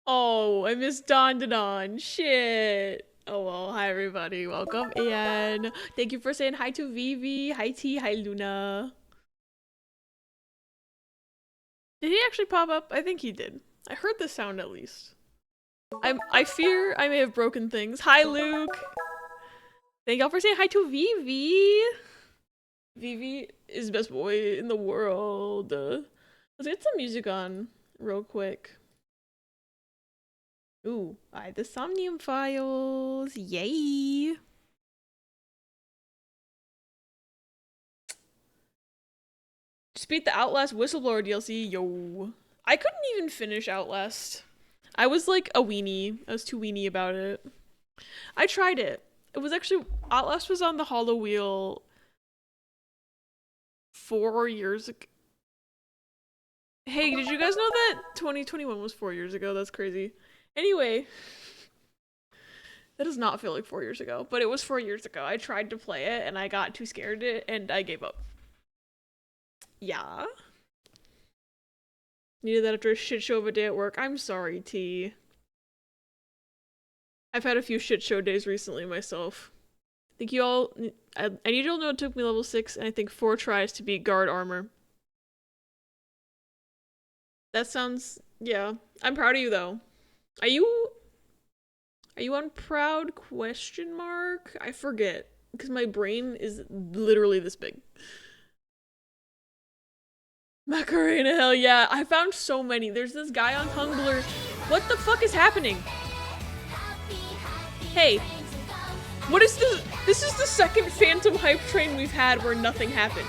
Oh, I missed Don. Shit. Oh well, hi everybody. Welcome and thank you for saying hi to Vivi. Hi T, hi Luna. Did he actually pop up? I think he did. I heard the sound at least. I fear I may have broken things. Hi Luke. Thank y'all for saying hi to Vivi. Vivi is best boy in the world. Let's get some music on real quick. Ooh, the Somnium Files. Yay. Just beat the Outlast Whistleblower DLC. Yo. I couldn't even finish Outlast. I was like a weenie. I was too weenie about it. I tried it. It was actually Outlast was on the Hollow Wheel 4 years ago. Hey, did you guys know that 2021 was 4 years ago? That's crazy. Anyway, that does not feel like 4 years ago, but it was 4 years ago. I tried to play it and I got too scared of it and I gave up. Yeah. Needed that after a shit show of a day at work. I'm sorry, T. I've had a few shit show days recently myself. I think you all. I need you all to know it took me level 6 and I think 4 tries to beat guard armor. That sounds. Yeah. I'm proud of you though. Are you. Are you on proud? Question mark? I forget. Because my brain is literally this big. Macarena, hell yeah. I found so many. There's this guy on Tumblr. What the fuck is happening? Hey, what is this? This is the second Phantom hype train we've had where nothing happened.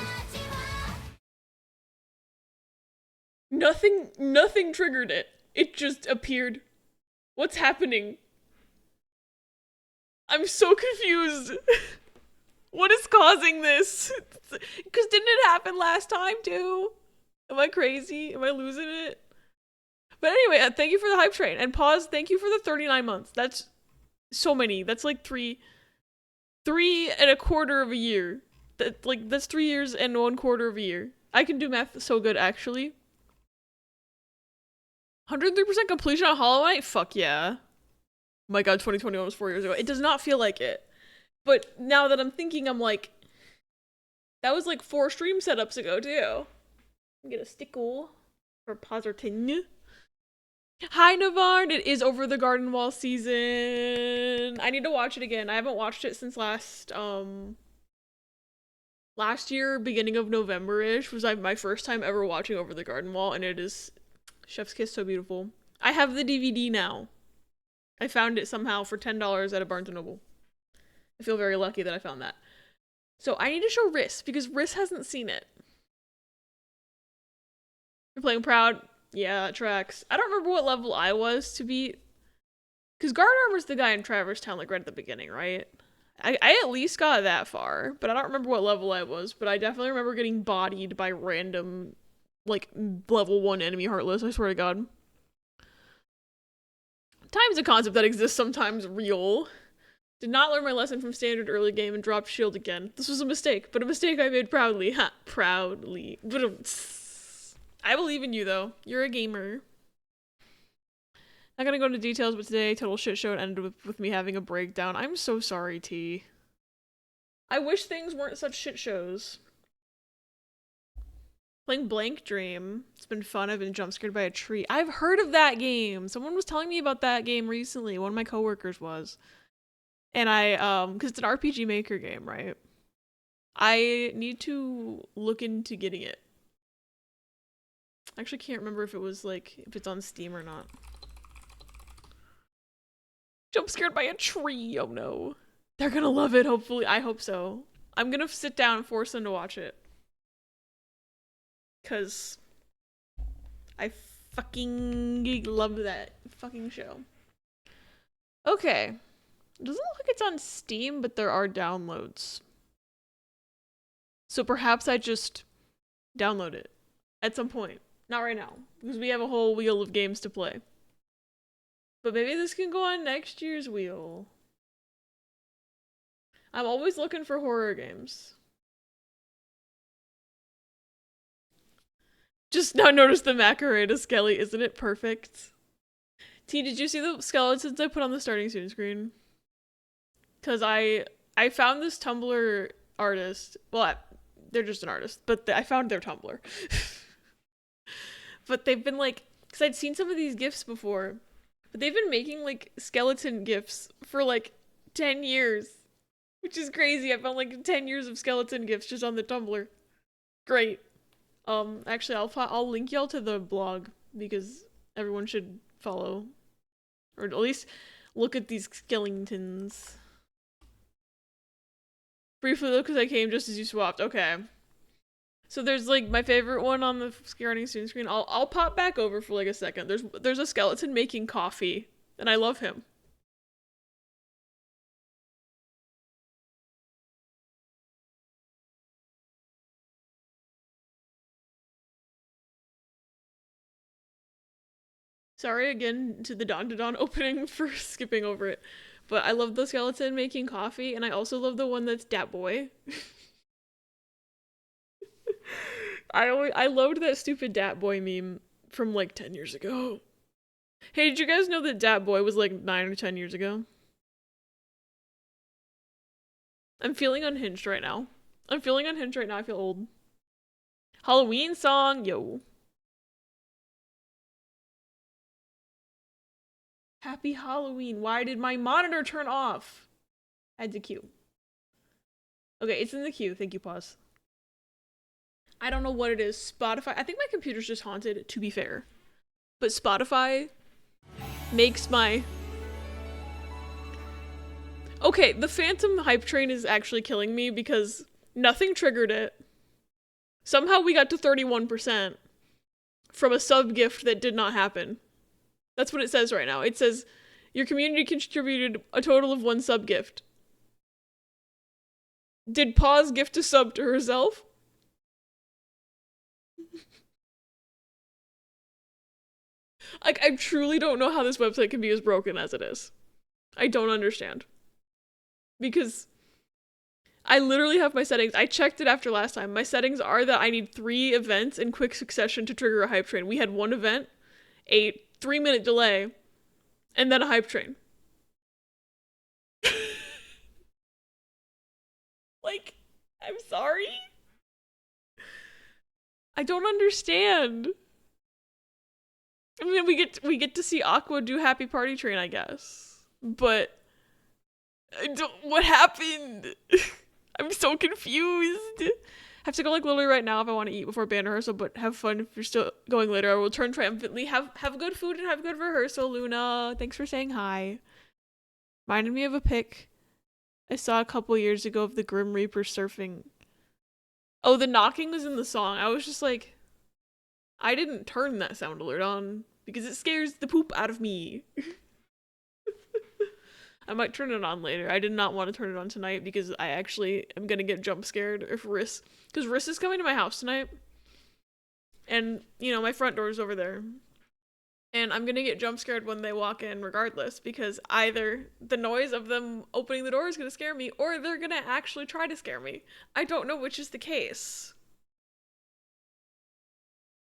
Nothing triggered it. It just appeared. What's happening? I'm so confused. What is causing this? Because didn't it happen last time too? Am I crazy? Am I losing it? But anyway, thank you for the hype train. And pause, thank you for the 39 months. That's so many. That's like three and a quarter of a year. That's 3 years and 1/4 of a year. I can do math so good, actually. 103% completion on Hollow Knight? Fuck yeah. My god, 2021 was 4 years ago. It does not feel like it. But now that I'm thinking, I'm like, that was like 4 stream setups ago, too. Get a stickle for Positin. Hi, Navarre. It is Over the Garden Wall season. I need to watch it again. I haven't watched it since last year, beginning of November-ish, was my first time ever watching Over the Garden Wall, and it is chef's kiss so beautiful. I have the DVD now. I found it somehow for $10 at a Barnes & Noble. I feel very lucky that I found that. So I need to show Riss, because Riss hasn't seen it. You're playing Proud? Yeah, that tracks. I don't remember what level I was to beat. Because Guard Armor's the guy in Traverse Town, like right at the beginning, right? I at least got that far, but I don't remember what level I was. But I definitely remember getting bodied by random, like, level 1 enemy Heartless, I swear to god. Time's a concept that exists sometimes real. Did not learn my lesson from standard early game and dropped shield again. This was a mistake, but a mistake I made proudly. Ha, proudly. I believe in you, though. You're a gamer. Not gonna go into details, but today, total shit show ended with me having a breakdown. I'm so sorry, T. I wish things weren't such shit shows. Playing Blank Dream. It's been fun. I've been jump scared by a tree. I've heard of that game. Someone was telling me about that game recently. One of my coworkers was. And because it's an RPG Maker game, right? I need to look into getting it. I actually can't remember if it's on Steam or not. Jump scared by a tree. Oh no. They're gonna love it, hopefully. I hope so. I'm gonna sit down and force them to watch it. Because I fucking love that fucking show. Okay. It doesn't look like it's on Steam, but there are downloads. So perhaps I just download it at some point. Not right now, because we have a whole wheel of games to play. But maybe this can go on next year's wheel. I'm always looking for horror games. Just now notice the Macarena Skelly, isn't it perfect? T, did you see the skeletons I put on the starting student screen? Cause I found this Tumblr artist. Well, they're just an artist, but I found their Tumblr. But they've been like, cause I'd seen some of these gifs before, but they've been making like skeleton gifs for like 10 years, which is crazy. I found like 10 years of skeleton gifs just on the Tumblr. Great. Actually, I'll link y'all to the blog because everyone should follow, or at least look at these skeletons. Briefly though, because I came just as you swapped. Okay. So there's like my favorite one on the starting student screen. I'll pop back over for like a second. There's a skeleton making coffee, and I love him. Sorry again to the Dawn to Dawn opening for skipping over it. But I love the skeleton making coffee, and I also love the one that's Dat Boy. I loved that stupid Dat Boy meme from like 10 years ago. Hey, did you guys know that Dat Boy was like 9 or 10 years ago? I'm feeling unhinged right now. I feel old. Halloween song, yo. Happy Halloween. Why did my monitor turn off? Add to queue. Okay, it's in the queue. Thank you, pause. I don't know what it is. Spotify. I think my computer's just haunted, to be fair. But Spotify makes my... Okay, the Phantom hype train is actually killing me because nothing triggered it. Somehow we got to 31% from a sub gift that did not happen. That's what it says right now. It says, your community contributed a total of 1 sub gift. Did Pause gift a sub to herself? Like, I truly don't know how this website can be as broken as it is. I don't understand. Because I literally have my settings. I checked it after last time. My settings are that I need 3 events in quick succession to trigger a hype train. We had 1 event, a 3-minute delay, and then a hype train. Like, I'm sorry? I don't understand. I mean, we get to see Aqua do Happy Party Train, I guess. But what happened? I'm so confused. I have to go like literally right now if I want to eat before band rehearsal, but have fun if you're still going later. I will return triumphantly. Have good food and have good rehearsal, Luna. Thanks for saying hi. Reminded me of a pic I saw a couple years ago of the Grim Reaper surfing. Oh, the knocking was in the song. I was just like, I didn't turn that sound alert on because it scares the poop out of me. I might turn it on later. I did not want to turn it on tonight because I actually am gonna get jump scared if Riss, because Riss is coming to my house tonight, and you know my front door's over there, and I'm gonna get jump scared when they walk in regardless, because either the noise of them opening the door is gonna scare me, or they're gonna actually try to scare me. I don't know which is the case.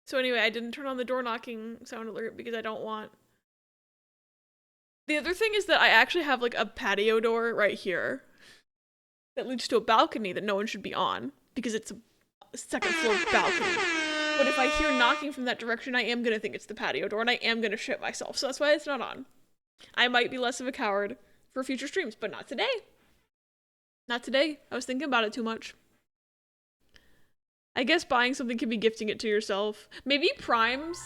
So anyway, I didn't turn on the door knocking sound alert because I don't want... The other thing is that I actually have like a patio door right here that leads to a balcony that no one should be on because it's a 2nd floor balcony. But if I hear knocking from that direction, I am gonna think it's the patio door and I am gonna shit myself. So that's why it's not on. I might be less of a coward for future streams, but not today. Not today. I was thinking about it too much. I guess buying something can be gifting it to yourself. Maybe Primes.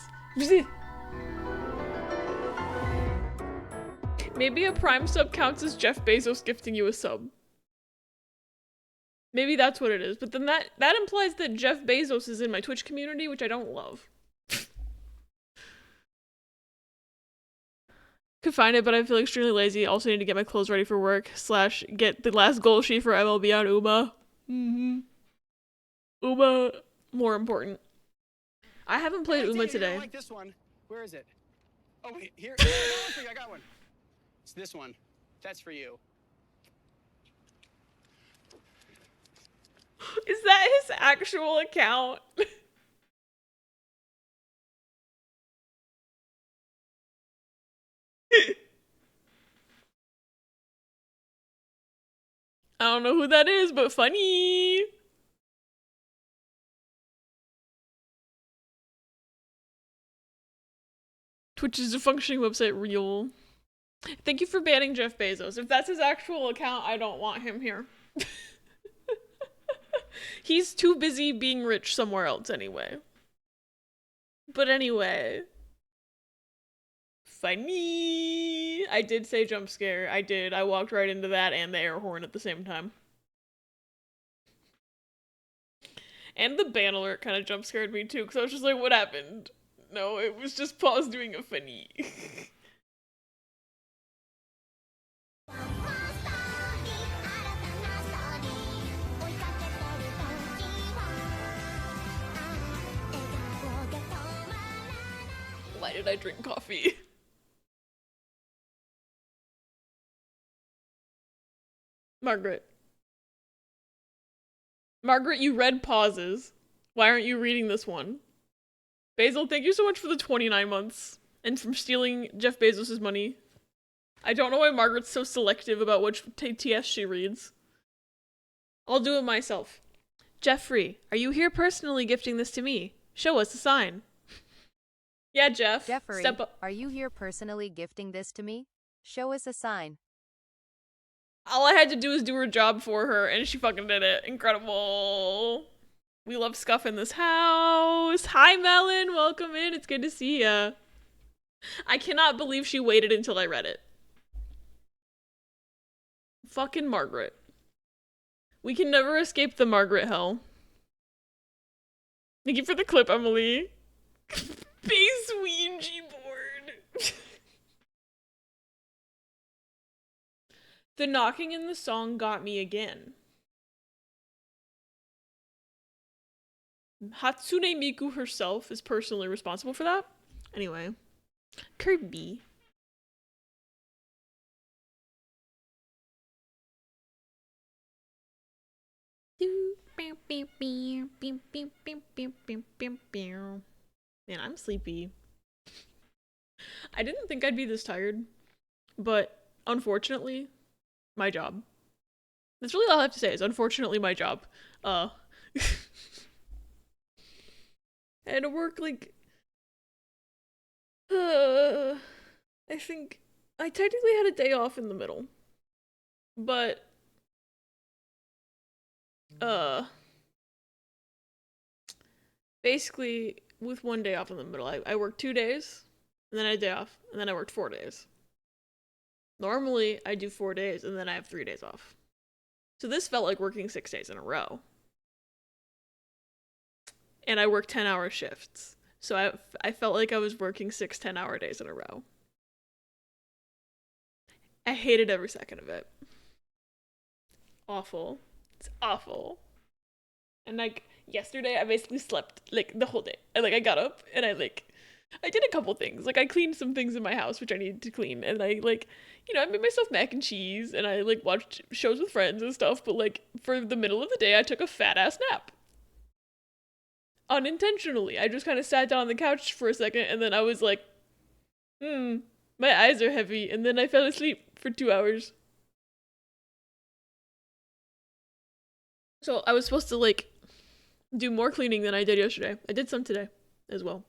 Maybe a Prime sub counts as Jeff Bezos gifting you a sub. Maybe that's what it is. But then that implies that Jeff Bezos is in my Twitch community, which I don't love. Could find it, but I feel extremely lazy. Also need to get my clothes ready for work / get the last goal sheet for MLB on Uma. Uma, more important. I haven't played Uma today. I don't like this one. Where is it? Oh wait, here. I got one. It's this one. That's for you. Is that his actual account? I don't know who that is, but funny. Twitch is a functioning website, real. Thank you for banning Jeff Bezos. If that's his actual account, I don't want him here. He's too busy being rich somewhere else anyway. But anyway. Funny. I did say jump scare. I did. I walked right into that and the air horn at the same time. And the ban alert kind of jump scared me too, because I was just like, what happened? No, it was just Paws doing a funny. Why did I drink coffee? Margaret. Margaret, you read pauses. Why aren't you reading this one? Basil, thank you so much for the 29 months and from stealing Jeff Bezos' money. I don't know why Margaret's so selective about which TS she reads. I'll do it myself. Jeffrey, are you here personally gifting this to me? Show us a sign. Yeah, Jeff. Jeffrey, step up. Are you here personally gifting this to me? Show us a sign. All I had to do was do her job for her, and she fucking did it. Incredible. We love Scuff in this house. Hi, Melon. Welcome in. It's good to see ya. I cannot believe she waited until I read it. Fucking Margaret. We can never escape the Margaret hell. Thank you for the clip, Emily. Base Ouija board. The knocking in the song got me again. Hatsune Miku herself is personally responsible for that. Anyway. Kirby. Man, I'm sleepy. I didn't think I'd be this tired, but unfortunately, my job. That's really all I have to say is unfortunately my job. I had to work like I think I technically had a day off in the middle. But basically with one day off in the middle, I worked 2 days, and then I had a day off, and then I worked 4 days. Normally, I do 4 days, and then I have 3 days off. So this felt like working 6 days in a row. And I worked 10-hour shifts. So I felt like I was working 6 10-hour days in a row. I hated every second of it. Awful. It's awful. And like yesterday, I basically slept like the whole day. I got up and I did a couple things. Like I cleaned some things in my house which I needed to clean, and I I made myself mac and cheese, and I watched shows with friends and stuff. But for the middle of the day, I took a fat ass nap. Unintentionally, I just kind of sat down on the couch for a second, and then I was like, my eyes are heavy, and then I fell asleep for 2 hours. So I was supposed to do more cleaning than I did yesterday. I did some today as well.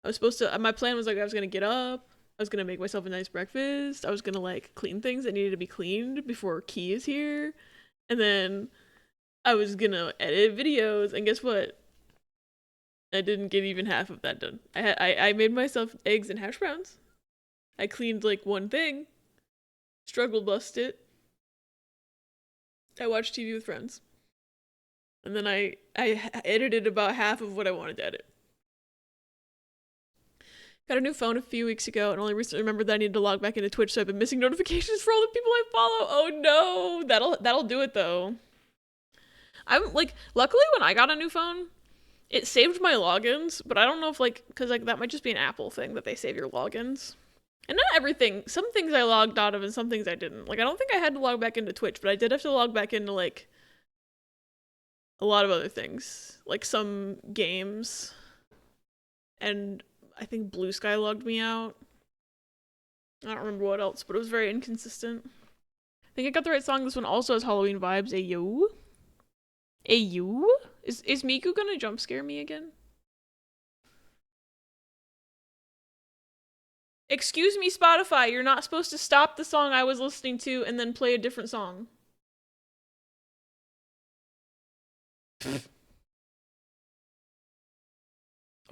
I was supposed to, my plan was I was gonna get up, I was gonna make myself a nice breakfast, I was gonna clean things that needed to be cleaned before Key is here, and then I was gonna edit videos, and guess what? I didn't get even half of that done. I made myself eggs and hash browns. I cleaned one thing, struggle bust it. I watched TV with friends. And then I edited about half of what I wanted to edit. Got a new phone a few weeks ago and only recently remembered that I needed to log back into Twitch, so I've been missing notifications for all the people I follow. Oh no, that'll do it though. I'm luckily when I got a new phone, it saved my logins, but I don't know if because that might just be an Apple thing that they save your logins. And not everything. Some things I logged out of and some things I didn't. I don't think I had to log back into Twitch, but I did have to log back into a lot of other things. Some games. And I think Blue Sky logged me out. I don't remember what else, but it was very inconsistent. think I got the right song. This one also has Halloween vibes. Ayo. Ayo? Is Miku gonna jump scare me again? Excuse me, Spotify, you're not supposed to stop the song I was listening to and then play a different song.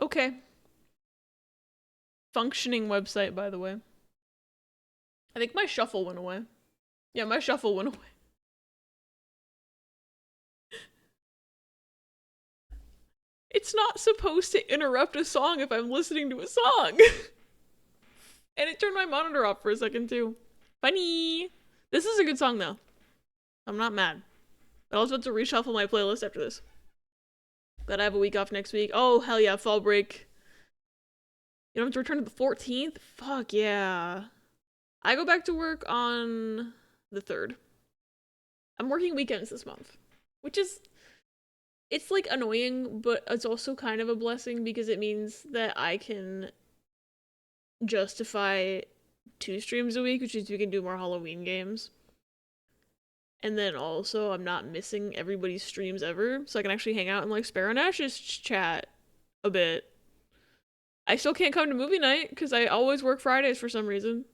Okay. Functioning website, by the way. I think my shuffle went away. Yeah, my shuffle went away. It's not supposed to interrupt a song if I'm listening to a song. And it turned my monitor off for a second too. Funny. This is a good song though. I'm not mad. But I was about to reshuffle my playlist after this. But I have a week off next week. Oh, hell yeah, fall break. You don't have to return to the 14th? Fuck yeah. I go back to work on the 3rd. I'm working weekends this month. Which is... It's like annoying, but it's also kind of a blessing because it means that I can justify 2 streams a week, which means we can do more Halloween games. And then also, I'm not missing everybody's streams ever, so I can actually hang out in like Sparrow Nash's chat a bit. I still can't come to movie night because I always work Fridays for some reason.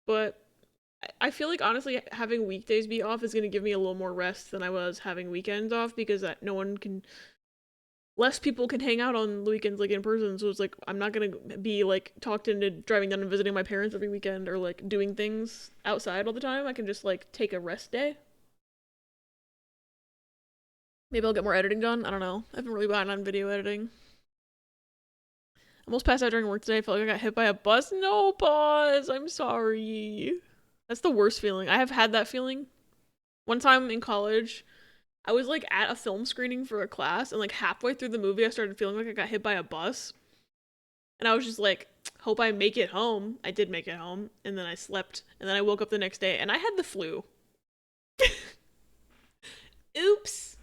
But I feel like honestly having weekdays be off is going to give me a little more rest than I was having weekends off because less people can hang out on the weekends like in person, so it's like I'm not gonna be like talked into driving down and visiting my parents every weekend or like doing things outside all the time. I can just like take a rest day. Maybe I'll get more editing done. I don't know. I haven't really gotten on video editing. Almost passed out during work today. I felt like I got hit by a bus. No, pause. I'm sorry. That's the worst feeling. I have had that feeling. One time in college, I was like at a film screening for a class and like halfway through the movie I started feeling like I got hit by a bus. And I was just like, hope I make it home. I did make it home and then I slept and then I woke up the next day and I had the flu. Oops.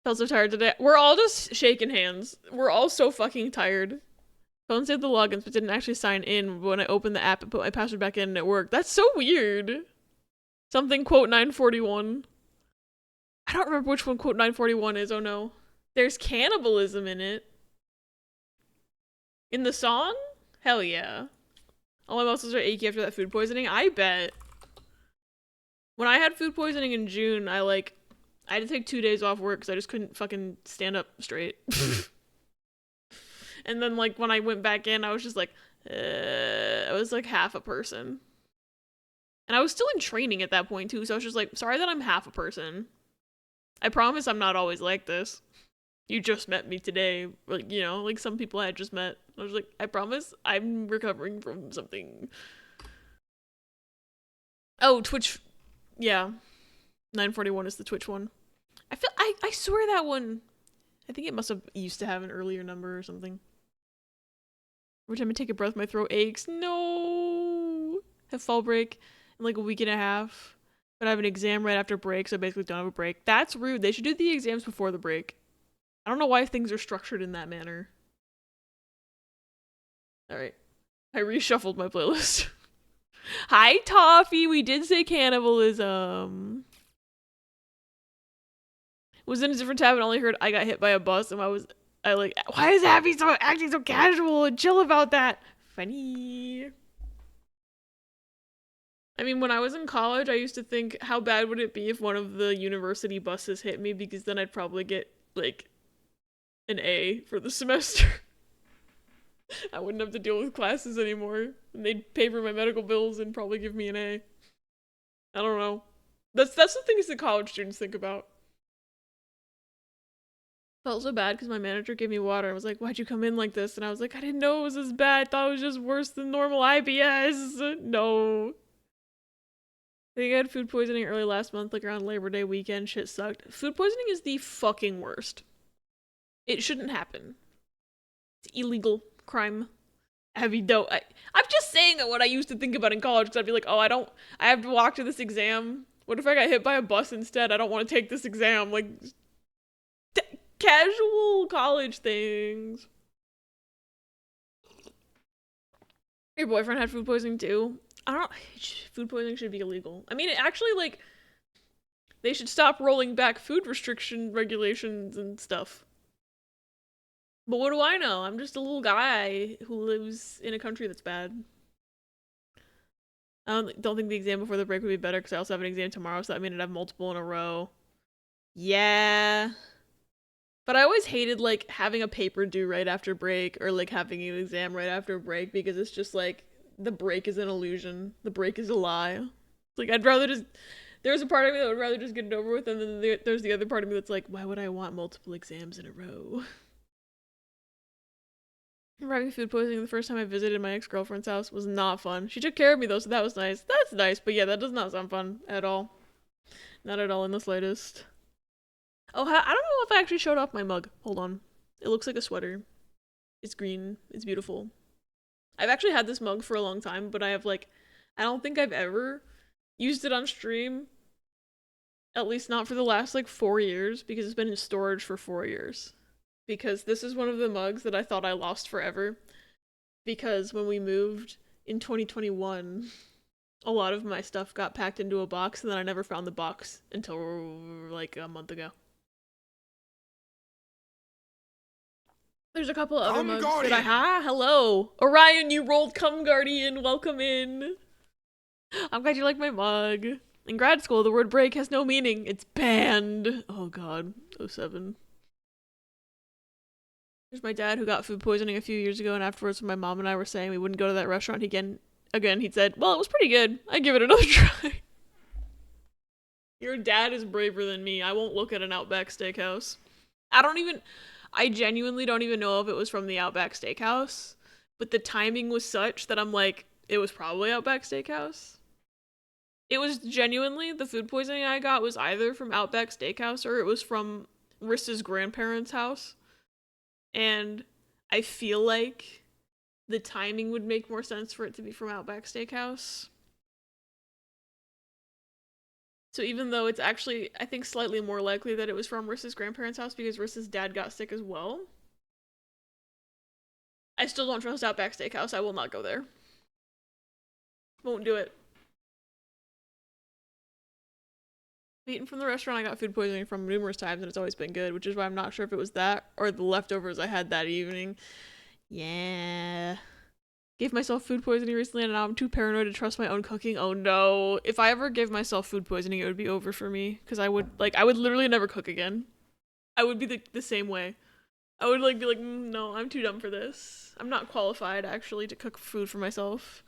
Felt so tired today. We're all just shaking hands. We're all so fucking tired. Phone saved the logins but didn't actually sign in. But when I opened the app and put my password back in and it worked. That's so weird. Something quote 941. I don't remember which one quote 941 is. Oh no. There's cannibalism in it. In the song? Hell yeah. All my muscles are achy after that food poisoning. I bet. When I had food poisoning in June, I had to take 2 days off work because I just couldn't fucking stand up straight. And then like when I went back in, I was just like, I was like half a person. And I was still in training at that point too, so I was just like, sorry that I'm half a person. I promise I'm not always like this. You just met me today. Like, you know, like some people I had just met. I was like, I promise I'm recovering from something. Oh, Twitch. Yeah. 941 is the Twitch one. I swear that one. I think it must have used to have an earlier number or something. Every time I take a breath, my throat aches. No. Have fall break in like a week and a half. But I have an exam right after break, so I basically don't have a break. That's rude. They should do the exams before the break. I don't know why things are structured in that manner. Alright. I reshuffled my playlist. Hi, Toffee. We did say cannibalism. Was in a different tab and only heard I got hit by a bus and why is Abby acting so casual and chill about that? Funny. I mean, when I was in college, I used to think, how bad would it be if one of the university buses hit me, because then I'd probably get, like, an A for the semester. I wouldn't have to deal with classes anymore, and they'd pay for my medical bills and probably give me an A. I don't know. That's the things that college students think about. Felt so bad because my manager gave me water. I was like, why'd you come in like this? And I was like, I didn't know it was this bad. I thought it was just worse than normal IBS. No. I think I had food poisoning early last month, like around Labor Day weekend. Shit sucked. Food poisoning is the fucking worst. It shouldn't happen. It's illegal crime. Heavy dough. I'm just saying what I used to think about in college because I'd be like, oh, I have to walk to this exam. What if I got hit by a bus instead? I don't want to take this exam. Like, casual college things. Your boyfriend had food poisoning too? I don't. Food poisoning should be illegal. I mean, it actually, like, they should stop rolling back food restriction regulations and stuff. But what do I know? I'm just a little guy who lives in a country that's bad. I don't think the exam before the break would be better because I also have an exam tomorrow, so that means I'd have multiple in a row. Yeah. But I always hated, like, having a paper due right after break or, like, having an exam right after break because it's just, like, the break is an illusion. The break is a lie. Like, I'd rather just... There's a part of me that would rather just get it over with, and then there's the other part of me that's like, why would I want multiple exams in a row? Having food poisoning the first time I visited my ex-girlfriend's house was not fun. She took care of me though, so that was nice. That's nice, but yeah, that does not sound fun at all. Not at all in the slightest. Oh, I don't know if I actually showed off my mug. Hold on. It looks like a sweater. It's green. It's beautiful. I've actually had this mug for a long time, but I don't think I've ever used it on stream. At least not for the last, 4 years, because it's been in storage for 4 years. Because this is one of the mugs that I thought I lost forever. Because when we moved in 2021, a lot of my stuff got packed into a box, and then I never found the box until, a month ago. There's a couple of other mugs that I hello! Orion, you rolled Come Guardian, welcome in! I'm glad you like my mug. In grad school, the word break has no meaning. It's banned. Oh god. 07. There's my dad who got food poisoning a few years ago, and afterwards when my mom and I were saying we wouldn't go to that restaurant again, he said, well, it was pretty good. I'd give it another try. Your dad is braver than me. I won't look at an Outback Steakhouse. I genuinely don't even know if it was from the Outback Steakhouse, but the timing was such that I'm like, it was probably Outback Steakhouse. It was genuinely, the food poisoning I got was either from Outback Steakhouse or it was from Rissa's grandparents' house. And I feel like the timing would make more sense for it to be from Outback Steakhouse. So even though it's actually, I think, slightly more likely that it was from Rissa's grandparents' house because Rissa's dad got sick as well, I still don't trust Outback Steakhouse. I will not go there. Won't do it. I've eaten from the restaurant I got food poisoning from numerous times and it's always been good, which is why I'm not sure if it was that or the leftovers I had that evening. Yeah. Gave myself food poisoning recently and now I'm too paranoid to trust my own cooking. Oh no. If I ever gave myself food poisoning, it would be over for me. Because I would literally never cook again. I would be the same way. I would be like, no, I'm too dumb for this. I'm not qualified, actually, to cook food for myself.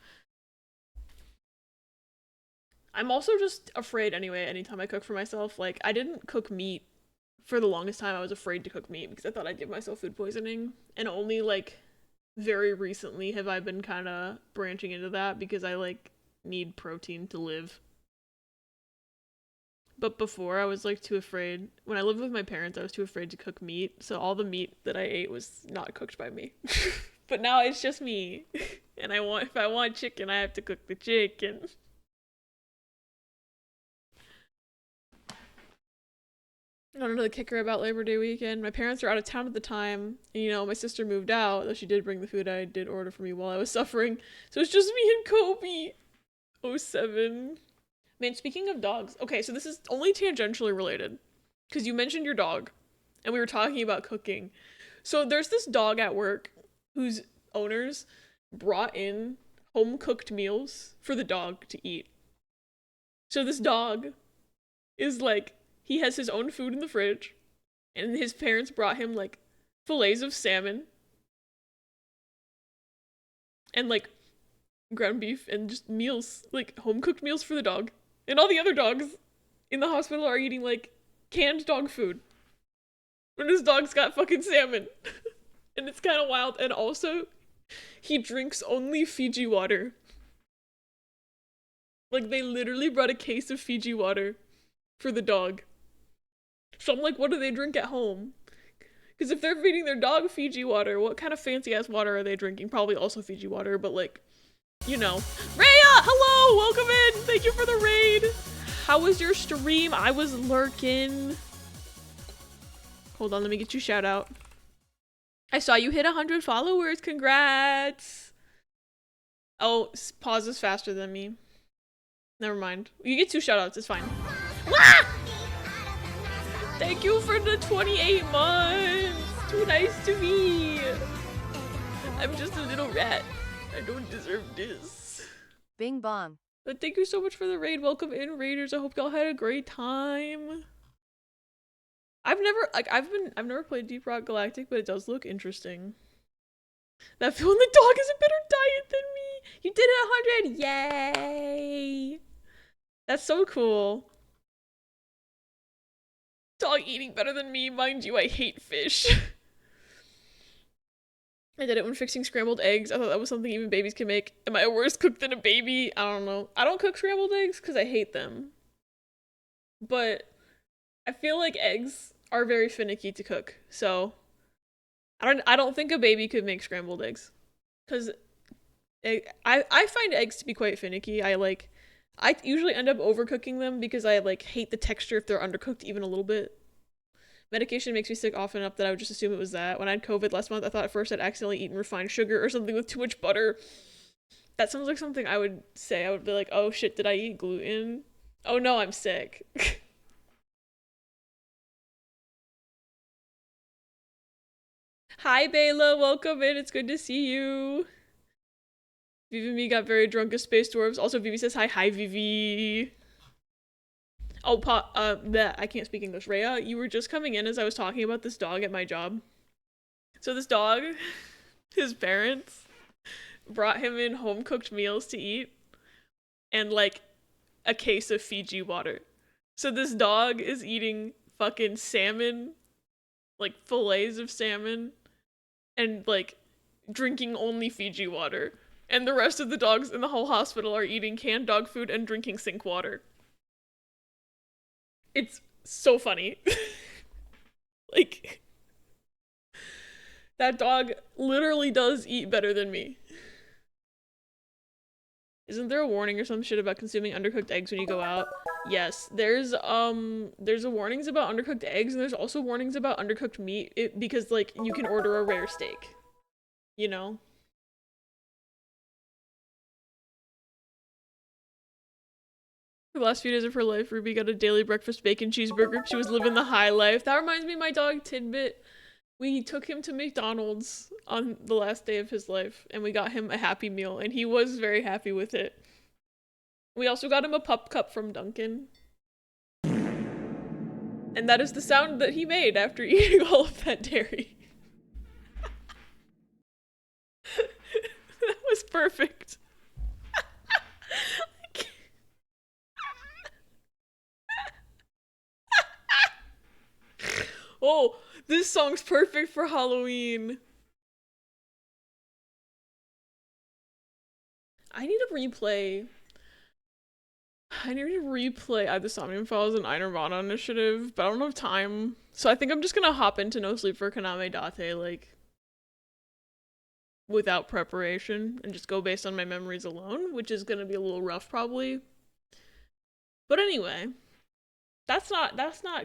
I'm also just afraid anyway, anytime I cook for myself. I didn't cook meat for the longest time. I was afraid to cook meat because I thought I'd give myself food poisoning. And only, very recently have I been kind of branching into that because I, need protein to live. But before, I was, too afraid. When I lived with my parents, I was too afraid to cook meat. So all the meat that I ate was not cooked by me. But now it's just me. And if I want chicken, I have to cook the chicken. I don't know the kicker about Labor Day weekend. My parents were out of town at the time. And, my sister moved out, though she did bring the food I did order for me while I was suffering. So it's just me and Kobe. 07. Man, speaking of dogs. Okay, so this is only tangentially related. Because you mentioned your dog. And we were talking about cooking. So there's this dog at work whose owners brought in home-cooked meals for the dog to eat. So this dog is he has his own food in the fridge, and his parents brought him, fillets of salmon, and, ground beef, and just meals, home-cooked meals for the dog. And all the other dogs in the hospital are eating, canned dog food. And his dog's got fucking salmon. And it's kind of wild. And also, he drinks only Fiji water. They literally brought a case of Fiji water for the dog. So I'm like, what do they drink at home? Because if they're feeding their dog Fiji water, what kind of fancy-ass water are they drinking? Probably also Fiji water, but Rhea! Hello! Welcome in! Thank you for the raid! How was your stream? I was lurking. Hold on, let me get you a shout out. I saw you hit 100 followers. Congrats! Oh, pause is faster than me. Never mind. You get 2 shoutouts. It's fine. Ah! Thank you for the 28 months. Too nice to me. I'm just a little rat. I don't deserve this. Bing bong. But thank you so much for the raid. Welcome in, raiders. I hope y'all had a great time. I've never played Deep Rock Galactic, but it does look interesting. That Phil and the dog is a better diet than me. You did it 100. Yay. That's so cool. Dog eating better than me. Mind you, I hate fish. I did it when fixing scrambled eggs. I thought that was something even babies can make. Am I a worse cook than a baby? I don't know. I don't cook scrambled eggs because I hate them. But I feel like eggs are very finicky to cook. So I don't think a baby could make scrambled eggs. Because I find eggs to be quite finicky. I usually end up overcooking them because I hate the texture if they're undercooked even a little bit. Medication makes me sick often enough that I would just assume it was that. When I had COVID last month, I thought at first I'd accidentally eaten refined sugar or something with too much butter. That sounds like something I would say. I would be like, oh shit, did I eat gluten? Oh no, I'm sick. Hi Bayla, welcome in. It's good to see you. Vivi and me got very drunk as space dwarves. Also, Vivi says hi Vivi. Oh, I can't speak English. Rhea, you were just coming in as I was talking about this dog at my job. So this dog, his parents brought him in home-cooked meals to eat and a case of Fiji water. So this dog is eating fucking salmon, fillets of salmon, and drinking only Fiji water. And the rest of the dogs in the whole hospital are eating canned dog food and drinking sink water. It's so funny. That dog literally does eat better than me. Isn't there a warning or some shit about consuming undercooked eggs when you go out? Yes, there's warnings about undercooked eggs, and there's also warnings about undercooked meat because you can order a rare steak. You know? For the last few days of her life, Ruby got a daily breakfast bacon cheeseburger. She was living the high life. That reminds me of my dog Tidbit. We took him to McDonald's on the last day of his life, and we got him a Happy Meal, and he was very happy with it. We also got him a pup cup from Dunkin'. And that is the sound that he made after eating all of that dairy. That was perfect. Oh, this song's perfect for Halloween. I need to replay The Somnium Files and Nirvana Initiative, but I don't have time. So I think I'm just gonna hop into No Sleep for Kaname Date, without preparation, and just go based on my memories alone, which is gonna be a little rough probably. But anyway, that's not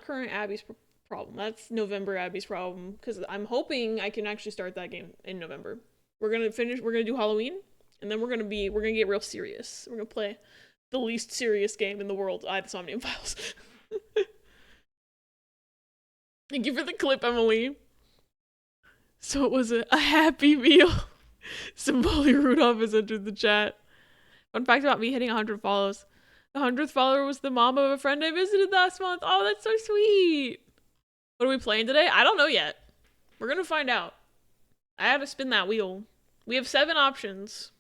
current Abby's problem. That's November Abby's problem, because I'm hoping I can actually start that game in November. We're gonna do Halloween, and then we're gonna get real serious. We're gonna play the least serious game in the world, The Somnium Files. Thank you for the clip, Emily. So it was a Happy Meal. Symboli Rudolph has entered the chat. Fun fact about me hitting 100 follows. The 100th follower was the mom of a friend I visited last month. Oh, that's so sweet. What are we playing today? I don't know yet. We're gonna find out. I had to spin that wheel. We have 7 options.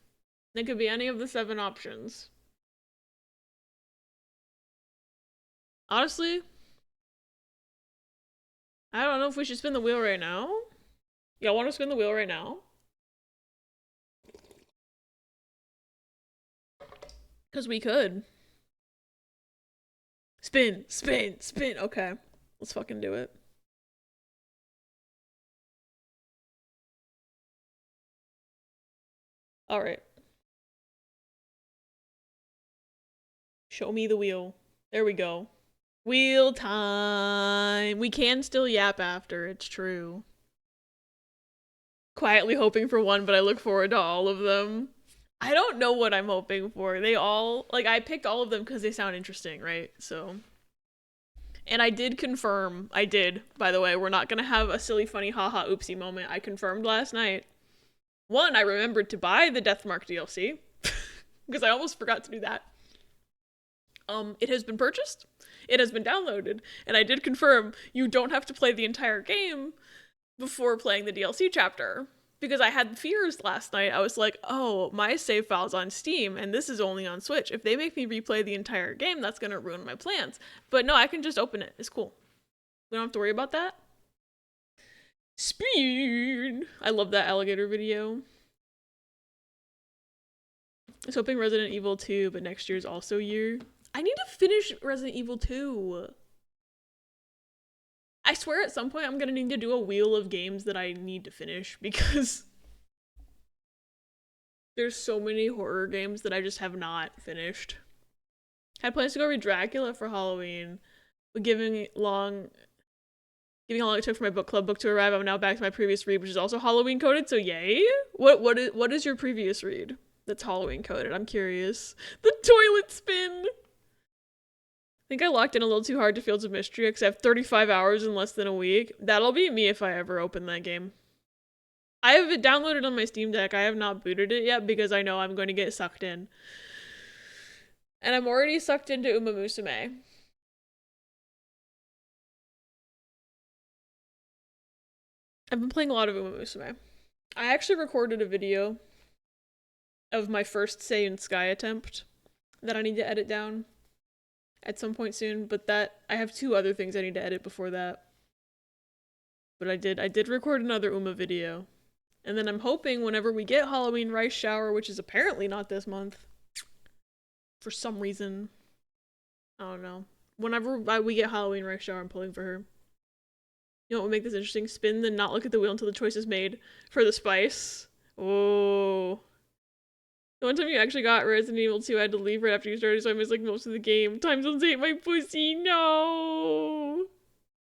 It could be any of the 7 options. Honestly, I don't know if we should spin the wheel right now. Y'all want to spin the wheel right now? Because we could. Spin, spin, spin. Okay. Let's fucking do it. Alright. Show me the wheel. There we go. Wheel time. We can still yap after, it's true. Quietly hoping for one, but I look forward to all of them. I don't know what I'm hoping for. They all, like, I picked all of them because they sound interesting, right? So, and I did confirm, by the way, we're not gonna have a silly, funny, haha, oopsie moment. I confirmed last night. One, I remembered to buy the Deathmark DLC because I almost forgot to do that. It has been purchased, it has been downloaded, and I did confirm you don't have to play the entire game before playing the DLC chapter. Because I had fears last night. I was like, oh, my save file's on Steam, and this is only on Switch. If they make me replay the entire game, that's gonna ruin my plans. But no, I can just open it. It's cool. We don't have to worry about that. Speed! I love that alligator video. I was hoping Resident Evil 2, but next year's also year. I need to finish Resident Evil 2. I swear at some point I'm gonna need to do a wheel of games that I need to finish because there's so many horror games that I just have not finished. Had plans to go read Dracula for Halloween, but given how long it took for my book club book to arrive, I'm now back to my previous read, which is also Halloween coded, so yay. What is your previous read that's Halloween coded? I'm curious. The toilet spin! I think I locked in a little too hard to Fields of Mystery because I have 35 hours in less than a week. That'll be me if I ever open that game. I have it downloaded on my Steam Deck. I have not booted it yet because I know I'm going to get sucked in. And I'm already sucked into Uma Musume. I've been playing a lot of Uma Musume. I actually recorded a video of my first Saiyan Sky attempt that I need to edit down at some point soon, but that I have 2 other things I need to edit before that. But I did record another Uma video. And then I'm hoping whenever we get Halloween Rice Shower, which is apparently not this month, for some reason, I don't know. Whenever we get Halloween Rice Shower, I'm pulling for her. You know what would make this interesting? Spin, then not look at the wheel until the choice is made for the spice. Oh. The one time you actually got Resident Evil 2, I had to leave right after you started, so I missed like most of the game. Time zones ate my pussy, no!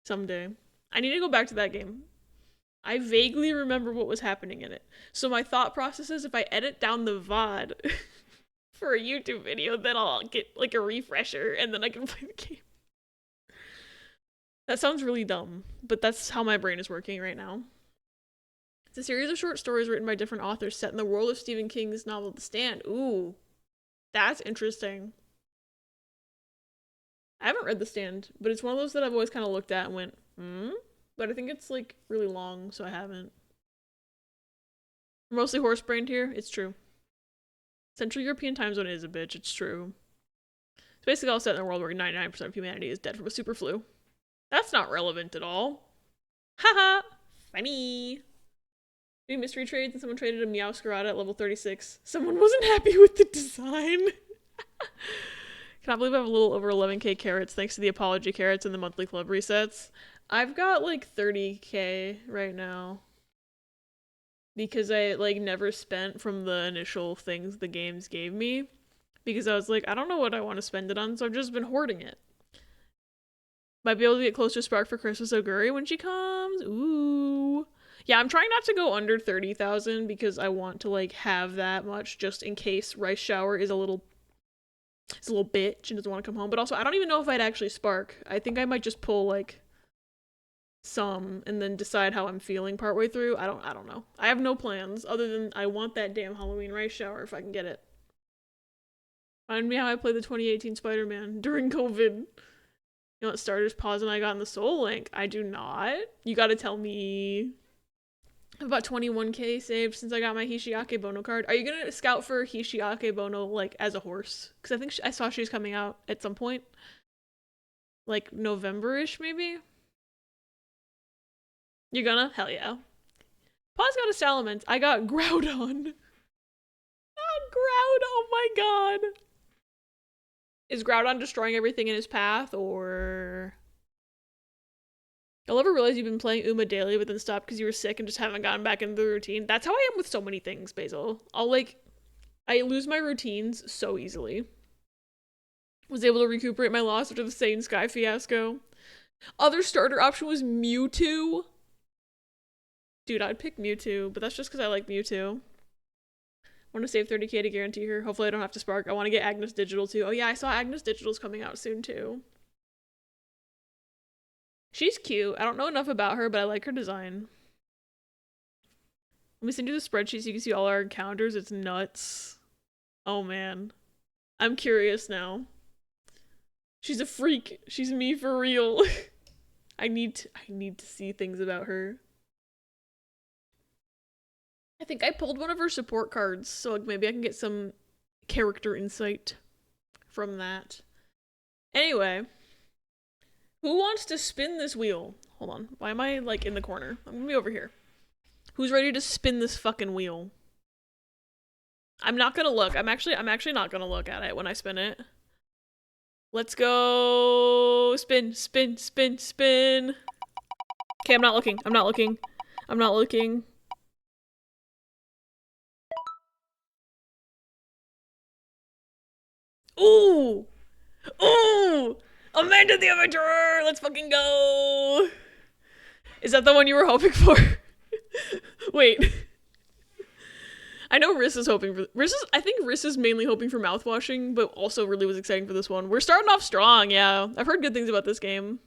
Someday. I need to go back to that game. I vaguely remember what was happening in it. So my thought process is if I edit down the VOD for a YouTube video, then I'll get like a refresher and then I can play the game. That sounds really dumb, but that's how my brain is working right now. It's a series of short stories written by different authors set in the world of Stephen King's novel The Stand. Ooh, that's interesting. I haven't read The Stand, but it's one of those that I've always kind of looked at and went, but I think it's like really long, so I haven't. We're mostly horse-brained here. It's true. Central European time zone is a bitch. It's true. It's basically all set in a world where 99% of humanity is dead from a super flu. That's not relevant at all. Haha! Funny! Doing mystery trades and someone traded a Meowscarada at level 36. Someone wasn't happy with the design. Cannot believe I have a little over 11k carrots thanks to the apology carrots and the monthly club resets. I've got like 30k right now. Because I like never spent from the initial things the games gave me. Because I was like, I don't know what I want to spend it on, so I've just been hoarding it. Might be able to get close to Spark for Christmas Oguri when she comes. Ooh. Yeah, I'm trying not to go under 30,000 because I want to like have that much just in case Rice Shower is a little bitch and doesn't want to come home. But also, I don't even know if I'd actually Spark. I think I might just pull like some and then decide how I'm feeling partway through. I don't know. I have no plans other than I want that damn Halloween Rice Shower if I can get it. Remind me how I played the 2018 Spider-Man during COVID. You know what starter's pause and I got in the Soul Link? I do not. You gotta tell me. I have about 21k saved since I got my Hishiake Bono card. Are you gonna scout for Hishiake Bono like as a horse? Because I think I saw she's coming out at some point. Like November-ish maybe? You're gonna? Hell yeah. Paws got a Salamence. I got Groudon. Not Groud, oh my god. Is Groudon destroying everything in his path, or... You'll ever realize you've been playing Uma daily, but then stopped because you were sick and just haven't gotten back into the routine. That's how I am with so many things, Basil. I lose my routines so easily. Was able to recuperate my loss after the Saiyan Sky fiasco. Other starter option was Mewtwo. Dude, I'd pick Mewtwo, but that's just because I like Mewtwo. want to save 30k to guarantee her. Hopefully I don't have to spark. I want to get Agnes Digital too. Oh yeah, I saw Agnes Digital's coming out soon too. She's cute. I don't know enough about her, but I like her design. Let me send you the spreadsheet so you can see all our encounters. It's nuts. Oh man. I'm curious now. She's a freak. She's me for real. I need to see things about her. I think I pulled one of her support cards, so like maybe I can get some character insight from that. Anyway, who wants to spin this wheel? Hold on. Why am I like in the corner? I'm gonna be over here. Who's ready to spin this fucking wheel? I'm not gonna look. I'm actually not gonna look at it when I spin it. Let's go. Spin, spin, spin, spin. Okay, I'm not looking. I'm not looking. I'm not looking. Ooh! Ooh! Amanda the Adventurer! Let's fucking go! Is that the one you were hoping for? Wait. I know Riss is hoping for- I think Riss is mainly hoping for mouthwashing, but also really was exciting for this one. We're starting off strong, yeah. I've heard good things about this game.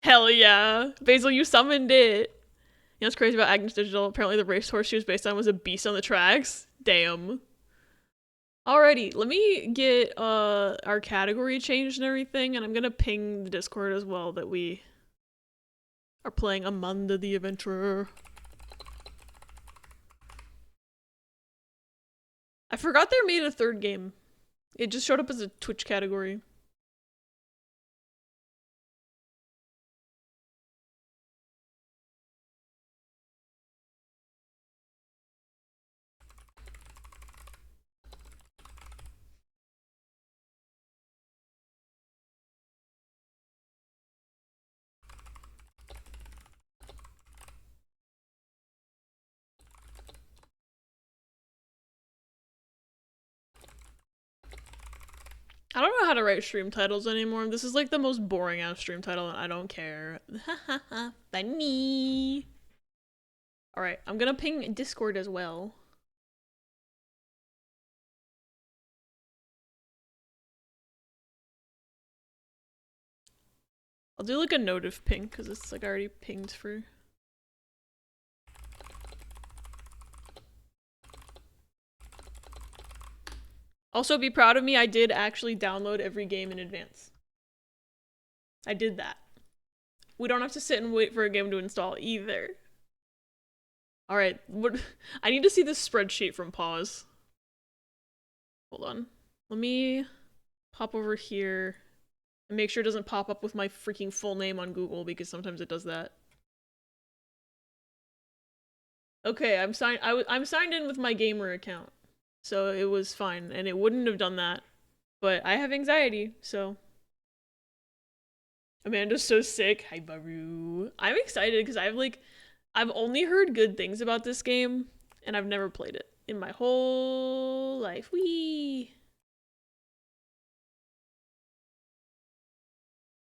Hell yeah. Basil, you summoned it. You know what's crazy about Agnes Digital? Apparently the racehorse she was based on was a beast on the tracks. Damn. Alrighty, let me get our category changed and everything, and I'm gonna ping the Discord as well that we are playing Amanda the Adventurer. I forgot they made a third game. It just showed up as a Twitch category. I don't know how to write stream titles anymore. This is like the most boring ass stream title and I don't care. Funny. Alright, I'm gonna ping Discord as well. I'll do like a notif ping because it's like already pinged for. Also, be proud of me, I did actually download every game in advance. I did that. We don't have to sit and wait for a game to install either. Alright, I need to see this spreadsheet from pause. Hold on. Let me pop over here and make sure it doesn't pop up with my freaking full name on Google because sometimes it does that. Okay, I'm signed in with my gamer account. So it was fine, and it wouldn't have done that. But I have anxiety, so. Amanda's so sick. Hi, Baru. I'm excited because I've only heard good things about this game, and I've never played it in my whole life. Whee!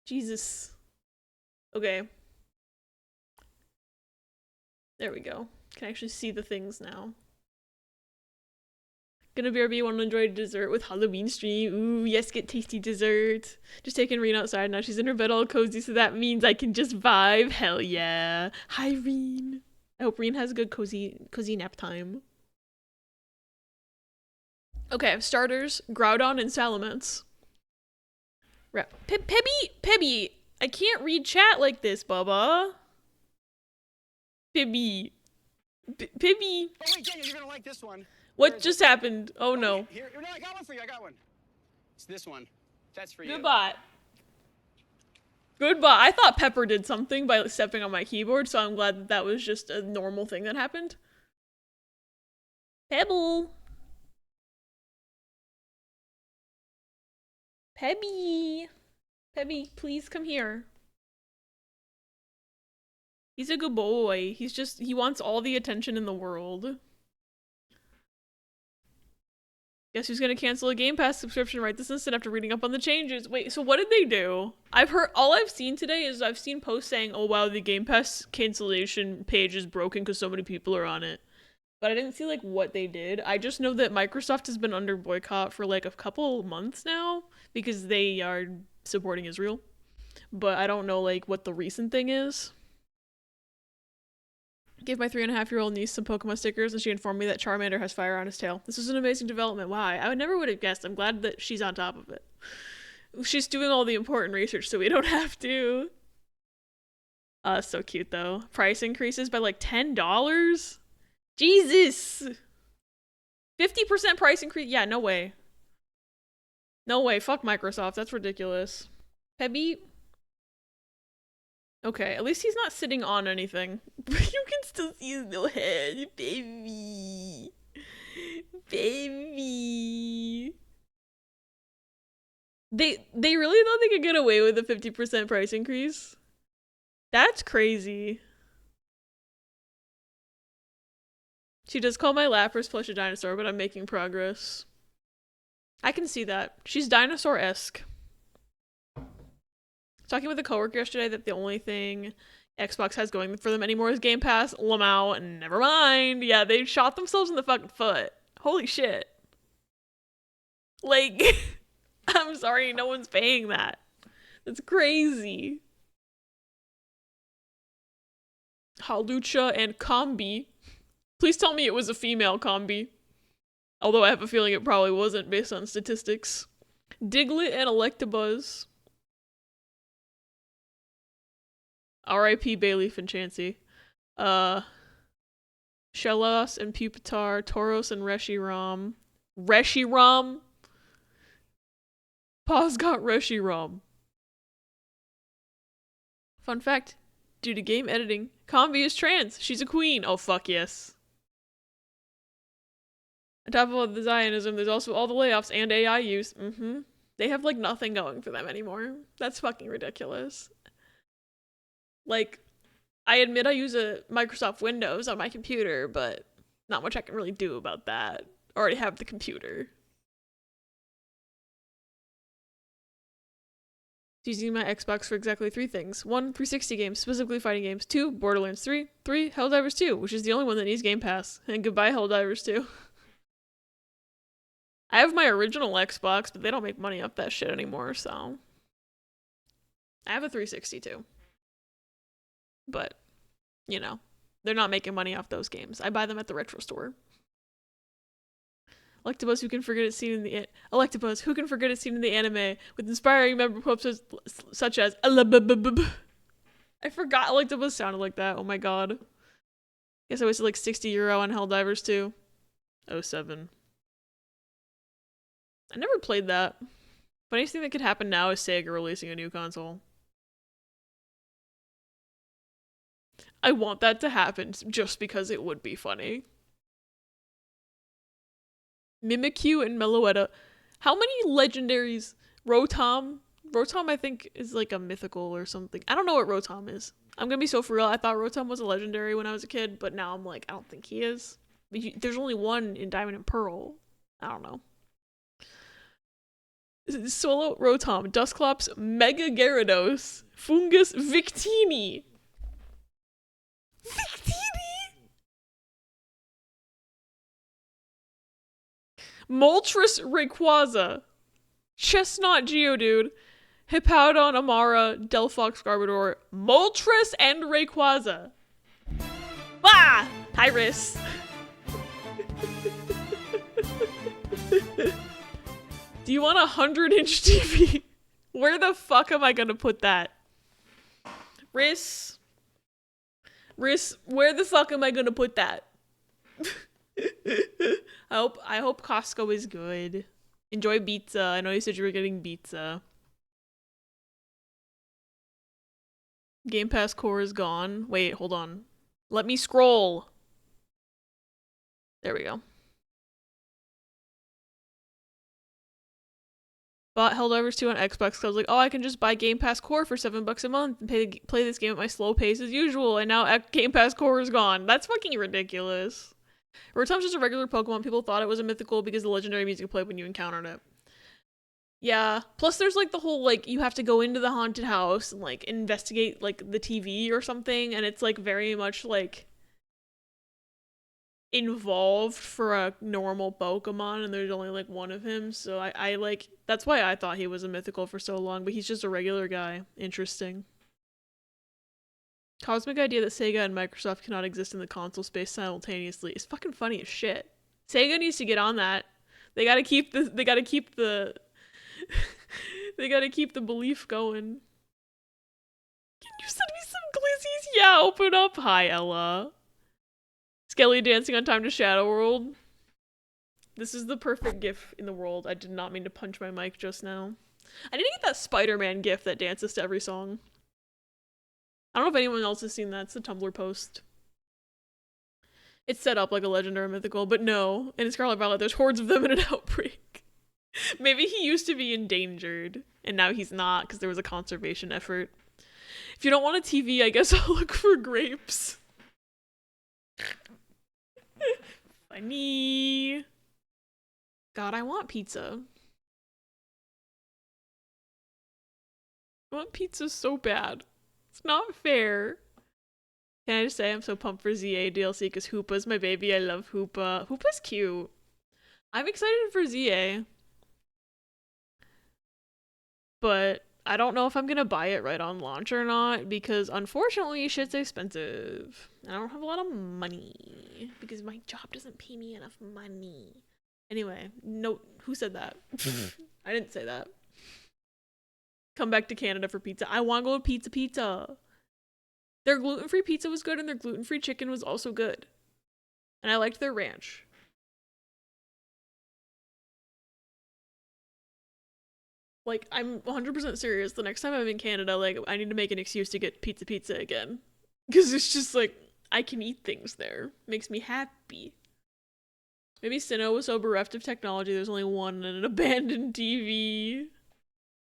Jesus. Okay. There we go. Can actually see the things now. Gonna BRB, want to enjoy dessert with Halloween stream. Ooh, yes, get tasty dessert. Just taking Reen outside now. She's in her bed all cozy, so that means I can just vibe. Hell yeah. Hi, Reen. I hope Reen has a good cozy nap time. Okay, starters, Groudon and Salamence. Pebby! I can't read chat like this, Bubba. Pibby. Pibby. Oh wait, Daniel, you're gonna like this one. What just happened? Oh no. Here, no, I got one for you. I got one. It's this one. That's for you. Goodbye. Goodbye. I thought Pepper did something by stepping on my keyboard, so I'm glad that was just a normal thing that happened. Pebble. Pebby. Pebby, please come here. He's a good boy. He wants all the attention in the world. Guess who's gonna cancel a Game Pass subscription right this instant after reading up on the changes? Wait, so what did they do? All I've seen today is I've seen posts saying, oh wow, the Game Pass cancellation page is broken because so many people are on it. but I didn't see like what they did. I just know that Microsoft has been under boycott for like a couple months now because they are supporting Israel. But I don't know like what the recent thing is. Gave my 3.5-year-old niece some Pokemon stickers, and she informed me that Charmander has fire on his tail. This is an amazing development. Why? I never would have guessed. I'm glad that she's on top of it. She's doing all the important research so we don't have to. So cute though. Price increases by like $10? Jesus! 50% price increase? Yeah, no way. No way. Fuck Microsoft. That's ridiculous. Pebby? Okay, at least he's not sitting on anything. You can still see his little head. Baby. Baby. They really thought they could get away with a 50% price increase? That's crazy. She does call my Lapras plush a dinosaur, but I'm making progress. I can see that. She's dinosaur-esque. Talking with a coworker yesterday that the only thing Xbox has going for them anymore is Game Pass. Lamau, never mind. Yeah, they shot themselves in the fucking foot. Holy shit. Like, I'm sorry, no one's paying that. That's crazy. Halucha and Combi. Please tell me it was a female Combi. Although I have a feeling it probably wasn't based on statistics. Diglett and Electabuzz. R.I.P. Bayleaf and Chansey. Shellos and Pupitar, Tauros and Reshiram. Reshiram? Pa's got Reshiram. Fun fact, due to game editing, Combi is trans. She's a queen. Oh, fuck yes. On top of all the Zionism, there's also all the layoffs and AI use. They have, like, nothing going for them anymore. That's fucking ridiculous. Like, I admit I use a Microsoft Windows on my computer, but not much I can really do about that. I already have the computer. Using my Xbox for exactly 3 things. 1, 360 games, specifically fighting games. 2, Borderlands 3. 3, Helldivers 2, which is the only one that needs Game Pass. And goodbye, Helldivers 2. I have my original Xbox, but they don't make money off that shit anymore, so. I have a 360 too. But, you know, they're not making money off those games. I buy them at the retro store. Electabuzz, who can forget its scene in the Electabuzz, who can forget its scene in the anime with inspiring member quotes such as I forgot Electabuzz sounded like that. Oh my god. Guess I wasted like €60 on Helldivers 2. 07. I never played that. Funniest thing that could happen now is Sega releasing a new console. I want that to happen just because it would be funny. Mimikyu and Meloetta. How many legendaries? Rotom? Rotom, I think, is like a mythical or something. I don't know what Rotom is. I'm gonna be so for real. I thought Rotom was a legendary when I was a kid, but now I'm like, I don't think he is. There's only one in Diamond and Pearl. I don't know. Solo Rotom, Dusclops, Mega Gyarados, Fungus Victini. Victini? Moltres Rayquaza, Chestnut Geodude, Hippowdon Amara, Delphox Garbodor, Moltres and Rayquaza. Ah! Tyrus. Do you want a 100-inch TV? Where the fuck am I gonna put that? Riss, where the fuck am I gonna put that? I hope Costco is good. Enjoy pizza. I know you said you were getting pizza. Game Pass Core is gone. Wait, hold on. Let me scroll. There we go. Bought Helldivers 2 on Xbox because I was like, oh, I can just buy Game Pass Core for $7 a month and play this game at my slow pace as usual, and now Game Pass Core is gone. That's fucking ridiculous. Rotom's just a regular Pokemon. People thought it was a mythical because the legendary music played when you encountered it. Yeah. Plus there's like the whole like you have to go into the haunted house and like investigate like the TV or something, and it's like very much like involved for a normal Pokemon, and there's only like one of him, so I like, that's why I thought he was a mythical for so long, but he's just a regular guy. Interesting. Cosmic idea that Sega and Microsoft cannot exist in the console space simultaneously is fucking funny as shit. Sega needs to get on that. They gotta keep the they gotta keep the they gotta keep the belief going. Can you send me some glizzies? Yeah, open up. Hi, Ella. Skelly dancing on Time to Shadow World. This is the perfect gif in the world. I did not mean to punch my mic just now. I need to get that Spider-Man gif that dances to every song. I don't know if anyone else has seen that. It's a Tumblr post. It's set up like a legend or a mythical, but no. In Scarlet Violet, there's hordes of them in an outbreak. Maybe he used to be endangered, and now he's not because there was a conservation effort. If you don't want a TV, I guess I'll look for grapes. Funny. God, I want pizza. I want pizza so bad. It's not fair. Can I just say I'm so pumped for ZA DLC because Hoopa's my baby. I love Hoopa. Hoopa's cute. I'm excited for ZA. But I don't know if I'm gonna buy it right on launch or not because unfortunately shit's expensive. I don't have a lot of money because my job doesn't pay me enough money. Anyway, no, who said that? I didn't say that. Come back to Canada for pizza. I want to go to Pizza. Their gluten-free pizza was good and their gluten-free chicken was also good. And I liked their ranch. Like, I'm 100% serious. The next time I'm in Canada, like, I need to make an excuse to get pizza again. Because it's just like, I can eat things there. Makes me happy. Maybe Sinnoh was so bereft of technology, there's only one and an abandoned TV.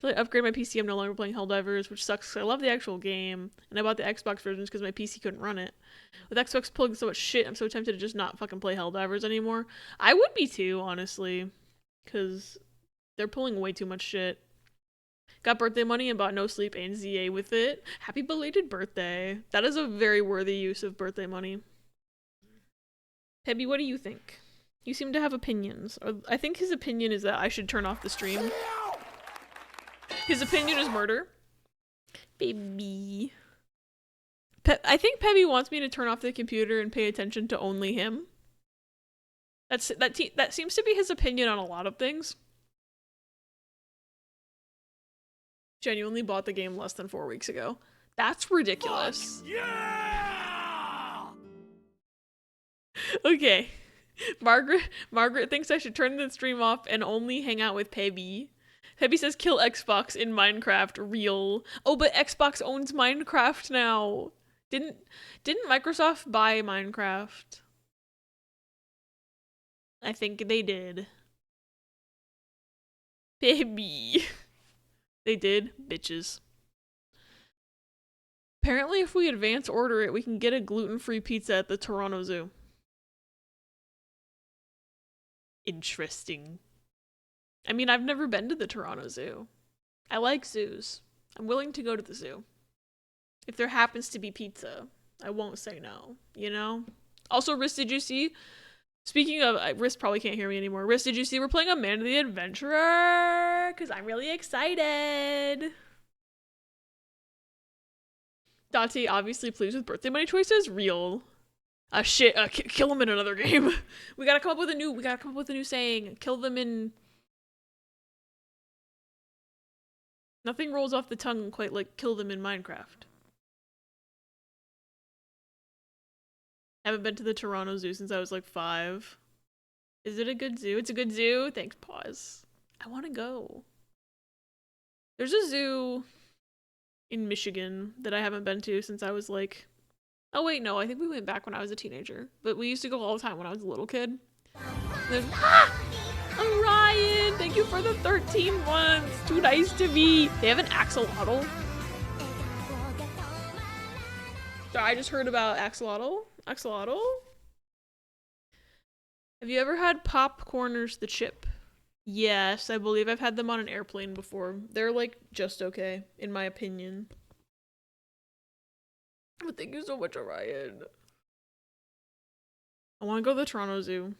Until I upgrade my PC, I'm no longer playing Helldivers, which sucks. I love the actual game, and I bought the Xbox versions because my PC couldn't run it. With Xbox pulling so much shit, I'm so tempted to just not fucking play Helldivers anymore. I would be too, honestly, because they're pulling way too much shit. Got birthday money and bought No Sleep and ZA with it. Happy belated birthday. That is a very worthy use of birthday money. Pebby, what do you think? You seem to have opinions. I think his opinion is that I should turn off the stream. His opinion is murder. Baby. I think Pebby wants me to turn off the computer and pay attention to only him. That seems to be his opinion on a lot of things. Genuinely bought the game less than 4 weeks ago. That's ridiculous. Fuck yeah! Okay. Margaret thinks I should turn the stream off and only hang out with Pebby. Pebby says kill Xbox in Minecraft. Real. Oh, but Xbox owns Minecraft now. Didn't Microsoft buy Minecraft? I think they did. Pebby. They did? Bitches. Apparently if we advance order it, we can get a gluten-free pizza at the Toronto Zoo. Interesting. I mean, I've never been to the Toronto Zoo. I like zoos. I'm willing to go to the zoo. If there happens to be pizza, I won't say no, you know? Also, Riz, did you see? Speaking of, Riz probably can't hear me anymore. Riz, did you see we're playing Amanda the Adventurer? Because I'm really excited. Dottie obviously pleased with birthday money choices. Real. Shit. Kill them in another game. We gotta come up with a new saying. Kill them in. Nothing rolls off the tongue quite like kill them in Minecraft. Haven't been to the Toronto Zoo since I was like 5. Is it a good zoo? It's a good zoo? Thanks, pause. I want to go. There's a zoo in Michigan that I haven't been to since I was like... Oh wait, no, I think we went back when I was a teenager. But we used to go all the time when I was a little kid. Orion! Thank you for the 13 months! Too nice to me! They have an axolotl? Sorry, I just heard about axolotl. Axolotl? Have you ever had Popcorners the chip? Yes, I believe I've had them on an airplane before. They're like just okay, in my opinion. But thank you so much, Orion. I want to go to the Toronto Zoo.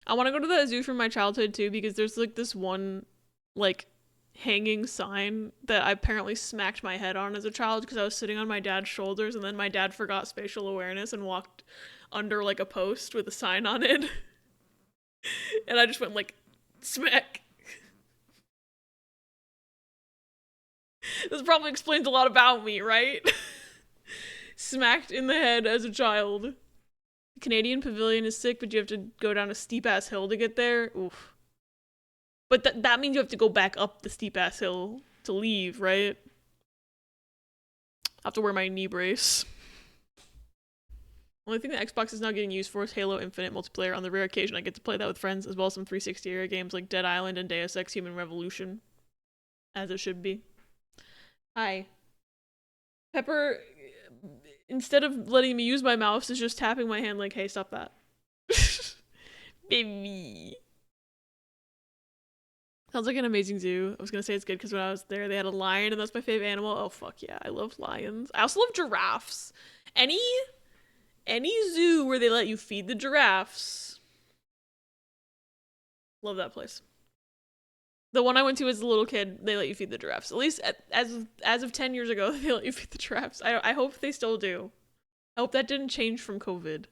I want to go to the zoo from my childhood too, because there's like this one like hanging sign that I apparently smacked my head on as a child because I was sitting on my dad's shoulders, and then my dad forgot spatial awareness and walked under like a post with a sign on it. And I just went like smack. This probably explains a lot about me, right? Smacked in the head as a child. Canadian Pavilion is sick, but you have to go down a steep ass hill to get there. Oof. But that means you have to go back up the steep ass hill to leave, right? I have to wear my knee brace. Only thing the Xbox is now getting used for is Halo Infinite multiplayer. On the rare occasion I get to play that with friends, as well as some 360 era games like Dead Island and Deus Ex Human Revolution. As it should be. Hi. Pepper, instead of letting me use my mouse, is just tapping my hand like, hey, stop that. Baby. Sounds like an amazing zoo. I was gonna say it's good because when I was there, they had a lion, and that's my favorite animal. Oh, fuck yeah. I love lions. I also love giraffes. Any zoo where they let you feed the giraffes. Love that place. The one I went to as a little kid, they let you feed the giraffes. At least as of 10 years ago, they let you feed the giraffes. I hope they still do. I hope that didn't change from COVID.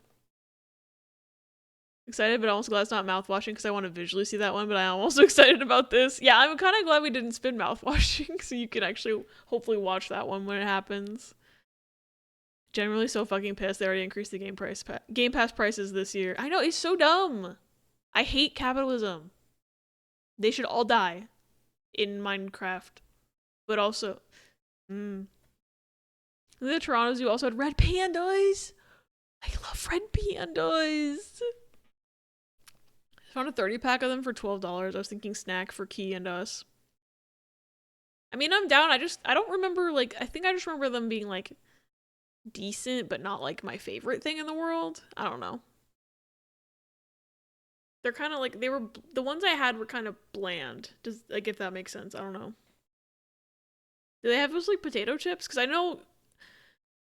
Excited, but also glad it's not mouthwashing because I want to visually see that one, but I'm also excited about this. Yeah, I'm kind of glad we didn't spin mouthwashing so you can actually hopefully watch that one when it happens. Generally so fucking pissed they already increased the Game Pass prices this year. I know, it's so dumb. I hate capitalism. They should all die in Minecraft. But also, the Toronto Zoo also had red pandas. I love red pandas. I found a 30-pack of them for $12. I was thinking snack for Key and us. I mean, I'm down. I don't remember, like, I think I just remember them being, like, decent, but not, like, my favorite thing in the world. I don't know. They're kind of, like, the ones I had were kind of bland. Does, like, if that makes sense. I don't know. Do they have those, like, potato chips? Because I know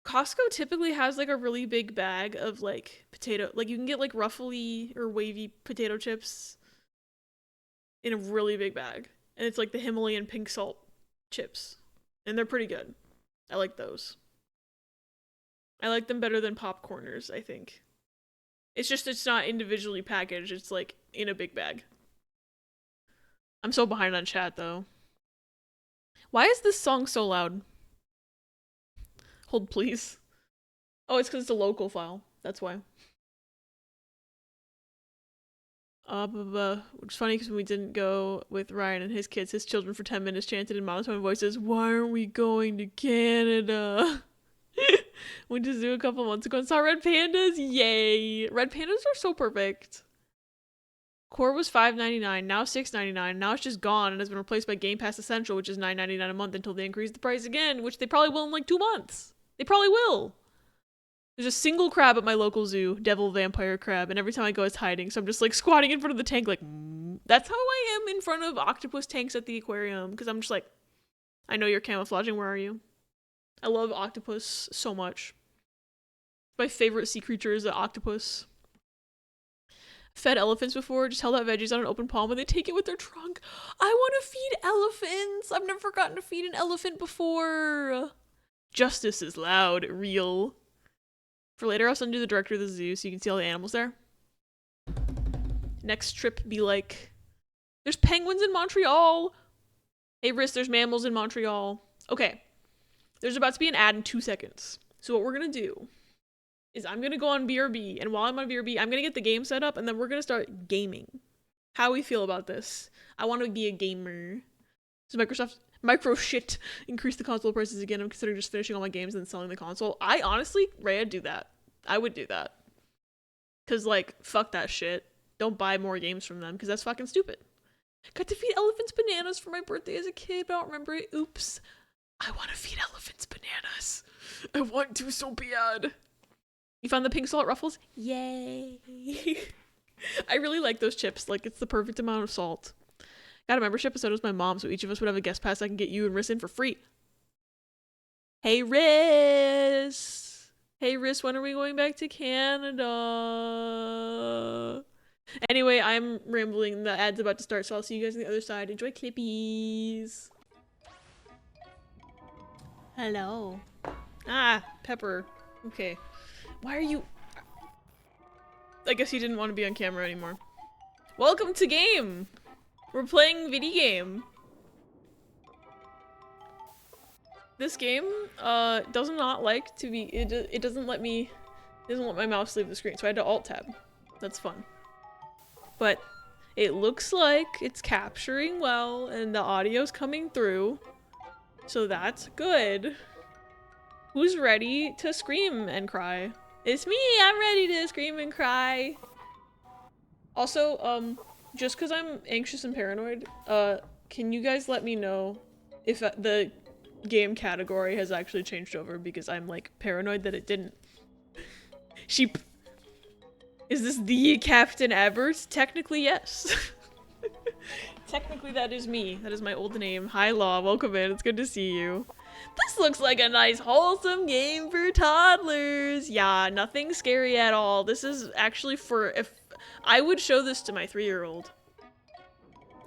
Costco typically has, like, a really big bag of, like, potato, like, you can get, like, ruffly or wavy potato chips in a really big bag. And it's, like, the Himalayan pink salt chips. And they're pretty good. I like those. I like them better than popcorners, I think. It's just, it's not individually packaged. It's, like, in a big bag. I'm so behind on chat, though. Why is this song so loud? Hold, please. Oh, it's because it's a local file. That's why. Which is funny because when we didn't go with Ryan and his kids, his children for 10 minutes chanted in monotone voices, "Why aren't we going to Canada?" Went to zoo a couple months ago and saw red pandas. Yay! Red pandas are so perfect. Core was $5.99, now $6.99. Now it's just gone and has been replaced by Game Pass Essential, which is $9.99 a month until they increase the price again, which they probably will in like 2 months. They probably will. There's a single crab at my local zoo, devil vampire crab, and every time I go it's hiding, so I'm just like squatting in front of the tank like, That's how I am in front of octopus tanks at the aquarium, because I'm just like, I know you're camouflaging, where are you? I love octopus so much. My favorite sea creature is an octopus. Fed elephants before, just held out veggies on an open palm and they take it with their trunk. I want to feed elephants. I've never gotten to feed an elephant before. Justice is loud, real. For later, I'll send you the director of the zoo so you can see all the animals there. Next trip be like, there's penguins in Montreal. Hey, Riss, there's mammals in Montreal. Okay, there's about to be an ad in 2 seconds. So what we're going to do is I'm going to go on BRB, and while I'm on BRB, I'm going to get the game set up, and then we're going to start gaming. How we feel about this? I want to be a gamer. So Micro shit increased the console prices again. I'm considering just finishing all my games and then selling the console. I honestly, Ray, I'd do that. I would do that. Because, like, fuck that shit. Don't buy more games from them, because that's fucking stupid. Got to feed elephants bananas for my birthday as a kid, but I don't remember it. Oops. I want to feed elephants bananas. I want to so bad. You found the pink salt ruffles? Yay. I really like those chips. Like, it's the perfect amount of salt. Got a membership, and so does my mom, so each of us would have a guest pass I can get you and Riss in for free. Hey, Riss! Hey, Riss, when are we going back to Canada? Anyway, I'm rambling. The ad's about to start, so I'll see you guys on the other side. Enjoy Clippies. Hello. Ah, Pepper. Okay. Why are you... I guess you didn't want to be on camera anymore. Welcome to game! We're playing video game. This game, does not like to be- it doesn't let my mouse leave the screen, so I had to alt-tab. That's fun. But it looks like it's capturing well, and the audio's coming through. So that's good. Who's ready to scream and cry? It's me! I'm ready to scream and cry! Also, just because I'm anxious and paranoid, can you guys let me know if the game category has actually changed over, because I'm like paranoid that it didn't. Sheep. Is this the Captain Abert? Technically, yes. Technically, that is me. That is my old name. Hi, Law. Welcome in. It's good to see you. This looks like a nice, wholesome game for toddlers. Yeah, nothing scary at all. This is actually for if I would show this to my 3-year-old.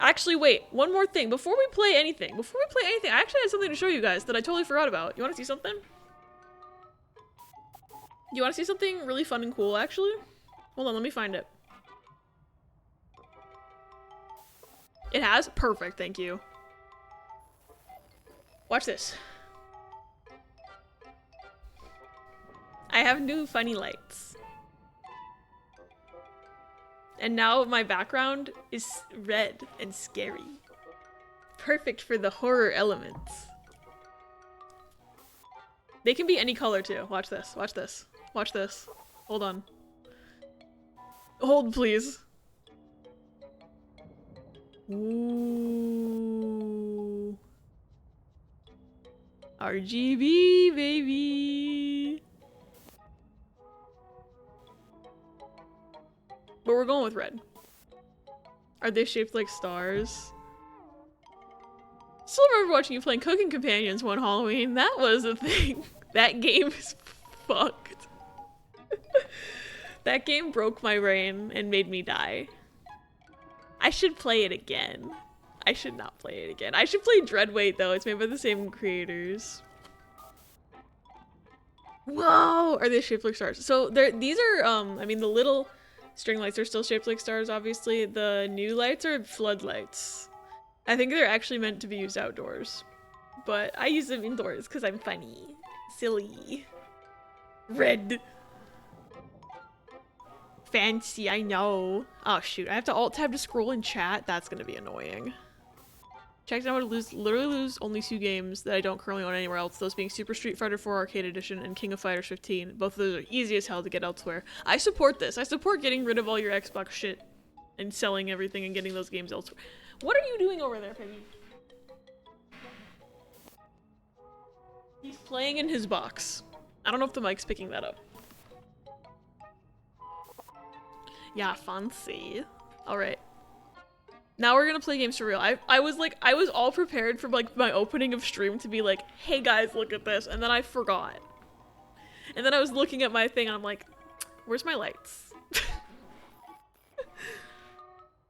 Actually, wait, one more thing. Before we play anything, I actually had something to show you guys that I totally forgot about. You want to see something? You want to see something really fun and cool, actually? Hold on, let me find it. It has? Perfect, thank you. Watch this. I have new funny lights. And now my background is red and scary. Perfect for the horror elements. They can be any color too. Watch this, watch this, watch this. Hold on. Hold, please. Ooh. RGB, baby. But we're going with red. Are they shaped like stars? Still remember watching you playing Cooking Companions one Halloween. That was a thing. That game is fucked. That game broke my brain and made me die. I should play it again. I should not play it again. I should play Dreadweight though. It's made by the same creators. Whoa! Are they shaped like stars? So these are I mean the little string lights are still shaped like stars, obviously. The new lights are floodlights. I think they're actually meant to be used outdoors. But I use them indoors because I'm funny. Silly. Red. Fancy, I know. Oh shoot, I have to alt-tab to scroll in chat? That's gonna be annoying. Checked out how to literally lose only 2 games that I don't currently own anywhere else, those being Super Street Fighter 4 Arcade Edition and King of Fighters 15. Both of those are easy as hell to get elsewhere. I support this. I support getting rid of all your Xbox shit and selling everything and getting those games elsewhere. What are you doing over there, Peggy? He's playing in his box. I don't know if the mic's picking that up. Yeah, fancy. Alright. Now we're gonna play games for real. I was all prepared for like my opening of stream to be like, hey guys, look at this, and then I forgot. And then I was looking at my thing and I'm like, where's my lights?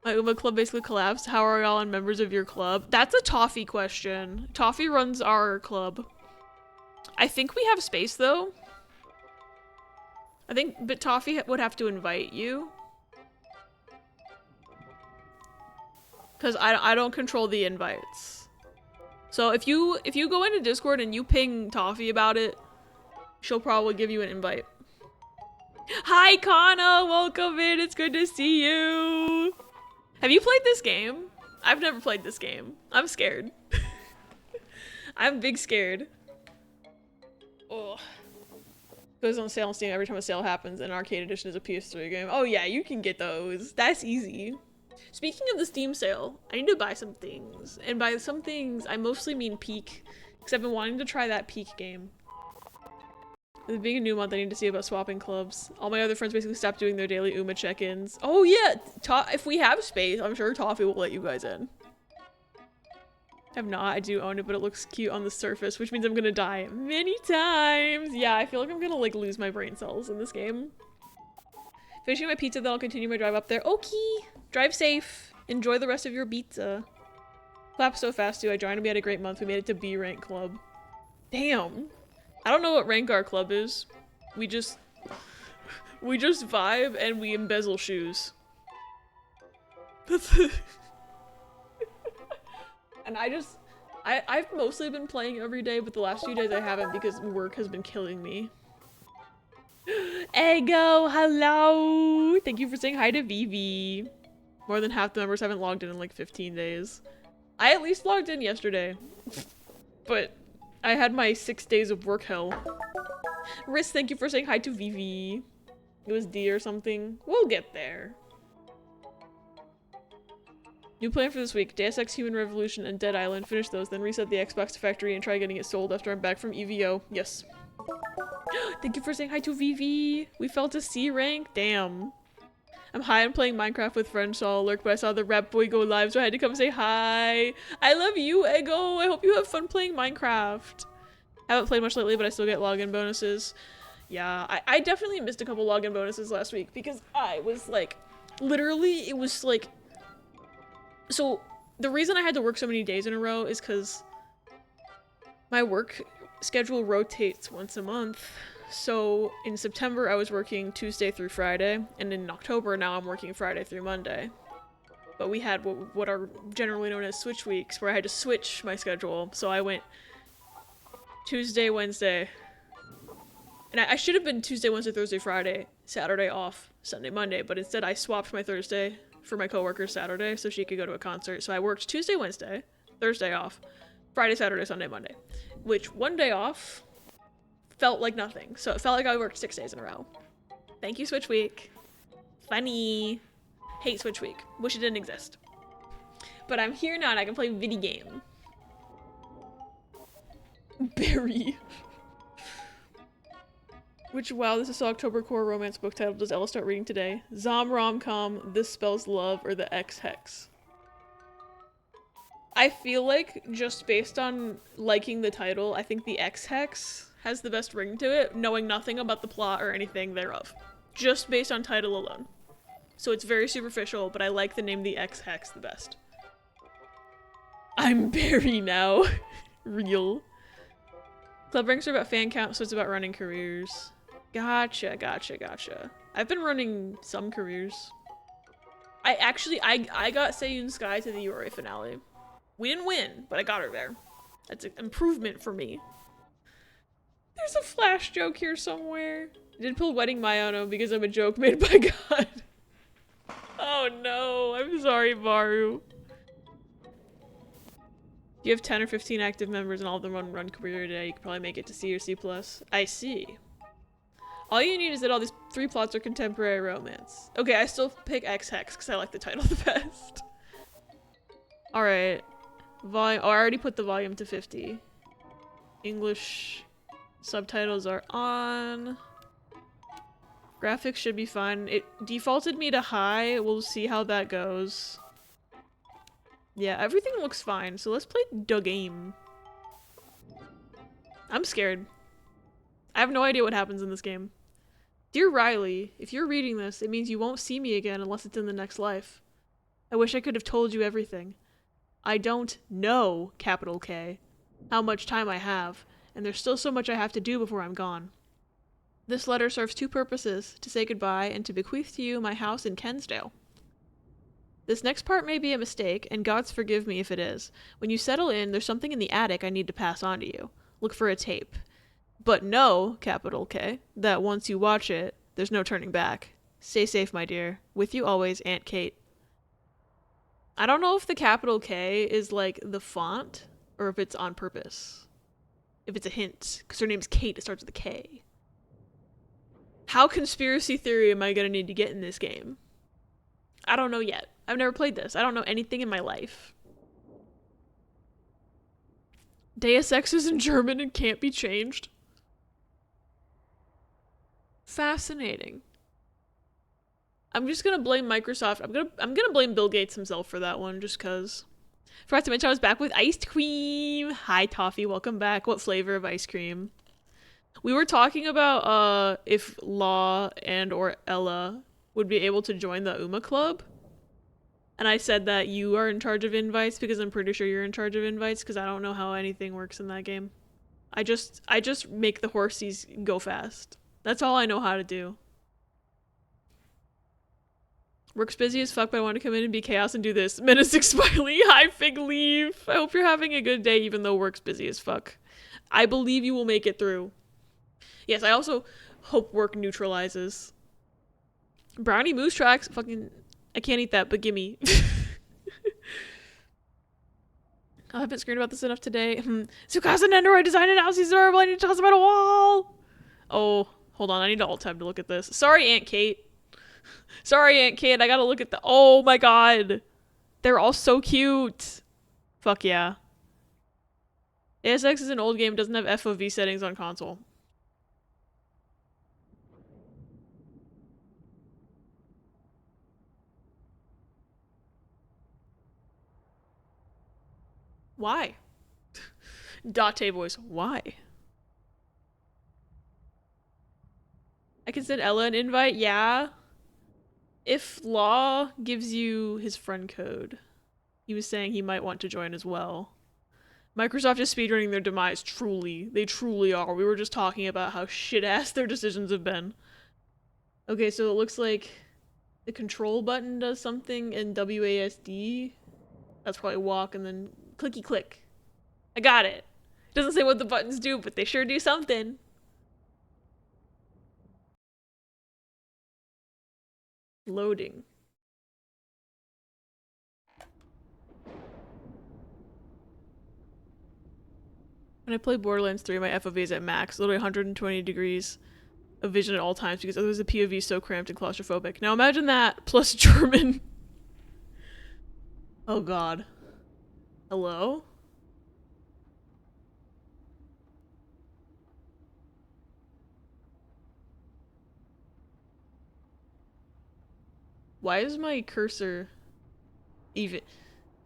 My Uma club basically collapsed. How are y'all and members of your club? That's a Toffee question. Toffee runs our club. I think we have space though. But Toffee would have to invite you. Because I don't control the invites. So if you go into Discord and you ping Toffee about it, she'll probably give you an invite. Hi Kana, welcome in, it's good to see you. Have you played this game? I've never played this game. I'm scared. I'm big scared. Oh. Goes on sale on Steam every time a sale happens, and Arcade Edition is a PS3 game. Oh yeah, you can get those. That's easy. Speaking of the Steam sale, I need to buy some things. And by some things, I mostly mean Peak. Because I've been wanting to try that Peak game. With being a new month, I need to see about swapping clubs. All my other friends basically stopped doing their daily Uma check-ins. Oh yeah! If we have space, I'm sure Toffee will let you guys in. I've not. I do own it, but it looks cute on the surface, which means I'm gonna die many times. Yeah, I feel like I'm gonna like lose my brain cells in this game. Finishing my pizza, then I'll continue my drive up there. Okay. Drive safe. Enjoy the rest of your pizza. Clap so fast, too. I joined and we had a great month. We made it to B rank club. Damn. I don't know what rank our club is. We just vibe and we embezzle shoes. That's and I've mostly been playing every day, but the last few days I haven't because work has been killing me. Ego, hello! Thank you for saying hi to Vivi. More than half the members haven't logged in like 15 days. I at least logged in yesterday. But I had my 6 days of work hell. Riz, thank you for saying hi to Vivi. It was D or something. We'll get there. New plan for this week. Deus Ex Human Revolution and Dead Island. Finish those, then reset the Xbox factory and try getting it sold after I'm back from EVO. Yes. Thank you for saying hi to Vivi. We fell to C rank. Damn. I'm high on playing Minecraft with friends, so I'll lurk, but I saw the rap boy go live, so I had to come say hi. I love you, Ego. I hope you have fun playing Minecraft. Haven't played much lately, but I still get login bonuses. Yeah, I definitely missed a couple login bonuses last week because I was like, literally, it was like, so the reason I had to work so many days in a row is because my work schedule rotates once a month. So in September I was working Tuesday through Friday, and in October now I'm working Friday through Monday. But we had what are generally known as switch weeks, where I had to switch my schedule. So I went Tuesday, Wednesday, and I should have been Tuesday, Wednesday, Thursday, Friday, Saturday off, Sunday, Monday, but instead I swapped my Thursday for my coworker's Saturday so she could go to a concert. So I worked Tuesday, Wednesday, Thursday off, Friday, Saturday, Sunday, Monday, which one day off felt like nothing. So it felt like I worked 6 days in a row. Thank you, Switch Week. Funny. Hate Switch Week. Wish it didn't exist. But I'm here now and I can play video game. Barry. Which, wow, this is so October core romance book title. Does Ella start reading today? Zom rom-com, This Spells Love, or The X-Hex? I feel like, just based on liking the title, I think The X-Hex has the best ring to it, knowing nothing about the plot or anything thereof. Just based on title alone. So it's very superficial, but I like the name The X-Hex the best. I'm Barry now. Real. Club ranks are about fan count, so it's about running careers. Gotcha, gotcha, gotcha. I've been running some careers. I got Seiyun Sky to the Yuri finale. We didn't win, but I got her there. That's an improvement for me. There's a flash joke here somewhere. I did pull Wedding Mayano because I'm a joke made by God. Oh no, I'm sorry, Baru. If you have 10 or 15 active members and all of them run career today, you can probably make it to C or C+. I see. All you need is that all these 3 plots are contemporary romance. Okay, I still pick X-Hex because I like the title the best. Alright. Volume. Oh, I already put the volume to 50. English subtitles are on. Graphics should be fine. It defaulted me to high. We'll see how that goes. Yeah, everything looks fine, so let's play the game. I'm scared. I have no idea what happens in this game. Dear Riley, if you're reading this, it means you won't see me again unless it's in the next life. I wish I could have told you everything. I don't know, capital K, how much time I have, and there's still so much I have to do before I'm gone. This letter serves 2 purposes, to say goodbye and to bequeath to you my house in Kensdale. This next part may be a mistake, and God's forgive me if it is. When you settle in, there's something in the attic I need to pass on to you. Look for a tape. But know, capital K, that once you watch it, there's no turning back. Stay safe, my dear. With you always, Aunt Kate. I don't know if the capital K is like the font, or if it's on purpose. If it's a hint, because her name's Kate, it starts with a K. How conspiracy theory am I gonna need to get in this game? I don't know yet. I've never played this. I don't know anything in my life. Deus Ex is in German and can't be changed. Fascinating. I'm just gonna blame Microsoft. I'm gonna blame Bill Gates himself for that one, just cause. Forgot to mention I was back with ice cream. Hi, Toffee. Welcome back. What flavor of ice cream? We were talking about if Law and or Ella would be able to join the Uma Club. And I said that you are in charge of invites because I'm pretty sure you're in charge of invites because I don't know how anything works in that game. I just make the horsies go fast. That's all I know how to do. Work's busy as fuck, but I want to come in and be chaos and do this. Menacing Smiley. Hi, Fig Leaf. I hope you're having a good day even though work's busy as fuck. I believe you will make it through. Yes, I also hope work neutralizes. Brownie Moose Tracks. Fucking... I can't eat that, but gimme. I haven't screamed about this enough today. Tsukasa and Android design analyses are I need to toss about a wall. Oh, hold on. I need to alt tab to look at this. Sorry, Aunt Kate. Sorry, Aunt Kate. I gotta look at the... Oh my god. They're all so cute. Fuck yeah. ASX is an old game. Doesn't have FOV settings on console. Why? Date voice. Why? I can send Ella an invite. Yeah. If Law gives you his friend code, he was saying he might want to join as well. Microsoft is speedrunning their demise. Truly. They truly are. We were just talking about how shit-ass their decisions have been. Okay, so it looks like the control button does something in WASD. That's probably walk and then clicky click. I got it. It doesn't say what the buttons do, but they sure do something. Loading. When I play Borderlands 3, my FOV is at max, literally 120 degrees of vision at all times because otherwise the POV is so cramped and claustrophobic. Now imagine that plus German. Oh god. Hello? Why is my cursor even...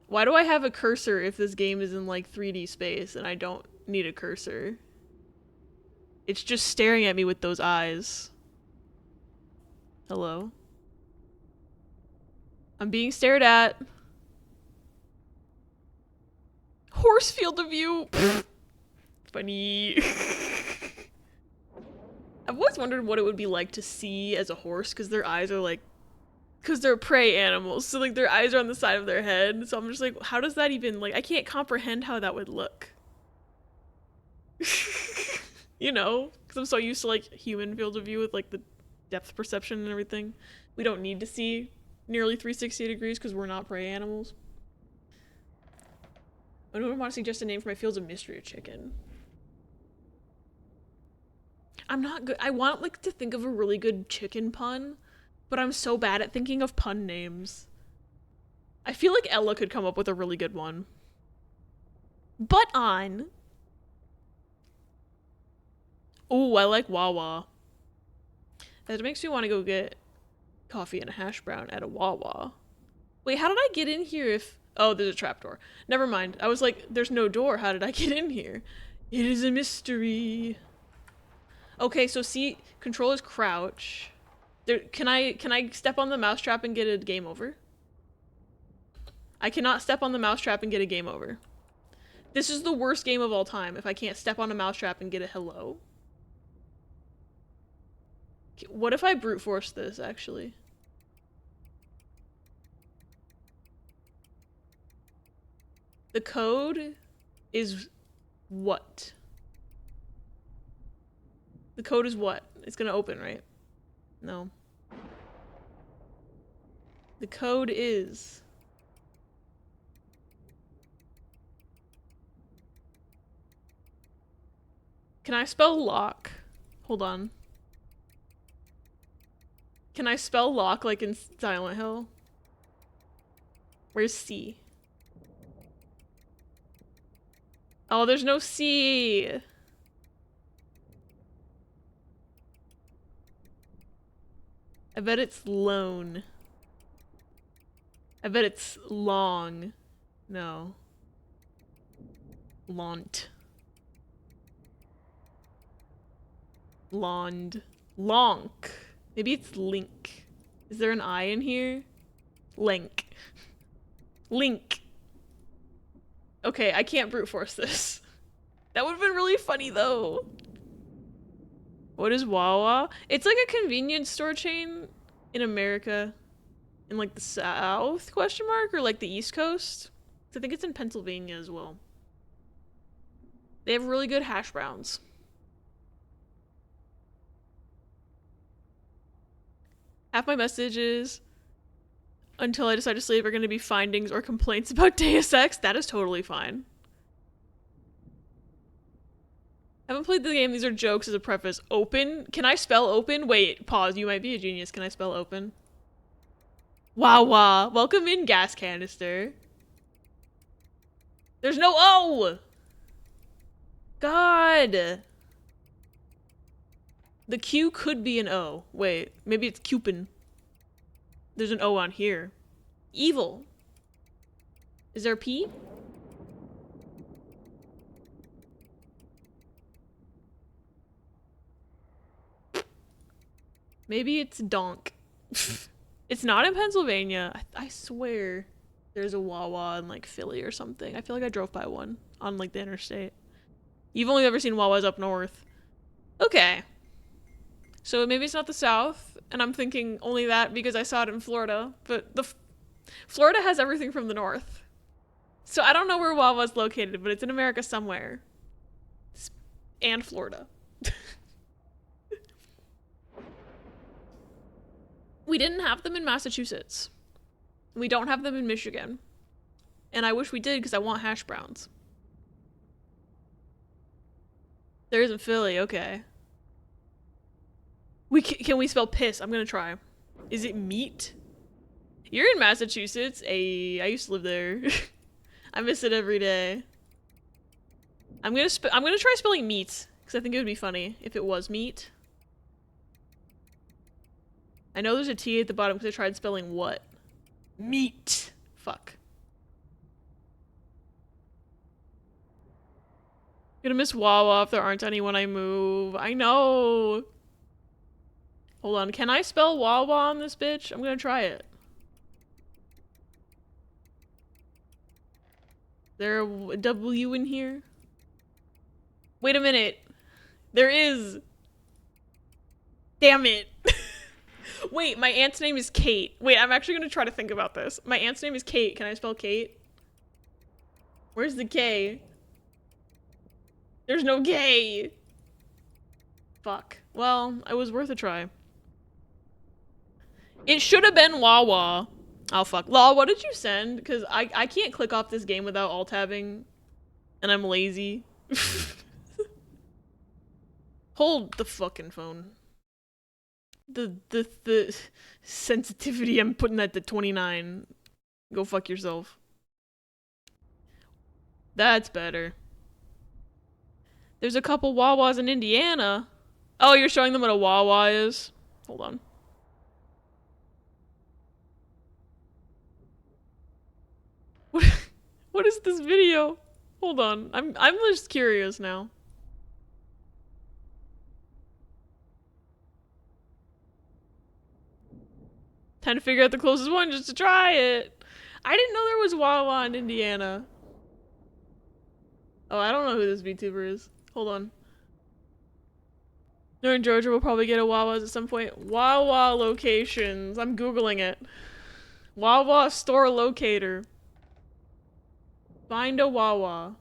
Why do I have a cursor if this game is in like 3D space and I don't need a cursor? It's just staring at me with those eyes. Hello? I'm being stared at. Horse field of view! Funny. I've always wondered what it would be like to see as a horse because their eyes are like... Because they're prey animals, so like their eyes are on the side of their head. So I'm just like, how does that even, like, I can't comprehend how that would look. You know? Because I'm so used to like human field of view with like the depth perception and everything. We don't need to see nearly 360 degrees because we're not prey animals. I don't want to suggest a name for my fields of mystery or chicken. I'm not good. I want like to think of a really good chicken pun, but I'm so bad at thinking of pun names. I feel like Ella could come up with a really good one. But on. Ooh, I like Wawa. That makes me want to go get coffee and a hash brown at a Wawa. Wait, how did I get in here if... Oh, there's a trapdoor. Never mind. I was like, there's no door. How did I get in here? It is a mystery. Okay, so see, control is crouch. There, can I step on the mousetrap and get a game over? I cannot step on the mousetrap and get a game over. This is the worst game of all time if I can't step on a mousetrap and get a hello. What if I brute force this, actually? The code is what? The code is what? It's gonna open, right? No. The code is... Can I spell lock? Hold on. Can I spell lock like in Silent Hill? Where's C? Oh, there's no C! I bet it's lone. I bet it's long. No. Launt. Lond. Lonk. Maybe it's Link. Is there an I in here? Link. Link. Okay, I can't brute force this. That would have been really funny though. What is Wawa? It's like a convenience store chain in America. In like the South, question mark? Or like the East Coast? I think it's in Pennsylvania as well. They have really good hash browns. Half my messages until I decide to sleep are going to be findings or complaints about Deus Ex. That is totally fine. Haven't played the game. These are jokes as a preface. Open? Can I spell open? Wait, pause. You might be a genius. Can I spell open? Wawa. Welcome in, gas canister. There's no O! God. The Q could be an O. Wait, maybe it's Cupin. There's an O on here. Evil. Is there a P? Maybe it's Donk. It's not in Pennsylvania. I swear there's a Wawa in like Philly or something. I feel like I drove by one on like the interstate. You've only ever seen Wawas up north. Okay. So maybe it's not the South, and I'm thinking only that because I saw it in Florida. But Florida has everything from the North. So I don't know where Wawa's located, but it's in America somewhere. And Florida. We didn't have them in Massachusetts. We don't have them in Michigan. And I wish we did because I want hash browns. There isn't Philly, okay. Can we spell piss? I'm gonna try. Is it meat? You're in Massachusetts. I used to live there. I miss it every day. I'm gonna try spelling meat because I think it would be funny if it was meat. I know there's a T at the bottom because I tried spelling what? Meat. Fuck. Gonna miss Wawa if there aren't any when I move. I know. Hold on. Can I spell Wawa on this bitch? I'm gonna try it. There a W in here? Wait a minute. There is. Damn it. Wait, my aunt's name is Kate. Wait, I'm actually gonna try to think about this. My aunt's name is Kate. Can I spell Kate? Where's the K? There's no K. Fuck. Well, it was worth a try. It should have been Wawa. Oh, fuck. Law, what did you send? Because I can't click off this game without alt-tabbing. And I'm lazy. Hold the fucking phone. The sensitivity, I'm putting that to 29. Go fuck yourself. That's better. There's a couple Wawas in Indiana. Oh, you're showing them what a Wawa is? Hold on. What is this video? Hold on. I'm just curious now. Time to figure out the closest one just to try it. I didn't know there was Wawa in Indiana. Oh, I don't know who this VTuber is. Hold on. Northern Georgia will probably get a Wawa's at some point. Wawa locations. I'm Googling it. Wawa store locator. Find a Wawa.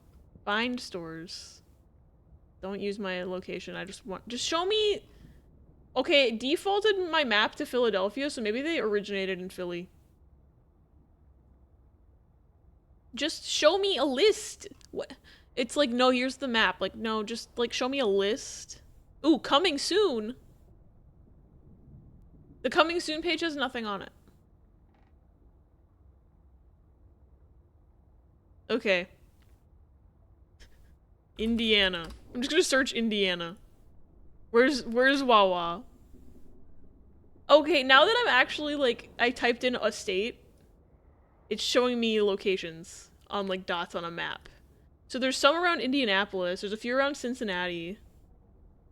Find stores. Don't use my location. I just show me. Okay, it defaulted my map to Philadelphia, so maybe they originated in Philly. Just show me a list. What? It's like, no, here's the map. Like, no, just, like, show me a list. Ooh, coming soon. The coming soon page has nothing on it. Okay. Indiana. I'm just gonna search Indiana. Where's Wawa? Okay, now that I'm actually, like, I typed in a state, it's showing me locations on like dots on a map. So there's some around Indianapolis, there's a few around Cincinnati,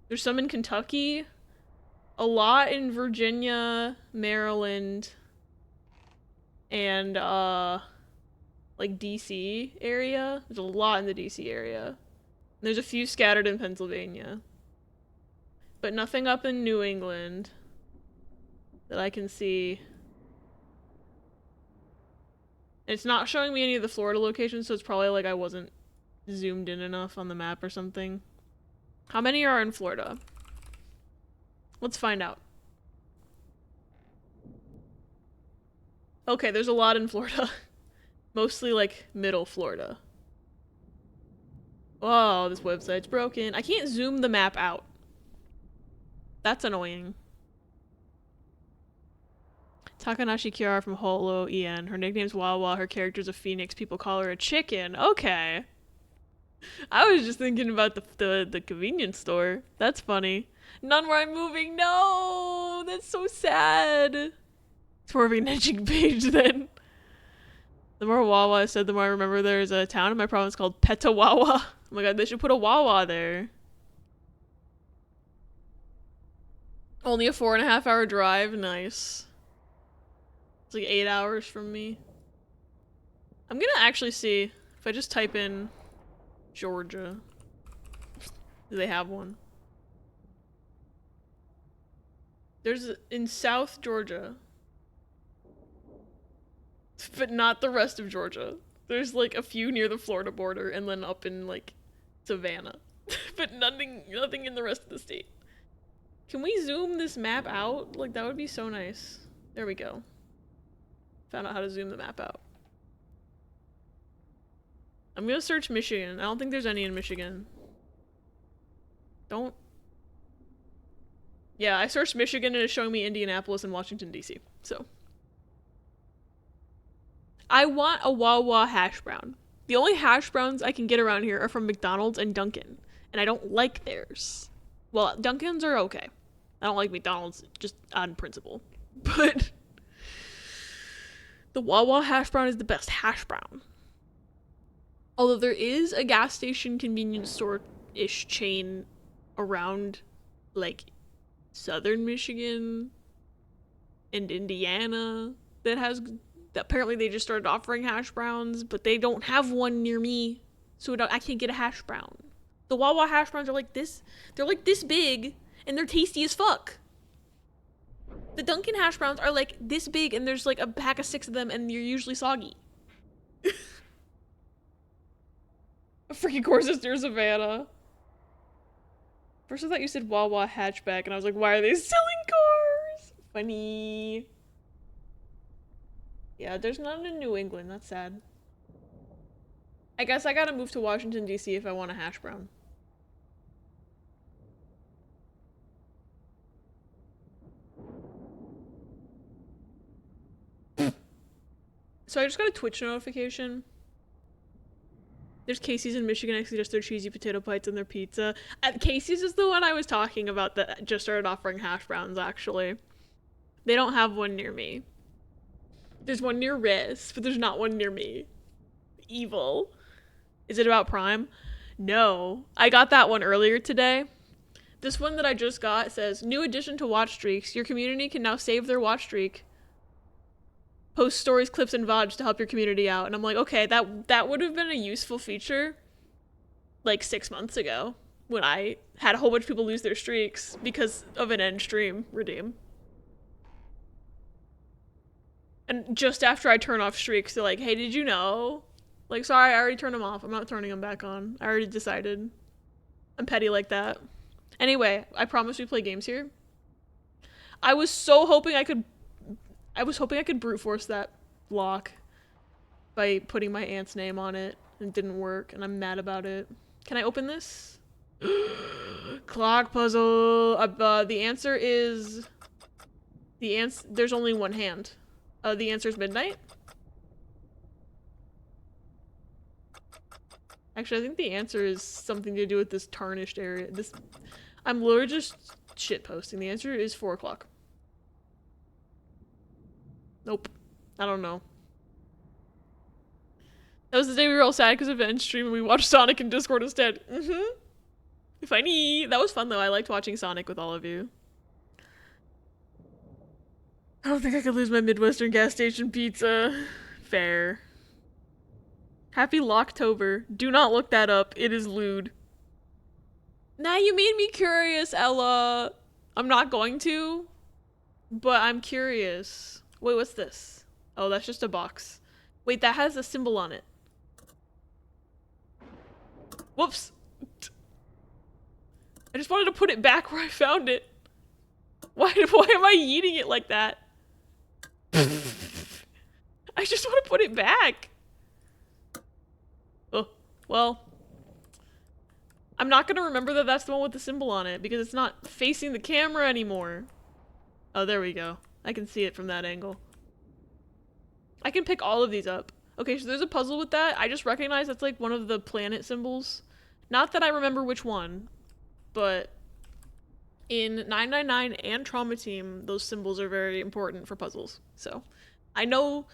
there's some in Kentucky, a lot in Virginia, Maryland, and like DC area. There's a lot in the DC area. There's a few scattered in Pennsylvania. But nothing up in New England that I can see. And it's not showing me any of the Florida locations, so it's probably like I wasn't zoomed in enough on the map or something. How many are in Florida? Let's find out. Okay, there's a lot in Florida. Mostly like middle Florida. Oh, this website's broken. I can't zoom the map out. That's annoying. Takanashi Kiara from Holo EN. Her nickname's Wawa. Her character's a phoenix. People call her a chicken. Okay. I was just thinking about the convenience store. That's funny. None where I'm moving. No! That's so sad. It's more of an edging page then. The more Wawa I said, the more I remember there's a town in my province called Petawawa. Oh my god, they should put a Wawa there. Only a 4.5 hour drive. Nice. It's like 8 hours from me. I'm gonna actually see if I just type in Georgia. Do they have one? There's in South Georgia. But not the rest of Georgia. There's like a few near the Florida border and then up in like Savannah. But nothing in the rest of the state. Can we zoom this map out? Like that would be so nice. There we go. Found out how to zoom the map out. I'm gonna search Michigan. I don't think there's any in Michigan. Don't. Yeah, I searched Michigan and it's showing me Indianapolis and Washington, D.C. So. I want a Wawa hash brown. The only hash browns I can get around here are from McDonald's and Dunkin'. And I don't like theirs. Well, Dunkin's are okay. I don't like McDonald's just on principle. But the Wawa hash brown is the best hash brown. Although there is a gas station convenience store-ish chain around, like, southern Michigan and Indiana that has... Apparently they just started offering hash browns, but they don't have one near me, so I can't get a hash brown. The Wawa hash browns are like this. They're like this big, and they're tasty as fuck. The Dunkin' hash browns are like this big, and there's like a pack of 6 of them, and you're usually soggy. A freaking courses near Savannah. First I thought you said Wawa hatchback, and I was like, why are they selling cars? Funny. Yeah, there's none in New England. That's sad. I guess I gotta move to Washington, D.C. if I want a hash brown. So I just got a Twitch notification. There's Casey's in Michigan. I suggest their cheesy potato bites and their pizza. Casey's is the one I was talking about that just started offering hash browns, actually. They don't have one near me. There's one near Riz, but there's not one near me. Evil. Is it about Prime? No. I got that one earlier today. This one that I just got says, new addition to watch streaks. Your community can now save their watch streak. Post stories, clips, and VODs to help your community out. And I'm like, okay, that would have been a useful feature like 6 months ago when I had a whole bunch of people lose their streaks because of an end stream redeem. And just after I turn off streaks, they're like, hey, did you know? Like, sorry, I already turned them off. I'm not turning them back on. I already decided. I'm petty like that. Anyway, I promise we play games here. I was hoping I could brute force that lock by putting my aunt's name on it, and it didn't work, and I'm mad about it. Can I open this? Clock puzzle. The answer is... There's only one hand. The answer is midnight. Actually, I think the answer is something to do with this tarnished area. I'm literally just shitposting. The answer is 4 o'clock. Nope. I don't know. That was the day we were all sad because of end stream and we watched Sonic in Discord instead. Funny. That was fun though. I liked watching Sonic with all of you. I don't think I could lose my Midwestern gas station pizza. Fair. Happy Locktober. Do not look that up. It is lewd. Now you made me curious, Ella. I'm not going to, but I'm curious. Wait, what's this? Oh, that's just a box. Wait, that has a symbol on it. Whoops. I just wanted to put it back where I found it. Why am I eating it like that? I just want to put it back. Oh, well. I'm not gonna remember that that's the one with the symbol on it because it's not facing the camera anymore. Oh, there we go. I can see it from that angle. I can pick all of these up. Okay, so there's a puzzle with that. I just recognize that's like one of the planet symbols. Not that I remember which one, but in 999 and Trauma Team, those symbols are very important for puzzles. So I know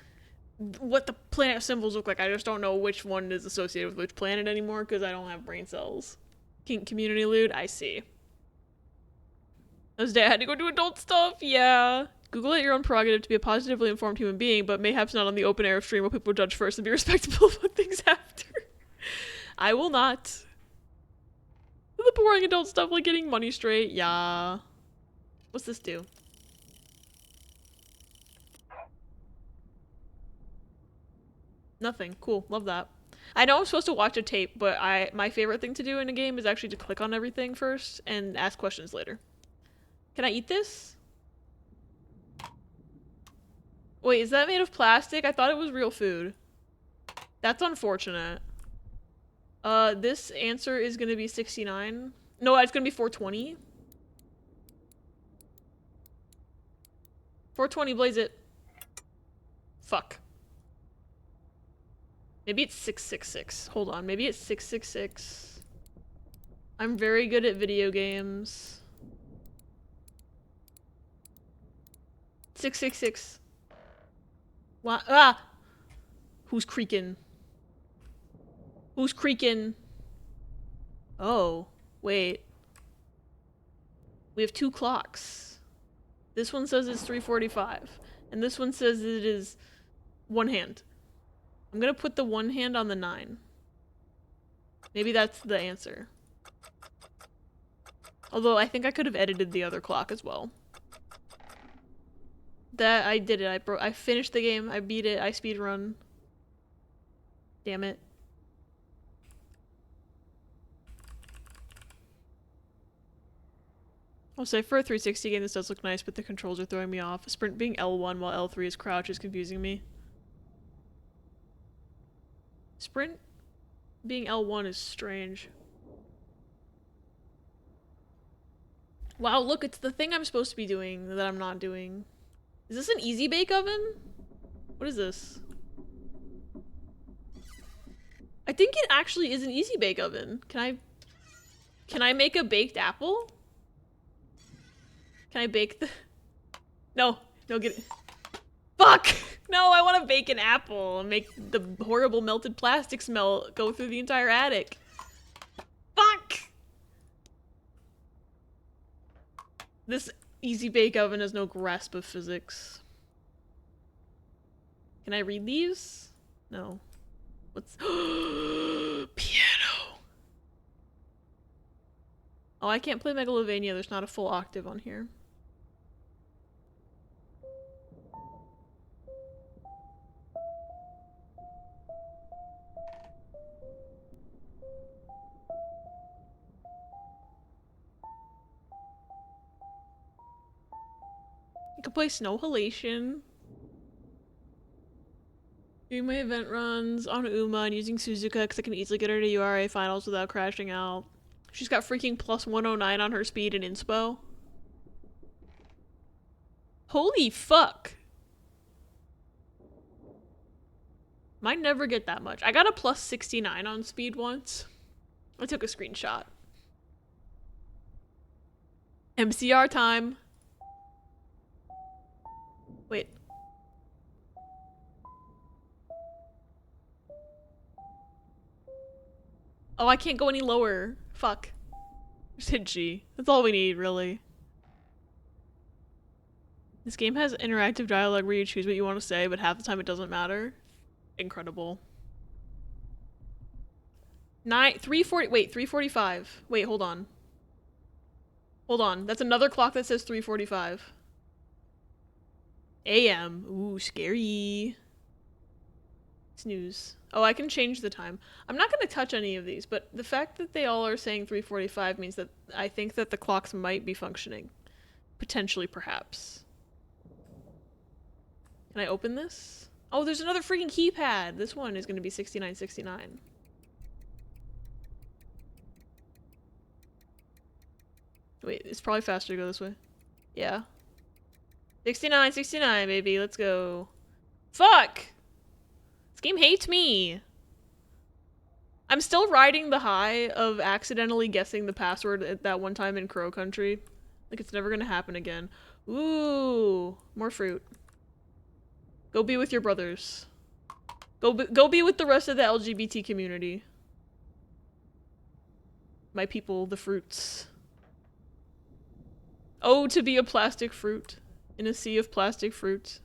what the planet symbols look like. I just don't know which one is associated with which planet anymore because I don't have brain cells. Community lewd, I see. Those day I had to go do adult stuff, yeah. Google it your own prerogative to be a positively informed human being, but mayhaps not on the open air of stream where people judge first and be respectable about things after. I will not. The boring adult stuff like getting money straight, yeah. What's this do? Nothing. Cool. Love that. I know I'm supposed to watch a tape, but my favorite thing to do in a game is actually to click on everything first and ask questions later. Can I eat this? Wait, is that made of plastic? I thought it was real food. That's unfortunate. This answer is gonna be 69. No, it's gonna be 420. 420, blaze it. Fuck. Maybe it's 666. Hold on, maybe it's 666. I'm very good at video games. 666. What? Ah! Who's creaking? Who's creaking? Oh, wait. We have 2 clocks. This one says it's 3:45, and this one says it is one hand. I'm gonna put the one hand on the 9. Maybe that's the answer. Although I think I could have edited the other clock as well. That I did it. I finished the game. I beat it. I speedrun. Damn it. I'll say for a 360 game this does look nice, but the controls are throwing me off. Sprint being L1 while L3 is crouch is confusing me. Sprint being L1 is strange. Wow, look, it's the thing I'm supposed to be doing that I'm not doing. Is this an easy bake oven? What is this? I think it actually is an easy bake oven. Can I make a baked apple? Can I bake the... No, get it. Fuck! No, I want to bake an apple and make the horrible melted plastic smell go through the entire attic. Fuck! This easy bake oven has no grasp of physics. Can I read these? No. What's... Piano! Oh, I can't play Megalovania. There's not a full octave on here. I could play Snow Halation. Doing my event runs on Uma and using Suzuka because I can easily get her to URA finals without crashing out. She's got freaking plus 109 on her speed in inspo. Holy fuck. Might never get that much. I got a plus 69 on speed once. I took a screenshot. MCR time. Wait. Oh, I can't go any lower. Fuck. Just hit G. That's all we need, really. This game has interactive dialogue where you choose what you want to say, but half the time it doesn't matter. Incredible. 3:40. Wait, 3:45. Wait, hold on. Hold on. That's another clock that says 3:45. AM. Ooh, scary. Snooze. Oh, I can change the time. I'm not going to touch any of these, but the fact that they all are saying 3:45 means that I think that the clocks might be functioning. Potentially, perhaps. Can I open this? Oh, there's another freaking keypad. This one is going to be 6969. Wait, it's probably faster to go this way. Yeah. 6969, baby. Let's go. Fuck! This game hates me. I'm still riding the high of accidentally guessing the password at that one time in Crow Country. Like, it's never gonna happen again. Ooh, more fruit. Go be with your brothers. Go be with the rest of the LGBT community. My people, the fruits. Oh, to be a plastic fruit in a sea of plastic fruit.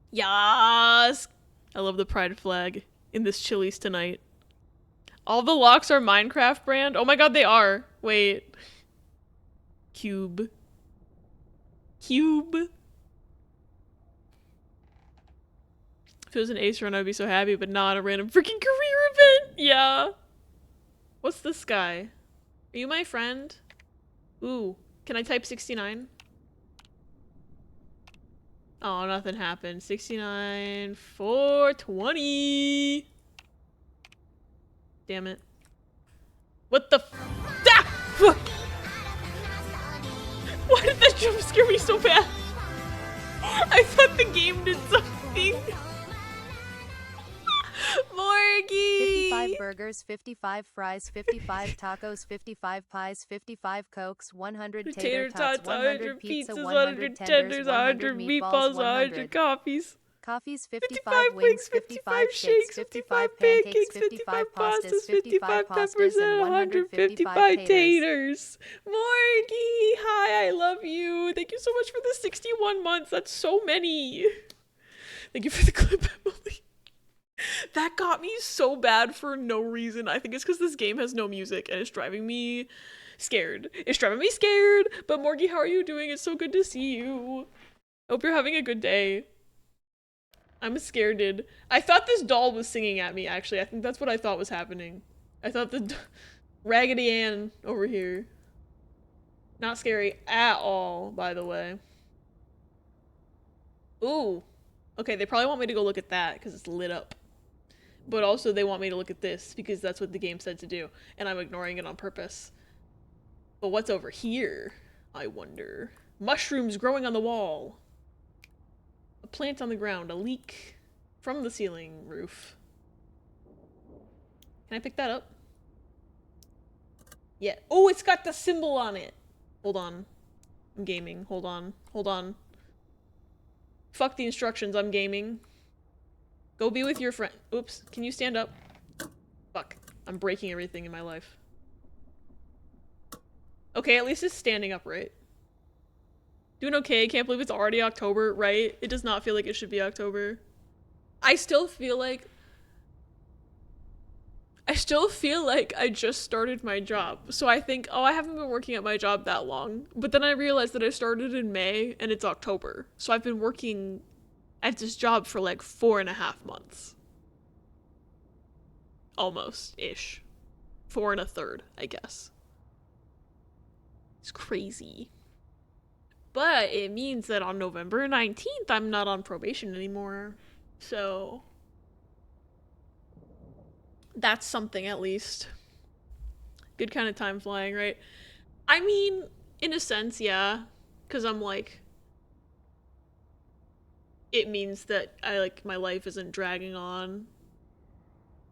Yas! I love the pride flag in this Chili's tonight. All the locks are Minecraft brand? Oh my god, they are. Wait. Cube. Cube. If it was an ace run, I'd be so happy, but not a random freaking career event. Yeah. What's this guy? Are you my friend? Ooh. Can I type 69? Oh, nothing happened. 69, 420. Damn it. What the ah! Why did that jump scare me so bad? I thought the game did something. Morgie! 55 burgers, 55 fries, 55 tacos, 55 pies, 55 cokes, 100 tater tots, 100 pizza, 100 tenders, 100 meatballs, 100 coffees. Coffees, 55 wings, 55 shakes, 55 pancakes, 55 pastas, 55 pastas, and 155 taters. taters. Morgie, hi, I love you. Thank you so much for the 61 months. That's so many. Thank you for the clip, Emily. That got me so bad for no reason. I think it's because this game has no music and it's driving me scared. It's driving me scared. But Morgie, how are you doing? It's so good to see you. Hope you're having a good day. I'm scared. I thought this doll was singing at me, actually. I think that's what I thought was happening. I thought the Raggedy Ann over here. Not scary at all, by the way. Ooh. Okay, they probably want me to go look at that because it's lit up. But also they want me to look at this because that's what the game said to do. And I'm ignoring it on purpose. But what's over here? I wonder. Mushrooms growing on the wall. A plant on the ground. A leak from the ceiling roof. Can I pick that up? Yeah. Oh, it's got the symbol on it. Hold on. I'm gaming. Hold on. Hold on. Fuck the instructions. I'm gaming. Go be with your friend. Oops. Can you stand up? Fuck. I'm breaking everything in my life. Okay, at least it's standing upright. Doing okay. Can't believe it's already October, right? It does not feel like it should be October. I still feel like I just started my job. So I think, oh, I haven't been working at my job that long. But then I realized that I started in May and it's October. So I've been working at this job for like 4.5 months. Almost-ish. 4 1/3, I guess. It's crazy. But it means that on November 19th, I'm not on probation anymore. So that's something at least. Good kind of time flying, right? I mean, in a sense, yeah. Because I'm like, it means that my life isn't dragging on.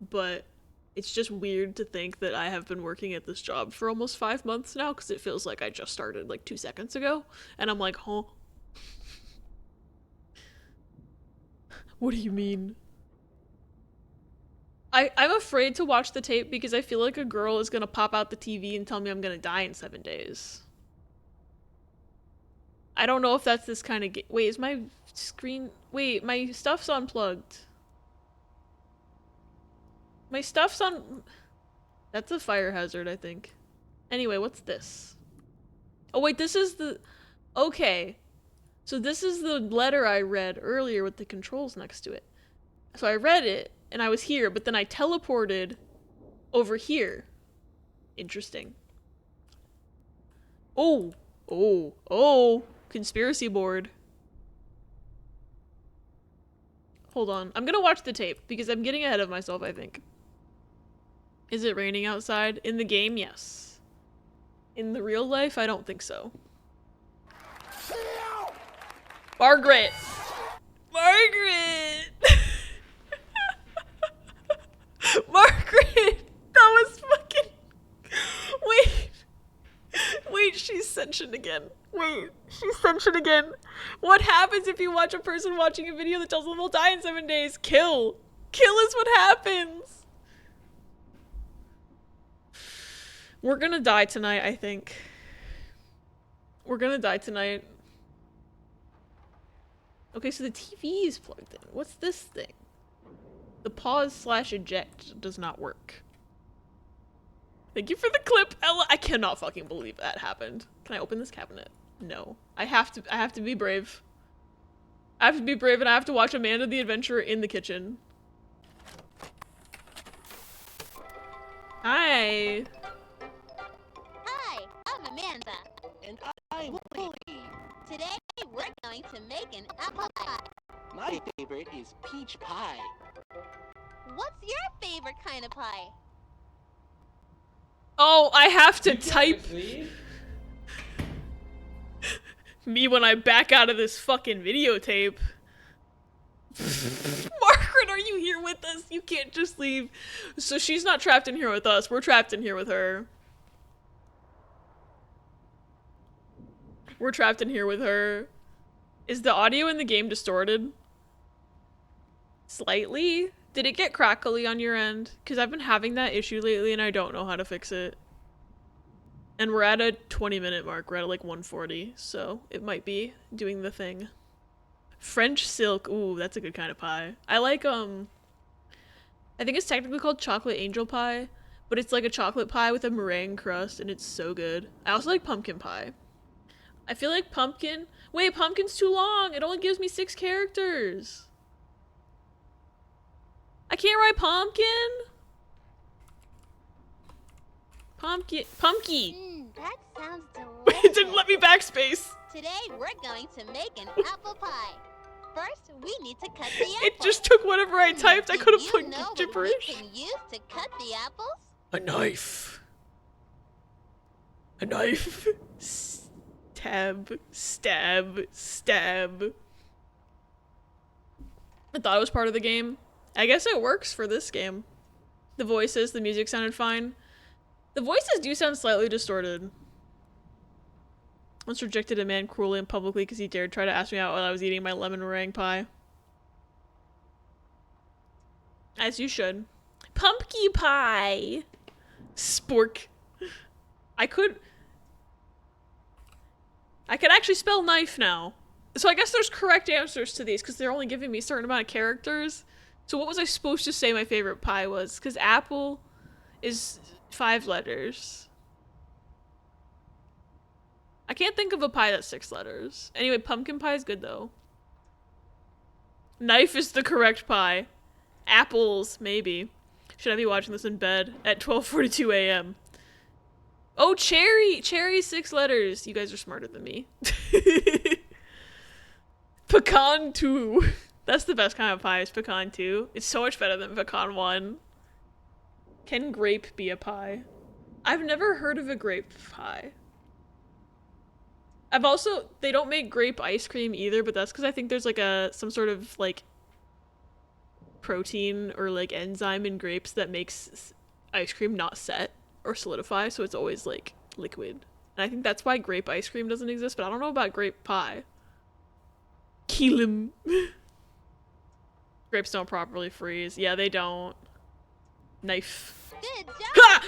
But it's just weird to think that I have been working at this job for almost 5 months now, because it feels like I just started like 2 seconds ago. And I'm like, huh? What do you mean? I'm afraid to watch the tape because I feel like a girl is gonna pop out the TV and tell me I'm gonna die in 7 days. I don't know if that's this kind of wait, is my screen- wait, my stuff's unplugged. My stuff's on- that's a fire hazard, I think. Anyway, what's this? Oh wait, this is the- okay. So this is the letter I read earlier with the controls next to it. So I read it, and I was here, but then I teleported over here. Interesting. Oh! Oh! Oh! Conspiracy board. Hold on. I'm gonna watch the tape, because I'm getting ahead of myself, I think. Is it raining outside? In the game, yes. In the real life, I don't think so. Margaret! Margaret! Margaret! That was fucking- wait. Wait, she's sentient again. Wait, she's sentient again. What happens if you watch a person watching a video that tells them they'll die in 7 days? Kill. Kill is what happens. We're gonna die tonight, I think. We're gonna die tonight. Okay, so the TV is plugged in. What's this thing? The pause/eject does not work. Thank you for the clip, Ella. I cannot fucking believe that happened. Can I open this cabinet? No. I have to be brave. I have to be brave and I have to watch Amanda the Adventurer in the kitchen. Hi. Hi, I'm Amanda. And I'm Willie. Today we're going to make an apple pie. My favorite is peach pie. What's your favorite kind of pie? Oh, I have to type me when I back out of this fucking videotape. Margaret, are you here with us? You can't just leave. So she's not trapped in here with us. We're trapped in here with her. We're trapped in here with her. Is the audio in the game distorted? Slightly? Did it get crackly on your end? Because I've been having that issue lately and I don't know how to fix it. And we're at a 20-minute mark. We're at like 140, so it might be doing the thing. French silk. Ooh, that's a good kind of pie. I like, I think it's technically called chocolate angel pie, but it's like a chocolate pie with a meringue crust, and it's so good. I also like pumpkin pie. I feel like pumpkin... Wait, pumpkin's too long! It only gives me 6 characters! I can't write pumpkin? Pumpkin... Pumpkin! That sounds delicious. It didn't let me backspace! Today we're going to make an apple pie. First, we need to cut the apple. It just took whatever I typed. I could have Do put you know what gibberish. we can use to cut the apples? A knife. A knife. Stab. Stab. Stab. I thought it was part of the game. I guess it works for this game. The voices, the music sounded fine. The voices do sound slightly distorted. Once rejected a man cruelly and publicly because he dared try to ask me out while I was eating my lemon meringue pie. As you should. Pumpkin pie! Spork. I could actually spell knife now. So I guess there's correct answers to these because they're only giving me a certain amount of characters. So what was I supposed to say my favorite pie was? Because apple is 5 letters. I can't think of a pie that's 6 letters. Anyway, pumpkin pie is good though. Knife is the correct pie. Apples, maybe. Should I be watching this in bed at 12:42 a.m.? Oh, cherry! Cherry 6 letters. You guys are smarter than me. Pecan 2. That's the best kind of pie, is pecan 2. It's so much better than pecan 1. Can grape be a pie? I've never heard of a grape pie. I've also, they don't make grape ice cream either, but that's because I think there's like some sort of like protein or like enzyme in grapes that makes ice cream not set or solidify, so it's always like liquid. And I think that's why grape ice cream doesn't exist, but I don't know about grape pie. Keelim. Grapes don't properly freeze. Yeah, they don't. Knife. Good job. Ha!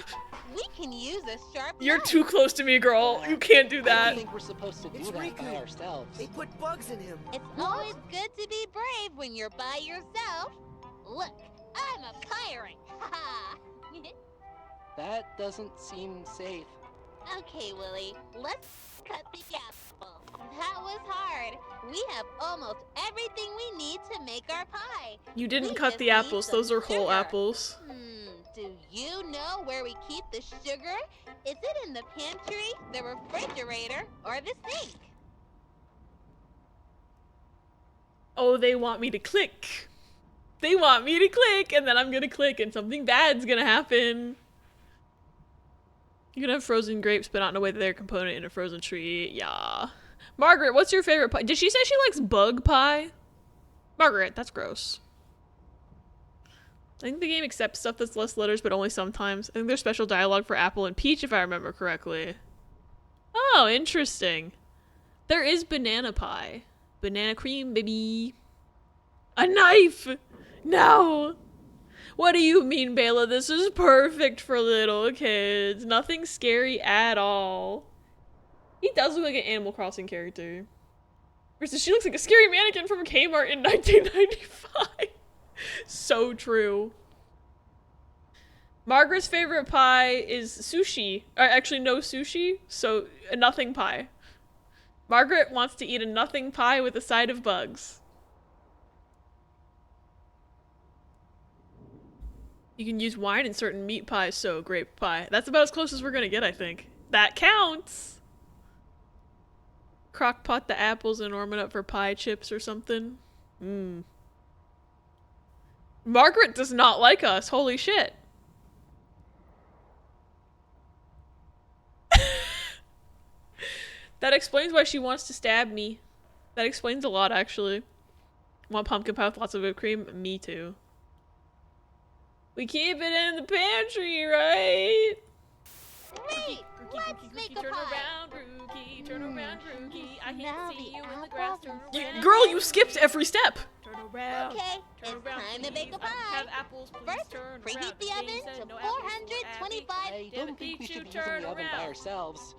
We can use a sharp You're knife. too close to me, girl. You can't do I that. don't think we're supposed to do It's that by Riku. ourselves. They put bugs in him. It's always good to be brave when you're by yourself. Look, I'm a pirate. Haha. That doesn't seem safe. Okay, Willie, let's cut the apple. That was hard. We have almost everything we need to make our pie. You didn't We cut just the need apples. some Those are whole sugar. apples. Do you know where we keep the sugar? Is it in the pantry, the refrigerator, or the sink? Oh, they want me to click. They want me to click, and then I'm gonna click, and something bad's gonna happen. You're gonna have frozen grapes, but not in a way that they're a component in a frozen tree. Yeah. Margaret, what's your favorite pie? Did she say she likes bug pie? Margaret, that's gross. I think the game accepts stuff that's less letters, but only sometimes. I think there's special dialogue for Apple and Peach, if I remember correctly. Oh, interesting. There is banana pie. Banana cream, baby. A knife! No! What do you mean, Bella? This is perfect for little kids. Nothing scary at all. He does look like an Animal Crossing character. Versus she looks like a scary mannequin from Kmart in 1995. So true. Margaret's favorite pie is sushi. Or actually, no sushi, so a nothing pie. Margaret wants to eat a nothing pie with a side of bugs. You can use wine in certain meat pies, so grape pie. That's about as close as we're gonna get, I think. That counts! Crock pot the apples and warm it up for pie chips or something. Mmm. Margaret does not like us. Holy shit. That explains why she wants to stab me. That explains a lot, actually. Want pumpkin pie with lots of whipped cream? Me too. We keep it in the pantry, right? Great! Let's make a turn pie. around, Rookie. Turn around, Rookie. I Now can't see the you in the grass. apples Turn and around. Girl, you skipped every step. Turn around. Okay, Turn it's around, time to bake a please. I pie. have apples, please. First, Turn preheat around. the oven Jason, to no apples for 425. I Damn don't it, think we Pichu, should be using turn the oven by around. ourselves.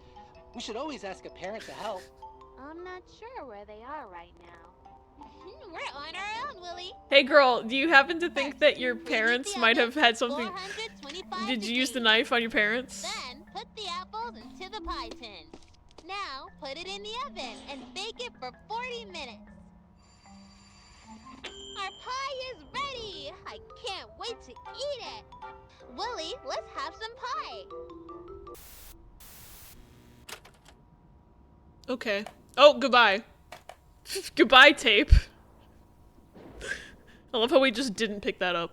We should always ask a parent to help. I'm not sure where they are right now. We're on our own, Willie. Hey girl, do you happen to think First, that your preheat parents the might oven have had to something? 425 Did you use the degrees. knife on your parents? Then put the apples into the pie tin. Now put it in the oven and bake it for 40 minutes. Our pie is ready! I can't wait to eat it! Willie, let's have some pie! Okay. Oh, goodbye. Goodbye, tape. I love how we just didn't pick that up.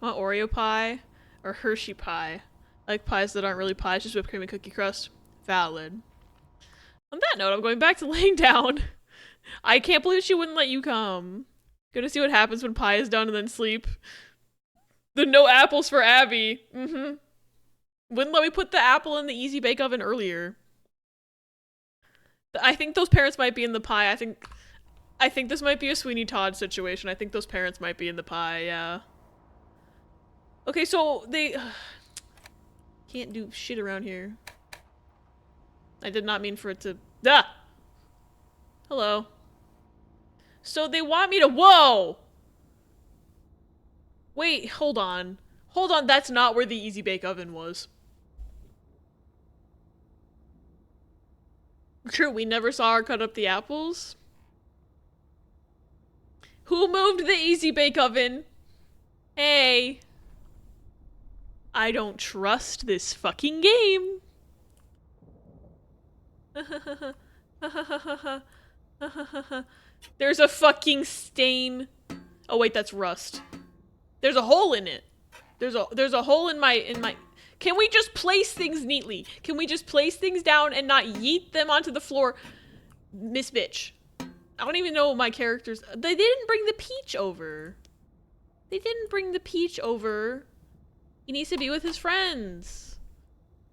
Want Oreo pie or Hershey pie? I like pies that aren't really pies, just whipped cream and cookie crust. Valid. On that note, I'm going back to laying down. I can't believe she wouldn't let you come. Gonna see what happens when pie is done and then sleep. The no apples for Abby. Mm-hmm. Wouldn't let me put the apple in the easy bake oven earlier. I think those parents might be in the pie. I think this might be a Sweeney Todd situation. I think those parents might be in the pie, yeah. Okay, so they can't do shit around here. I did not mean for it to. Ah! Hello. So they want me to. Whoa! Wait, hold on. Hold on, that's not where the easy bake oven was. True, we never saw her cut up the apples. Who moved the easy bake oven? Hey. I don't trust this fucking game. There's a fucking stain. Oh wait, that's rust. There's a hole in it. There's a hole in my. Can we just place things neatly? Can we just place things down and not yeet them onto the floor? Miss Bitch. I don't even know my characters. They didn't bring the Peach over. They didn't bring the Peach over. He needs to be with his friends.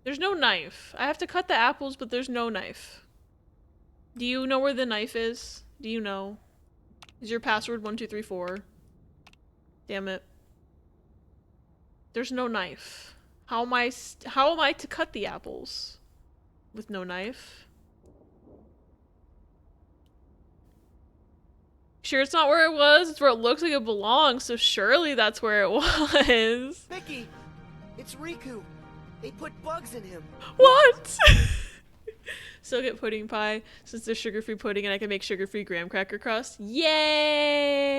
There's no knife. I have to cut the apples, but there's no knife. Do you know where the knife is? Do you know? Is your password 1234? Damn it. There's no knife. How am I to cut the apples with no knife? Sure, it's not where it was. It's where it looks like it belongs. So surely that's where it was. Mickey, it's Riku. They put bugs in him. What? Still get pudding pie since there's sugar-free pudding and I can make sugar-free graham cracker crust. Yay!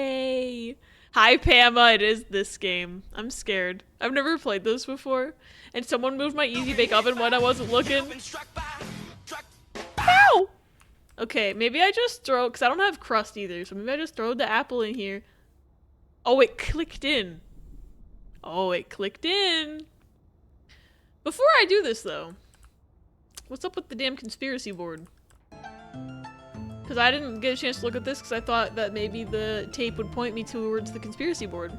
Hi, Pama. It is this game. I'm scared. I've never played this before. And someone moved my Easy Bake Oven when I wasn't looking. Ow! Okay, maybe I just throw, because I don't have crust either, so maybe I just throw the apple in here. Oh, it clicked in. Oh, it clicked in. Before I do this, though, what's up with the damn conspiracy board? Because I didn't get a chance to look at this because I thought that maybe the tape would point me towards the conspiracy board.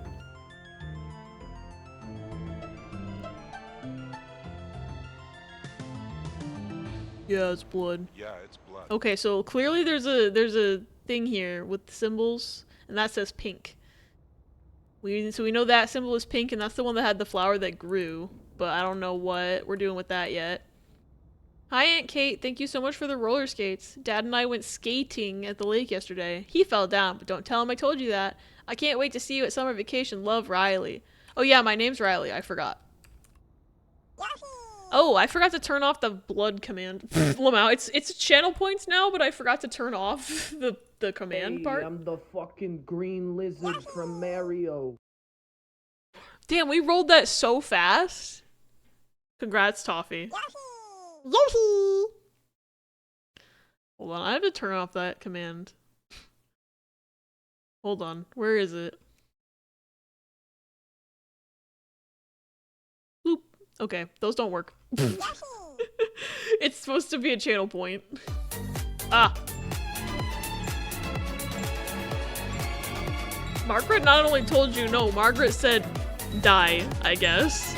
Yeah, it's blood. Yeah, it's blood. Okay, so clearly there's a thing here with symbols, and that says pink. So we know that symbol is pink, and that's the one that had the flower that grew, but I don't know what we're doing with that yet. Hi, Aunt Kate. Thank you so much for the roller skates. Dad and I went skating at the lake yesterday. He fell down, but don't tell him I told you that. I can't wait to see you at summer vacation. Love, Riley. Oh yeah, my name's Riley. I forgot. Oh, I forgot to turn off the blood command. Lamau, it's channel points now, but I forgot to turn off the command part. I'm the fucking green lizard from Mario. Damn, we rolled that so fast. Congrats, Toffee. Yahoo! Hold on, I have to turn off that command. Hold on, where is it? Bloop. Okay, those don't work. It's supposed to be a channel point. Ah. Margaret not only told you no, Margaret said die, I guess.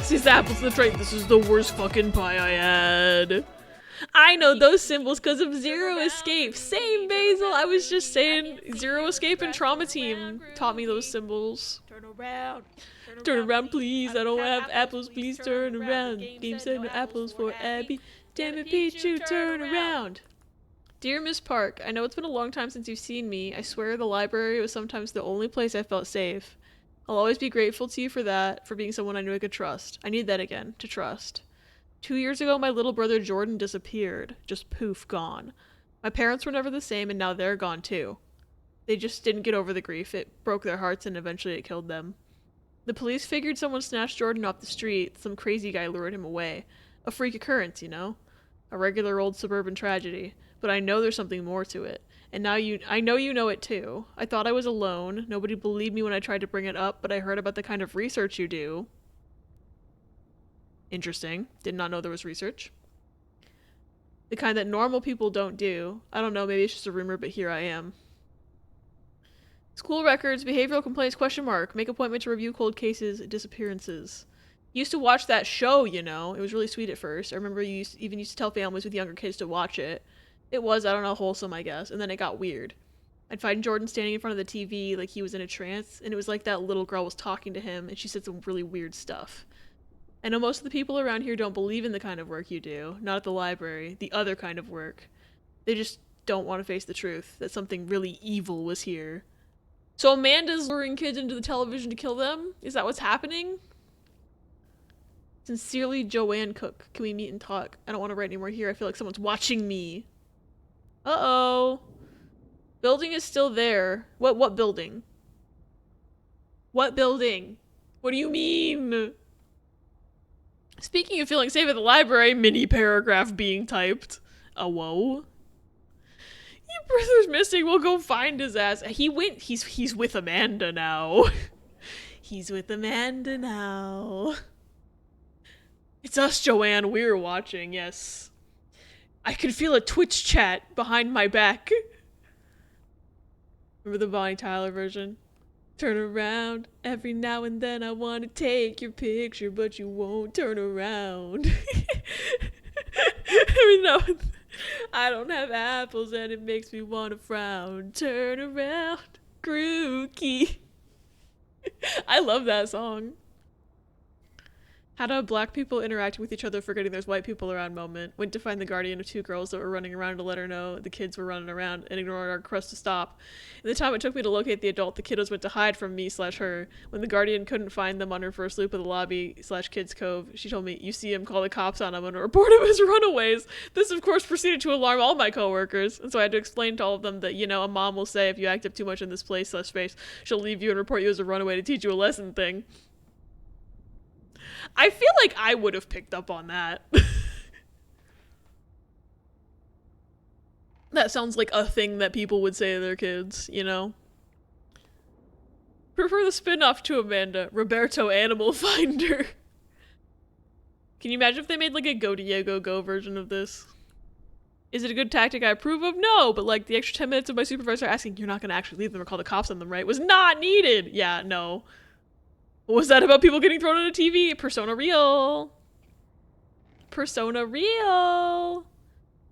These apples in the tray. This is the worst fucking pie I had. I know those symbols because of Zero Escape. Same, Basil. I was just saying Zero Escape and Trauma Team taught me those symbols. Turn around. Turn around, please. I don't have apples. Please turn around. Game said no apples for Abby. Damn it, Pichu, turn around. Dear Miss Park, I know it's been a long time since you've seen me. I swear the library was sometimes the only place I felt safe. I'll always be grateful to you for that, for being someone I knew I could trust. I need that again, to trust. 2 years ago, my little brother Jordan disappeared. Just poof, gone. My parents were never the same, and now they're gone too. They just didn't get over the grief. It broke their hearts, and eventually it killed them. The police figured someone snatched Jordan off the street. Some crazy guy lured him away. A freak occurrence, you know? A regular old suburban tragedy. But I know there's something more to it. And now I know you know it too. I thought I was alone. Nobody believed me when I tried to bring it up, but I heard about the kind of research you do. Interesting. Did not know there was research. The kind that normal people don't do. I don't know, maybe it's just a rumor, but here I am. School records, behavioral complaints, question mark. Make appointment to review cold cases, disappearances. Used to watch that show, you know. It was really sweet at first. I remember you even used to tell families with younger kids to watch it. It was, I don't know, wholesome, I guess. And then it got weird. I'd find Jordan standing in front of the TV like he was in a trance, and it was like that little girl was talking to him, and she said some really weird stuff. I know most of the people around here don't believe in the kind of work you do. Not at the library. The other kind of work. They just don't want to face the truth, that something really evil was here. So Amanda's luring kids into the television to kill them? Is that what's happening? Sincerely, Joanne Cook. Can we meet and talk? I don't want to write anymore here. I feel like someone's watching me. Uh-oh. Building is still there. What building? What building? What do you mean? Speaking of feeling safe at the library, mini paragraph being typed. Oh, whoa. Your brother's missing. We'll go find his ass. He's with Amanda now. He's with Amanda now. It's us, Joanne. We're watching, yes. I can feel a Twitch chat behind my back. Remember the Bonnie Tyler version? Turn around. Every now and then I want to take your picture, but you won't turn around. Every now and then I don't have apples and it makes me want to frown. Turn around. Grookey. I love that song. Had a black people interacting with each other forgetting there's white people around moment. Went to find the guardian of two girls that were running around to let her know the kids were running around and ignored our request to stop. In the time it took me to locate the adult, the kiddos went to hide from me/her. When the guardian couldn't find them on her first loop of the lobby/kids cove, she told me, "You see him, call the cops on him and report him as runaways." This of course proceeded to alarm all my coworkers, and so I had to explain to all of them that, you know, a mom will say if you act up too much in this place/space, she'll leave you and report you as a runaway to teach you a lesson thing. I feel like I would have picked up on that. That sounds like a thing that people would say to their kids, you know? Prefer the spin-off to Amanda. Roberto Animal Finder. Can you imagine if they made like a Go Diego Go version of this? Is it a good tactic I approve of? No, but like the extra 10 minutes of my supervisor asking, "You're not gonna actually leave them or call the cops on them, right?" was not needed. Yeah, no. What was that about people getting thrown on a TV? Persona real. Persona real.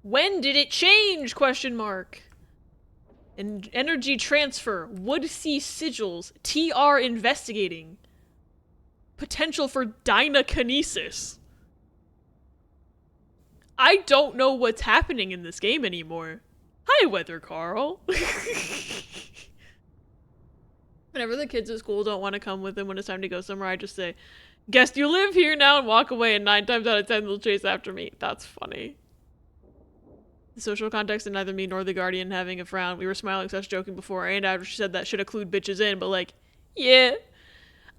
When did it change? Question mark. And energy transfer. Would see sigils. TR investigating. Potential for dynakinesis. I don't know what's happening in this game anymore. Hi, Weather Carl. Whenever the kids at school don't want to come with them when it's time to go somewhere, I just say, "Guess you live here now," and walk away, and 9 times out of 10 they'll chase after me. That's funny. The social context of neither me nor the guardian having a frown. We were smiling such joking before and after she said that should have clued bitches in, but like, yeah.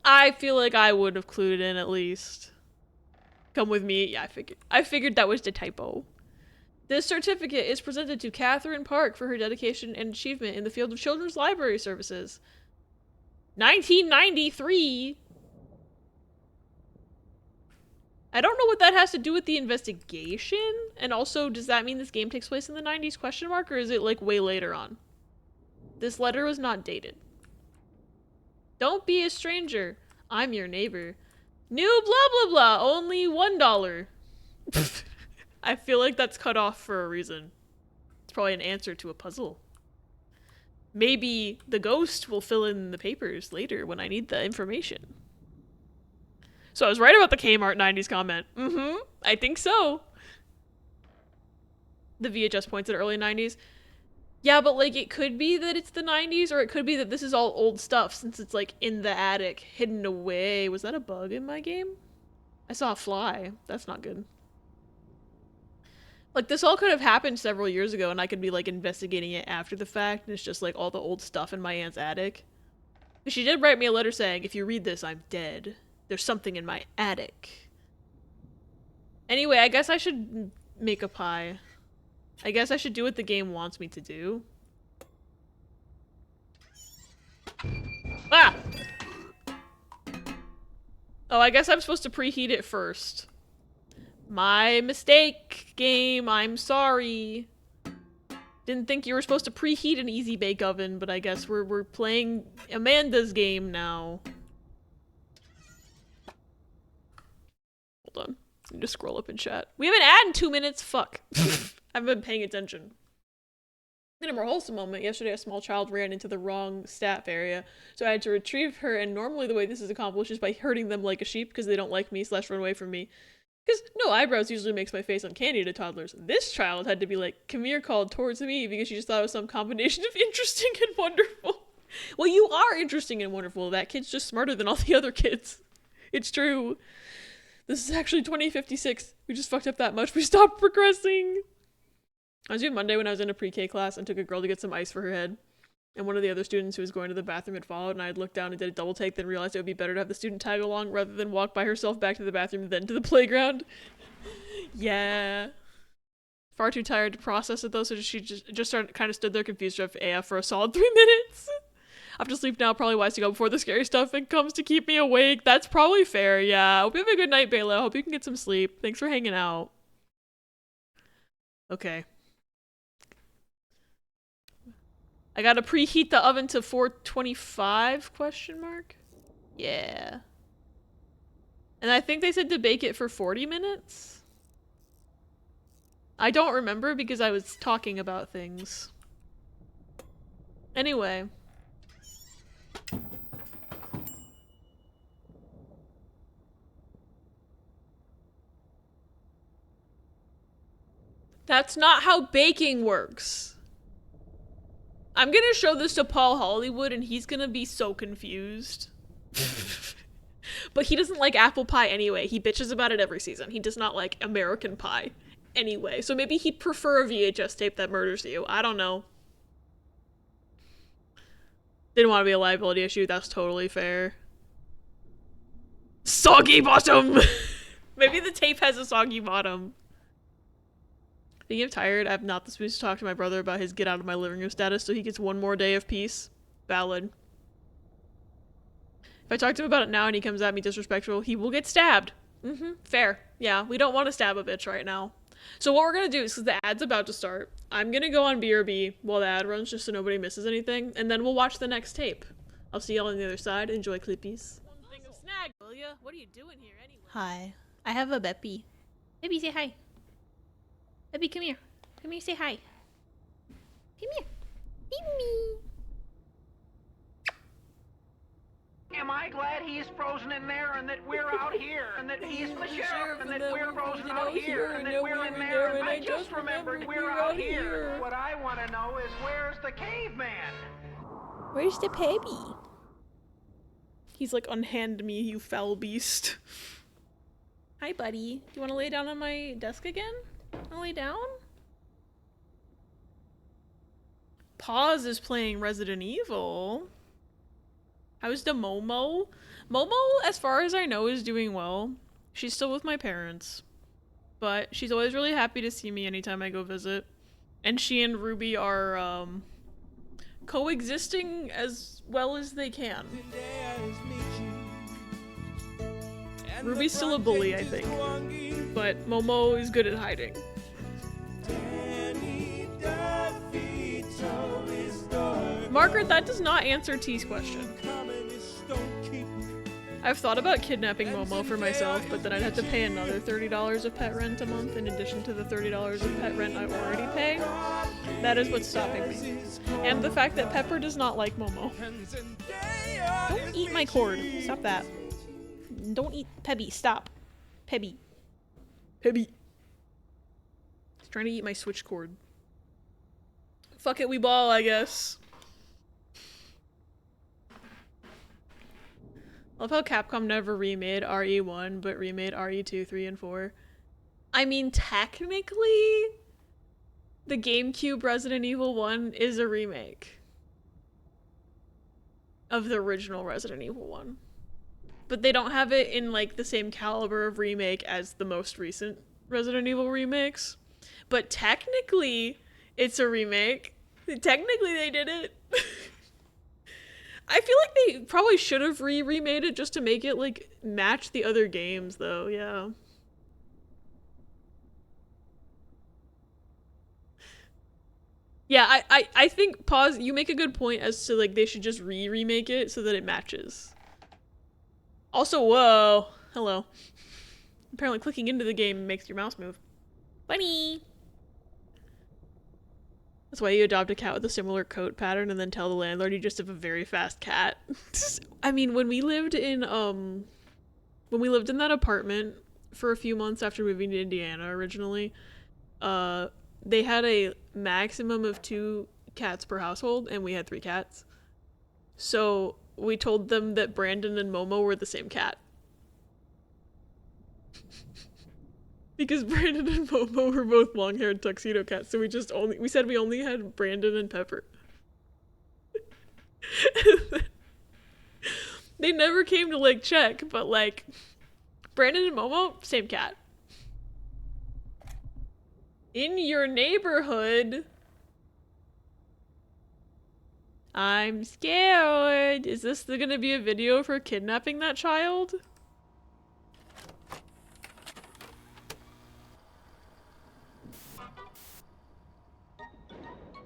I feel like I would have clued it in at least. Come with me. Yeah, I figured that was the typo. This certificate is presented to Catherine Park for her dedication and achievement in the field of children's library services. 1993? I don't know what that has to do with the investigation. And also, does that mean this game takes place in the 90s question mark, or is it like way later on? This letter was not dated. Don't be a stranger. I'm your neighbor. New blah blah blah, only $1. I feel like that's cut off for a reason. It's probably an answer to a puzzle. Maybe the ghost will fill in the papers later when I need the information. So I was right about the Kmart 90s comment. I think so. The VHS points at early 90s. Yeah, but like it could be that it's the 90s, or it could be that this is all old stuff since it's like in the attic, hidden away. Was that a bug in my game? I saw a fly. That's not good. Like, this all could have happened several years ago, and I could be, like, investigating it after the fact, and it's just, like, all the old stuff in my aunt's attic. But she did write me a letter saying, "If you read this, I'm dead. There's something in my attic." Anyway, I guess I should make a pie. I guess I should do what the game wants me to do. Ah! Oh, I guess I'm supposed to preheat it first. My mistake, game. I'm sorry. Didn't think you were supposed to preheat an easy bake oven, but I guess we're playing Amanda's game now. Hold on. I need to scroll up in chat. We have an ad in 2 minutes? Fuck. I've been paying attention. In a more wholesome moment, yesterday a small child ran into the wrong staff area, so I had to retrieve her, and normally the way this is accomplished is by herding them like a sheep because they don't like me / run away from me. Because no eyebrows usually makes my face uncanny to toddlers. This child had to be like, "Come here," called towards me because she just thought it was some combination of interesting and wonderful. Well, you are interesting and wonderful. That kid's just smarter than all the other kids. It's true. This is actually 2056. We just fucked up that much. We stopped progressing. I was doing Monday when I was in a pre-K class and took a girl to get some ice for her head. And one of the other students who was going to the bathroom had followed, and I had looked down and did a double take, then realized it would be better to have the student tag along rather than walk by herself back to the bathroom and then to the playground. Yeah. Far too tired to process it though, so she just kind of stood there confused of AF for a solid 3 minutes. I have to sleep now, probably wise to go before the scary stuff comes to keep me awake. That's probably fair, yeah. Hope you have a good night, Bela. Hope you can get some sleep. Thanks for hanging out. Okay. I gotta preheat the oven to 425, question mark? Yeah. And I think they said to bake it for 40 minutes? I don't remember because I was talking about things. Anyway. That's not how baking works. I'm gonna show this to Paul Hollywood and he's gonna be so confused. But he doesn't like apple pie anyway. He bitches about it every season. He does not like American pie anyway. So maybe he'd prefer a VHS tape that murders you. I don't know. Didn't want to be a liability issue. That's totally fair. Soggy bottom! Maybe the tape has a soggy bottom. Being I'm tired, I have not the space to talk to my brother about his get out of my living room status, so he gets one more day of peace. Valid. If I talk to him about it now and he comes at me disrespectful, he will get stabbed. Fair. Yeah, we don't want to stab a bitch right now. So what we're gonna do is, because the ad's about to start, I'm gonna go on BRB while the ad runs just so nobody misses anything, and then we'll watch the next tape. I'll see y'all on the other side. Enjoy Clippies. One thing of snag, will ya? What are you doing here anyway? Hi. I have a Beppy. Beppy, say hi. Beppy, come here. Come here, say hi. Come here. Beep. Am I glad he's frozen in there and that we're out here and that he's the sheriff and that we're frozen out here and that we're in there and I just remembered we're out here. What I want to know is where's the caveman? Where's the baby? He's like, unhand me, you foul beast. Hi, buddy. Do you want to lay down on my desk again? Wanna lay down? Pause is playing Resident Evil. How's the Momo? Momo, as far as I know, is doing well. She's still with my parents. But she's always really happy to see me anytime I go visit. And she and Ruby are, coexisting as well as they can. Ruby's still a bully, I think. But Momo is good at hiding. Margaret, that does not answer T's question. I've thought about kidnapping Momo for myself, but then I'd have to pay another $30 of pet rent a month in addition to the $30 of pet rent I already pay. That is what's stopping me. And the fact that Pepper does not like Momo. Don't eat my cord. Stop that. Don't eat Pebby. Stop. Pebby. Pebby. He's trying to eat my Switch cord. Fuck it, we ball, I guess. Love how Capcom never remade RE1, but remade RE2, 3, and 4. I mean, technically, the GameCube Resident Evil 1 is a remake of the original Resident Evil 1. But they don't have it in, like, the same caliber of remake as the most recent Resident Evil remakes. But technically, it's a remake. Technically, they did it. I feel like they probably should have remade it just to make it, like, match the other games, though, yeah. Yeah, I think, pause, you make a good point as to, like, they should just remake it so that it matches. Also, whoa, hello. Apparently clicking into the game makes your mouse move. Bunny! That's why you adopt a cat with a similar coat pattern and then tell the landlord you just have a very fast cat. I mean, when we lived in that apartment for a few months after moving to Indiana originally, they had a maximum of 2 cats per household, and we had 3 cats. So we told them that Brandon and Momo were the same cat. Because Brandon and Momo were both long-haired tuxedo cats, so we said we only had Brandon and Pepper. They never came to, like, check, but, like, Brandon and Momo, same cat. In your neighborhood. I'm scared. Is this gonna be a video for kidnapping that child?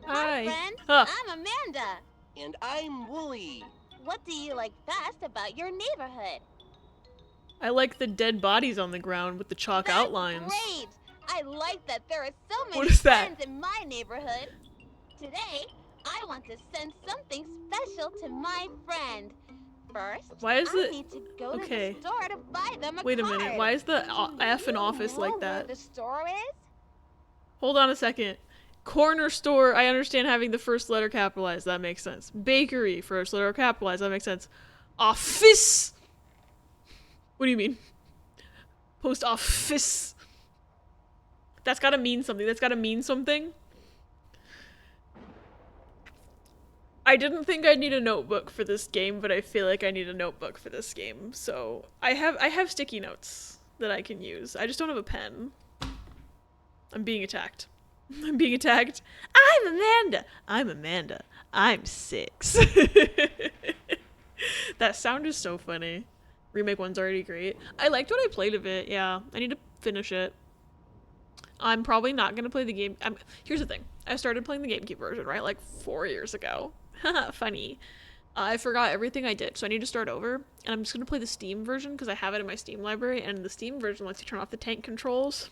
Hi. Friend. Huh. I'm Amanda. And I'm Wooly. What do you like best about your neighborhood? I like the dead bodies on the ground with the chalk That's outlines. Great. I like that there are so many What is that? friends in my neighborhood. Today, I want to send something special to my friend. First, Why is I it- need to go okay. to the store to buy them a Wait a card. minute, why is the F in Do you office know like where that? the store is? Hold on a second. Corner store, I understand having the first letter capitalized. That makes sense. Bakery, first letter capitalized. That makes sense. Office. What do you mean? Post office. That's gotta mean something. That's gotta mean something. I didn't think I'd need a notebook for this game, but I feel like I need a notebook for this game. So I have sticky notes that I can use. I just don't have a pen. I'm being attacked. I'm being attacked. I'm Amanda. I'm Amanda. I'm 6. That sound is so funny. Remake 1's already great. I liked what I played of it. Yeah, I need to finish it. I'm probably not gonna play the game. Here's the thing. I started playing the GameCube version, right? Like 4 years ago. Haha, funny. I forgot everything I did, so I need to start over. And I'm just gonna play the Steam version because I have it in my Steam library, and the Steam version lets you turn off the tank controls.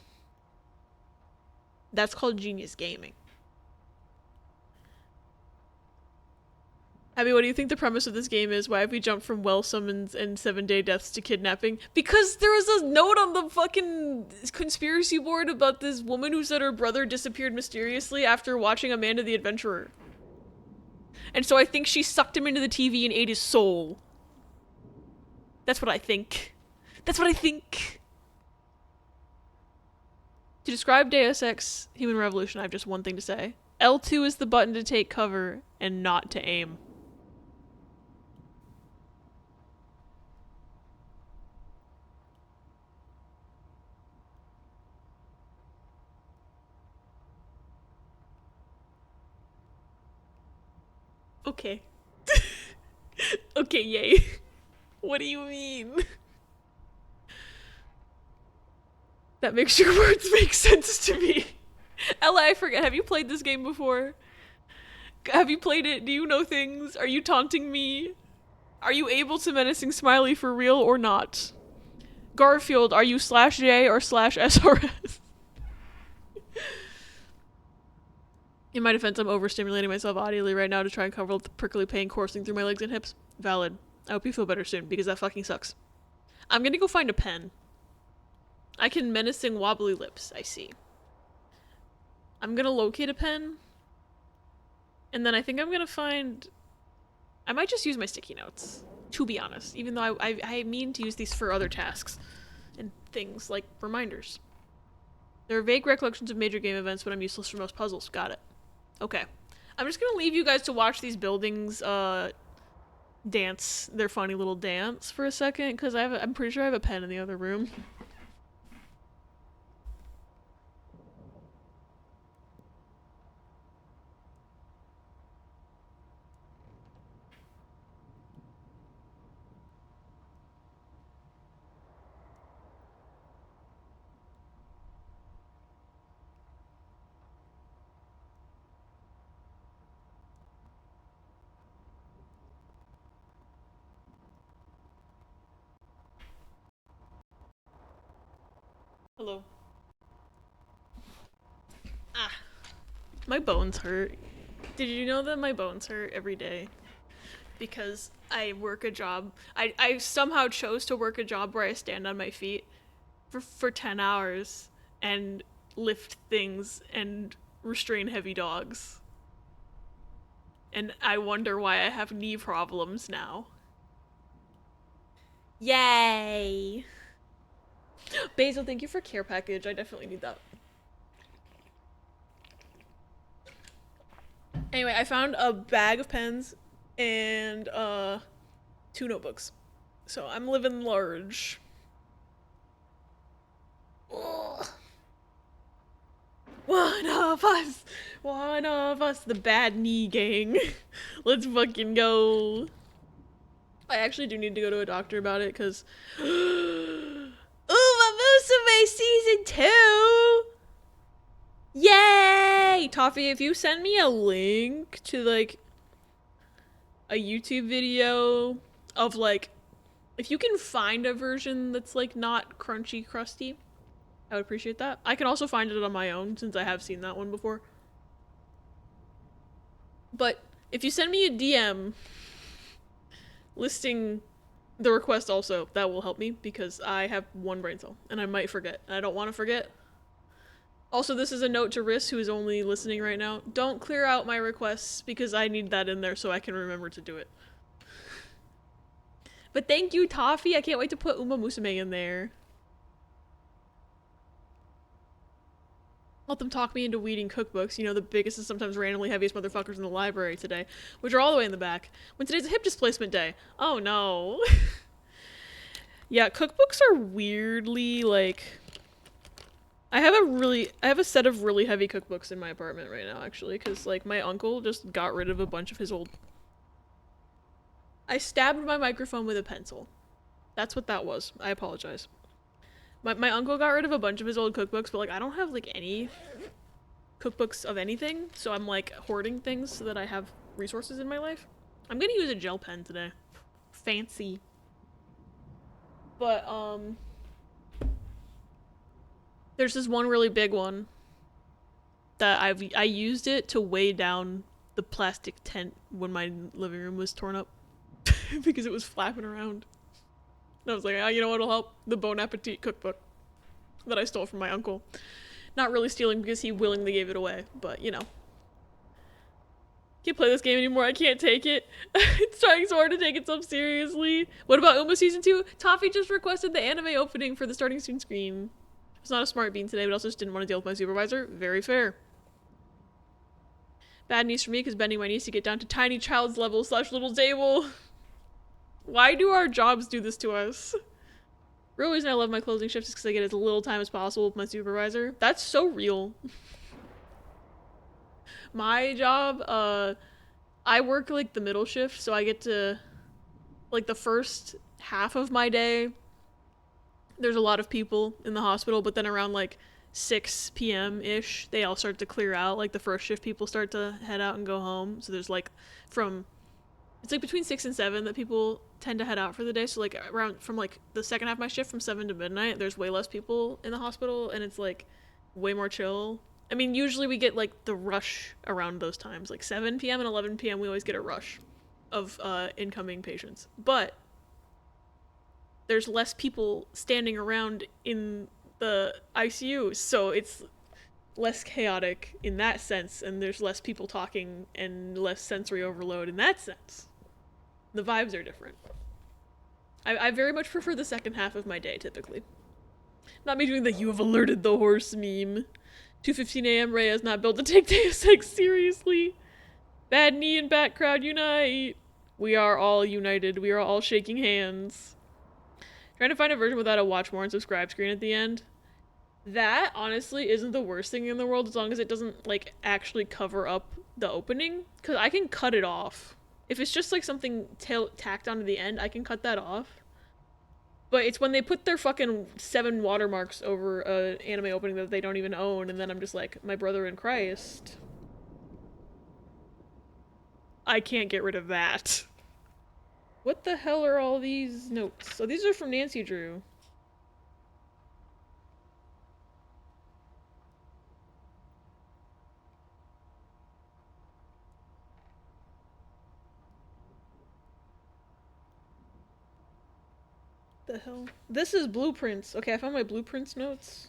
That's called genius gaming. Abby, what do you think the premise of this game is? Why have we jumped from well summons and 7-day deaths to kidnapping? Because there was a note on the fucking conspiracy board about this woman who said her brother disappeared mysteriously after watching Amanda the Adventurer. And so I think she sucked him into the TV and ate his soul. That's what I think. That's what I think. To describe Deus Ex Human Revolution, I have just one thing to say. L2 is the button to take cover and not to aim. Okay. Okay, yay. What do you mean? That makes your words make sense to me. Ella, I forget. Have you played this game before? Have you played it? Do you know things? Are you taunting me? Are you able to menacing smiley for real or not? Garfield, are you /J or /SRS? In my defense, I'm overstimulating myself audibly right now to try and cover the prickly pain coursing through my legs and hips. Valid. I hope you feel better soon, because that fucking sucks. I'm gonna go find a pen. I can menacing wobbly lips, I see. I'm gonna locate a pen. And then I think I'm gonna find... I might just use my sticky notes, to be honest. Even though I mean to use these for other tasks. And things like reminders. There are vague recollections of major game events, but I'm useless for most puzzles. Got it. Okay. I'm just gonna leave you guys to watch these buildings, dance their funny little dance for a second, because I'm pretty sure I have a pen in the other room. Hello. Ah. My bones hurt. Did you know that my bones hurt every day? Because I work a job. I somehow chose to work a job where I stand on my feet for 10 hours and lift things and restrain heavy dogs. And I wonder why I have knee problems now. Yay! Basil, thank you for care package. I definitely need that. Anyway, I found a bag of pens and 2 notebooks. So I'm living large. Ugh. One of us, the bad knee gang. Let's fucking go. I actually do need to go to a doctor about it, because Musume Season 2! Yay! Toffee, if you send me a link to, like, a YouTube video of, like, if you can find a version that's, like, not crunchy crusty, I would appreciate that. I can also find it on my own, since I have seen that one before. But if you send me a DM listing the request also, that will help me, because I have 1 brain cell, and I might forget. And I don't want to forget. Also, this is a note to Riss, who is only listening right now. Don't clear out my requests, because I need that in there so I can remember to do it. But thank you, Toffee. I can't wait to put Uma Musume in there. Let them talk me into weeding cookbooks. You know, the biggest and sometimes randomly heaviest motherfuckers in the library today, which are all the way in the back. When today's a hip displacement day. Oh no. Yeah, cookbooks are weirdly, like... I have a set of really heavy cookbooks in my apartment right now, actually, because, like, my uncle just got rid of a bunch of his old... I stabbed my microphone with a pencil. That's what that was. I apologize. My uncle got rid of a bunch of his old cookbooks, but, like, I don't have, like, any cookbooks of anything, so I'm, like, hoarding things so that I have resources in my life. I'm gonna use a gel pen today. Fancy. But, there's this one really big one that I used it to weigh down the plastic tent when my living room was torn up because it was flapping around. And I was like, oh, you know what'll help? The Bon Appetit cookbook that I stole from my uncle. Not really stealing because he willingly gave it away, but you know. Can't play this game anymore, I can't take it. It's trying so hard to take itself seriously. What about Uma Season 2? Toffee just requested the anime opening for the starting soon screen. It's not a smart bean today, but also just didn't want to deal with my supervisor. Very fair. Bad news for me, because bending my knees to get down to tiny child's level / little table. Why do our jobs do this to us? Real reason I love my closing shifts is because I get as little time as possible with my supervisor. That's so real. My job, I work like the middle shift, so I get to, like the first half of my day, there's a lot of people in the hospital, but then around like 6 p.m.-ish, they all start to clear out. Like the first shift people start to head out and go home. So there's like it's like between 6 and 7 that people tend to head out for the day. So like around from like the second half of my shift from 7 to midnight, there's way less people in the hospital and it's like way more chill. I mean, usually we get like the rush around those times, like 7 p.m. and 11 p.m. we always get a rush of incoming patients. But there's less people standing around in the ICU, so it's less chaotic in that sense, and there's less people talking and less sensory overload in that sense. The vibes are different. I very much prefer the second half of my day, typically. Not me doing the "you have alerted the horse" meme. 2:15 a.m. Rhea is not built to take Deus Ex seriously. Bad knee and bat crowd unite. We are all united. We are all shaking hands. Trying to find a version without a watch more and subscribe screen at the end. That, honestly, isn't the worst thing in the world as long as it doesn't, like, actually cover up the opening. Because I can cut it off. If it's just, like, something tacked onto the end, I can cut that off. But it's when they put their fucking 7 watermarks over an anime opening that they don't even own, and then I'm just like, my brother in Christ. I can't get rid of that. What the hell are all these notes? So these are from Nancy Drew. The hell? This is blueprints. Okay, I found my blueprints notes.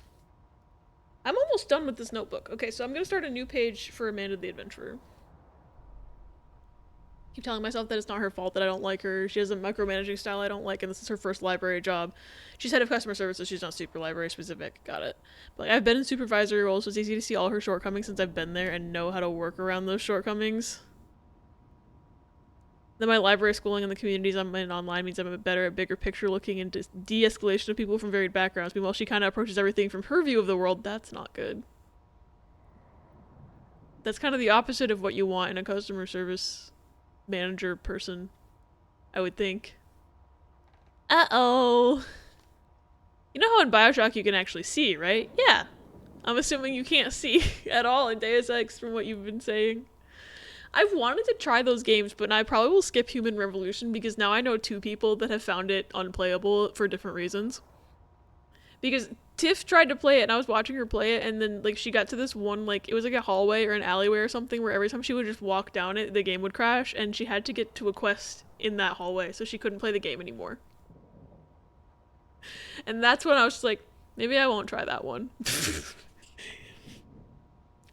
I'm almost done with this notebook. Okay, so I'm gonna start a new page for Amanda the Adventurer. Keep telling myself that it's not her fault that I don't like her. She has a micromanaging style I don't like, and this is her first library job. She's head of customer service, so she's not super library specific. Got it. But like, I've been in supervisory roles, so it's easy to see all her shortcomings since I've been there and know how to work around those shortcomings. Then my library schooling and the communities I'm in online means I'm better at bigger picture looking and de-escalation of people from varied backgrounds. Meanwhile, she kind of approaches everything from her view of the world. That's not good. That's kind of the opposite of what you want in a customer service manager person, I would think. Uh-oh. You know how in Bioshock you can actually see, right? Yeah. I'm assuming you can't see at all in Deus Ex from what you've been saying. I've wanted to try those games, but I probably will skip Human Revolution because now I know 2 people that have found it unplayable for different reasons. Because Tiff tried to play it and I was watching her play it, and then like she got to this one, like it was like a hallway or an alleyway or something where every time she would just walk down it, the game would crash, and she had to get to a quest in that hallway, so she couldn't play the game anymore. And that's when I was just like, maybe I won't try that one.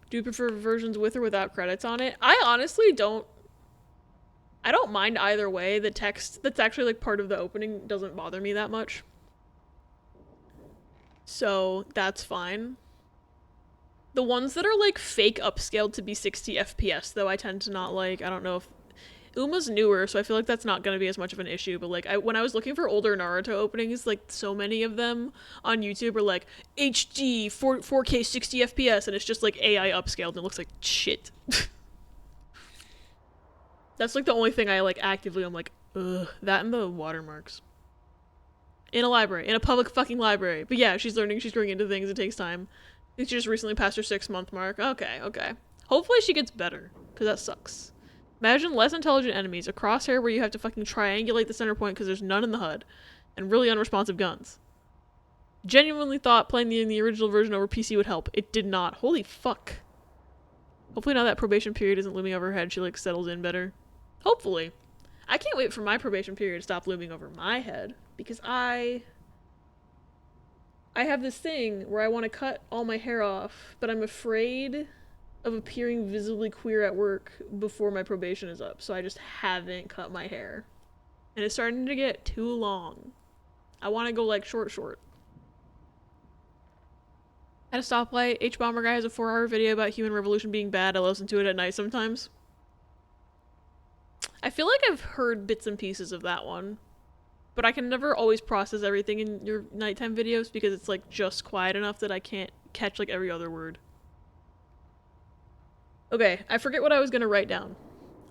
Do you prefer versions with or without credits on it? I honestly don't. I don't mind either way. The text that's actually like part of the opening doesn't bother me that much. So that's fine. The ones that are like fake upscaled to be 60 FPS though, I tend to not like. I don't know if Uma's newer, so I feel like that's not going to be as much of an issue, but like when I was looking for older Naruto openings, like so many of them on YouTube are like HD 4K 60 FPS and it's just like AI upscaled and it looks like shit. That's like the only thing I like actively I'm like, ugh, that and the watermarks. In a library, in a public fucking library. But yeah, she's learning, she's growing into things, it takes time. I think she just recently passed her 6-month mark. Okay. Hopefully she gets better, because that sucks. Imagine less intelligent enemies, a crosshair where you have to fucking triangulate the center point because there's none in the HUD, and really unresponsive guns. Genuinely thought playing the original version over PC would help. It did not. Holy fuck. Hopefully now that probation period isn't looming over her head, she like settles in better. Hopefully. I can't wait for my probation period to stop looming over my head, because I have this thing where I want to cut all my hair off, but I'm afraid of appearing visibly queer at work before my probation is up, so I just haven't cut my hair. And it's starting to get too long. I want to go like short. At a stoplight, H-Bomber Guy has a 4-hour video about human revolution being bad. I listen to it at night sometimes. I feel like I've heard bits and pieces of that one, but I can never always process everything in your nighttime videos because it's like just quiet enough that I can't catch like every other word. Okay, I forget what I was gonna write down.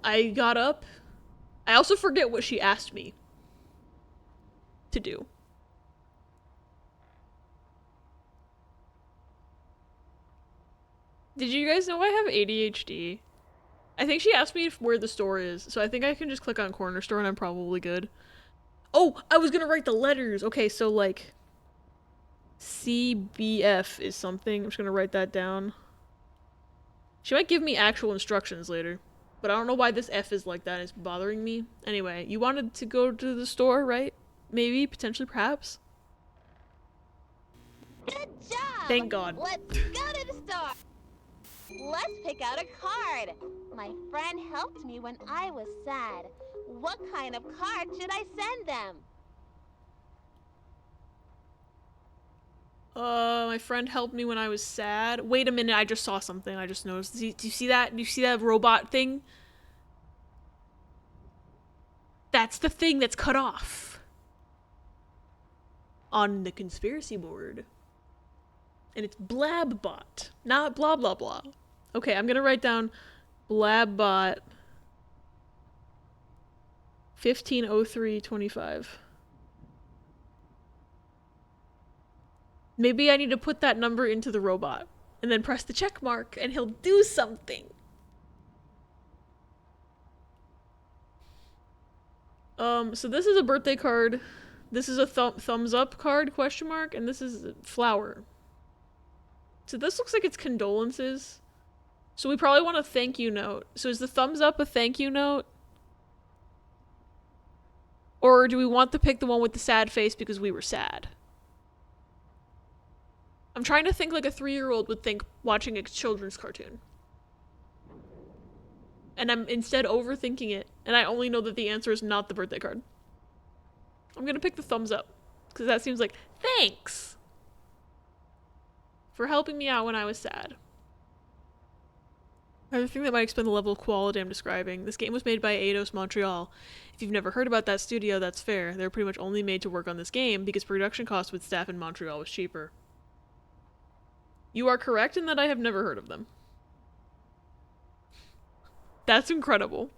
I got up. I also forget what she asked me to do. Did you guys know I have ADHD? I think she asked me where the store is, so I think I can just click on corner store and I'm probably good. Oh, I was gonna write the letters. Okay, so like CBF is something. I'm just gonna write that down. She might give me actual instructions later, but I don't know why this F is like that. It's bothering me. Anyway, you wanted to go to the store, right? Maybe, potentially, perhaps? Good job! Thank God. Let's go to the store! Let's pick out a card. My friend helped me when I was sad. What kind of card should I send them? My friend helped me when I was sad. Wait a minute, I just saw something. I just noticed. Do you see that? Do you see that robot thing? That's the thing that's cut off on the conspiracy board. And it's Blabbot, not blah blah blah. Okay, I'm gonna write down Blabbot 150325. Maybe I need to put that number into the robot and then press the check mark and he'll do something. So this is a birthday card. This is a thumbs up card, question mark, and this is a flower. So this looks like it's condolences. So we probably want a thank you note. So is the thumbs up a thank you note? Or do we want to pick the one with the sad face because we were sad? I'm trying to think like a 3-year-old would think watching a children's cartoon. And I'm instead overthinking it, and I only know that the answer is not the birthday card. I'm gonna pick the thumbs up, because that seems like, thanks! For helping me out when I was sad. Another thing that might explain the level of quality I'm describing. This game was made by Eidos Montreal. If you've never heard about that studio, that's fair. They were pretty much only made to work on this game because production costs with staff in Montreal was cheaper. You are correct in that I have never heard of them. That's incredible.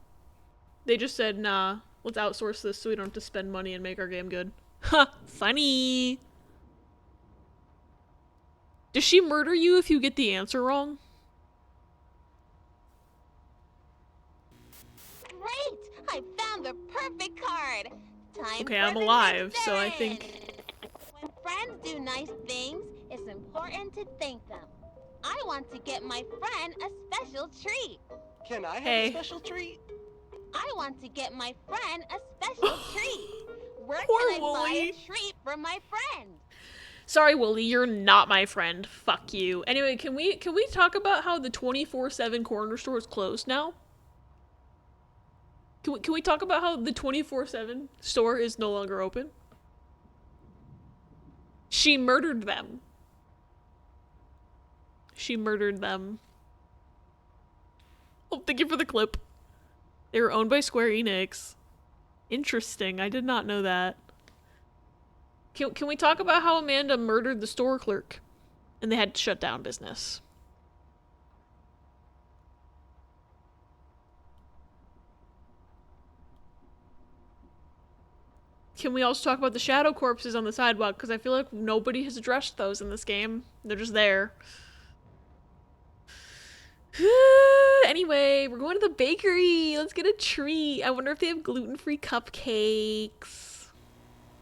They just said, nah, let's outsource this so we don't have to spend money and make our game good. Ha! Funny! Does she murder you if you get the answer wrong? Great! I found the perfect card! Time Okay, for I'm the alive, next so I errand. think... When friends do nice things, it's important to thank them. I want to get my friend a special treat. Can I have Hey. a special treat? I want to get my friend a special treat. Where Poor can I buy Wooly. a treat for my friend? Sorry, Wooly, you're not my friend. Fuck you. Anyway, can we talk about how the 24/7 corner store is closed now? Can we talk about how the 24/7 store is no longer open? She murdered them. She murdered them. Oh, thank you for the clip. They were owned by Square Enix. Interesting. I did not know that. Can we talk about how Amanda murdered the store clerk and they had to shut down business? Can we also talk about the shadow corpses on the sidewalk? Because I feel like nobody has addressed those in this game. They're just there. Anyway, we're going to the bakery. Let's get a treat. I wonder if they have gluten-free cupcakes.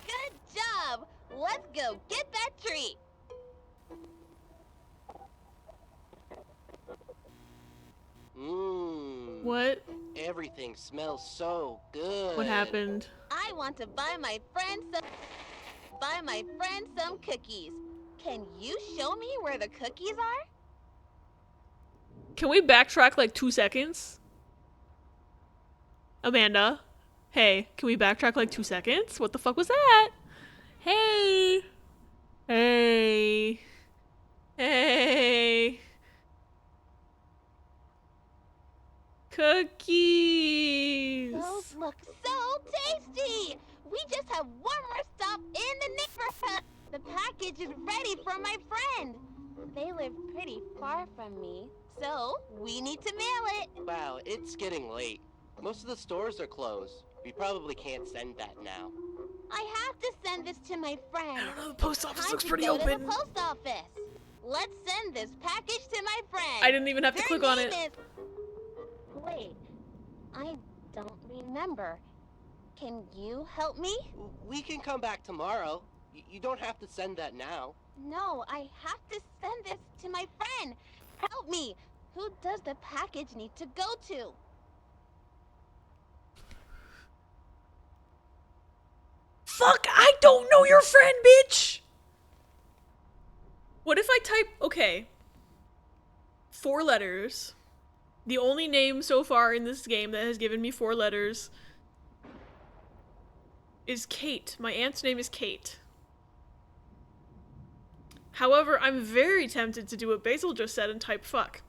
Good job! Let's go get that treat! Mmm. What? Everything smells so good. What happened? I want to buy my friend some cookies. Can you show me where the cookies are? Can we backtrack like 2 seconds? Amanda? Hey, can we backtrack like 2 seconds? What the fuck was that? Hey! Hey! Hey! Cookies! Those look so tasty! We just have one more stop in the neighborhood. The package is ready for my friend. They live pretty far from me, so we need to mail it. Wow, it's getting late. Most of the stores are closed. We probably can't send that now. I have to send this to my friend. I don't know, the post office Time looks to pretty go to open. the post office. Let's send this package to my friend. I didn't even have to Their click on name it. is... Wait, I don't remember. Can you help me? We can come back tomorrow. You don't have to send that now. No, I have to send this to my friend. Help me. Who does the package need to go to? Fuck, I don't know your friend, bitch! What if I type, okay, 4 letters. The only name so far in this game that has given me 4 letters is Kate. My aunt's name is Kate. However, I'm very tempted to do what Basil just said and type fuck.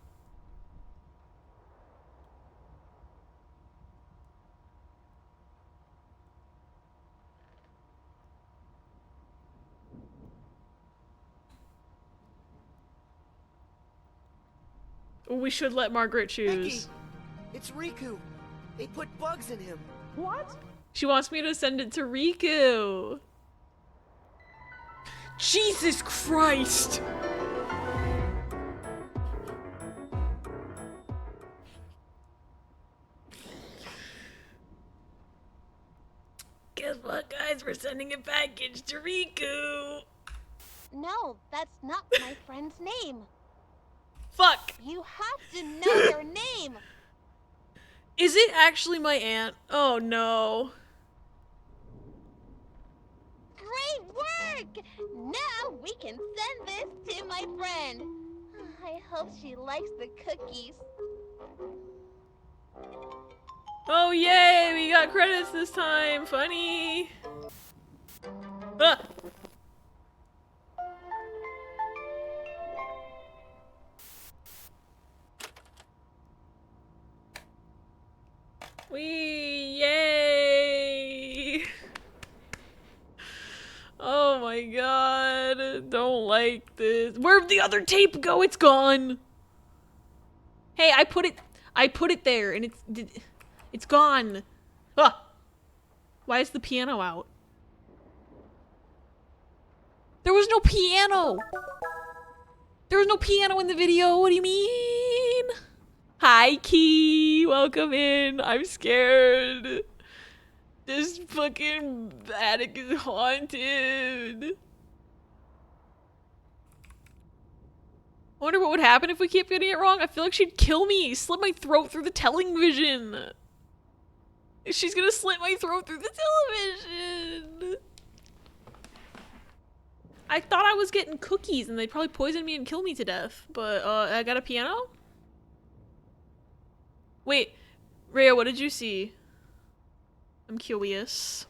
We should let Margaret choose. Becky, it's Riku. They put bugs in him. What? She wants me to send it to Riku. Jesus Christ! Guess what, guys? We're sending a package to Riku. No, that's not my friend's name. Fuck! You have to know their name. Is it actually my aunt? Oh no. Great work! Now we can send this to my friend. I hope she likes the cookies. Oh yay! We got credits this time! Funny! Ah! Yay! Oh my god, don't like this. Where'd the other tape go? It's gone. Hey, I put it there and it's gone. Ah! Why is the piano out? There was no piano! There was no piano in the video, what do you mean? Hi, Key! Welcome in. I'm scared. This fucking attic is haunted. I wonder what would happen if we keep getting it wrong. I feel like she'd kill me, slit my throat through the television. She's gonna slit my throat through the television. I thought I was getting cookies and they'd probably poison me and kill me to death. But, I got a piano? Wait, Rhea, what did you see? I'm curious.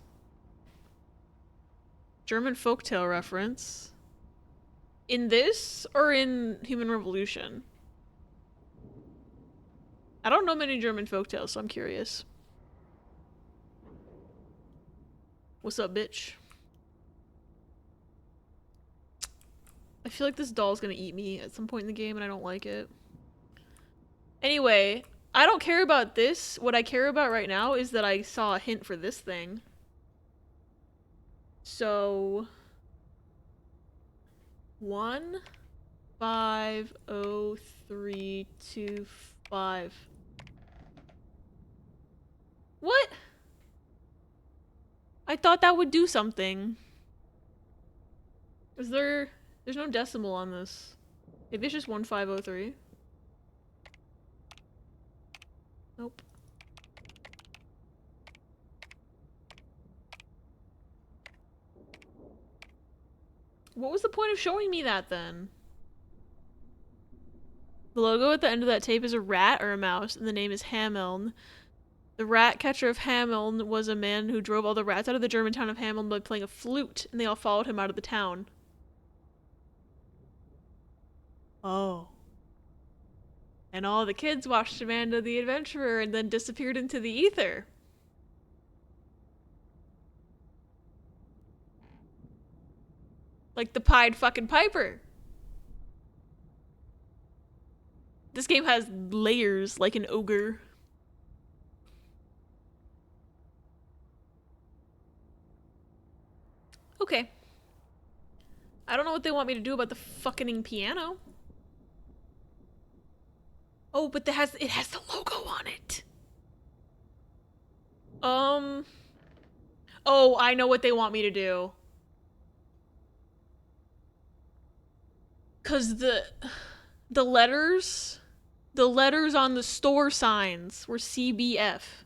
German folktale reference. In this or in Human Revolution? I don't know many German folktales, so I'm curious. What's up, bitch? I feel like this doll's gonna eat me at some point in the game and I don't like it. Anyway, I don't care about this. What I care about right now is that I saw a hint for this thing. So... 1503225. What? I thought that would do something. Is there... There's no decimal on this. Maybe it's just 1503. Nope. What was the point of showing me that then? The logo at the end of that tape is a rat or a mouse, and the name is Hameln. The rat catcher of Hameln was a man who drove all the rats out of the German town of Hameln by playing a flute, and they all followed him out of the town. Oh. And all the kids watched Amanda the Adventurer and then disappeared into the ether. Like the Pied fucking Piper. This game has layers like an ogre. Okay. I don't know what they want me to do about the fucking piano. Oh, but it has the logo on it. Oh, I know what they want me to do. 'Cause the letters on the store signs were CBF.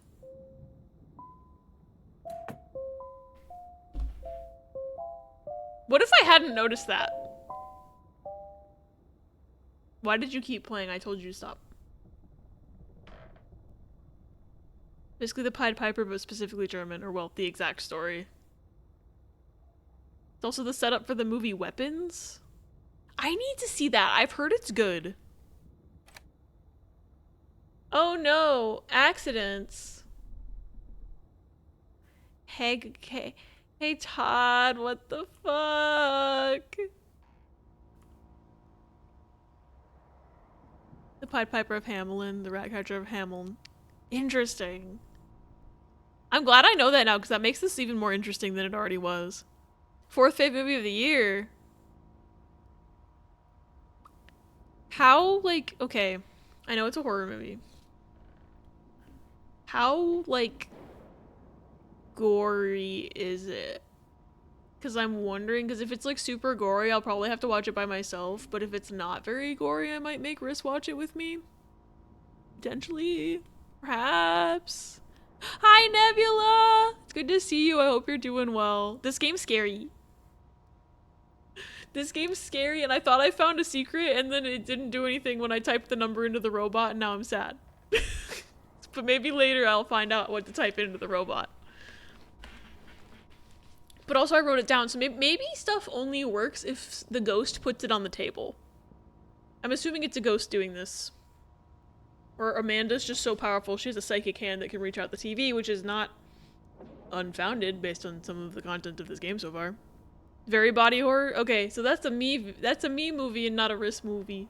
What if I hadn't noticed that? Why did you keep playing? I told you to stop. Basically the Pied Piper, but specifically German, or well, the exact story. It's also the setup for the movie Weapons. I need to see that. I've heard it's good. Oh no, accidents. Hey Todd, what the fuck? The Pied Piper of Hamelin, the Rat Catcher of Hameln. Interesting. I'm glad I know that now, because that makes this even more interesting than it already was. 4th fave movie of the year. How, like, okay, I know it's a horror movie. How, like, gory is it? Because I'm wondering, because if it's, like, super gory, I'll probably have to watch it by myself, but if it's not very gory, I might make Riss watch it with me. Potentially. Perhaps. Hi, Nebula! It's good to see you. I hope you're doing well. This game's scary. This game's scary, and I thought I found a secret, and then it didn't do anything when I typed the number into the robot, and now I'm sad. But maybe later I'll find out what to type into the robot. But also I wrote it down, so maybe stuff only works if the ghost puts it on the table. I'm assuming it's a ghost doing this. Or Amanda's just so powerful, she has a psychic hand that can reach out the TV, which is not unfounded based on some of the content of this game so far. Very body horror? Okay, so that's a me movie and not a Riss movie.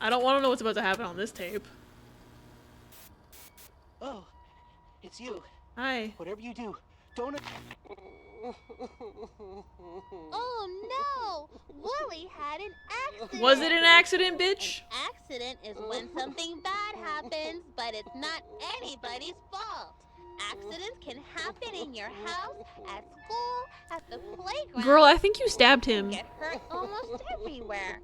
I don't want to know what's about to happen on this tape. Oh, it's you. Hi. Whatever you do, don't... Oh no! Wooly had an accident! Was it an accident, bitch? An accident is when something bad happens, but it's not anybody's fault. Accidents can happen in your house, at school, at the playground. Girl, I think you stabbed him. Get hurt almost everywhere.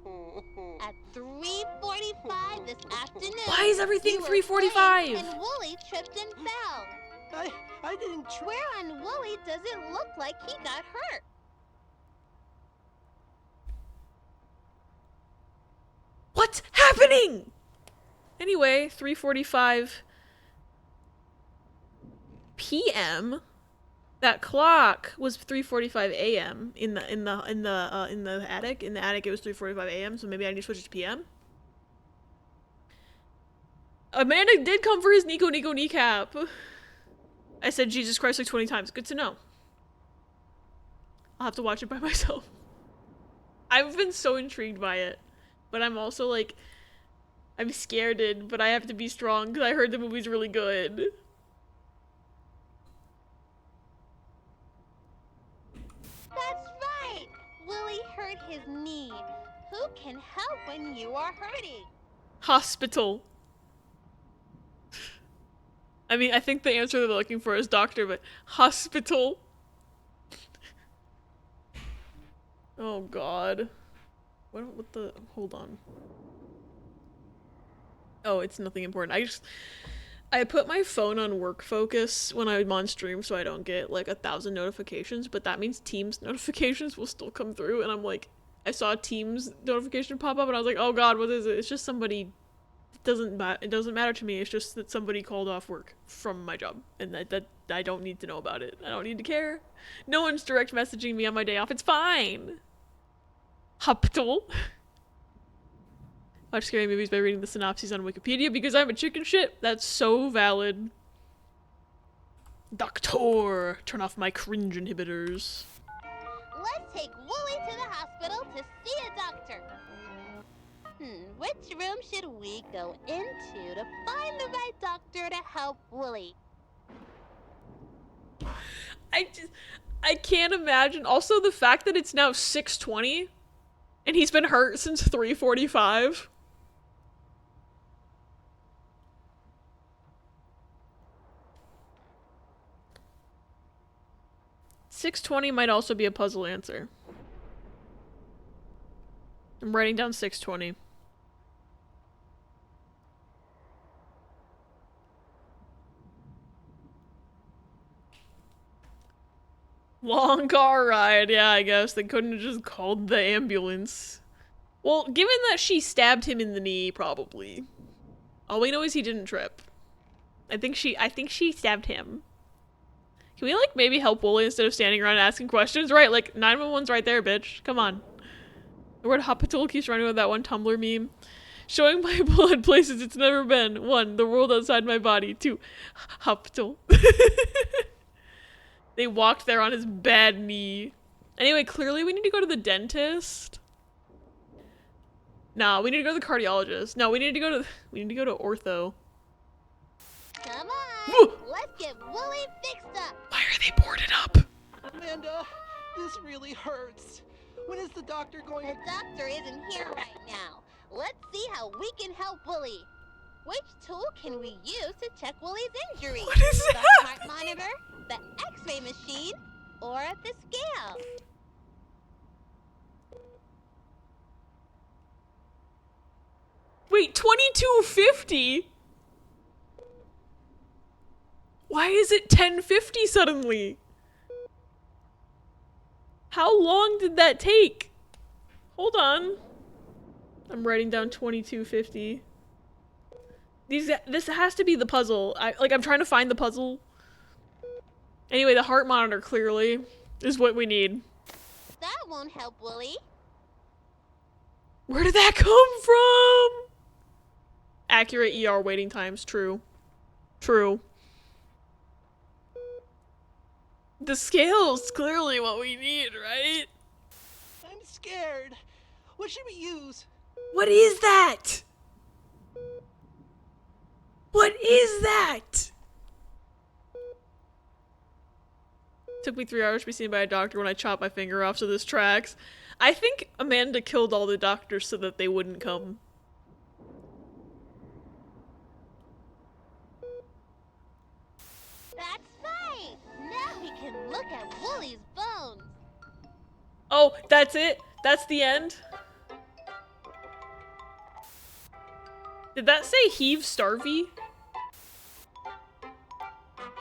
At 3:45 this afternoon. Why is everything you were 3:45? playing and Wooly tripped and fell. I didn't Where on Wooly does it look like he got hurt? What's happening? Anyway, 3:45 p.m. That clock was 3:45 a.m. in the attic. In the attic, it was 3:45 a.m. So maybe I need to switch it to p.m. Amanda did come for his Nico kneecap. I said Jesus Christ like 20 times. Good to know. I'll have to watch it by myself. I've been so intrigued by it, but I'm also like, I'm scared, but I have to be strong because I heard the movie's really good. That's right! Willie hurt his knee. Who can help when you are hurting? Hospital. I mean, I think the answer they're looking for is doctor, but hospital. Oh god. What the, hold on. Oh, it's nothing important. I put my phone on work focus when I'm on stream so I don't get like 1,000 notifications, but that means Teams notifications will still come through, and I'm like, I saw a Teams notification pop up and I was like, oh god, what is it? It's just somebody, it doesn't matter to me, it's just that somebody called off work from my job, and that I don't need to know about it. I don't need to care. No one's direct messaging me on my day off, it's fine. Hospital. Watch scary movies by reading the synopses on Wikipedia because I'm a chicken shit. That's so valid. Doctor, turn off my cringe inhibitors. Let's take Wooly to the hospital to see a doctor. Which room should we go into to find the right doctor to help Wooly? I can't imagine. Also, the fact that it's now 6:20 and he's been hurt since 3:45. $6:20 might also be a puzzle answer. I'm writing down 6:20. Long car ride, yeah, I guess. They couldn't have just called the ambulance. Well, given that she stabbed him in the knee, probably. All we know is he didn't trip. I think she stabbed him. Can we, like, maybe help Wooly instead of standing around asking questions? Right, like, 911's right there, bitch. Come on. The word hospital keeps running with that one Tumblr meme. Showing my blood places it's never been. 1, the world outside my body. 2, hospital. They walked there on his bad knee. Anyway, clearly we need to go to the dentist. Nah, we need to go to the cardiologist. No, we need to go to ortho. Come on, let's get Wooly fixed up. Why are they boarded up? Amanda, this really hurts. When is the doctor going? The doctor isn't here right now. Let's see how we can help Wooly. Which tool can we use to check Wooly's injury? What is the that? heart monitor, the X-ray machine, or the scale? Wait, 2250? Why is it 1050 suddenly? How long did that take? Hold on. I'm writing down 2250. This has to be the puzzle. I'm trying to find the puzzle. Anyway, the heart monitor clearly is what we need. That won't help Wooly. Where did that come from? Accurate ER waiting times, true. True. The scale's clearly what we need, right? I'm scared. What should we use? What is that? What is that? Took me 3 hours to be seen by a doctor when I chopped my finger off, so this tracks. I think Amanda killed all the doctors so that they wouldn't come. That's right. Now we can look at Wooly's bones. Oh, that's it? That's the end? Did that say heave starvey?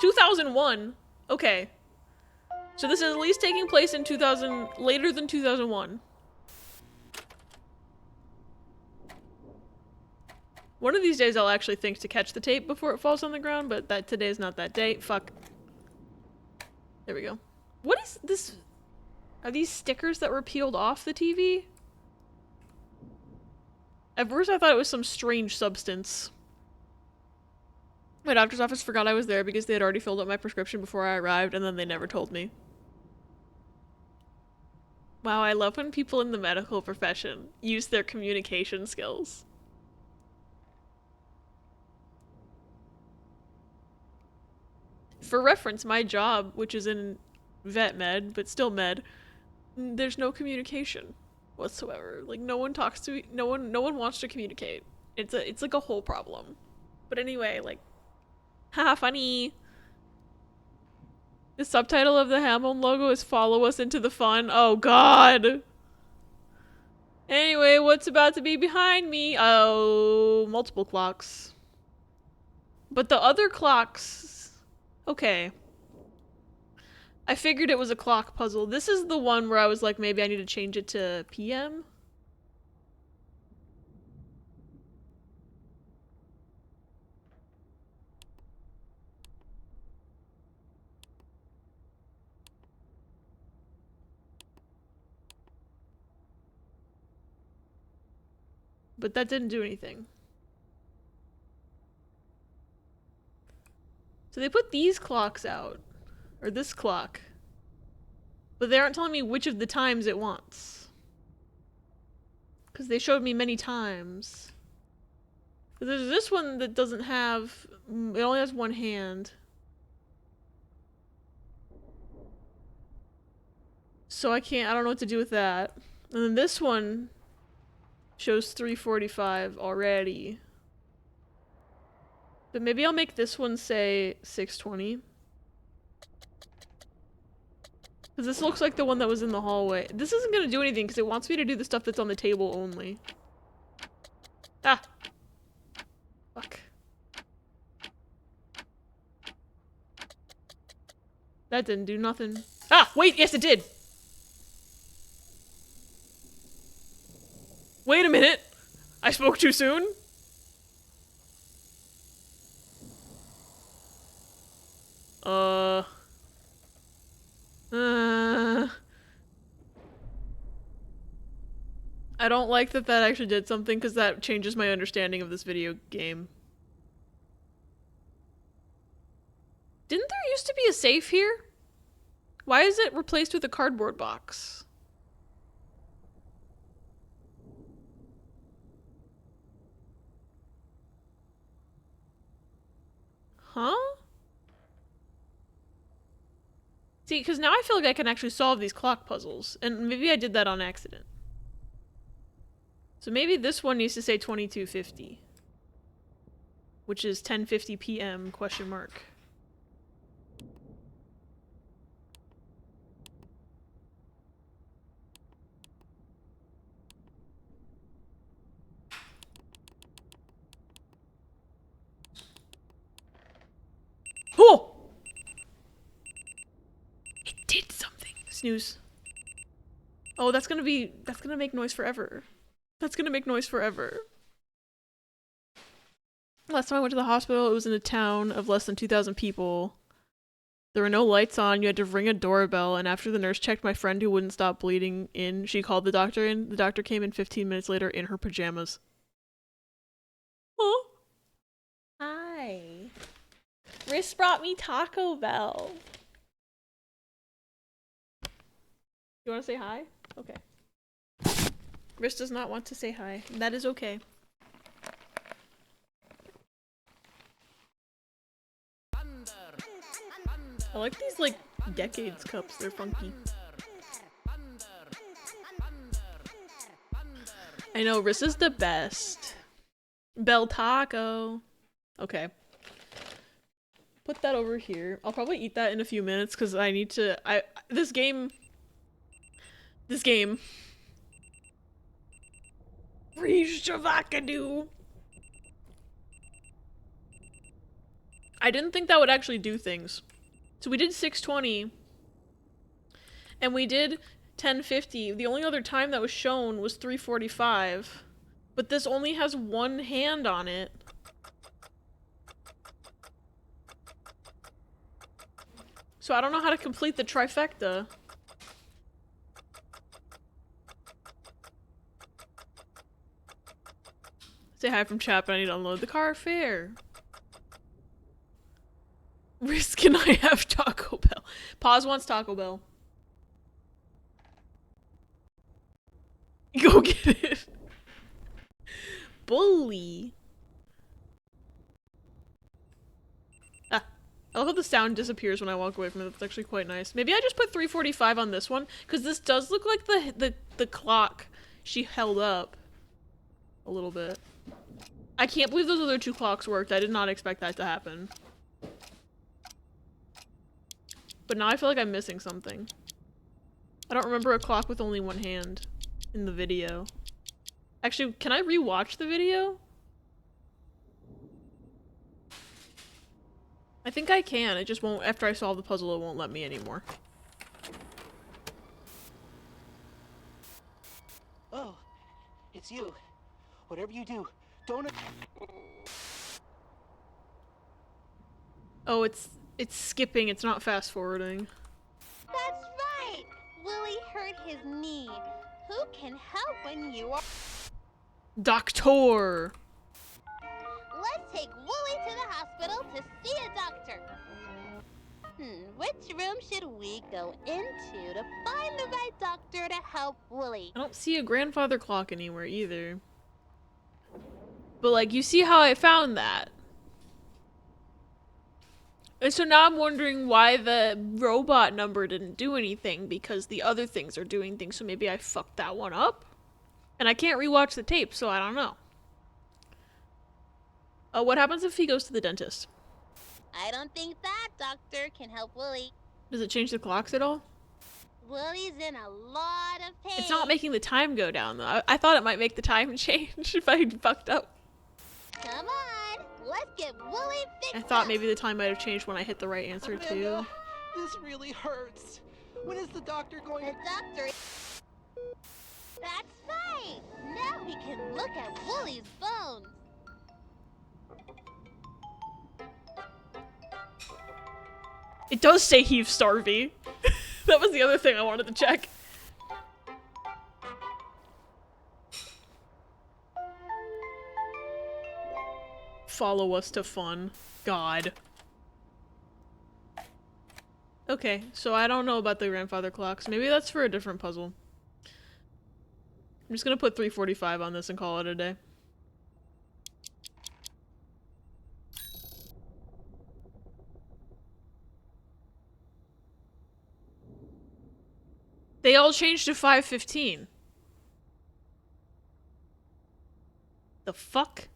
2001. Okay. So this is at least taking place in 2000, later than 2001. One of these days I'll actually think to catch the tape before it falls on the ground, but that today's not that day. Fuck. There we go. What is this? Are these stickers that were peeled off the TV? At first I thought it was some strange substance. My doctor's office forgot I was there because they had already filled up my prescription before I arrived, and then they never told me. Wow, I love when people in the medical profession use their communication skills. For reference, my job, which is in vet med, but still med, there's no communication whatsoever. Like, no one talks to no one wants to communicate. It's like a whole problem. But anyway, like, haha, funny. The subtitle of the Hamilton logo is "Follow Us into the Fun." Oh god. Anyway, what's about to be behind me? Oh, multiple clocks. But the other clocks... Okay. I figured it was a clock puzzle. This is the one where I was like, maybe I need to change it to PM? But that didn't do anything. So they put these clocks out. Or this clock. But they aren't telling me which of the times it wants. Because they showed me many times. But there's this one that doesn't have... It only has one hand. So I don't know what to do with that. And then this one shows 3:45 already. But maybe I'll make this one say 6:20. Because this looks like the one that was in the hallway. This isn't going to do anything because it wants me to do the stuff that's on the table only. Ah! Fuck. That didn't do nothing. Ah! Wait! Yes, it did! Wait a minute! I spoke too soon? I don't like that that actually did something because that changes my understanding of this video game. Didn't there used to be a safe here? Why is it replaced with a cardboard box? Huh? See, because now I feel like I can actually solve these clock puzzles, and maybe I did that on accident. So maybe this one needs to say 22:50, which is 10:50 p.m. question mark. Oh! It did something. Snooze. Oh, that's gonna make noise forever. That's gonna make noise forever. Last time I went to the hospital, it was in a town of less than 2,000 people. There were no lights on, you had to ring a doorbell, and after the nurse checked my friend who wouldn't stop bleeding in, she called the doctor in. The doctor came in 15 minutes later in her pajamas. Oh. Hi. Riss brought me Taco Bell. You want to say hi? Okay. Riss does not want to say hi. That is okay. I like these, like, decades cups. They're funky. I know, Riss is the best. Bell Taco. Okay. Put that over here. I'll probably eat that in a few minutes because I need to- This game. Free Shavakadu. I didn't think that would actually do things. So we did 6:20, and we did 10:50. The only other time that was shown was 3:45, but this only has one hand on it. So I don't know how to complete the trifecta. Say hi from chat, but I need to unload the car. Fair. Riz, can I have Taco Bell? Pause wants Taco Bell. Go get it. Bully. Ah. I love how the sound disappears when I walk away from it. That's actually quite nice. Maybe I just put 3:45 on this one, because this does look like the clock she held up. A little bit. I can't believe those other two clocks worked. I did not expect that to happen. But now I feel like I'm missing something. I don't remember a clock with only one hand in the video. Actually, can I rewatch the video? I think I can. It just won't, after I solve the puzzle, it won't let me anymore. Oh, it's you. Whatever you do, don't... Oh, it's skipping. It's not fast forwarding. That's right! Willie hurt his knee. Who can help when you are... Doctor! Let's take Willie to the hospital to see a doctor. Which room should we go into to find the right doctor to help Willie? I don't see a grandfather clock anywhere either. But like, you see how I found that? And so now I'm wondering why the robot number didn't do anything, because the other things are doing things, so maybe I fucked that one up? And I can't rewatch the tape, so I don't know. What happens if he goes to the dentist? I don't think that doctor can help Willie. Does it change the clocks at all? Willie's in a lot of pain. It's not making the time go down, though. I thought it might make the time change if I fucked up. Come on, let's get Willie fixed I thought up. maybe the time might have changed when I hit the right answer, too. Amanda, this really hurts. When is the doctor going The to... doctor... That's right! Now we can look at Willie's bones. It does say heave starvey. That was the other thing I wanted to check. Follow us to fun. God. Okay, so I don't know about the grandfather clocks. Maybe that's for a different puzzle. I'm just gonna put 3:45 on this and call it a day. They all changed to 5:15. The fuck?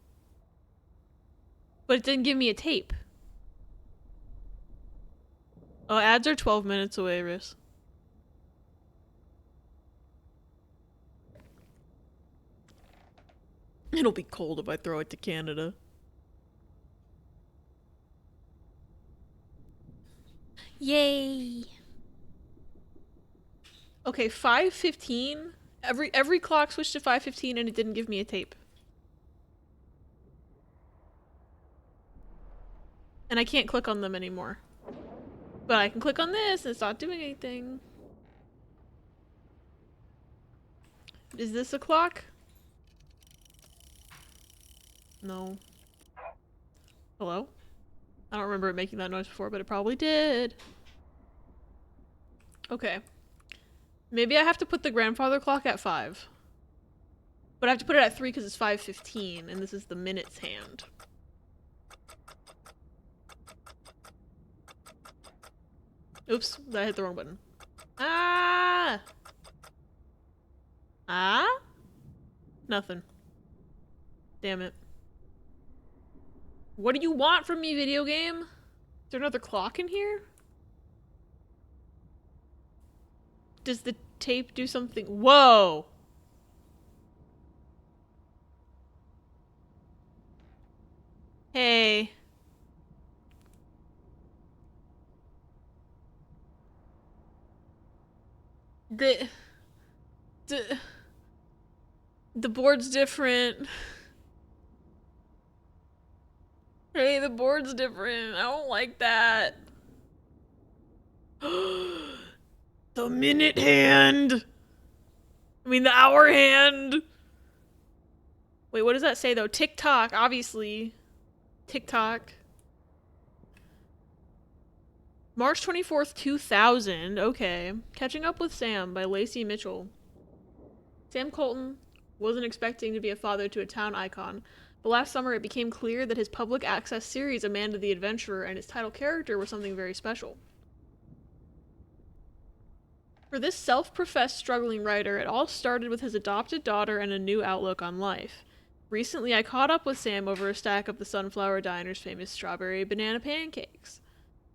But it didn't give me a tape. Oh, ads are 12 minutes away, Riz. It'll be cold if I throw it to Canada. Yay! Okay, 5:15. Every clock switched to 5:15 and it didn't give me a tape. And I can't click on them anymore. But I can click on this and it's not doing anything. Is this a clock? No. Hello? I don't remember it making that noise before, but it probably did. Okay. Maybe I have to put the grandfather clock at 5. But I have to put it at 3 because it's 5:15 and this is the minutes hand. Oops, I hit the wrong button. Ah! Ah? Nothing. Damn it. What do you want from me, video game? Is there another clock in here? Does the tape do something? Whoa! Hey. The board's different. Hey, the board's different. I don't like that. The minute hand. I mean, the hour hand. Wait, what does that say though? TikTok, obviously. TikTok. March 24th, 2000. Okay. Catching Up with Sam by Lacey Mitchell. Sam Colton wasn't expecting to be a father to a town icon, but last summer it became clear that his public access series Amanda the Adventurer and its title character were something very special. For this self-professed struggling writer, it all started with his adopted daughter and a new outlook on life. Recently, I caught up with Sam over a stack of the Sunflower Diner's famous strawberry banana pancakes.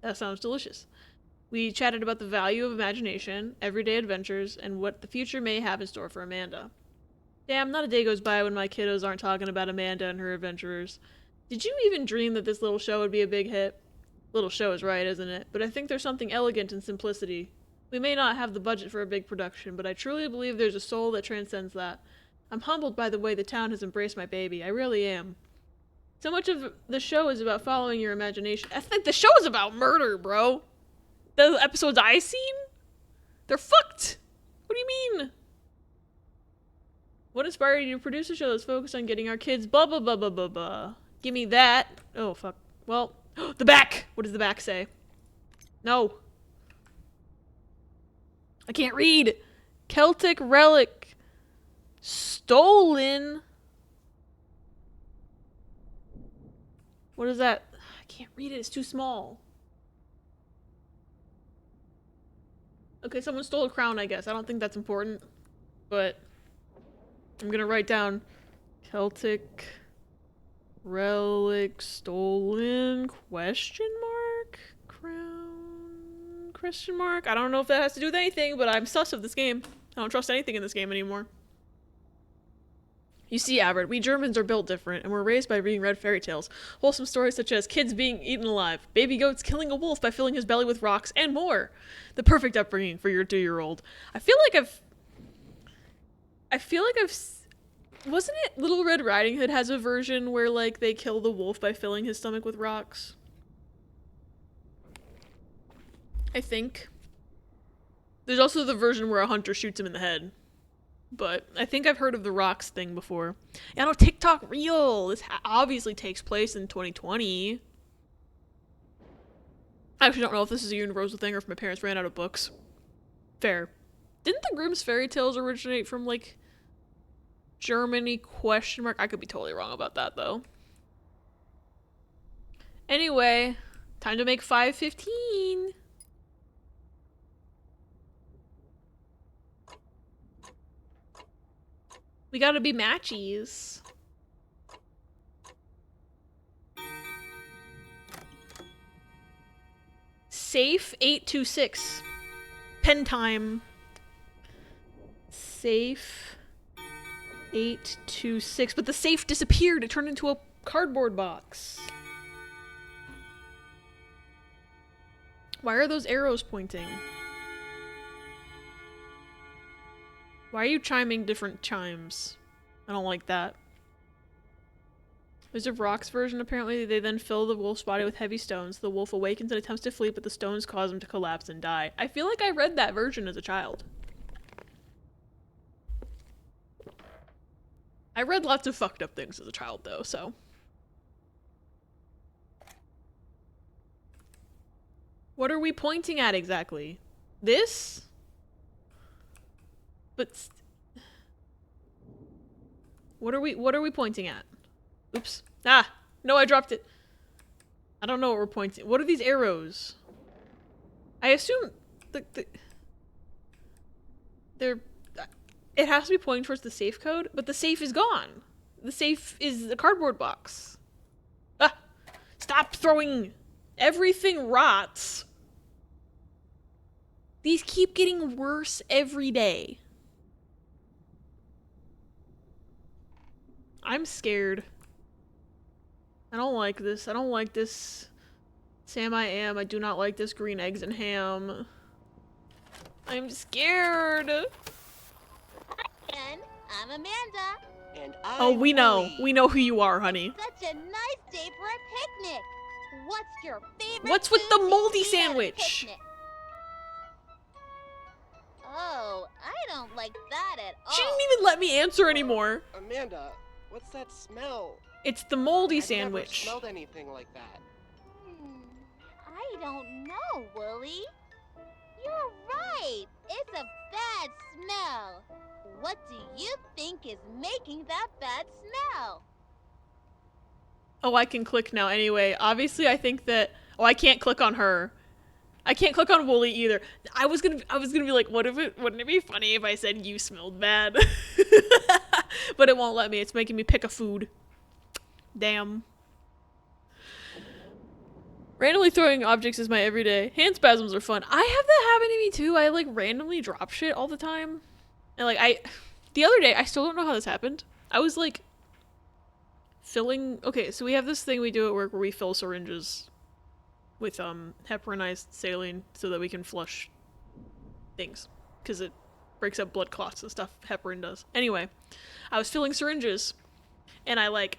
That sounds delicious. We chatted about the value of imagination, everyday adventures, and what the future may have in store for Amanda. Damn, not a day goes by when my kiddos aren't talking about Amanda and her adventurers. Did you even dream that this little show would be a big hit? Little show is right, isn't it? But I think there's something elegant in simplicity. We may not have the budget for a big production, but I truly believe there's a soul that transcends that. I'm humbled by the way the town has embraced my baby. I really am. So much of the show is about following your imagination. I think the show is about murder, bro. The episodes I seen? They're fucked! What do you mean? What inspired you to produce a show that's focused on getting our kids blah blah blah blah blah blah? Give me that. Oh, fuck. Well, the back! What does the back say? No. I can't read! Celtic relic. Stolen. What is that? I can't read it, it's too small. Okay, someone stole a crown, I guess. I don't think that's important. But I'm gonna write down Celtic relic stolen question mark? Crown question mark? I don't know if that has to do with anything, but I'm sus of this game. I don't trust anything in this game anymore. You see, Albert, we Germans are built different, and we're raised by being read fairy tales. Wholesome stories such as kids being eaten alive, baby goats killing a wolf by filling his belly with rocks, and more. The perfect upbringing for your 2-year-old. I feel like wasn't it Little Red Riding Hood has a version where, like, they kill the wolf by filling his stomach with rocks? I think. There's also the version where a hunter shoots him in the head. But I think I've heard of the rocks thing before. Yeah, no, TikTok real. This obviously takes place in 2020. I actually don't know if this is a universal thing or if my parents ran out of books. Fair. Didn't the Grimm's fairy tales originate from, like, Germany question mark? I could be totally wrong about that, though. Anyway, time to make 515. We gotta be matchies. Safe 826. Pen time. Safe 826. But the safe disappeared. It turned into a cardboard box. Why are those arrows pointing? Why are you chiming different chimes? I don't like that. Wizard of Rock's version, apparently, they then fill the wolf's body with heavy stones. The wolf awakens and attempts to flee, but the stones cause him to collapse and die. I feel like I read that version as a child. I read lots of fucked up things as a child, though, so. What are we pointing at exactly? This? But what are we pointing at? Oops. Ah! No, I dropped it. I don't know what we're pointing. What are these arrows? I assume they're it has to be pointing towards the safe code, but the safe is gone. The safe is the cardboard box. Ah! Stop throwing! Everything rots. These keep getting worse every day. I'm scared. I don't like this. I don't like this. Sam, I am. I do not like this green eggs and ham. I'm scared. And I'm Amanda. And I'm Oh, we know. Wooly. We know who you are, honey. Such a nice day for a picnic. What's your favorite What's with food the to moldy eat at a sandwich? picnic? Oh, I don't like that at all. She didn't even let me answer anymore. Amanda, what's that smell? It's the moldy I've sandwich. never smelled anything like that. I don't know, Wooly. You're right. It's a bad smell. What do you think is making that bad smell? Oh, I can click now anyway. Obviously, I think that... Oh, I can't click on her. I can't click on Wooly either. I was gonna be like, wouldn't it be funny if I said you smelled bad? But it won't let me. It's making me pick a food. Damn. Randomly throwing objects is my everyday. Hand spasms are fun. I have that happen to me too. I like randomly drop shit all the time. And like the other day, I still don't know how this happened. I was like filling, okay, so we have this thing we do at work where we fill syringes with heparinized saline so that we can flush things. Because it breaks up blood clots and stuff, heparin does. Anyway, I was filling syringes and I like,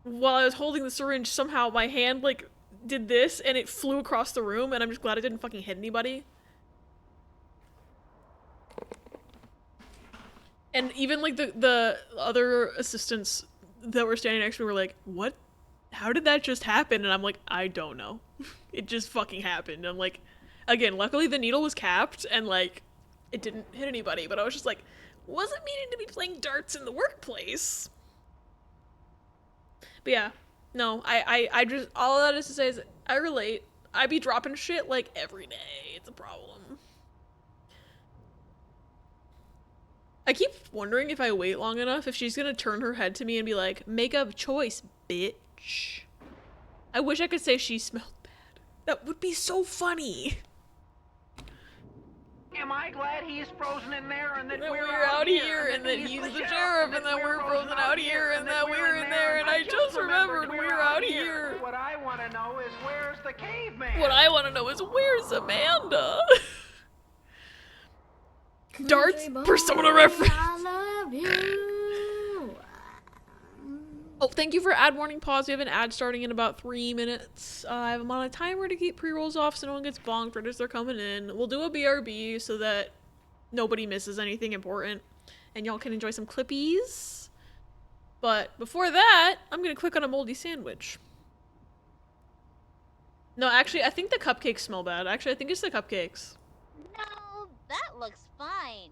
while I was holding the syringe, somehow my hand like did this and it flew across the room, and I'm just glad it didn't fucking hit anybody. And even like the other assistants that were standing next to me were like, what? How did that just happen? And I'm like, I don't know. It just fucking happened. I'm like, again, luckily the needle was capped and like it didn't hit anybody, but I was just like, wasn't meaning to be playing darts in the workplace. But yeah, no, I just, all that is to say is I relate. I be dropping shit like every day. It's a problem. I keep wondering if I wait long enough, if she's gonna turn her head to me and be like, make a choice, bitch. I wish I could say she smelled bad. That would be so funny. Am I glad he's frozen in there and that That we're out here, and that he's the sheriff, and that we're frozen out here, and that we're in there, and I just remembered we're out here. What I want to know is where's the caveman? What I want to know is where's Amanda? Darts Persona reference. I love you. Oh, thank you for ad warning pause. We have an ad starting in about 3 minutes. I have them on a timer to keep pre-rolls off so no one gets bonked right as they're coming in. We'll do a BRB so that nobody misses anything important and y'all can enjoy some clippies. But before that, I'm gonna click on a moldy sandwich. No, actually, I think the cupcakes smell bad. Actually, I think it's the cupcakes. No, that looks fine.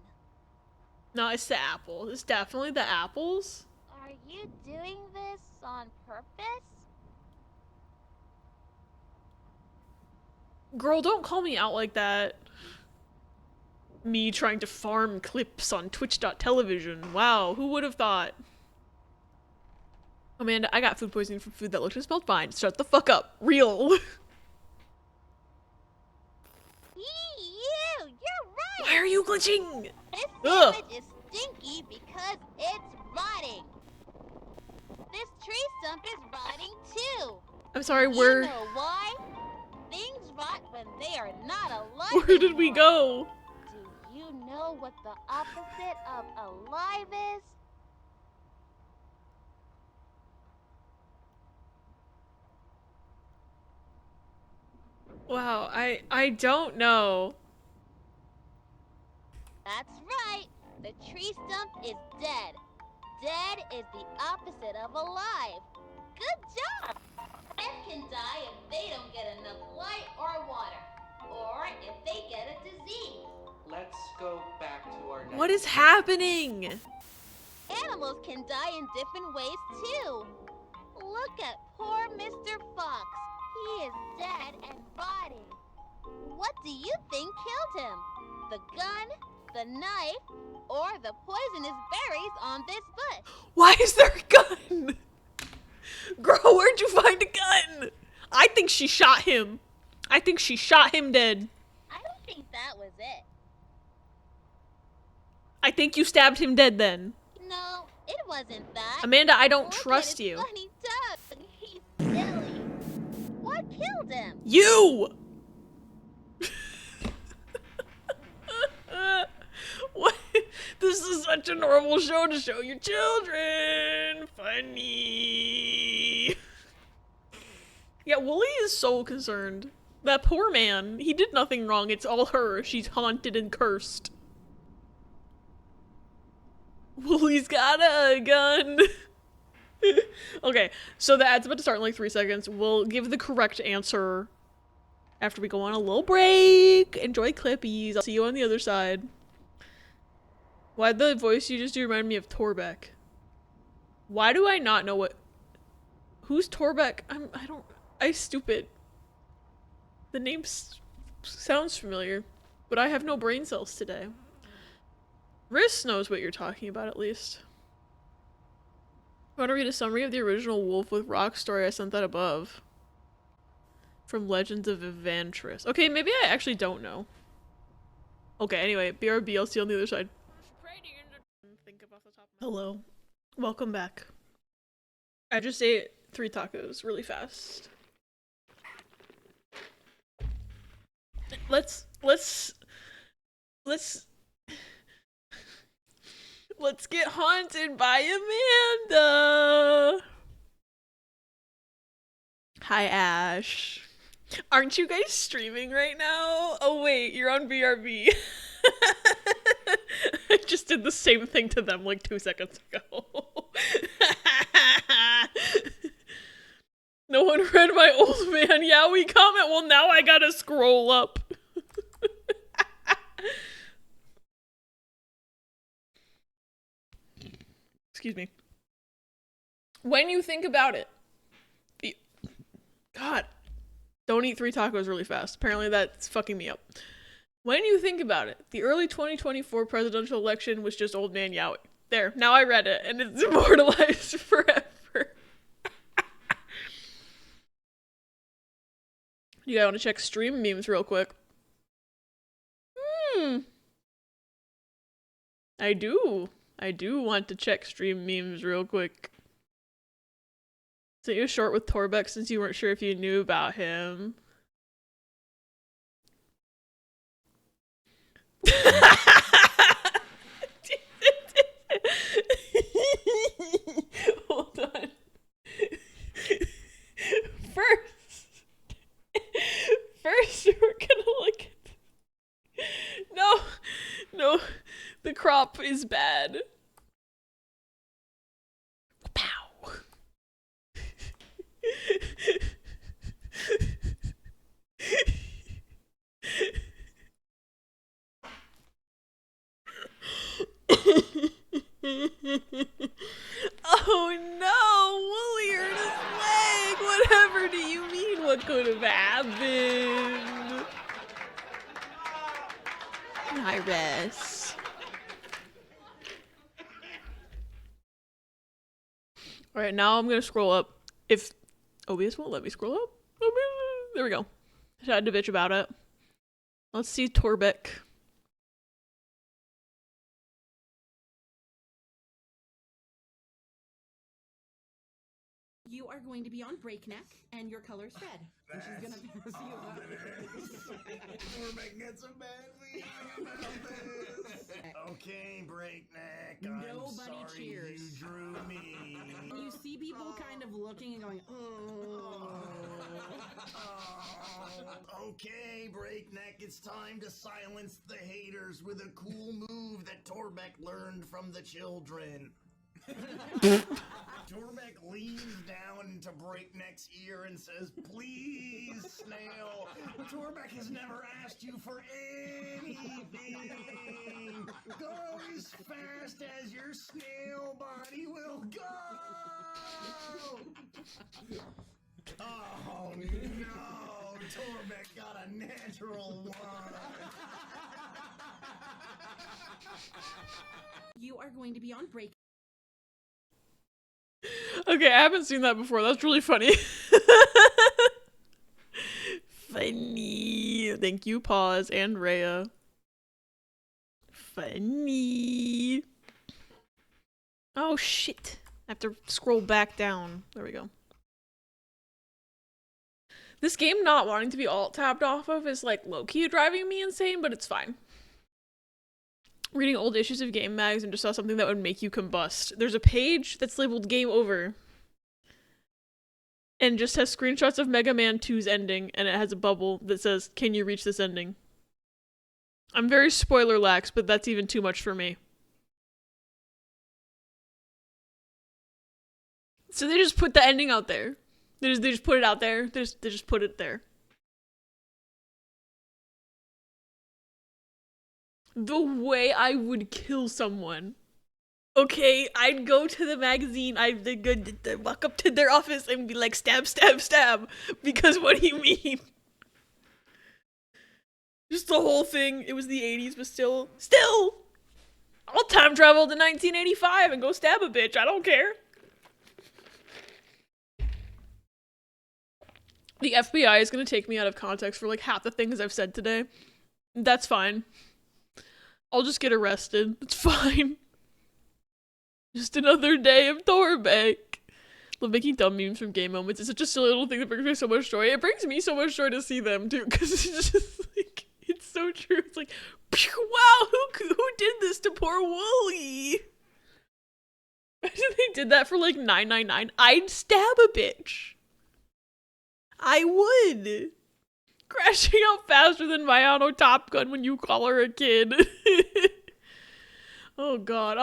No, it's the apple. It's definitely the apples. Are you doing this on purpose? Girl, don't call me out like that. Me trying to farm clips on twitch.television. Wow, who would have thought? Amanda, I got food poisoning from food that looked and smelled fine. Shut the fuck up. Real. You're right. Why are you glitching? This Ugh. sandwich is stinky because it's rotting. This tree stump is rotting too. I'm sorry, You where know why? Things rot when they are not alive. where did we go? Do you know what the opposite of alive is? Wow, I don't know. That's right. The tree stump is dead. Dead is the opposite of alive. Good job. Plants can die if they don't get enough light or water, or if they get a disease. Let's go back to our What is happening? Animals can die in different ways too. Look at poor Mr. Fox. He is dead and rotting. What do you think killed him? The gun, the knife, or the poisonous berries on this bush? Why is there a gun? Girl, where'd you find a gun? I think she shot him. I think she shot him dead. I don't think that was it. I think you stabbed him dead then. No, it wasn't that. Amanda, I don't Look trust at his you. funny tongue. He's silly. What killed him? You! such a normal show to show your children. Funny. Yeah, Wooly is so concerned. That poor man. He did nothing wrong. It's all her. She's haunted and cursed. Wooly's got a gun. Okay, so the ad's about to start in like 3 seconds. We'll give the correct answer after we go on a little break. Enjoy Clippies. I'll see you on the other side. Why'd the voice you just do remind me of Torbeck? Why do I not know what... Who's Torbeck? I'm stupid. The name sounds familiar, but I have no brain cells today. Riss knows what you're talking about, at least. I want to read a summary of the original Wolf with Rock story. I sent that above. From Legends of Evantris. Okay, maybe I actually don't know. Okay, anyway, BRB, I'll see you on the other side. Hello. Welcome back. I just ate 3 tacos really fast. Let's get haunted by Amanda. Hi, Ash. Aren't you guys streaming right now? Oh wait, you're on BRB. I just did the same thing to them like 2 seconds ago. No one read my old man Yowie comment. Well, now I gotta scroll up. Excuse me. When you think about it, God, don't eat 3 tacos really fast. Apparently that's fucking me up. When you think about it, the early 2024 presidential election was just old man Yowie. There, now I read it, and it's immortalized forever. You guys want to check stream memes real quick? I do want to check stream memes real quick. Sent you a short with Torbeck since you weren't sure if you knew about him. Hold on. First we're gonna look at... No, the crop is bad. Pow. Oh no, Wooly hurt his leg. Whatever do you mean? What could have happened? Hi, Ress. Alright, now I'm gonna scroll up. If OBS won't let me scroll up. There we go. I had to bitch about it. Let's see Torbeck. You are going to be on Breakneck, and your color's red. And she's gonna pass you up. Torbeck gets a bad feeling about this. Okay, Breakneck. Nobody I'm sorry cheers. you drew me. And you see people kind of looking and going, oh. Okay, Breakneck, it's time to silence the haters with a cool move that Torbeck learned from the children. Torbeck leans down into Breakneck's ear and says, "Please, Snail, Torbeck has never asked you for anything. Go as fast as your snail body will go." Oh no, Torbeck got a natural 1. You are going to be on break. Okay, I haven't seen that before. That's really funny. Funny. Thank you, Pause and Rhea. Funny. Oh, shit. I have to scroll back down. There we go. This game not wanting to be alt-tabbed off of is like low-key driving me insane, but it's fine. reading old issues of game mags and just saw something that would make you combust. There's a page that's labeled Game Over. And just has screenshots of Mega Man 2's ending, and it has a bubble that says, "Can you reach this ending?" I'm very spoiler lax, but that's even too much for me. So they just put the ending out there. They just put it out there. They just put it there. The way I would kill someone. Okay, I'd go to the magazine, I'd walk up to their office and be like, stab, stab, stab. Because what do you mean? Just the whole thing. It was the 80s, but still. I'll time travel to 1985 and go stab a bitch. I don't care. The FBI is going to take me out of context for like half the things I've said today. That's fine. I'll just get arrested. It's fine. Just another day of Torbeck. Love making dumb memes from game moments. It's such a silly little thing that brings me so much joy. It brings me so much joy to see them too, because it's just like, it's so true. It's like, wow, who did this to poor Wooly? Imagine they did that for like $9.99. I'd stab a bitch. I would. Crashing out faster than Mayano Top Gun when you call her a kid. Oh god.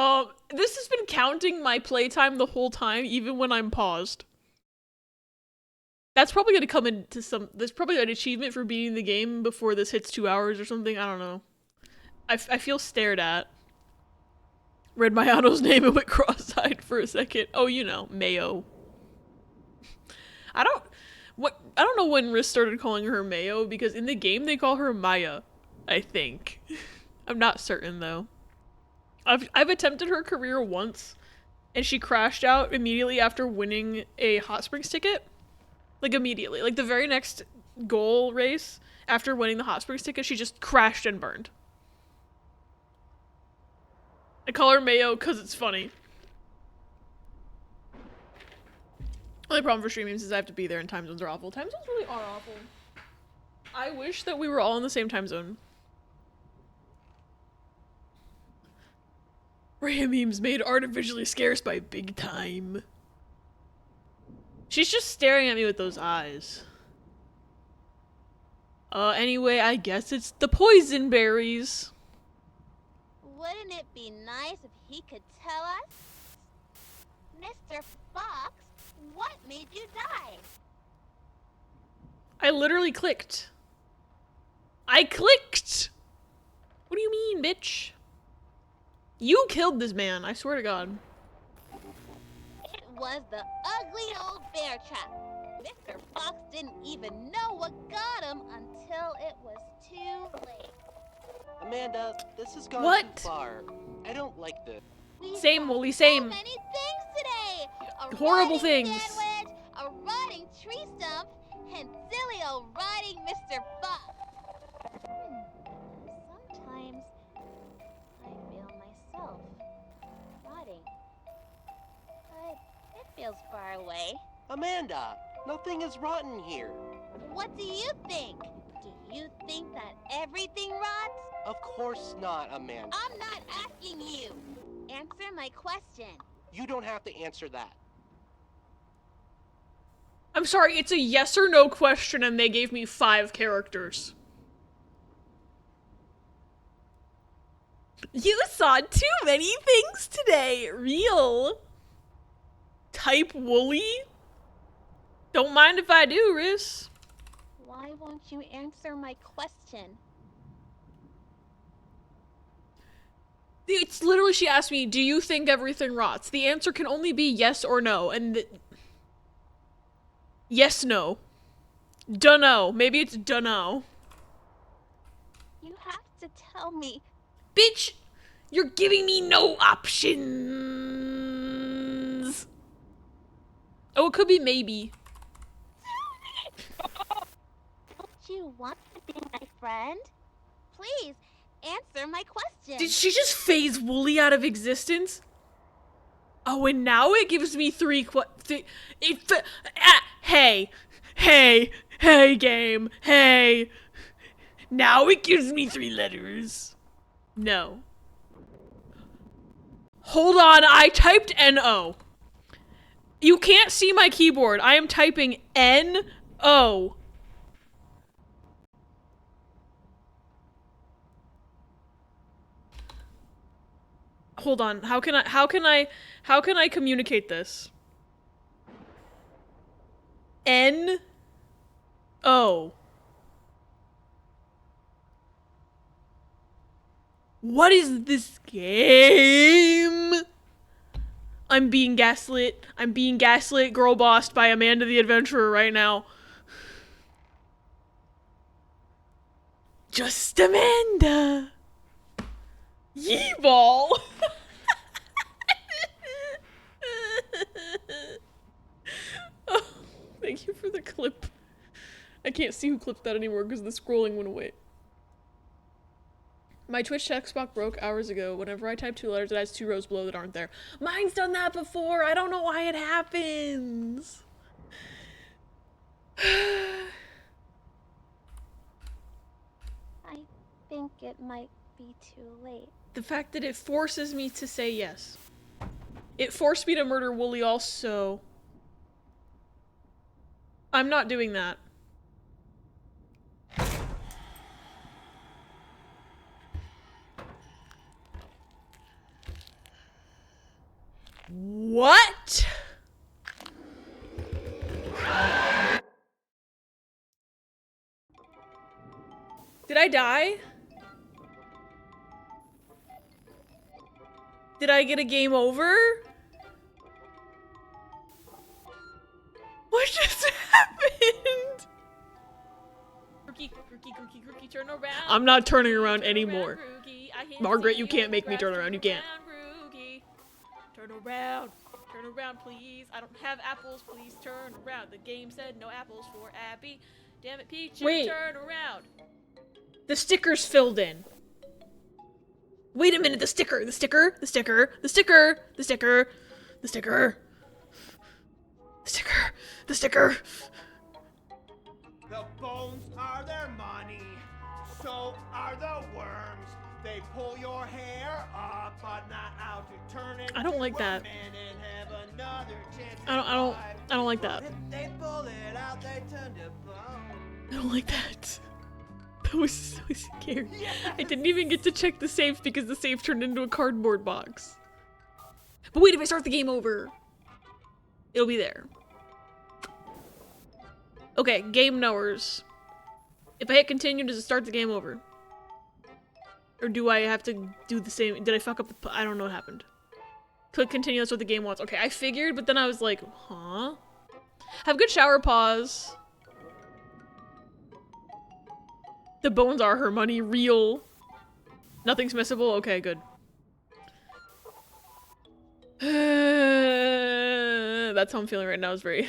This has been counting my playtime the whole time, even when I'm paused. That's probably gonna come into there's probably an achievement for beating the game before this hits 2 hours or something. I don't know. I feel stared at. Read Mayano's name and went cross-eyed for a second. Oh, you know, Mayo. I don't know when Riz started calling her Mayo, because in the game they call her Maya, I think. I'm not certain though. I've attempted her career once, and she crashed out immediately after winning a Hot Springs ticket. Like immediately. Like the very next goal race, after winning the Hot Springs ticket, she just crashed and burned. I call her Mayo because it's funny. Only problem for streaming is I have to be there and time zones are awful. Time zones really are awful. I wish that we were all in the same time zone. Rhea memes made artificially scarce by big time. She's just staring at me with those eyes. Anyway, I guess it's the poison berries. Wouldn't it be nice if he could tell us? Mr. Fox, what made you die? I literally clicked. I clicked! What do you mean, bitch? You killed this man, I swear to God. It was the ugly old bear trap. Mr. Fox didn't even know what got him until it was too late. Amanda, this has gone What? too far. I don't like this. Same, Wooly, same. So many things today. A Horrible rotting things. Sandwich, a rotting tree stump, and silly old rotting Mr. Fox. Sometimes I feel myself rotting, but it feels far away. Amanda, nothing is rotten here. What do you think? Do you think that everything rots? Of course not, Amanda. I'm not asking you. Answer my question. You don't have to answer that. I'm sorry, it's a yes or no question and they gave me 5 characters. You saw too many things today. Real. Type Wooly? Don't mind if I do, Riz. Why won't you answer my question? It's literally, she asked me, do you think everything rots? The answer can only be yes or no, and yes, no. Dunno. Maybe it's dunno. You have to tell me. Bitch, you're giving me no options. Oh, it could be maybe. Don't you want to be my friend? Please, answer my question. Did she just phase Wooly out of existence? Oh, and now it gives me 3 hey, game, hey. Now it gives me 3 letters. No. Hold on, I typed N-O. You can't see my keyboard. I am typing N-O. Hold on. How can I communicate this? N-O. What is this game? I'm being gaslit. I'm being gaslit, girl bossed by Amanda the Adventurer right now. Just Amanda. Yeeball. Oh, thank you for the clip. I can't see who clipped that anymore because the scrolling went away. My Twitch text box broke hours ago. Whenever I type 2 letters, it has 2 rows below that aren't there. Mine's done that before. I don't know why it happens. I think it might be too late. The fact that it forces me to say yes. It forced me to murder Wooly also. I'm not doing that. What? Did I die? Did I get a game over? What just happened? Rookie, turn around. I'm not turning around anymore. Margaret, you can't make me turn around. You can't. Turn around, please. I don't have apples. Please turn around. The game said no apples for Abby. Damn it, Peach. Wait. Turn around. The sticker's filled in. Wait a minute. The sticker. The sticker. The sticker. The sticker. The sticker. The sticker. The sticker. The sticker. The bones are their money. So are the worms. They pull your hair up, but not out to turn it. I don't like that. I don't like that. They pull it out, they turn to bone. I don't like that. That was so scary. Yes. I didn't even get to check the safe because the safe turned into a cardboard box. But wait, if I start the game over, it'll be there. Okay, game knowers. If I hit continue, does it start the game over? Or do I have to do the same? Did I fuck up the... I don't know what happened. Click continue, that's what the game wants. Okay, I figured, but then I was like, huh? Have good shower pause. The bones are her money, real. Nothing's missable? Okay, good. That's how I'm feeling right now, is very...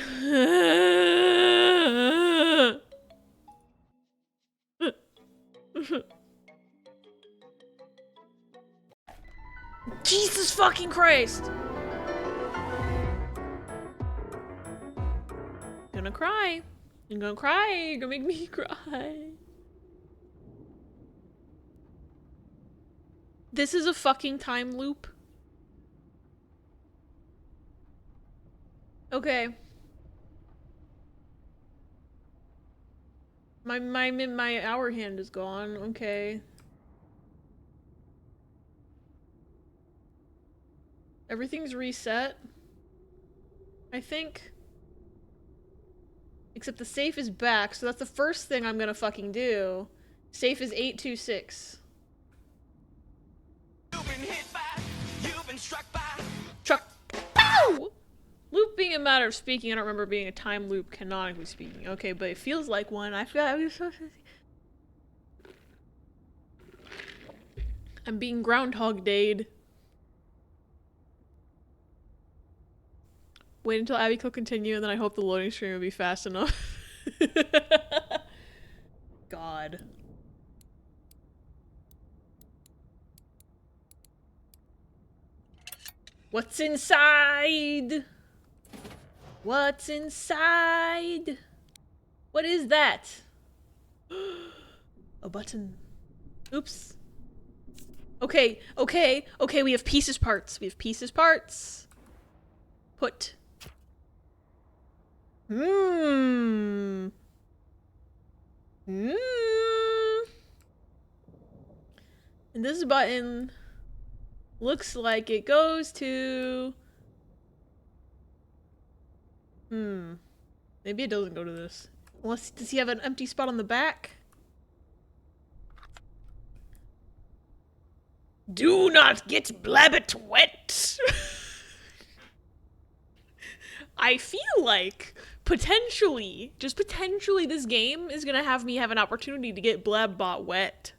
Jesus fucking Christ! Gonna cry. I'm gonna cry. You're gonna make me cry. This is a fucking time loop. Okay. My hour hand is gone. Okay. Everything's reset. I think. Except the safe is back, so that's the first thing I'm gonna fucking do. Safe is 826. You've been hit by, you've been struck by. Truck. Ow! Loop being a matter of speaking, I don't remember being a time loop canonically speaking. Okay, but it feels like one. I forgot I was so... I'm being Groundhog Day'd. Wait until Abby click continue, and then I hope the loading screen will be fast enough. God. What's inside? What's inside? What is that? A button. Oops. Okay, okay, okay, we have pieces parts. We have pieces parts. Put. And this button looks like it goes to... Maybe it doesn't go to this. Unless, does he have an empty spot on the back? Do not get blabbit wet! I feel like, potentially, just potentially, this game is gonna have me have an opportunity to get Blabbot wet.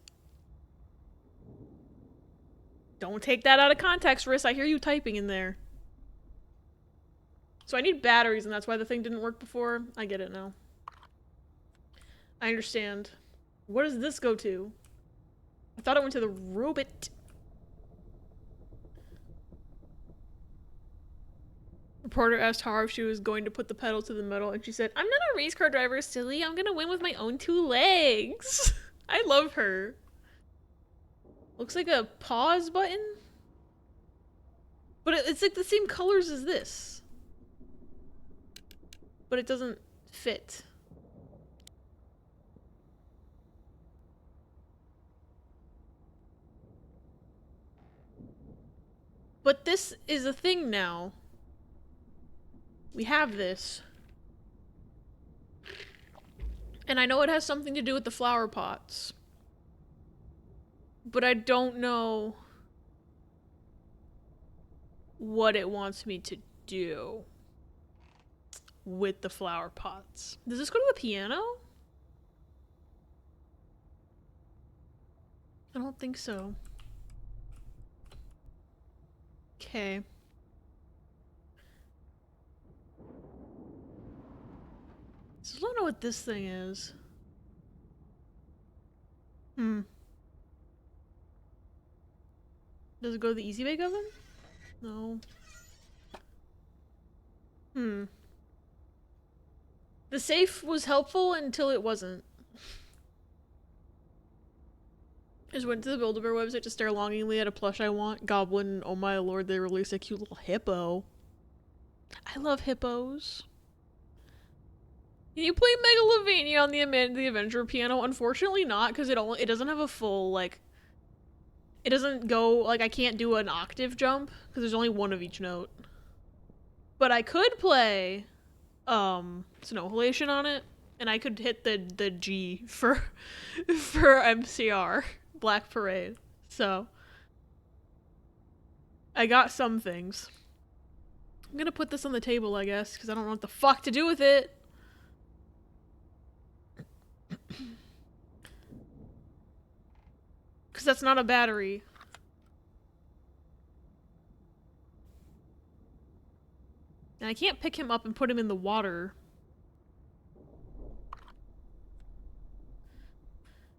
Don't take that out of context, Riss. I hear you typing in there. So I need batteries, and that's why the thing didn't work before. I get it now. I understand. What does this go to? I thought it went to the robot. Reporter asked Tara if she was going to put the pedal to the metal, and she said, "I'm not a race car driver, silly. I'm gonna win with my own 2 legs." I love her. Looks like a pause button. But it's like the same colors as this. But it doesn't fit. But this is a thing now. We have this. And I know it has something to do with the flower pots. But I don't know what it wants me to do with the flower pots. Does this go to the piano? I don't think so. Okay. So I don't know what this thing is. Does it go to the easy bake oven? No. The safe was helpful until it wasn't. Just went to the Build-A-Bear website to stare longingly at a plush I want. Goblin, and oh my lord, they released a cute little hippo. I love hippos. Can you play Megalovania on the Avenger piano? Unfortunately not, because it doesn't have a full, like... It doesn't go, like, I can't do an octave jump, because there's only one of each note. But I could play, Snow Halation on it, and I could hit the G for MCR, Black Parade. So, I got some things. I'm gonna put this on the table, I guess, because I don't know what the fuck to do with it. Because that's not a battery. And I can't pick him up and put him in the water.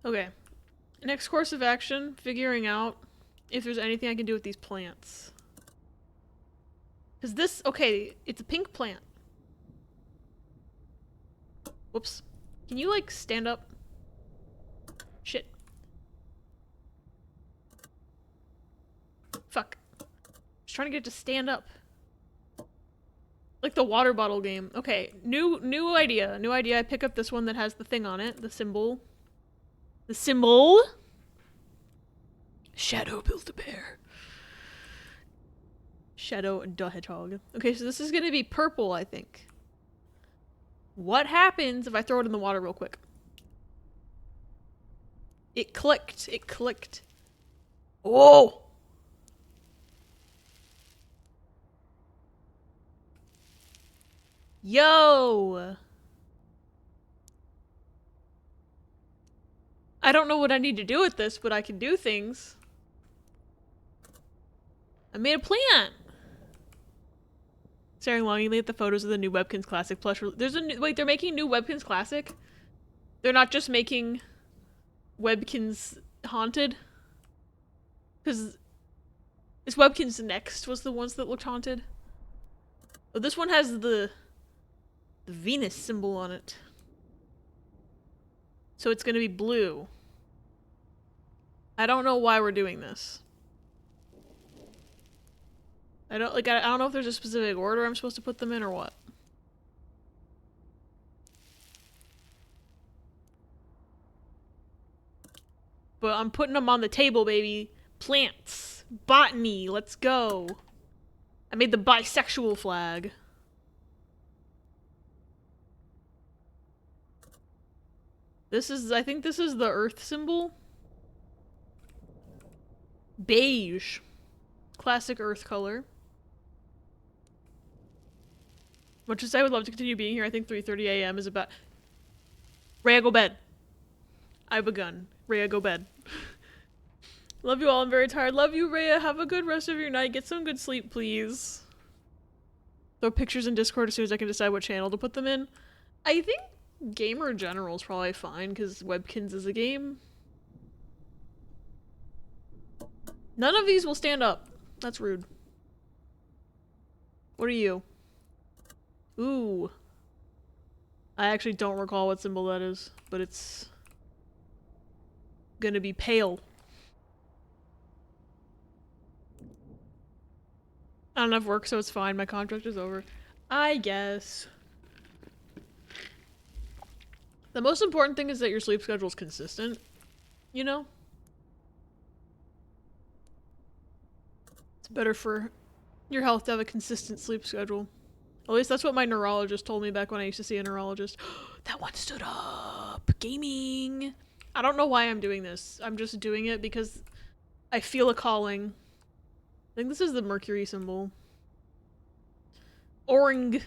Okay. Next course of action, figuring out if there's anything I can do with these plants. Because this, okay, it's a pink plant. Whoops. Can you, like, stand up? Shit. Fuck. Just trying to get it to stand up. Like the water bottle game. Okay, new idea. New idea. I pick up this one that has the thing on it. The symbol. The symbol. Shadow Build-A-Bear. Shadow the Hedgehog. Okay, so this is gonna be purple, I think. What happens if I throw it in the water real quick? It clicked. It clicked. Oh! Yo! I don't know what I need to do with this, but I can do things. I made a plant! Staring longingly at the photos of the new Webkins Classic plush. There's a new- wait, they're making new Webkins Classic? They're not just making Webkins Haunted? Because this Webkins Next was the ones that looked haunted. Oh, this one has the Venus symbol on it. So it's gonna be blue. I don't know why we're doing this. I don't know if there's a specific order I'm supposed to put them in or what. But I'm putting them on the table, baby. Plants. Botany. Let's go. I made the bisexual flag. I think this is the earth symbol. Beige. Classic earth color. Much as I would love to continue being here, I think 3:30 a.m. is about... Rhea, go bed. I've begun. Rhea, go bed. Love you all, I'm very tired. Love you, Rhea. Have a good rest of your night. Get some good sleep, please. Throw pictures in Discord as soon as I can decide what channel to put them in. I think Gamer General is probably fine, because Webkins is a game. None of these will stand up. That's rude. What are you? Ooh. I actually don't recall what symbol that is, but it's gonna be pale. I don't have work, so it's fine. My contract is over. I guess. The most important thing is that your sleep schedule is consistent. You know? It's better for your health to have a consistent sleep schedule. At least that's what my neurologist told me back when I used to see a neurologist. That one stood up! Gaming! I don't know why I'm doing this. I'm just doing it because I feel a calling. I think this is the Mercury symbol. Oring.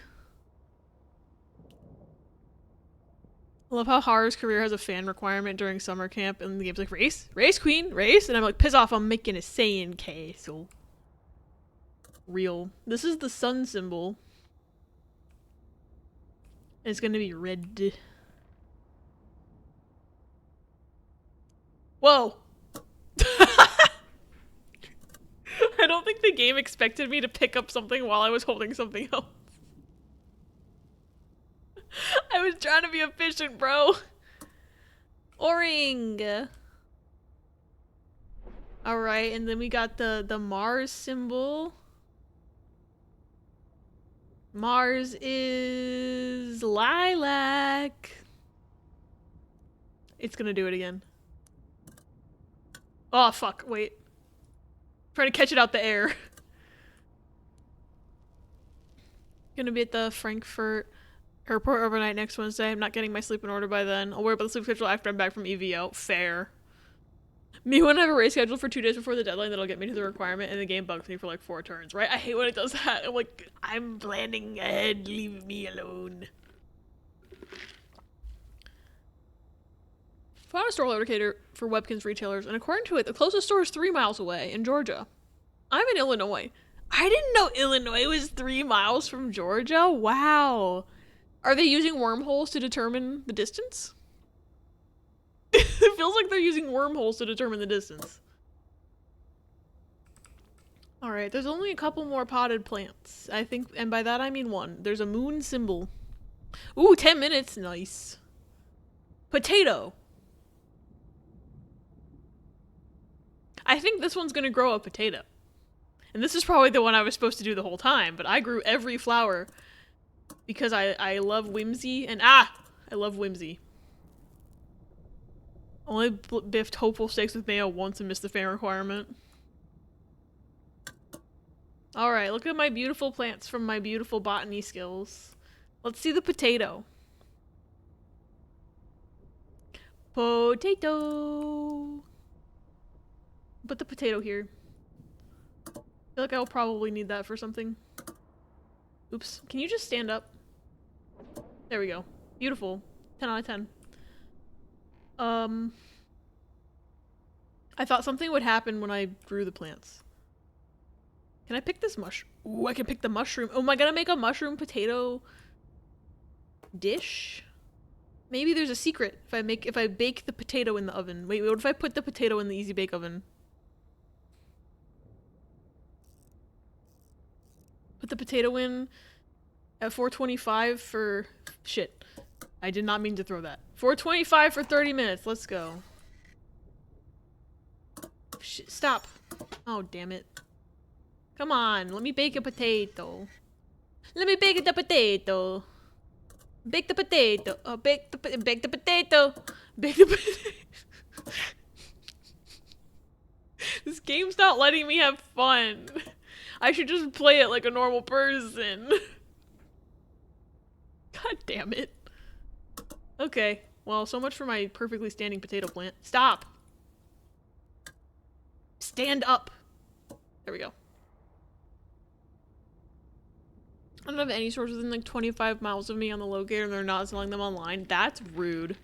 I love how Haru's career has a fan requirement during summer camp and the game's like, race? Race, queen? Race? And I'm like, piss off, I'm making a Saiyan K, so... Real. This is the sun symbol. And it's gonna be red. Whoa! I don't think the game expected me to pick up something while I was holding something else. I was trying to be efficient, bro. O-ring. Alright, and then we got the Mars symbol. Mars is lilac. It's gonna do it again. Oh, fuck. Wait. Trying to catch it out the air. Gonna be at the Frankfurt airport overnight next Wednesday. I'm not getting my sleep in order by then. I'll worry about the sleep schedule after I'm back from EVO. Fair. Me when I have a race scheduled for 2 days before the deadline that'll get me to the requirement and the game bugs me for like 4 turns, right? I hate when it does that. I'm like, I'm planning ahead, leave me alone. Found a store locator for Webkins retailers, and according to it, the closest store is 3 miles away in Georgia. I'm in Illinois. I didn't know Illinois was 3 miles from Georgia. Wow. Are they using wormholes to determine the distance? It feels like they're using wormholes to determine the distance. Alright, there's only a couple more potted plants. I think, and by that I mean 1. There's a moon symbol. Ooh, 10 minutes. Nice. Potato. I think this one's gonna grow a potato. And this is probably the one I was supposed to do the whole time, but I grew every flower because I love whimsy and I love whimsy. Only biffed hopeful steaks with mayo once and missed the fan requirement. Alright, look at my beautiful plants from my beautiful botany skills. Let's see the potato. Potato! Put the potato here. I feel like I'll probably need that for something. Oops. Can you just stand up? There we go. Beautiful. 10 out of 10. I thought something would happen when I grew the plants. Can I pick this mushroom? Ooh, I can pick the mushroom. Oh, am I gonna make a mushroom potato dish? Maybe there's a secret if I bake the potato in the oven. Wait, what if I put the potato in the easy bake oven? Put the potato in at 425 for... Shit. I did not mean to throw that. 425 for 30 minutes. Let's go. Shit, stop. Oh, damn it. Come on, let me bake a potato. Let me bake the potato. Bake the potato. Oh, bake the potato. Bake the potato. This game's not letting me have fun. I should just play it like a normal person. God damn it. Okay, well, so much for my perfectly standing potato plant. Stop! Stand up! There we go. I don't have any stores within like 25 miles of me on the locator and they're not selling them online. That's rude.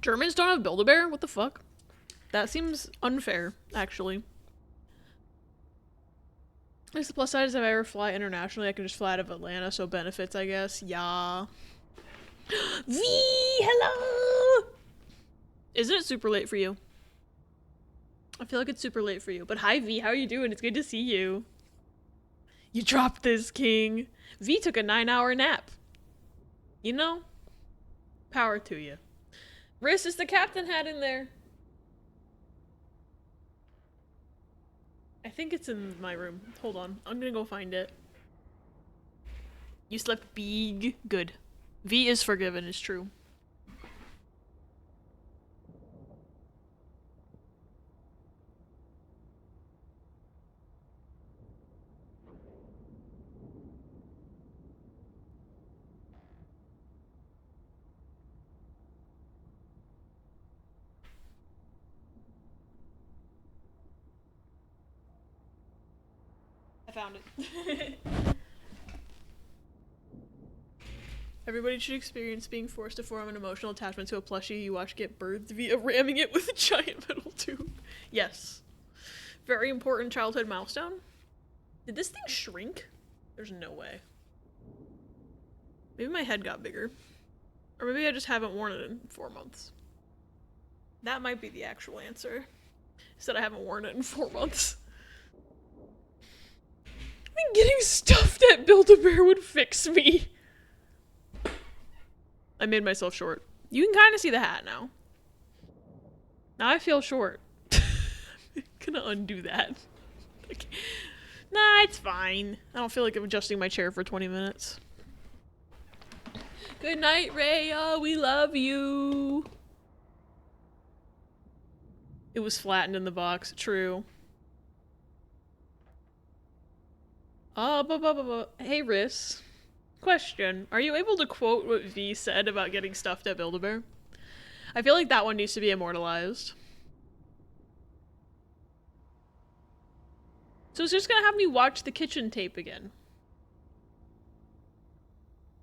Germans don't have Build-A-Bear? What the fuck? That seems unfair, actually. At least the plus side is if I ever fly internationally, I can just fly out of Atlanta, so benefits, I guess. Yeah. V! Hello! Isn't it super late for you? I feel like it's super late for you. But hi, V. How are you doing? It's good to see you. You dropped this, King. V took a 9-hour nap. You know? Power to you. Riss, is the captain hat in there? I think it's in my room. Hold on. I'm gonna go find it. You slept big. Good. V is forgiven, it's true. I found it. Everybody should experience being forced to form an emotional attachment to a plushie you watch get birthed via ramming it with a giant metal tube. Yes. Very important childhood milestone. Did this thing shrink? There's no way. Maybe my head got bigger. Or maybe I just haven't worn it in 4 months. That might be the actual answer. Is that I haven't worn it in 4 months. I think getting stuffed at Build-A-Bear would fix me. I made myself short. You can kind of see the hat now. Now I feel short. I'm gonna undo that. Okay. Nah, it's fine. I don't feel like I'm adjusting my chair for 20 minutes. Good night, Rhea. We love you. It was flattened in the box. True. Hey, Riss. Question. Are you able to quote what V said about getting stuffed at Build-A-Bear? I feel like that one needs to be immortalized. So it's just gonna have me watch the kitchen tape again.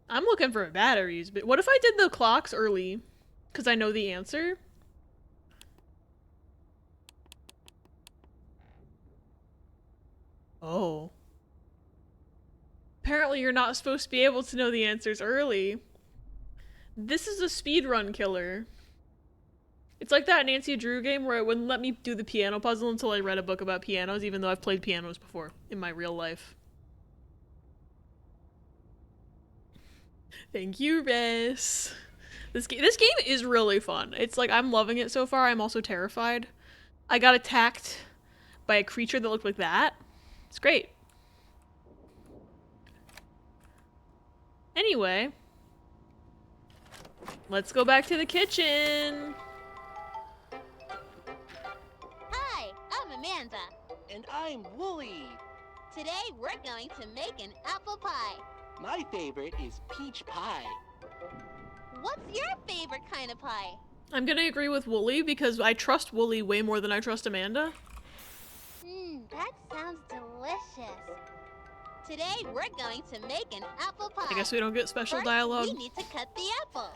I'm looking for batteries, but what if I did the clocks early? Because I know the answer? Oh. Apparently you're not supposed to be able to know the answers early. This is a speedrun killer. It's like that Nancy Drew game where it wouldn't let me do the piano puzzle until I read a book about pianos, even though I've played pianos before in my real life. Thank you, Riss. This game is really fun. It's like, I'm loving it so far. I'm also terrified. I got attacked by a creature that looked like that. It's great. Anyway, let's go back to the kitchen. Hi, I'm Amanda. And I'm Wooly. Today we're going to make an apple pie. My favorite is peach pie. What's your favorite kind of pie? I'm gonna agree with Wooly because I trust Wooly way more than I trust Amanda. That sounds delicious. Today we're going to make an apple pie. I guess we don't get special First, dialogue. we need to cut the apples.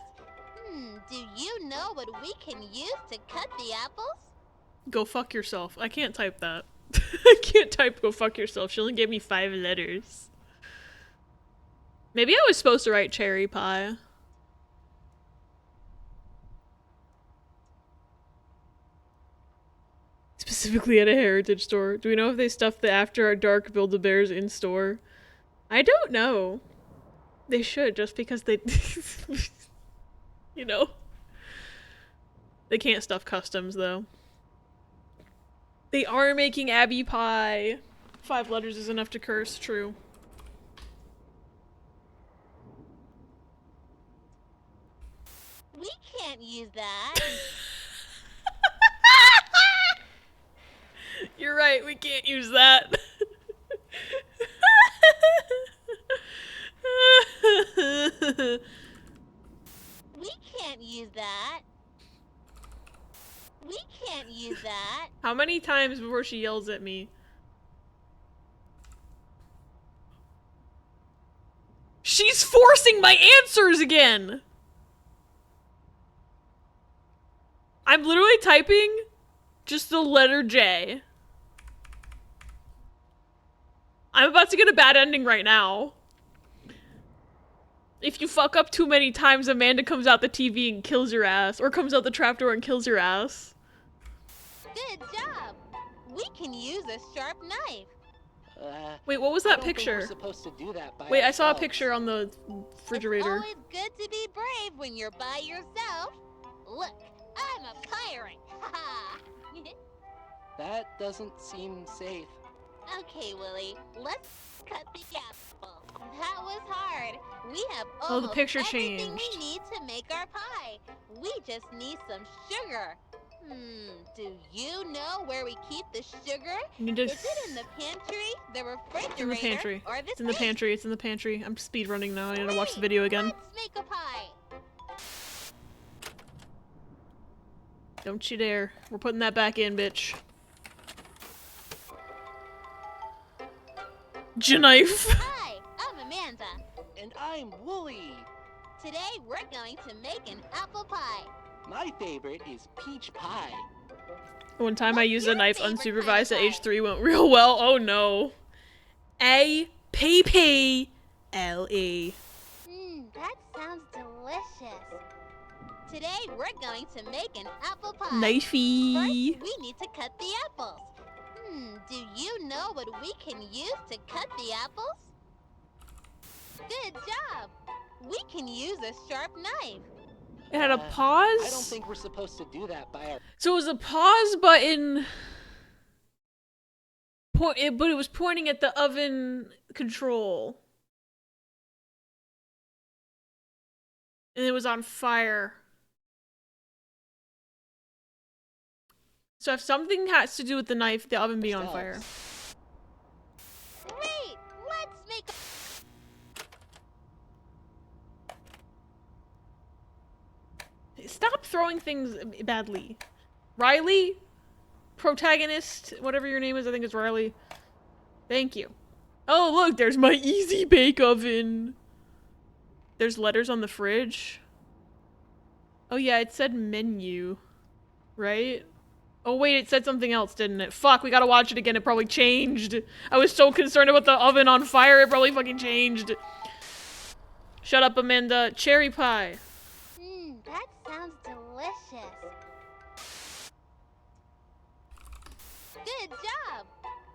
Do you know what we can use to cut the apples? Go fuck yourself. I can't type that. I can't type go fuck yourself. She only gave me 5 letters. Maybe I was supposed to write cherry pie. Specifically at a heritage store. Do we know if they stuffed the After Dark Build-A-Bears in store? I don't know. They should, just because they... you know? They can't stuff customs, though. They are making Abby pie. 5 letters is enough to curse, true. We can't use that. You're right, we can't use that. We can't use that. We can't use that. How many times before she yells at me? She's forcing my answers again! I'm literally typing just the letter J. I'm about to get a bad ending right now. If you fuck up too many times, Amanda comes out the TV and kills your ass. Or comes out the trapdoor and kills your ass. Good job. We can use a sharp knife. Wait, what was that picture? We're supposed to do that by Wait, I saw a ourselves. picture on the refrigerator. It's always good to be brave when you're by yourself. Look, I'm a pirate. Haha. That doesn't seem safe. Okay, Willie, let's cut the apple. That was hard. We have Oh, the almost picture everything changed. we need to make our pie. We just need some sugar. Do you know where we keep the sugar? You need to- Is it in the pantry, the refrigerator, It's in the pantry. or the It's in the safe? pantry. It's in the pantry. I'm speed running now. I need to watch the video again. Let's make a pie. Don't you dare. We're putting that back in, bitch. Knife. Hi, I'm Amanda. And I'm Wooly. Today we're going to make an apple pie. My favorite is peach pie. One time I used a knife unsupervised at age 3, went real well. Oh no. A-P-P-L-E. That sounds delicious. Today we're going to make an apple pie. Knifey. First, we need to cut the apples. Do you know what we can use to cut the apples? Good job. We can use a sharp knife. It had a pause? I don't think we're supposed to do that by our... So it was a pause button, but it was pointing at the oven control. And it was on fire. So if something has to do with the knife, the oven being on fire. Great! Let's make a... Stop throwing things badly. Riley? Protagonist? Whatever your name is, I think it's Riley. Thank you. Oh, look, there's my easy bake oven. There's letters on the fridge. Oh yeah, it said menu. Right? Oh wait, it said something else, didn't it? Fuck, we gotta watch it again. It probably changed. I was so concerned about the oven on fire, it probably fucking changed. Shut up, Amanda. Cherry pie. That sounds delicious. Good job.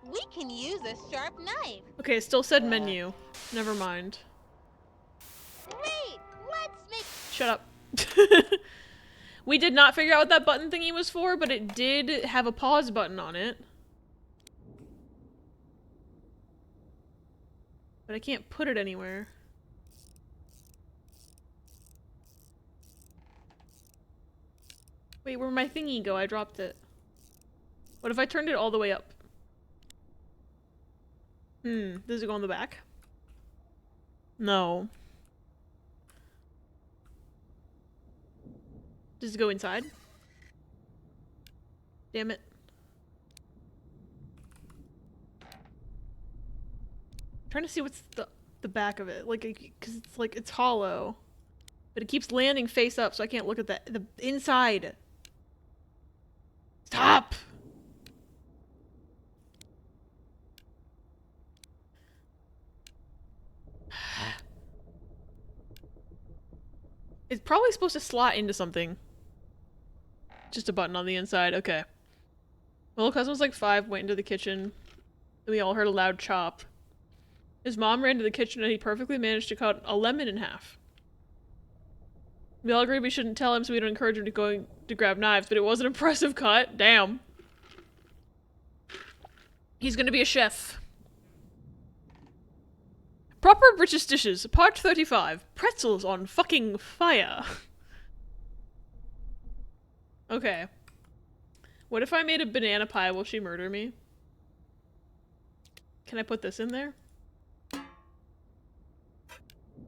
We can use a sharp knife. Okay, it still said menu. Never mind. Great! Let's make... Shut up. We did not figure out what that button thingy was for, but it did have a pause button on it. But I can't put it anywhere. Wait, where'd my thingy go? I dropped it. What if I turned it all the way up? Does it go on the back? No. Does it go inside? Damn it. I'm trying to see what's the back of it. Like, cause it's like, it's hollow. But it keeps landing face up, so I can't look at the inside. Stop! It's probably supposed to slot into something. Just a button on the inside, okay. My little cousin was like 5, went into the kitchen, and we all heard a loud chop. His mom ran to the kitchen and he perfectly managed to cut a lemon in half. We all agreed we shouldn't tell him so we don't encourage him to go to grab knives, but it was an impressive cut. Damn. He's gonna be a chef. Proper British dishes. Part 35. Pretzels on fucking fire. Okay. What if I made a banana pie? Will she murder me? Can I put this in there?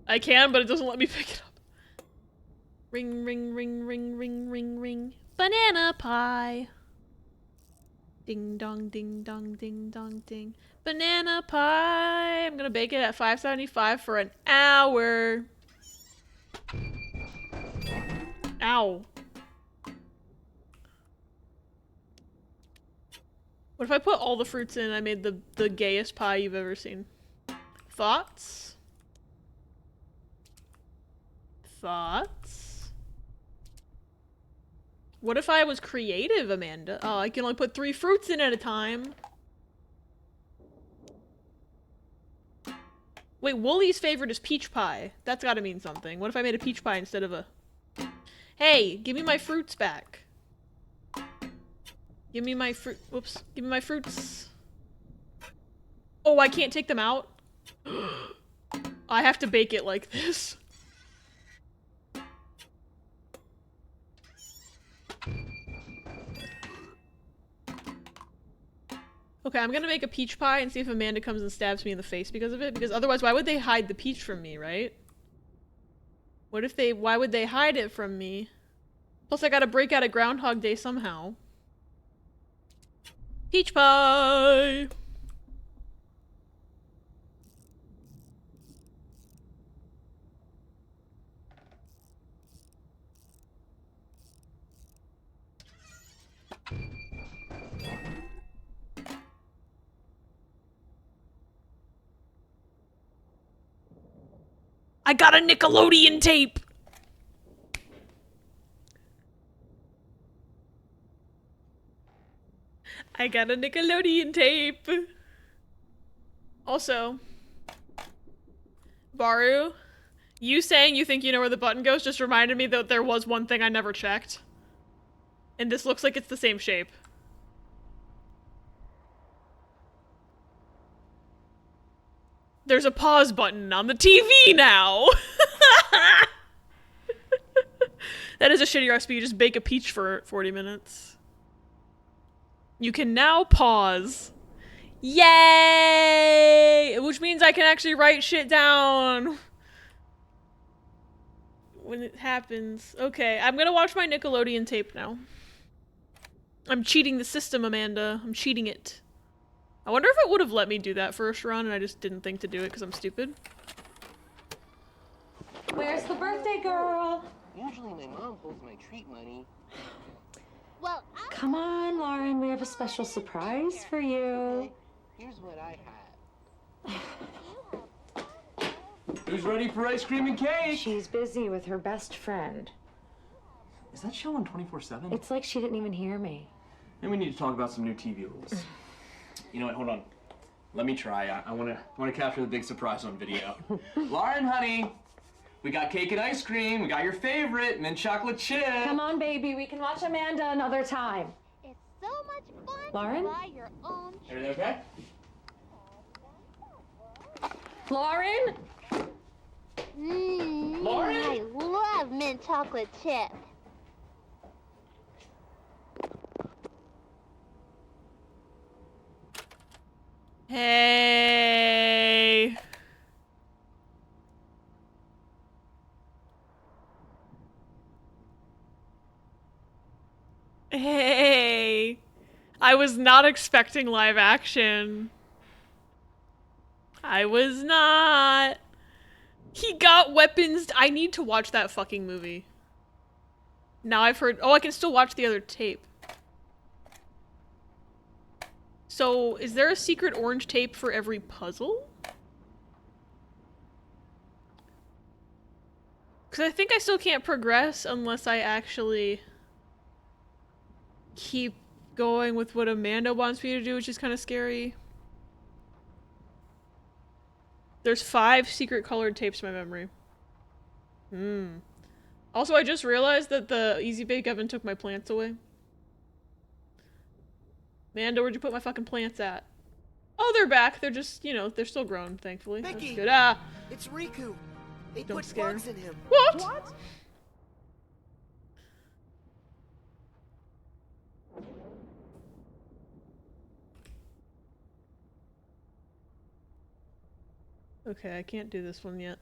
I can, but it doesn't let me pick it up. Ring, ring, ring, ring, ring, ring, ring. Banana pie. Ding dong, ding dong, ding dong, ding. Banana pie. I'm gonna bake it at 575 for an hour. Ow. What if I put all the fruits in and I made the gayest pie you've ever seen? Thoughts? Thoughts? What if I was creative, Amanda? Oh, I can only put 3 fruits in at a time. Wait, Woolie's favorite is peach pie. That's gotta mean something. What if I made a peach pie instead of a... Hey, give me my fruits back. Give me my fruit. Whoops. Give me my fruits. Oh, I can't take them out? I have to bake it like this. Okay, I'm gonna make a peach pie and see if Amanda comes and stabs me in the face because of it. Because otherwise, why would they hide the peach from me, right? What if they- why would they hide it from me? Plus, I gotta break out of Groundhog Day somehow. Peach pie! I got a Nickelodeon tape! I got a Nickelodeon tape! Also, Baru, you saying you think you know where the button goes just reminded me that there was one thing I never checked. And this looks like it's the same shape. There's a pause button on the TV now! That is a shitty recipe. You just bake a peach for 40 minutes. You can now pause. Yay! Which means I can actually write shit down. When it happens. Okay, I'm gonna watch my Nickelodeon tape now. I'm cheating the system, Amanda. I'm cheating it. I wonder if it would have let me do that first run and I just didn't think to do it because I'm stupid. Where's the birthday girl? Usually my mom holds my treat money. Well, Come on, Lauren. We have a special surprise for you. Okay, here's what I have. Who's ready for ice cream and cake? She's busy with her best friend. Is that show on 24/7? It's like she didn't even hear me. Then we need to talk about some new TV rules. You know what? Hold on. Let me try. I want to capture the big surprise on video. Lauren, honey, we got cake and ice cream. We got your favorite, mint chocolate chip. Come on, baby. We can watch Amanda another time. it's so much fun Lauren? to buy your own. Everything okay? Lauren? Lauren? I love mint chocolate chip. Hey. Hey. I was not expecting live action. I was not. He got weapons. I need to watch that fucking movie. Now I've heard. Oh, I can still watch the other tape. So, is there a secret orange tape for every puzzle? Because I think I still can't progress unless I actually keep going with what Amanda wants me to do, which is kind of scary. There's 5 secret colored tapes in my memory. Also, I just realized that the Easy Bake Oven took my plants away. Amanda, where'd you put my fucking plants at? Oh, they're back. They're just, you know, they're still grown, thankfully. That's Mickey, good. Ah! it's Riku. They Don't put scare. bugs in him. What? Okay, I can't do this one yet.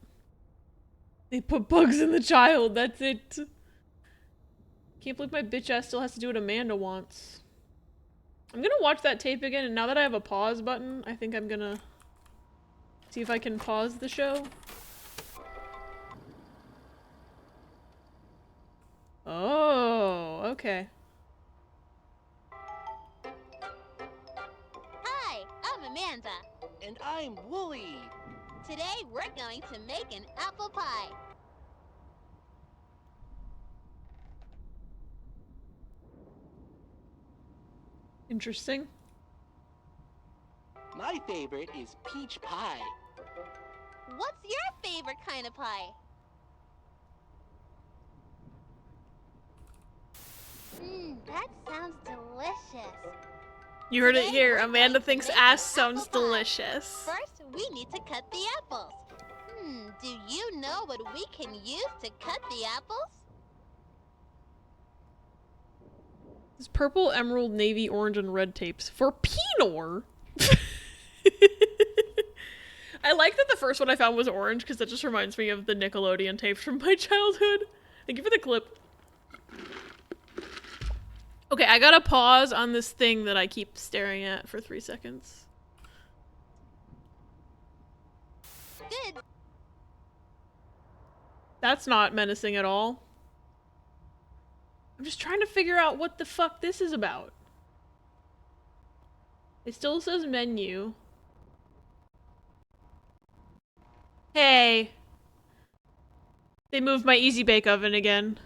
They put bugs in the child, that's it. Can't believe my bitch ass still has to do what Amanda wants. I'm gonna watch that tape again, and now that I have a pause button, I think I'm gonna see if I can pause the show. Oh, okay. Hi, I'm Amanda. And I'm Wooly. Today we're going to make an apple pie. Interesting. My favorite is peach pie. What's your favorite kind of pie? That sounds delicious. You heard it here. Amanda thinks ass sounds delicious. First, we need to cut the apples. Do you know what we can use to cut the apples? It's purple, emerald, navy, orange, and red tapes for Pinor. I like that the first one I found was orange because that just reminds me of the Nickelodeon tapes from my childhood. Thank you for the clip. Okay, I gotta pause on this thing that I keep staring at for 3 seconds. Good. That's not menacing at all. I'm just trying to figure out what the fuck this is about. It still says menu. Hey. They moved my Easy Bake Oven again.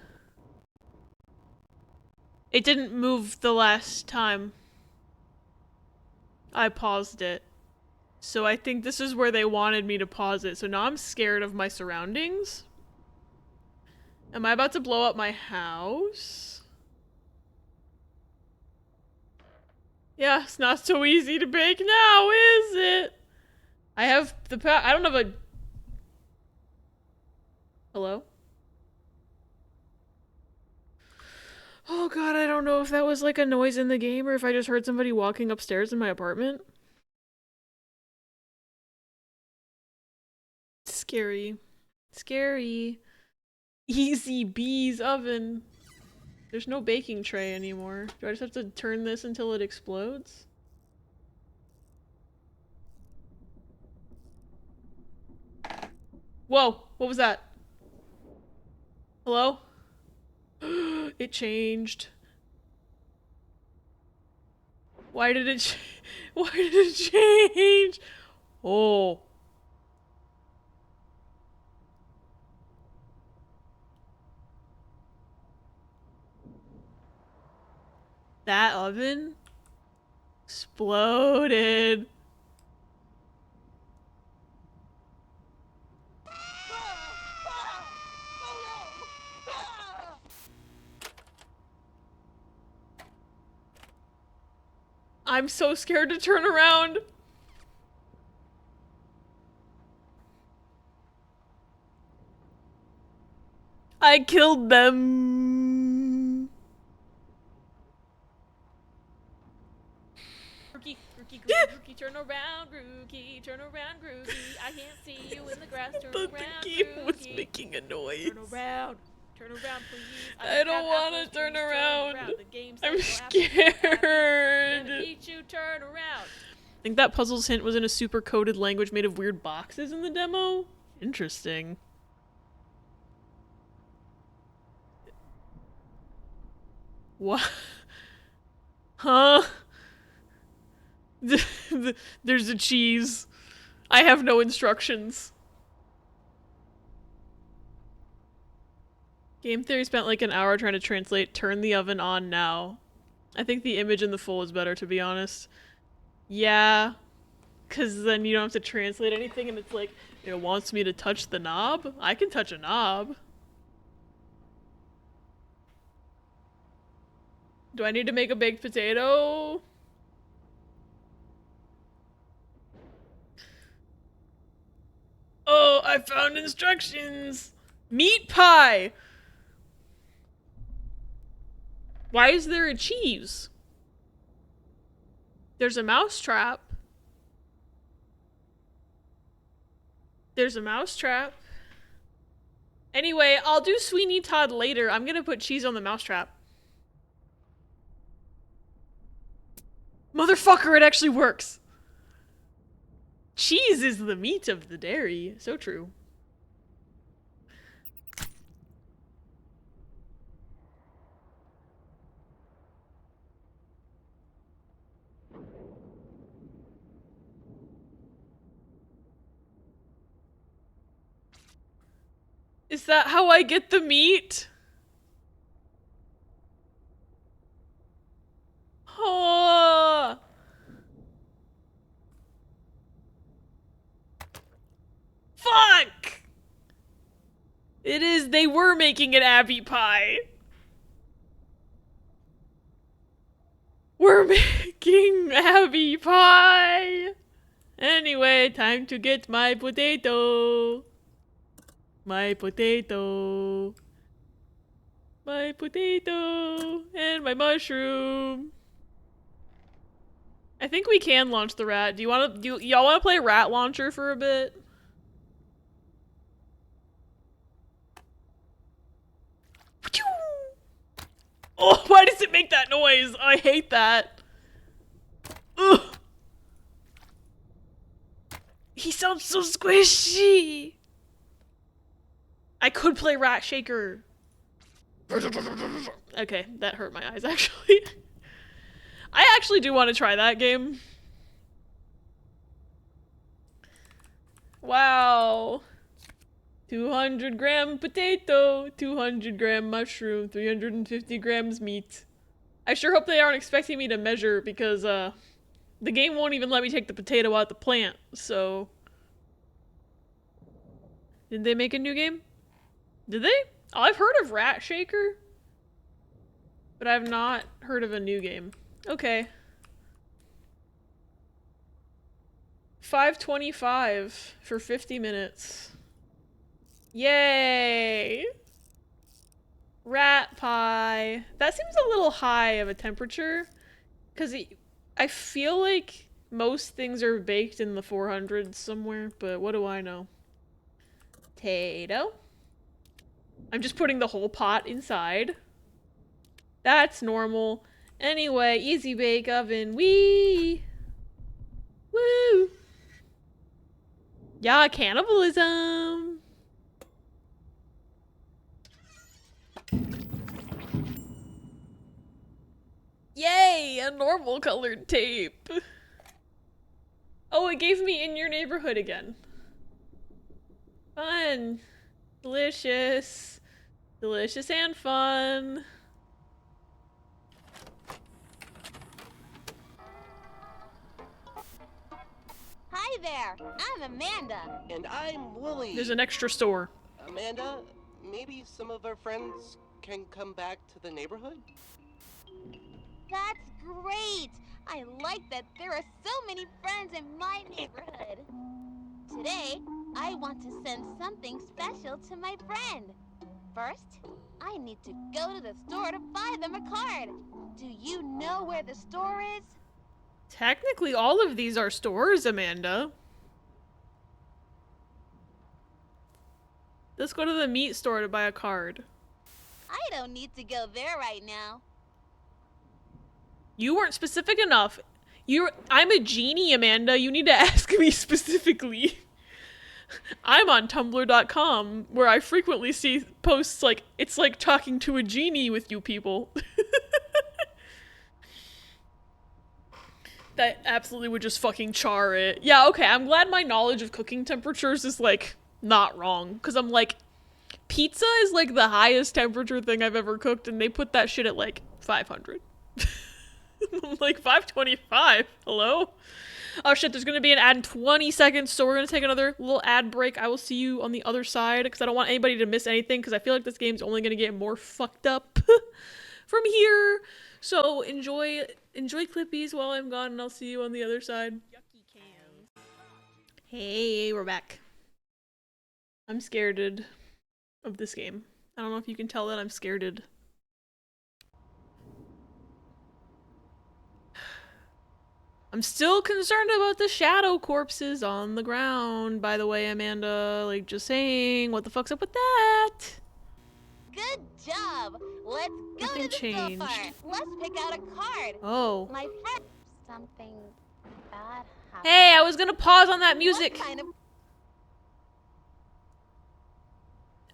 It didn't move the last time I paused it. So I think this is where they wanted me to pause it. So now I'm scared of my surroundings. Am I about to blow up my house? Yeah, it's not so easy to bake now, is it? I have the I don't have a... Hello? Oh god, I don't know if that was like a noise in the game or if I just heard somebody walking upstairs in my apartment. Scary. Scary. Easy Bees oven. There's no baking tray anymore. Do I just have to turn this until it explodes? Whoa! What was that? Hello? It changed. Why did it why did it change? Oh. That oven exploded. I'm so scared to turn around. I killed them. Rookie, turn around, Rookie, turn around, Rookie. I can't see you in the grass, turn around, The game was Rookie. making a noise. Turn around, please. I don't want to turn around. I'm scared. Eat you, turn around. I think that puzzle's hint was in a super coded language made of weird boxes in the demo. Interesting. What? Huh? There's a cheese. I have no instructions. Game Theory spent like an hour trying to translate turn the oven on now. I think the image in the full is better, to be honest. Yeah. Because then you don't have to translate anything and it's like, it wants me to touch the knob? I can touch a knob. Do I need to make a baked potato? Oh, I found instructions. Meat pie. Why is there a cheese? There's a mouse trap. There's a mouse trap. Anyway, I'll do Sweeney Todd later. I'm gonna put cheese on the mousetrap. Motherfucker, it actually works! Cheese is the meat of the dairy. So true. Is that how I get the meat? Oh. Fuck! It is, they were making an Abby pie. We're making Abby pie! Anyway, time to get my potato. My potato. My potato. And my mushroom. I think we can launch the rat. Do y'all wanna play rat launcher for a bit? Oh, why does it make that noise? I hate that. Ugh. He sounds so squishy. I could play Rat Shaker. Okay, that hurt my eyes actually. I actually do want to try that game. Wow. 200-gram potato, 200-gram mushroom, 350 grams meat. I sure hope they aren't expecting me to measure because the game won't even let me take the potato out the plant, so... Did they make a new game? Did they? Oh, I've heard of Rat Shaker, but I've not heard of a new game. Okay. 5:25 for 50 minutes. Yay! Rat pie. That seems a little high of a temperature, because I feel like most things are baked in the 400s somewhere, but what do I know? Potato. I'm just putting the whole pot inside. That's normal. Anyway, easy bake oven. Wee! Woo! Yeah, cannibalism! Yay! A normal colored tape! Oh, it gave me In Your Neighborhood again. Fun! Delicious! Delicious and fun! Hi there, I'm Amanda. And I'm Willie. There's an extra store. Amanda, maybe some of our friends can come back to the neighborhood? That's great! I like that there are so many friends in my neighborhood. Today, I want to send something special to my friend. First, I need to go to the store to buy them a card. Do you know where the store is? Technically, all of these are stores, Amanda. Let's go to the meat store to buy a card. I don't need to go there right now. You weren't specific enough. I'm a genie, Amanda. You need to ask me specifically. I'm on tumblr.com, where I frequently see posts like, it's like talking to a genie with you people. That absolutely would just fucking char it. Yeah, okay, I'm glad my knowledge of cooking temperatures is, like, not wrong. Because I'm like, pizza is, like, the highest temperature thing I've ever cooked, and they put that shit at, like, 500. I'm like, 525? Hello? Oh shit, there's gonna be an ad in 20 seconds, so we're gonna take another little ad break. I will see you on the other side, because I don't want anybody to miss anything, because I feel like this game's only gonna get more fucked up from here. So enjoy Clippies while I'm gone, and I'll see you on the other side. Hey, we're back. I'm scared of this game. I don't know if you can tell that I'm scared. I'm still concerned about the shadow corpses on the ground, by the way, Amanda. Like, just saying, what the fuck's up with that? Good job. Let's go Nothing to the changed. store. Let's pick out a card. Oh. My friend. Something bad happened. Hey, I was gonna pause on that music. What kind of...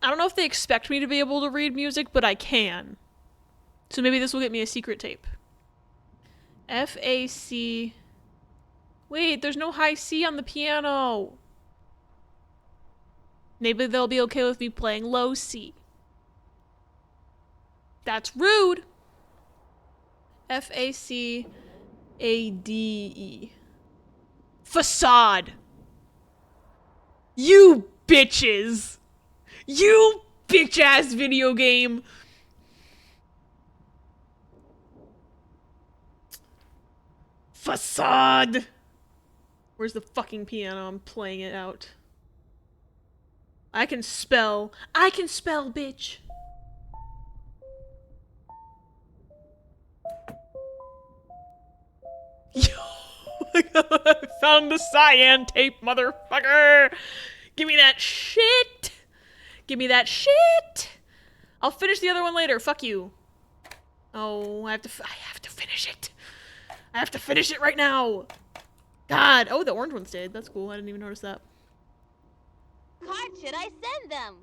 I don't know if they expect me to be able to read music, but I can. So maybe this will get me a secret tape. F-A-C... Wait, there's no high C on the piano. Maybe they'll be okay with me playing low C. That's rude. F-A-C-A-D-E. Facade. You bitches. You bitch-ass video game. Facade. Where's the fucking piano? I'm playing it out. I can spell. I can spell, bitch. I found the cyan tape, motherfucker. Give me that shit. Give me that shit. I'll finish the other one later. Fuck you. Oh, I have to finish it. I have to finish it right now. God. Oh, the orange one stayed. That's cool. I didn't even notice that. Card should I send them?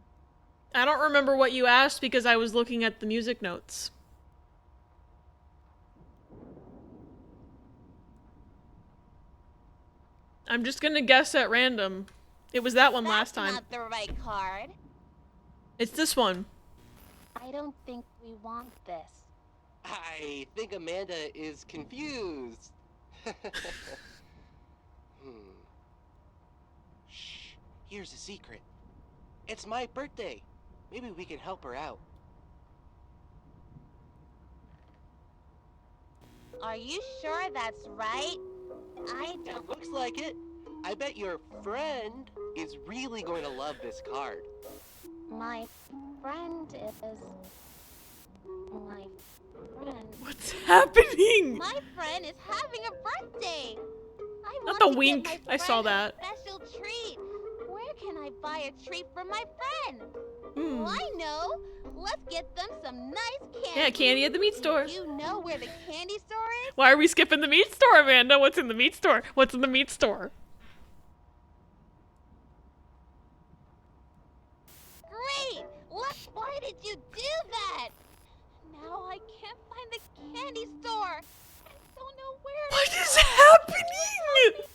I don't remember what you asked because I was looking at the music notes. I'm just gonna guess at random. It was that one last time. That's not the right card. It's this one. I don't think we want this. I think Amanda is confused. Shh, here's a secret. It's my birthday. Maybe we can help her out. Are you sure that's right? It looks like it. I bet your friend is really going to love this card. My friend is... My friend... What's happening? My friend is having a birthday! I Not want the to wink. get my I saw friend that. a special treat. Where can I buy a treat for my friend? Hmm. Oh, I know. Let's get them some nice candy. Yeah, candy at the meat store. Do you know where the candy store is? Why are we skipping the meat store, Amanda? What's in the meat store? What's in the meat store? Great! Why did you do that? Now I can't find the candy store. I don't know where What to is go. happening?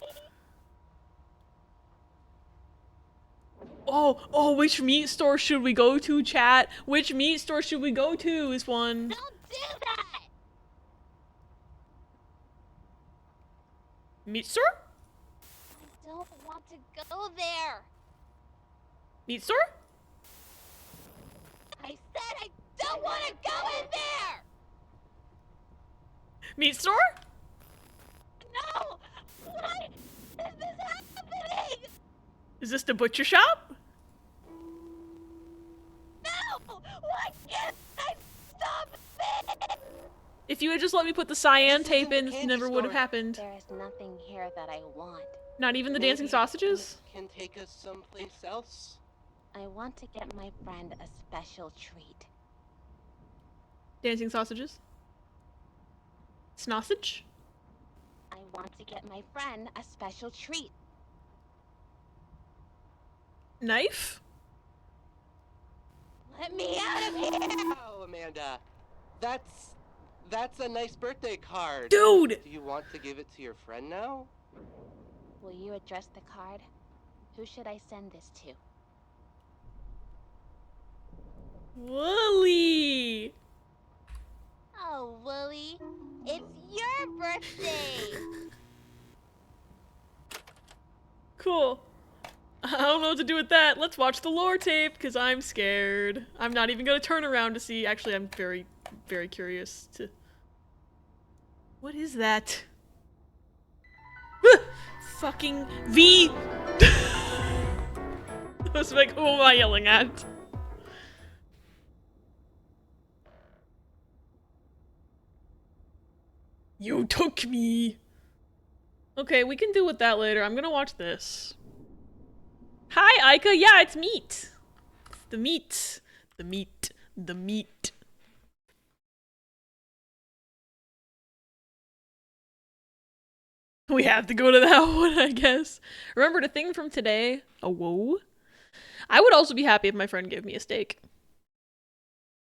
Oh, which meat store should we go to, chat? Which meat store should we go to is one. Don't do that! Meat store? I don't want to go there. Meat store? I said I don't want to go in there! Meat store? No! Why is this happening? Is this the butcher shop? No! Why can't I stop it? If you had just let me put the cyan This tape isn't in, the this candy never would have store. happened. There is nothing here that I want. Not even the Maybe dancing sausages? you can take us someplace else? I want to get my friend a special treat. Dancing sausages? Snossage? I want to get my friend a special treat. Knife? Let me out of here! Oh, Amanda. That's a nice birthday card. Dude! Do you want to give it to your friend now? Will you address the card? Who should I send this to? Wooly! Oh, Wooly, it's your birthday! Cool. I don't know what to do with that. Let's watch the lore tape, because I'm scared. I'm not even gonna turn around to see. Actually, I'm very, very curious to... What is that? Fucking V! was like, who am I yelling at? You took me. Okay, we can deal with that later. I'm gonna watch this. Hi, Aika. Yeah, it's meat. The meat. The meat. The meat. We have to go to that one, I guess. Remember the thing from today? A whoa. I would also be happy if my friend gave me a steak.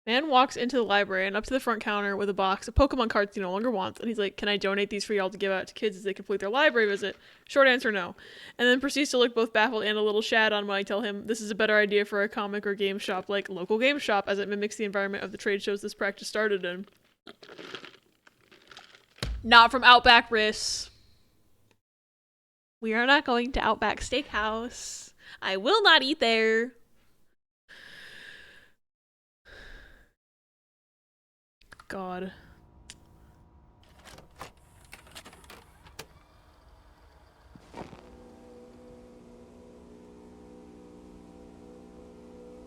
Man walks into the library and up to the front counter with a box of Pokemon cards he no longer wants, and he's like, can I donate these for y'all to give out to kids as they complete their library visit? Short answer, no. And then proceeds to look both baffled and a little shad on when I tell him this is a better idea for a comic or game shop like local game shop, as it mimics the environment of the trade shows this practice started in. Not from Outback Riss. We are not going to Outback Steakhouse. I will not eat there. God.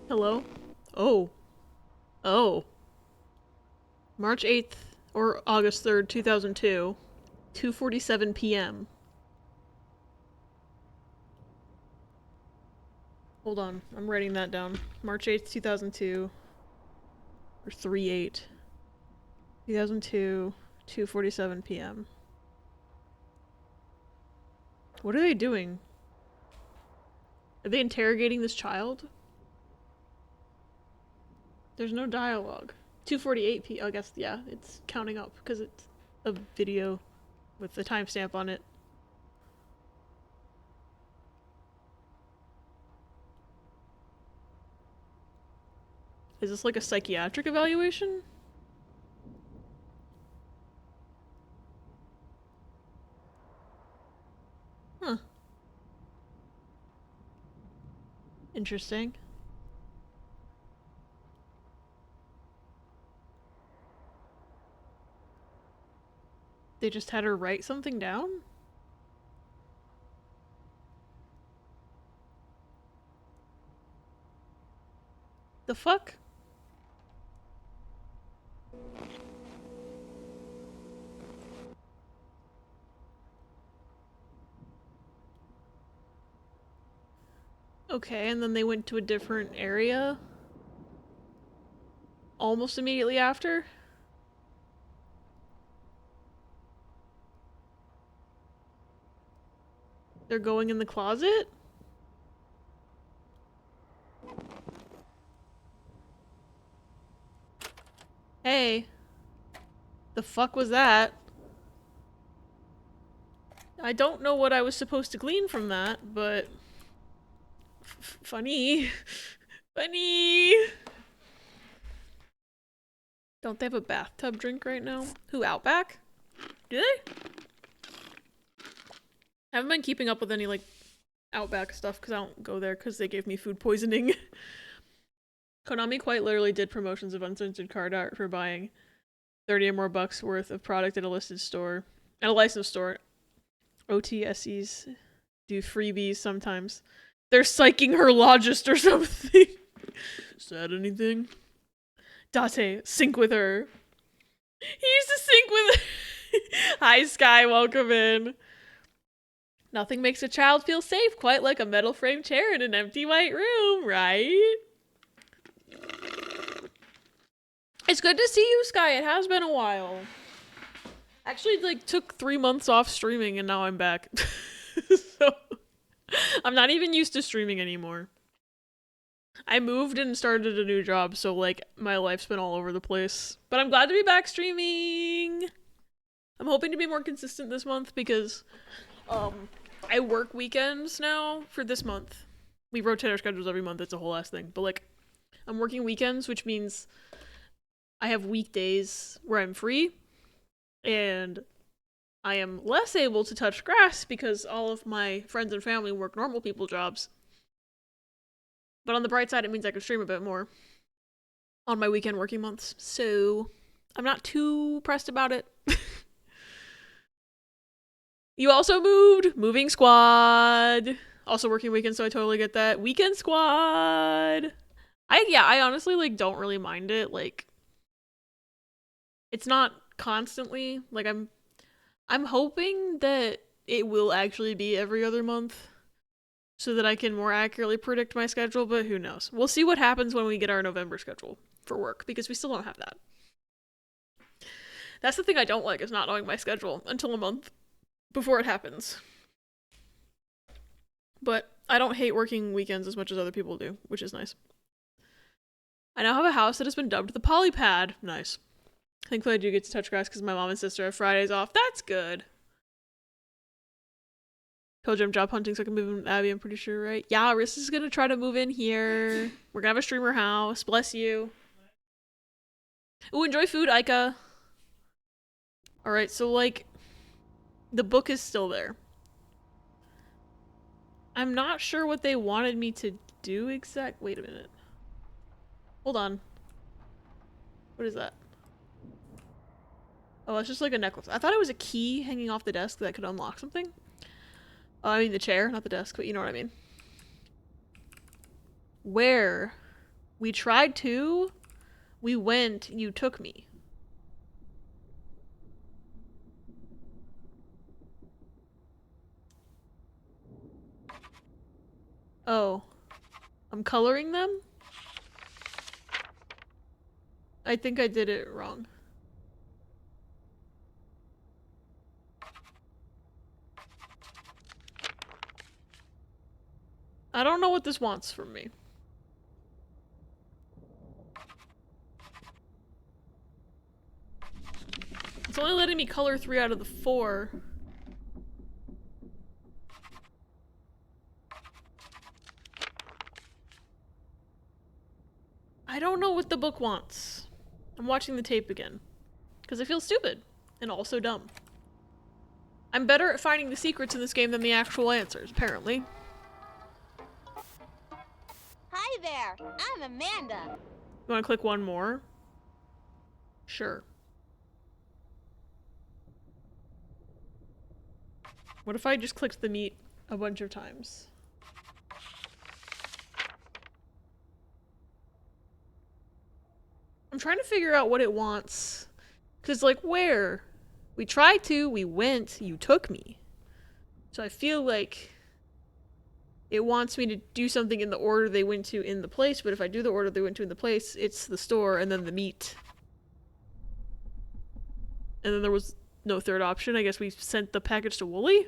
Hello? Oh. Oh. March 8th or August 3rd, 2002. 2:47 p.m. Hold on. I'm writing that down. March 8th, 2002. Or 3/8. 2002, 2:47 p.m. What are they doing? Are they interrogating this child? There's no dialogue. 2:48 p.m. I guess, yeah, it's counting up because it's a video with the timestamp on it. Is this like a psychiatric evaluation? Huh. Interesting. They just had her write something down? The fuck? Okay, and then they went to a different area? Almost immediately after? They're going in the closet? Hey. The fuck was that? I don't know what I was supposed to glean from that, but... funny. Funny! Don't they have a bathtub drink right now? Who, Outback? Do they? I haven't been keeping up with any, like, Outback stuff because I don't go there because they gave me food poisoning. Konami quite literally did promotions of uncensored card art for buying 30 or more bucks worth of product at a listed store. At a licensed store. OTSEs do freebies sometimes. They're psyching her logist or something. Said anything? Date, sync with her. He used to sync with her. Hi, Sky, welcome in. Nothing makes a child feel safe quite like a metal frame chair in an empty white room, right? It's good to see you, Sky. It has been a while. Actually, like, took 3 months off streaming and now I'm back. So, I'm not even used to streaming anymore. I moved and started a new job, so, like, my life's been all over the place. But I'm glad to be back streaming! I'm hoping to be more consistent this month because, I work weekends now for this month. We rotate our schedules every month, it's a whole ass thing. But, like, I'm working weekends, which means I have weekdays where I'm free, and I am less able to touch grass because all of my friends and family work normal people jobs. But on the bright side, it means I can stream a bit more on my weekend working months. So I'm not too pressed about it. You also moved. Moving squad. Also working weekends, so I totally get that. Weekend squad. I honestly like don't really mind it. Like, it's not constantly like I'm hoping that it will actually be every other month so that I can more accurately predict my schedule, but who knows. We'll see what happens when we get our November schedule for work, because we still don't have that. That's the thing I don't like, is not knowing my schedule until a month before it happens. But I don't hate working weekends as much as other people do, which is nice. I now have a house that has been dubbed the Polypad. Nice. Thankfully I do get to touch grass because my mom and sister have Fridays off. That's good. Told you I'm job hunting so I can move in with Abby, I'm pretty sure, right? Yeah, Riss is gonna try to move in here. We're gonna have a streamer house. Bless you. Ooh, enjoy food, Aika. Alright, so like, the book is still there. I'm not sure what they wanted me to do exact. Wait a minute. Hold on. What is that? Oh, it's just like a necklace. I thought it was a key hanging off the desk that could unlock something. I mean the chair, not the desk, but you know what I mean. Where? We tried to. We went. You took me. Oh. I'm coloring them? I think I did it wrong. I don't know what this wants from me. It's only letting me color 3 out of the 4. I don't know what the book wants. I'm watching the tape again. Because I feel stupid. And also dumb. I'm better at finding the secrets in this game than the actual answers, apparently. Hi there, I'm Amanda. You want to click one more? Sure. What if I just clicked the meat a bunch of times? I'm trying to figure out what it wants. Cause like, where? We tried to, we went, you took me. So I feel like it wants me to do something in the order they went to in the place, but if I do the order they went to in the place, it's the store and then the meat. And then there was no third option. I guess we sent the package to Wooly?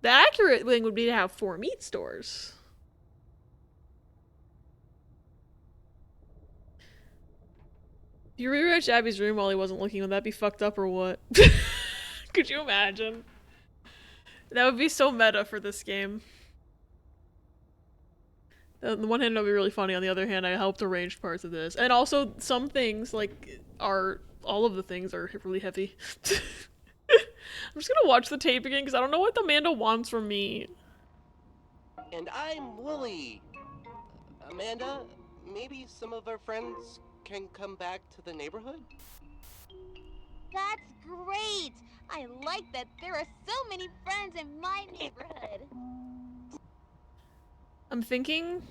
The accurate thing would be to have 4 meat stores. If you rearranged Abby's room while he wasn't looking, would that be fucked up or what? Could you imagine? That would be so meta for this game. On the one hand, it would be really funny. On the other hand, I helped arrange parts of this. And also, some things, like, all of the things are really heavy. I'm just gonna watch the tape again, because I don't know what Amanda wants from me. And I'm Wooly. Amanda, maybe some of our friends can come back to the neighborhood? That's great! I like that there are so many friends in my neighborhood. I'm thinking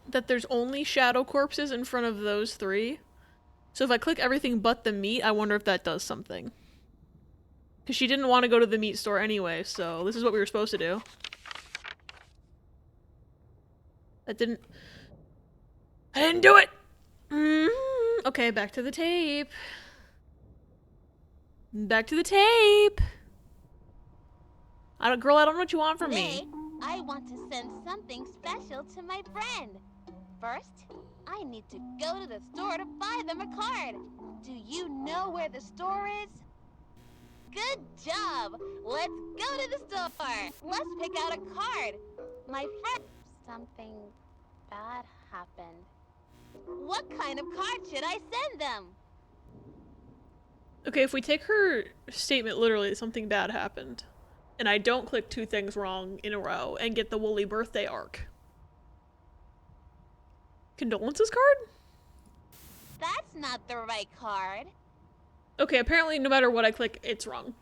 that there's only shadow corpses in front of those 3. So if I click everything but the meat, I wonder if that does something. Because she didn't want to go to the meat store anyway, so this is what we were supposed to do. I didn't do it! Okay, back to the tape. Back to the tape! Girl, I don't know what you want from me. I want to send something special to my friend. First, I need to go to the store to buy them a card. Do you know where the store is? Good job! Let's go to the store! Let's pick out a card. My friend... Something bad happened. What kind of card should I send them? Okay, if we take her statement literally, something bad happened, and I don't click 2 things wrong in a row and get the Wooly birthday arc. Condolences card? That's not the right card. Okay, apparently no matter what I click, it's wrong.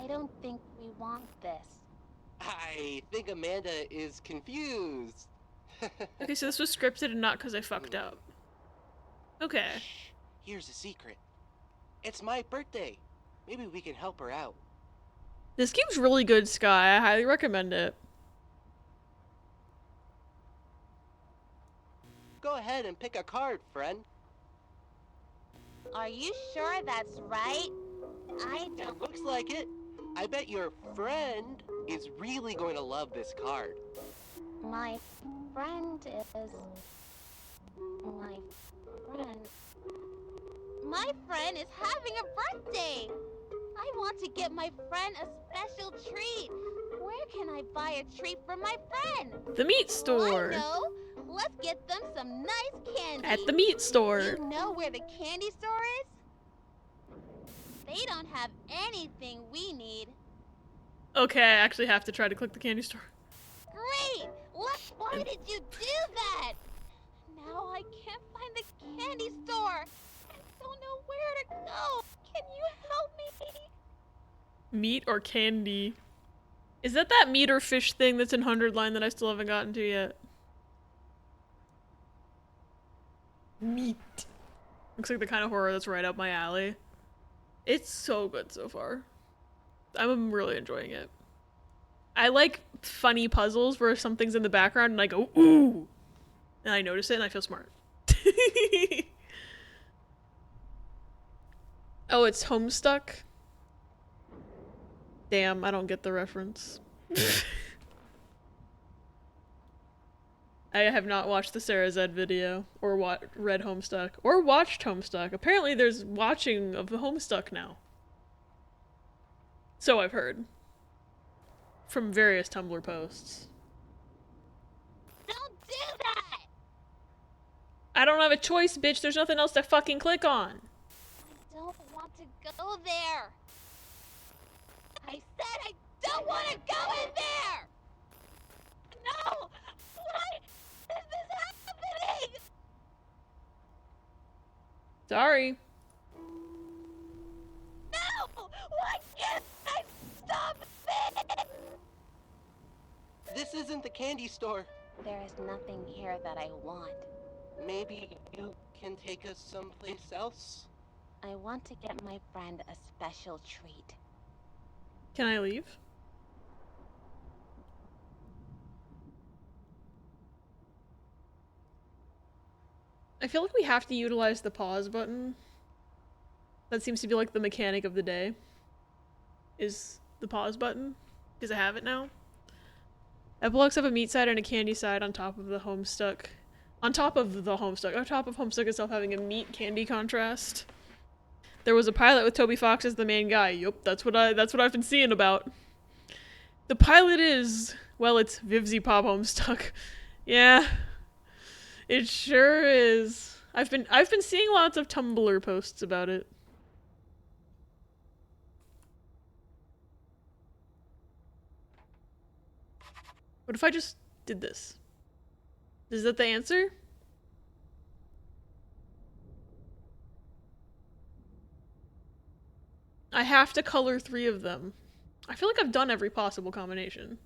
I don't think we want this. I think Amanda is confused. Okay, so this was scripted and not because I fucked up. Okay. Shh. Here's a secret. It's my birthday. Maybe we can help her out. This game's really good, Sky. I highly recommend it. Go ahead and pick a card, friend. Are you sure that's right? I don't... It looks like it. I bet your friend is really going to love this card. My friend is... My friend... My friend is having a birthday! I want to get my friend a special treat. Where can I buy a treat for my friend? The meat store. I know. Let's get them some nice candy. At the meat store. You know where the candy store is? They don't have anything we need. Okay, I actually have to try to click the candy store. Great! Why did you do that? Now I can't find the candy store. I don't know where to go. Can you help me? Meat or candy? Is that meat or fish thing that's in 100 line that I still haven't gotten to yet? Meat. Looks like the kind of horror that's right up my alley. It's so good so far. I'm really enjoying it. I like funny puzzles where something's in the background and I go, ooh! And I notice it and I feel smart. Oh, it's Homestuck? Damn, I don't get the reference. I have not watched the Sarah Zed video, or read Homestuck, or watched Homestuck. Apparently there's watching of the Homestuck now. So I've heard. From various Tumblr posts. Don't do that! I don't have a choice, bitch. There's nothing else to fucking click on. I don't want to go there. I said I don't want to go in there! No! Why is this happening? Sorry. No! Why can't I stop it? This isn't the candy store. There is nothing here that I want. Maybe you can take us someplace else? I want to get my friend a special treat. Can I leave? I feel like we have to utilize the pause button. That seems to be like the mechanic of the day. Is the pause button. Because I have it now. Epilogues have a meat side and a candy side on top of the Homestuck. On top of Homestuck itself having a meat candy contrast. There was a pilot with Toby Fox as the main guy. Yup, that's what I've been seeing about. The pilot is, well, it's Vivzy Pop Homestuck. Yeah. It sure is. I've been seeing lots of Tumblr posts about it. What if I just did this? Is that the answer? I have to color 3 of them. I feel like I've done every possible combination.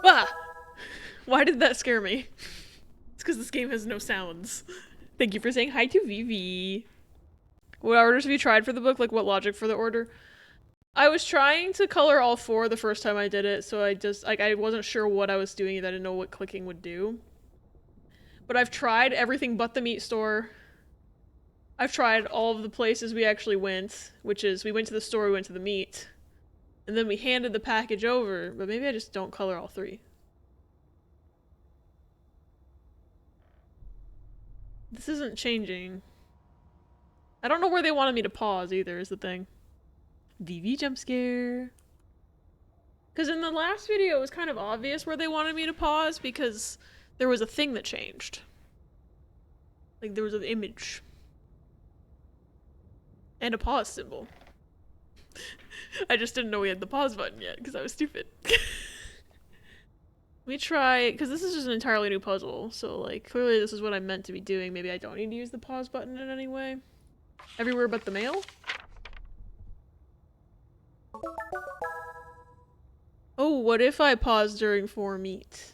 Ah! Why did that scare me? It's because this game has no sounds. Thank you for saying hi to Vivi. What orders have you tried for the book? Like, what logic for the order? I was trying to color all 4 the first time I did it, so I just, like, I wasn't sure what I was doing and I didn't know what clicking would do. But I've tried everything but the meat store. I've tried all of the places we actually went, which is, we went to the store, we went to the meat, and then we handed the package over, but maybe I just don't color all 3. This isn't changing. I don't know where they wanted me to pause either, is the thing. VV jump scare. Because in the last video, it was kind of obvious where they wanted me to pause because there was a thing that changed. Like, there was an image. And a pause symbol. I just didn't know we had the pause button yet because I was stupid. Let me try, because this is just an entirely new puzzle, so like, clearly this is what I'm meant to be doing. Maybe I don't need to use the pause button in any way. Everywhere but the mail? Oh, what if I pause during 4 meat?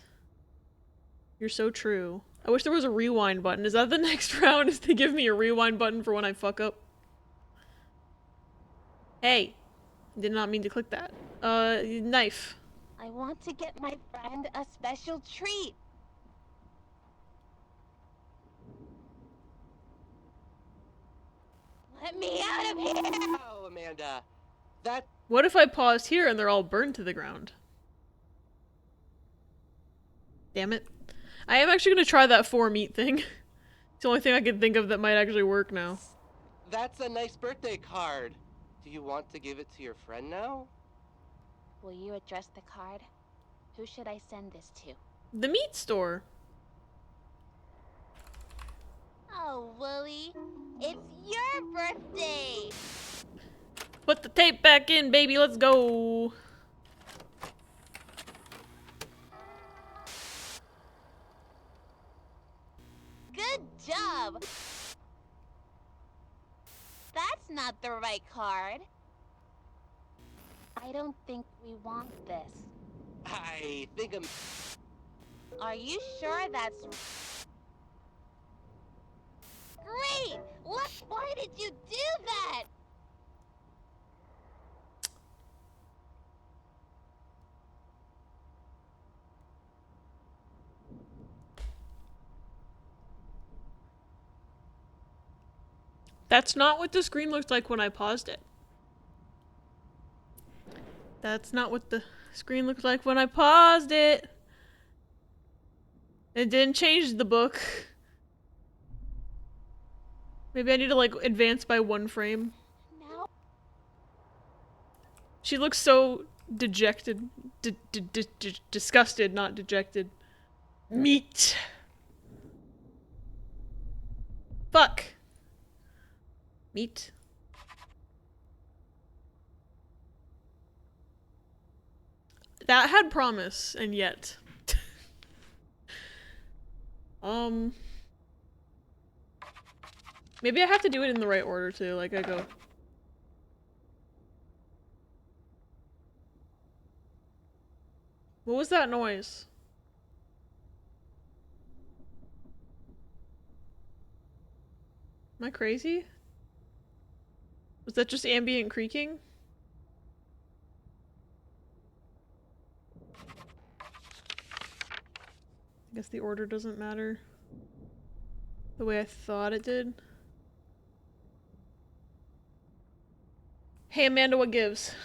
You're so true. I wish there was a rewind button. Is that the next round? Is they give me a rewind button for when I fuck up? Hey. Did not mean to click that. Knife. I want to get my friend a special treat. Let me out of here! Oh, Amanda. That... What if I paused here and they're all burned to the ground? Damn it. I am actually gonna try that 4 meat thing. It's the only thing I can think of that might actually work now. That's a nice birthday card. Do you want to give it to your friend now? Will you address the card? Who should I send this to? The meat store. Oh, Wooly, it's your birthday! Put the tape back in, baby, let's go! Good job! That's not the right card. I don't think we want this. I think I'm... Are you sure that's... Great! Look, why did you do that? That's not what the screen looked like when I paused it. That's not what the screen looked like when I paused it. It didn't change the book. Maybe I need to like advance by 1 frame. No. She looks so dejected. Disgusted, not dejected. Meat. Fuck. Meat. That had promise, and yet. Maybe I have to do it in the right order too, like I go. What was that noise? Am I crazy? Was that just ambient creaking? I guess the order doesn't matter the way I thought it did. Hey Amanda, what gives?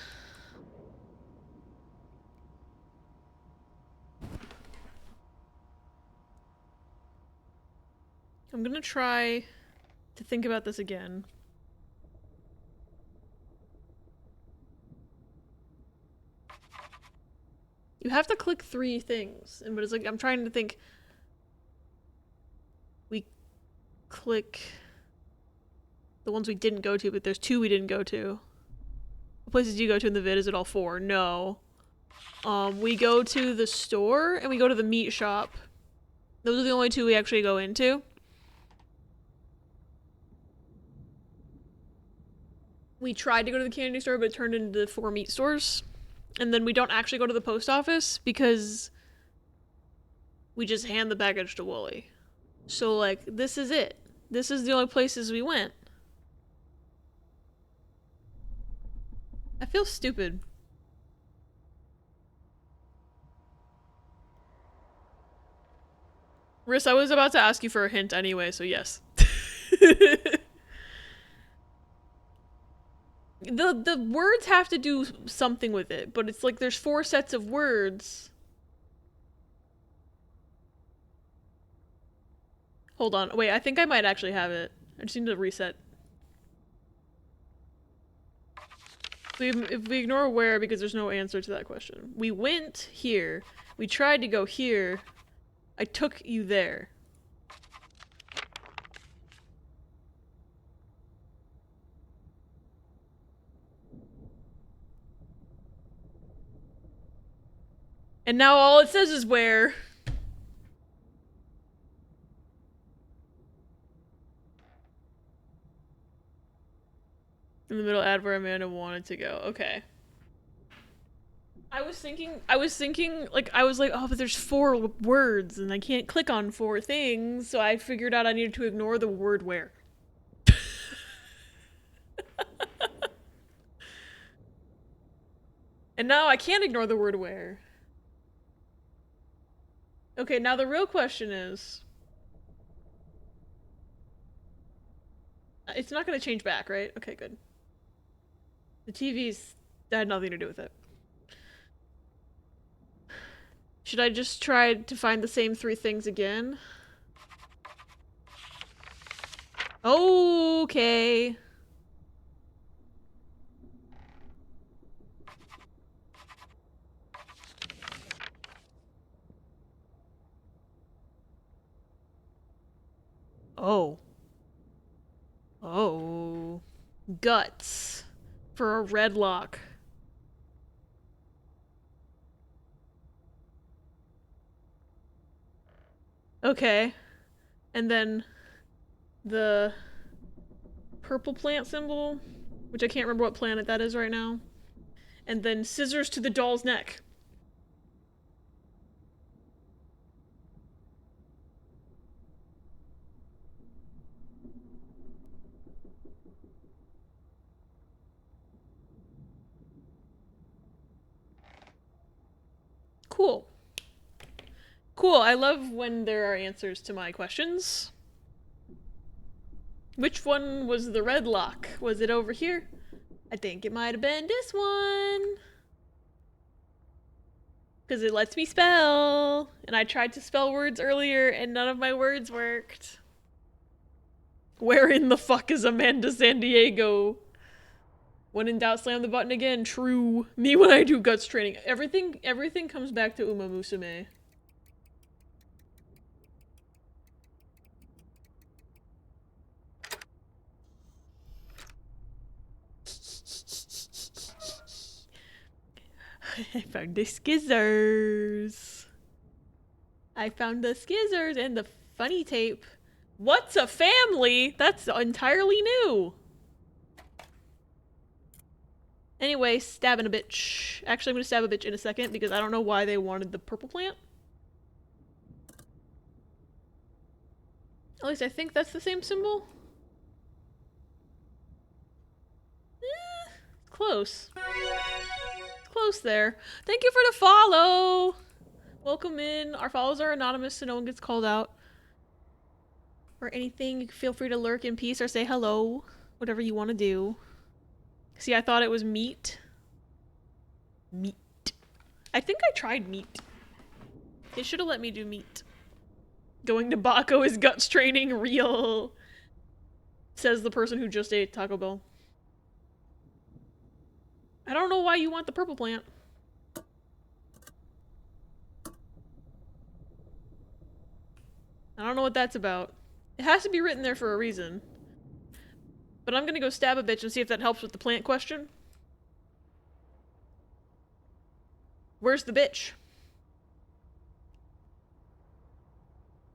I'm gonna try to think about this again. You have to click 3 things, but it's like I'm trying to think. We click the ones we didn't go to, but there's 2 we didn't go to. What places do you go to in the vid? Is it all 4? No. We go to the store and we go to the meat shop. Those are the only 2 we actually go into. We tried to go to the candy store, but it turned into 4 meat stores. And then we don't actually go to the post office because we just hand the package to Wooly. So, like, this is it. This is the only places we went. I feel stupid. Riss, I was about to ask you for a hint anyway, so yes. The words have to do something with it, but it's like there's 4 sets of words. Hold on, wait, I think I might actually have it. I just need to reset. If we ignore where, because there's no answer to that question. We went here. We tried to go here. I took you there. And now all it says is where. In the middle ad where Amanda wanted to go. Okay. I was thinking, like, oh, but there's 4 words, and I can't click on 4 things, so I figured out I needed to ignore the word where. And now I can't ignore the word where. Okay, now the real question is... It's not gonna change back, right? Okay, good. The TV's... that had nothing to do with it. Should I just try to find the same 3 things again? Okay. Oh. Oh. Guts. For a red lock. Okay. And then the purple plant symbol, which I can't remember what planet that is right now. And then scissors to the doll's neck. Cool. Cool, I love when there are answers to my questions. Which one was the red lock? Was it over here? I think it might have been this one. Because it lets me spell. And I tried to spell words earlier and none of my words worked. Where in the fuck is Amanda San Diego? When in doubt, slam the button again. True. Me when I do guts training. Everything comes back to Uma Musume. I found the skizzers. I found the skizzers and the funny tape. What's a family? That's entirely new. Anyway, stabbing a bitch. Actually, I'm gonna stab a bitch in a second because I don't know why they wanted the purple plant. At least I think that's the same symbol. Close. Close there. Thank you for the follow. Welcome in. Our follows are anonymous so no one gets called out. Or anything. Feel free to lurk in peace or say hello. Whatever you want to do. See, I thought it was meat. Meat. I think I tried meat. They should have let me do meat. Going to Baco is guts training real. Says the person who just ate Taco Bell. I don't know why you want the purple plant. I don't know what that's about. It has to be written there for a reason. But I'm gonna go stab a bitch and see if that helps with the plant question. Where's the bitch?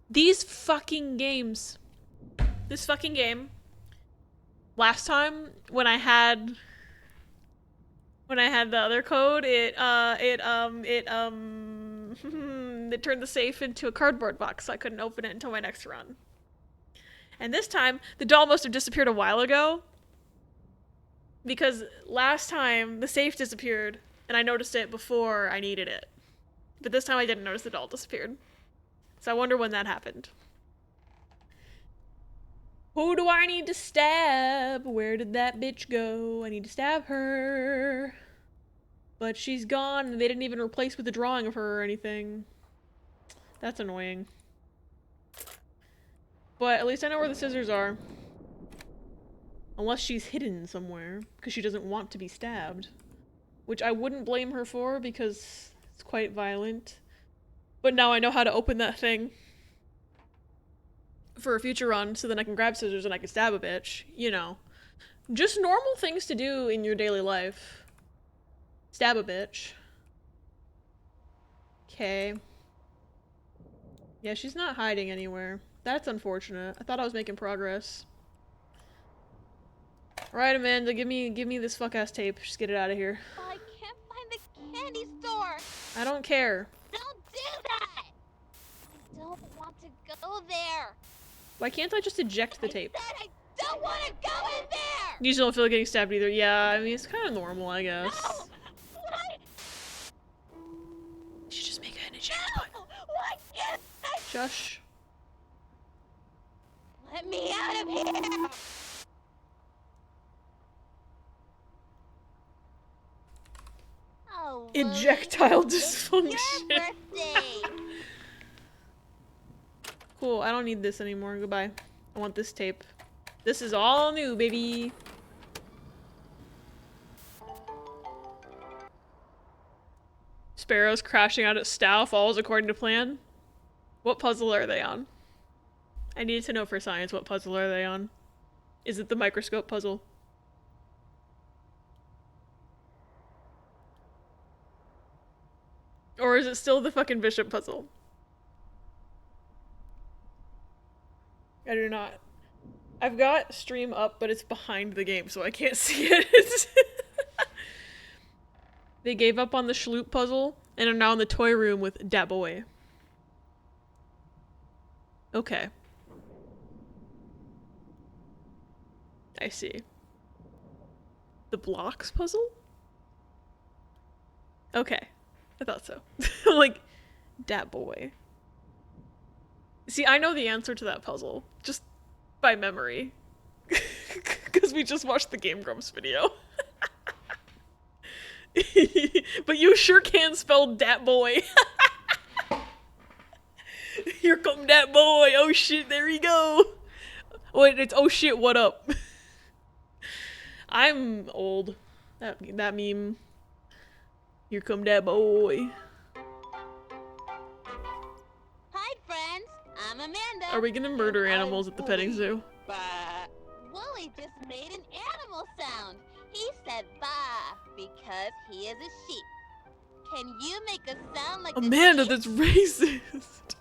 These fucking games. This fucking game. Last time, when I had the other code, it turned the safe into a cardboard box, so I couldn't open it until my next run. And this time, the doll must have disappeared a while ago. Because last time, the safe disappeared, and I noticed it before I needed it. But this time I didn't notice the doll disappeared. So I wonder when that happened. Who do I need to stab? Where did that bitch go? I need to stab her. But she's gone, and they didn't even replace with a drawing of her or anything. That's annoying. But at least I know where the scissors are. Unless she's hidden somewhere, because she doesn't want to be stabbed. Which I wouldn't blame her for, because it's quite violent. But now I know how to open that thing. For a future run, so then I can grab scissors and I can stab a bitch. You know. Just normal things to do in your daily life. Stab a bitch. Okay. Yeah, she's not hiding anywhere. That's unfortunate. I thought I was making progress. Alright, Amanda, give me this fuck-ass tape. Just get it out of here. I can't find the candy store. I don't care. Don't do that! I don't want to go there. Why can't I just eject the tape? I don't want to go in there! You just don't feel like getting stabbed either. Yeah, I mean, it's kind of normal, I guess. No! Why? You should just make an eject button. Why can't I? Shush. Let me out of here! Oh, Ejectile Willie, dysfunction. It's your birthday! Cool, I don't need this anymore. Goodbye. I want this tape. This is all new, baby. Sparrows crashing out at Stow falls according to plan. What puzzle are they on? I needed to know for science, what puzzle are they on? Is it the microscope puzzle? Or is it still the fucking bishop puzzle? I do not. I've got stream up, but it's behind the game, so I can't see it. They gave up on the Schloop puzzle and are now in the toy room with Dat Boy. Okay. I see. The blocks puzzle? Okay. I thought so. Like, Dat Boy. See, I know the answer to that puzzle. Just by memory. Because we just watched the Game Grumps video. But you sure can spell Dat Boy. Here come Dat Boy. Oh shit, there we go. Wait, it's oh shit, what up? I'm old. That meme. Here come Dat Boy. Hi, friends. I'm Amanda. Are we gonna murder animals at the petting zoo? Willie just made an animal sound. He said bah because he is a sheep. Can you make a sound like Amanda, the sheep? that's racist.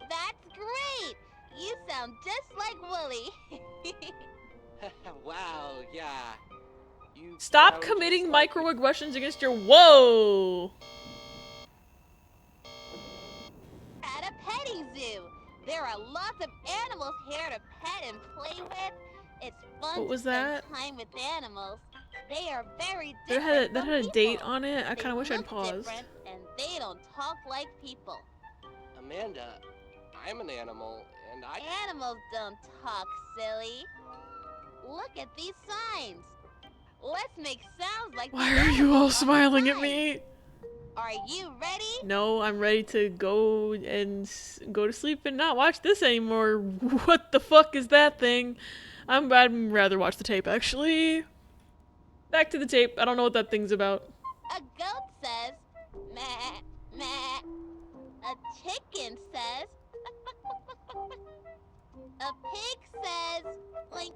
That's great. You sound just like Willie. Wow, yeah. You Stop sound committing just like microaggressions against your— Whoa! At a petting zoo, there are lots of animals here to pet and play with. It's fun What was to spend that? time with animals. They are very That different had from a date people. on it. I They kind of wish I'd look paused. different, and they don't talk like people. Amanda, I'm an animal, and I... Animals don't talk, silly. Look at these signs. Let's make sounds like Why these are you all animals on the smiling at signs. me? Are you ready? No, I'm ready to go and go to sleep and not watch this anymore. What the fuck is that thing? I'd rather watch the tape, actually. Back to the tape. I don't know what that thing's about. A goat says, meh, meh. A chicken says, a pig says, like,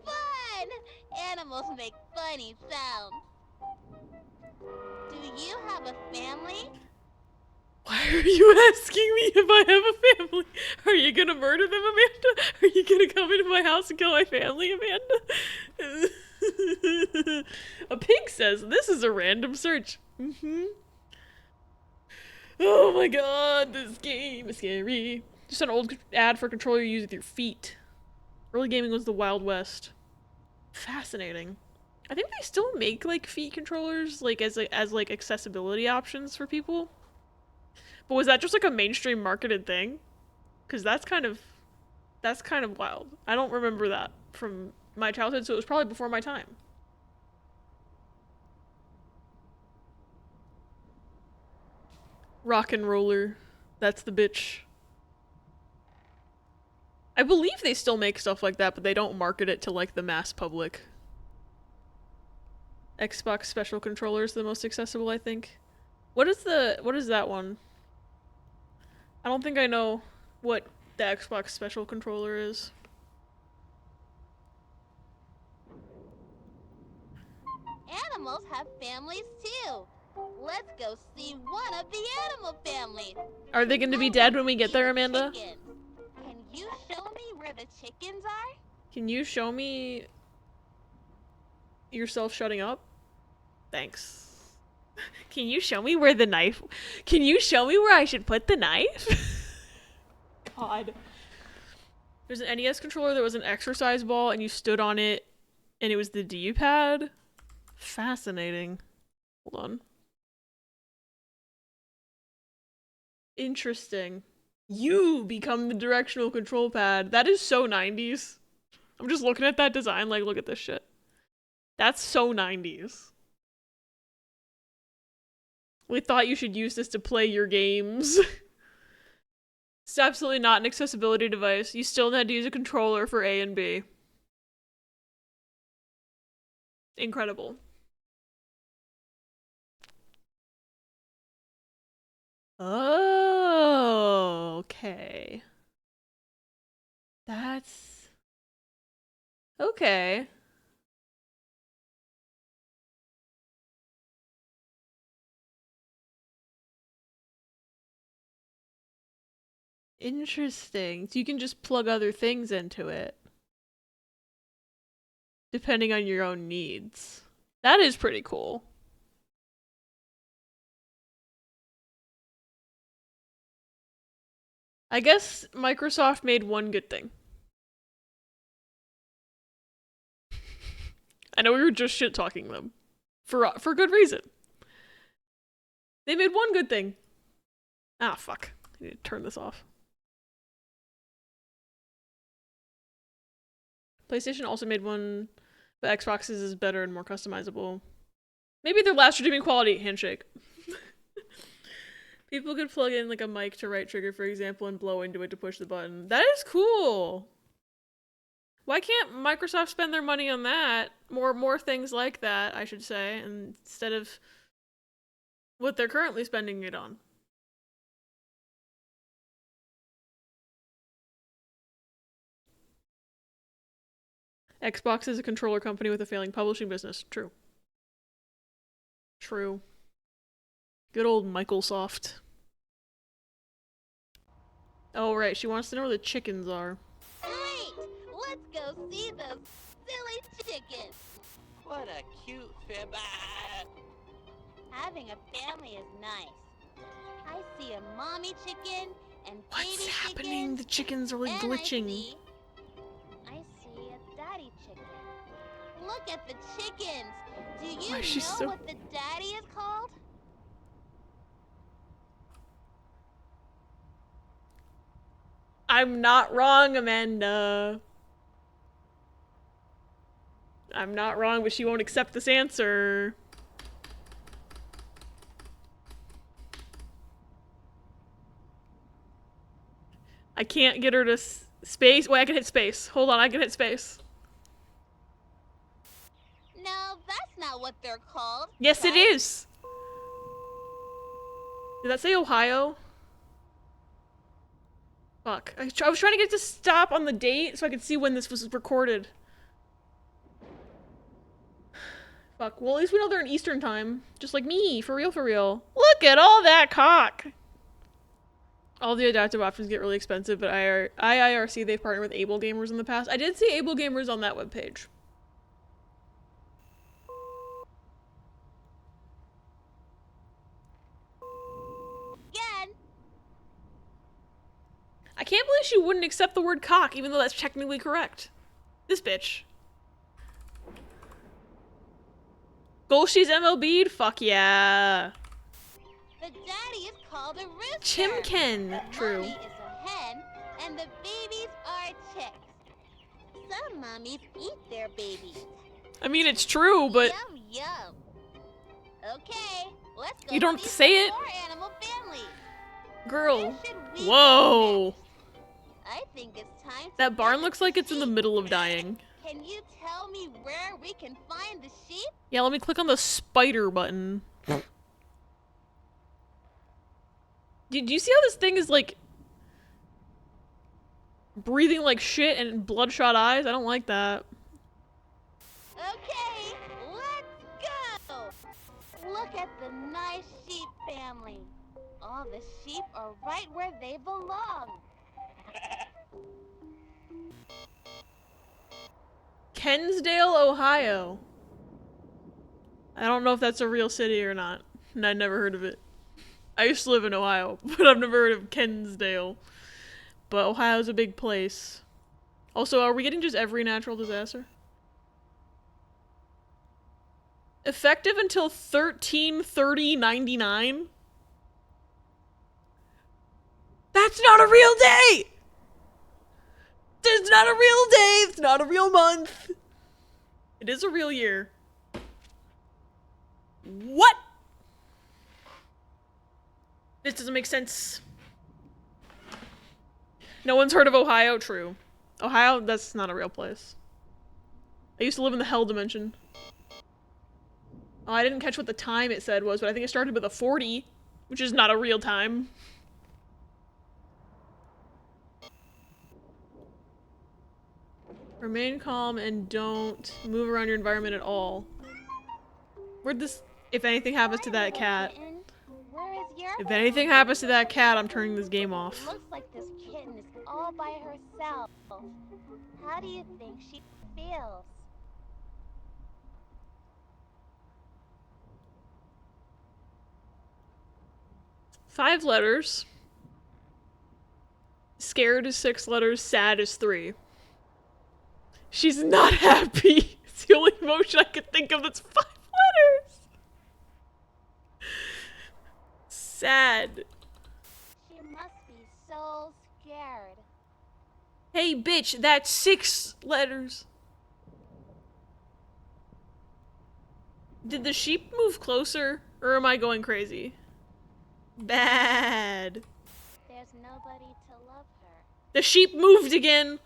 fun! Animals make funny sounds. Do you have a family? Why are you asking me if I have a family? Are you gonna murder them, Amanda? Are you gonna come into my house and kill my family, Amanda? A pig says, this is a random search. Oh my god, this game is scary. Just an old ad for a controller you use with your feet. Early gaming was the Wild West. Fascinating. I think they still make like feet controllers like as like accessibility options for people. But was that just like a mainstream marketed thing? Because that's kind of wild. I don't remember that from my childhood, so it was probably before my time. Rock and roller. That's the bitch. I believe they still make stuff like that, but they don't market it to like the mass public. Xbox Special Controller is the most accessible, I think. What is that one? I don't think I know what the Xbox Special Controller is. Animals have families too. Let's go see one of the animal families. Are they going to be dead when we get there, Amanda? Chickens. Can you show me where the chickens are? Can you show me yourself shutting up? Thanks. Can you show me where the knife... Can you show me where I should put the knife? God. There's an NES controller that was an exercise ball and you stood on it and it was the D-pad. Fascinating. Hold on. Interesting. You become the directional control pad. That is so 90s. I'm just looking at that design like, look at this shit. That's so 90s. We thought you should use this to play your games. It's absolutely not an accessibility device. You still had to use a controller for A and B. Incredible. Oh, okay. That's... okay. Interesting. So you can just plug other things into it. Depending on your own needs. That is pretty cool. I guess Microsoft made one good thing. I know we were just shit-talking them. For good reason. They made one good thing. Ah, fuck. I need to turn this off. PlayStation also made one, but Xbox's is better and more customizable. Maybe their last redeeming quality, handshake. People could plug in like a mic to right trigger, for example, and blow into it to push the button. That is cool. Why can't Microsoft spend their money on that? More things like that, I should say, instead of what they're currently spending it on. Xbox is a controller company with a failing publishing business. True. True. Good old Microsoft. Oh, right. She wants to know where the chickens are. Great! Let's go see those silly chickens. What a cute fib. Having a family is nice. I see a mommy chicken and What's baby happening? chickens, The chickens are like and glitching. I see a daddy chicken. Look at the chickens. Do you Why is she know so... what the daddy is called? I'm not wrong, Amanda. I'm not wrong, but she won't accept this answer. I can't get her to space. Wait, I can hit space. Hold on, I can hit space. No, that's not what they're called. Yes, right? it is. Did that say Ohio? Fuck. I was trying to get it to stop on the date so I could see when this was recorded. Fuck. Well, at least we know they're in Eastern time. Just like me. For real, for real. Look at all that cock! All the adaptive options get really expensive, but IIRC, they've partnered with Able Gamers in the past. I did see Able Gamers on that webpage. Again. I can't believe she wouldn't accept the word cock, even though that's technically correct. This bitch. Golshi's MLB'd? Fuck yeah. The daddy is called a rooster. Chimkin. The True. mommy is a hen, and the babies are chicks. Some mummies eat their babies. I mean, it's true, but... Yum, yum. Okay, let's go. You don't have to see say some it. more animal family. Girl. Where should we go Whoa. next? I think it's time to That barn visit looks like it's in the middle of dying. Can you tell me where we can find the sheep? Yeah, let me click on the spider button. Do you see how this thing is, like, breathing like shit and bloodshot eyes? I don't like that. Okay, let's go! Look at the nice sheep family. All the sheep are right where they belong. Kensdale, Ohio. I don't know if that's a real city or not. and I'd never heard of it. I used to live in Ohio, but I've never heard of Kensdale. But Ohio's a big place. Also, are we getting just every natural disaster? Effective until 13/30/99? That's not a real day! It's not a real day! It's not a real month! It is a real year. What? This doesn't make sense. No one's heard of Ohio? True. Ohio, that's not a real place. I used to live in the hell dimension. Oh, I didn't catch what the time it said was, but I think it started with a 40, which is not a real time. Remain calm and don't move around your environment at all. Where'd this... If anything happens to that cat... If anything happens to that cat, I'm turning this game off. It looks like this kitten is all by herself. How do you think she feels? Five letters. Scared is 6 letters. Sad is 3. She's not happy. It's the only emotion I could think of that's 5 letters. Sad. She must be so scared. Hey, bitch, that's 6 letters. Did the sheep move closer, or am I going crazy? Bad. There's nobody to love her. The sheep moved again.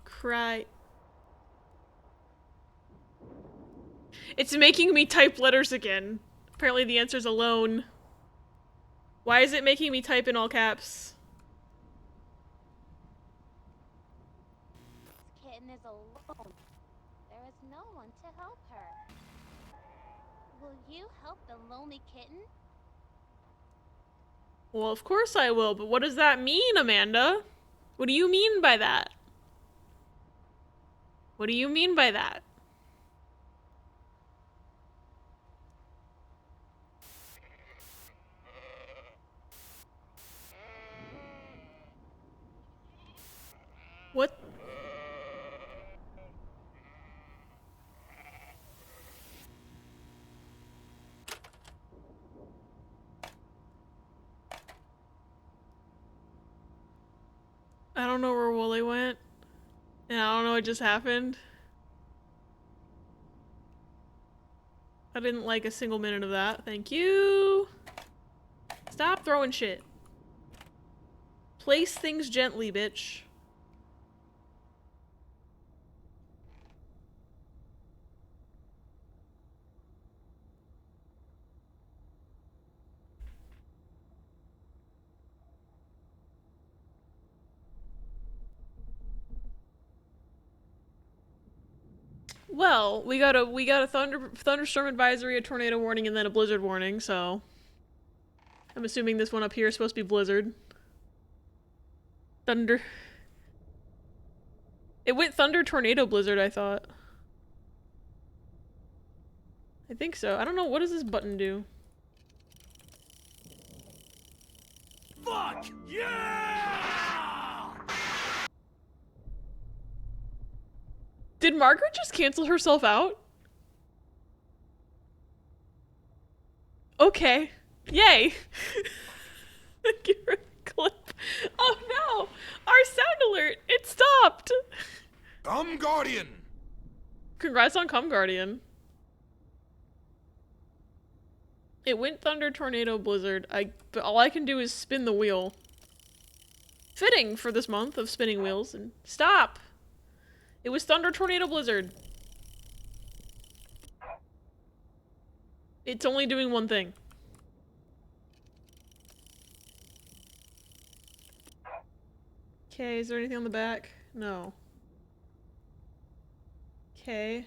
Cry. It's making me type letters again. Apparently the answer's alone. Why is it making me type in all caps? This kitten is alone. There is no one to help her. Will you help the lonely kitten? Well, of course I will, but what does that mean, Amanda? What do you mean by that? What do you mean by that? What? I don't know where Wooly went. And I don't know what just happened. I didn't like a single minute of that. Thank you. Stop throwing shit. Place things gently, bitch. Well, we got a thunderstorm advisory, a tornado warning, and then a blizzard warning, so I'm assuming this one up here is supposed to be blizzard. Thunder. It went thunder, tornado, blizzard, I thought. I think so. I don't know, what does this button do? Fuck yeah! Did Margaret just cancel herself out? Okay. Yay! Give her a clip. Oh no! Our sound alert! It stopped! Come Guardian! Congrats on Come Guardian. It went thunder, tornado, blizzard. But all I can do is spin the wheel. Fitting for this month of spinning wheels. And stop! It was thunder, tornado, blizzard. It's only doing one thing. Okay, is there anything on the back? No. Okay.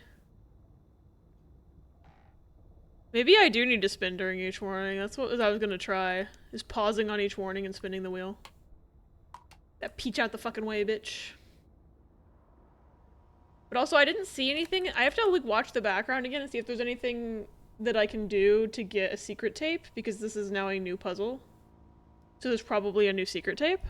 Maybe I do need to spin during each warning. That's what I was gonna try. Is pausing on each warning and spinning the wheel. That peach out the fucking way, bitch. But also, I didn't see anything. I have to like watch the background again and see if there's anything that I can do to get a secret tape, because this is now a new puzzle. So there's probably a new secret tape.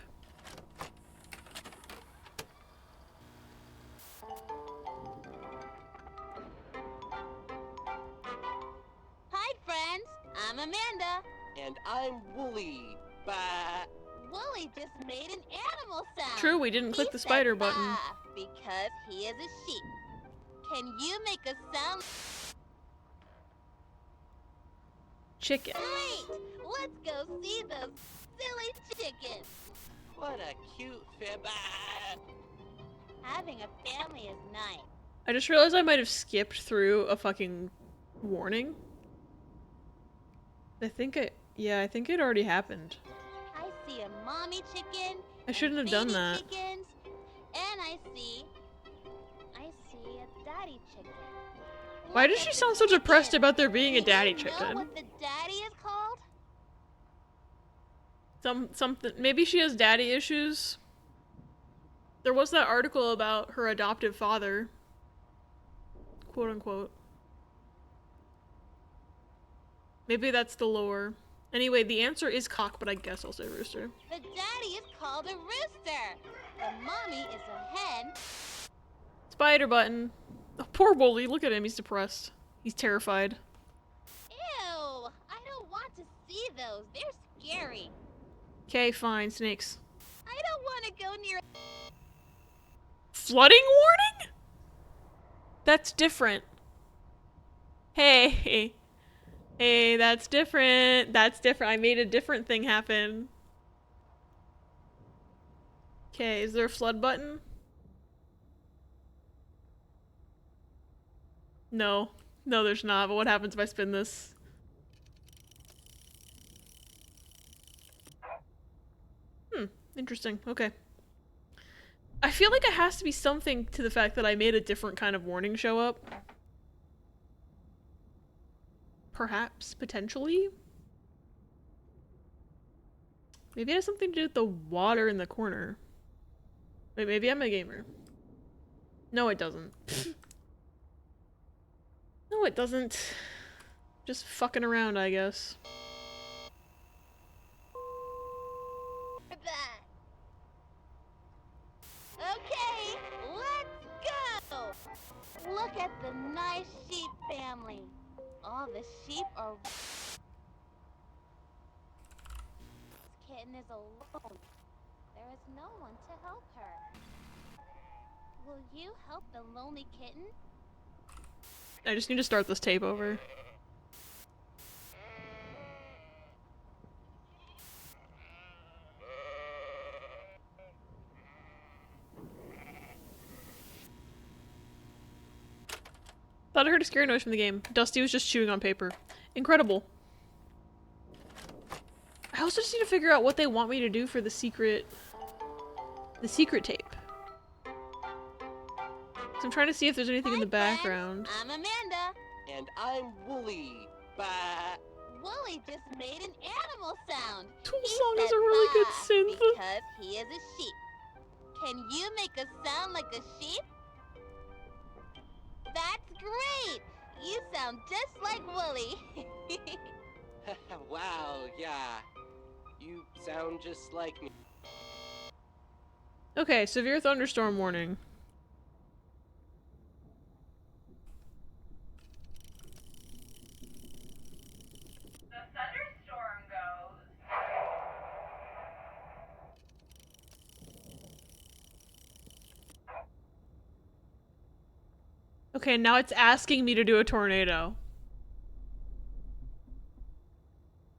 Hi, friends. I'm Amanda. And I'm Wooly. Bah. Wooly just made an animal sound. True, we didn't click the spider button. Bah because he is a sheep. Can you make a sound? Chicken. Great! Let's go see those silly chickens. What a cute fib. Having a family is nice. I just realized I might have skipped through a fucking warning. I think it already happened. I see a mommy chicken. I shouldn't have done that. Chickens, and I see a daddy chicken. Why does she sound so depressed about there being a daddy chicken? You know what the daddy is called? Something. Maybe she has daddy issues. There was that article about her adoptive father. Quote unquote. Maybe that's the lore. Anyway, the answer is cock, but I guess I'll say rooster. The daddy is called a rooster. The mommy is a hen. Spider button. Oh, poor Wooly, look at him, he's depressed. He's terrified. Ew, I don't want to see those. They're scary. Okay, fine, snakes. I don't want to go near. Flooding warning? That's different. Hey. Hey, that's different. That's different. I made a different thing happen. Okay, is there a flood button? No. No, there's not. But what happens if I spin this? Interesting. Okay. I feel like it has to be something to the fact that I made a different kind of warning show up. Perhaps, potentially? Maybe it has something to do with the water in the corner. Wait, maybe I'm a gamer. No, it doesn't. No, it doesn't. Just fucking around, I guess. Okay, let's go! Look at the nice sheep family. All the sheep are... This kitten is alone. There is no one to help her. Will you help the lonely kitten? I just need to start this tape over. Thought I heard a scary noise from the game. Dusty was just chewing on paper. Incredible. I also just need to figure out what they want me to do for the secret tape. So I'm trying to see if there's anything in the background. I'm Amanda. And I'm Wooly. Bah. Wooly just made an animal sound. Tool Song is a really good synth. Because he is a sheep. Can you make a sound like a sheep? That's great! You sound just like Wooly. Wow, yeah. You sound just like me. Okay, severe thunderstorm warning. The thunderstorm goes. Okay, now it's asking me to do a tornado.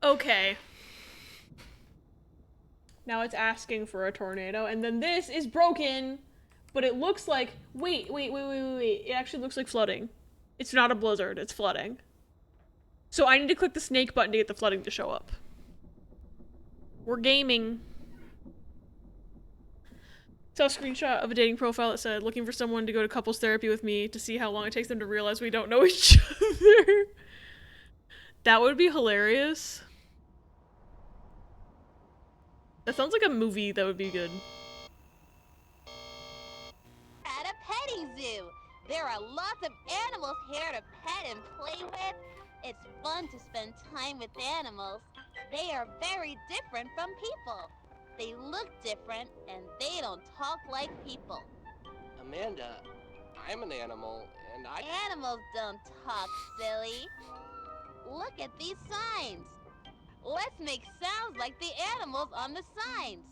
Okay. Now it's asking for a tornado, and then this is broken, but it looks like... Wait. It actually looks like flooding. It's not a blizzard, it's flooding. So I need to click the snake button to get the flooding to show up. We're gaming. Saw a screenshot of a dating profile that said, looking for someone to go to couples therapy with me to see how long it takes them to realize we don't know each other. That would be hilarious. That sounds like a movie that would be good. At a petting zoo. of animals here to pet and play with. It's fun to spend time with animals. They are very different from people. They look different and they don't talk like people. Amanda, I'm an animal, and Animals don't talk, silly. Look at these signs. Let's make sounds like the animals on the signs.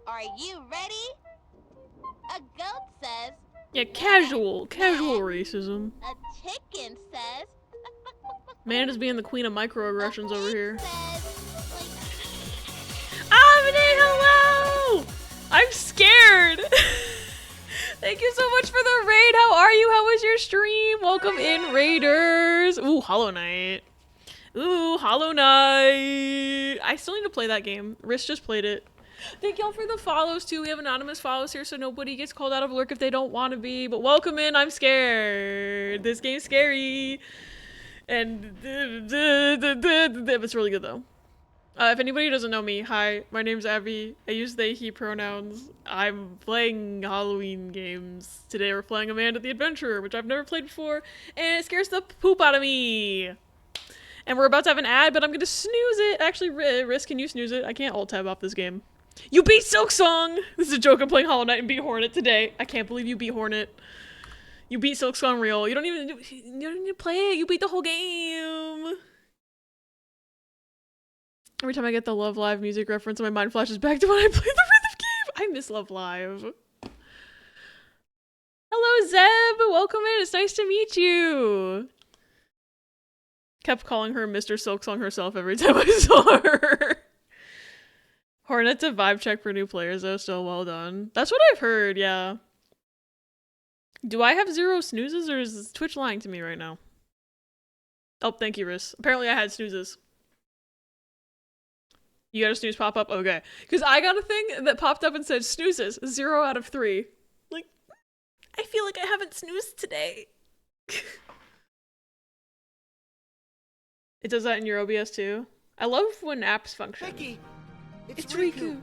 Are you ready? A goat says... Yeah, casual racism. A chicken says... Amanda's being the queen of microaggressions over here. Omni, hello! I'm scared! Thank you so much for the raid. How are you? How was your stream? Welcome in, Raiders. Ooh, Hollow Knight. Ooh, Hollow Knight. I still need to play that game. Riss just played it. Thank y'all for the follows too. We have anonymous follows here so nobody gets called out of lurk if they don't want to be. But welcome in. I'm scared. This game's scary. And it's really good though. If anybody doesn't know me, hi, my name's Abby. I use they, he pronouns. I'm playing Halloween games. Today we're playing Amanda the Adventurer, which I've never played before, and it scares the poop out of me. And we're about to have an ad, but I'm gonna snooze it. Actually, Riss, can you snooze it? I can't alt-tab off this game. You beat Silksong! This is a joke, I'm playing Hollow Knight and beat Hornet today. I can't believe you beat Hornet. You beat Silksong real. You don't even need to play it. You beat the whole game. Every time I get the Love Live music reference, my mind flashes back to when I played the rhythm game. I miss Love Live. Hello, Zeb. Welcome in. It's nice to meet you. Kept calling her Mr. Silksong herself every time I saw her. Hornet's a vibe check for new players, though. Still well done. That's what I've heard, yeah. Do I have 0 snoozes, or is Twitch lying to me right now? Oh, thank you, Riss. Apparently I had snoozes. You got a snooze pop up? Okay. Because I got a thing that popped up and said snoozes, 0 out of 3. Like, I feel like I haven't snoozed today. It does that in your OBS too. I love when apps function. Vicky, it's Riku.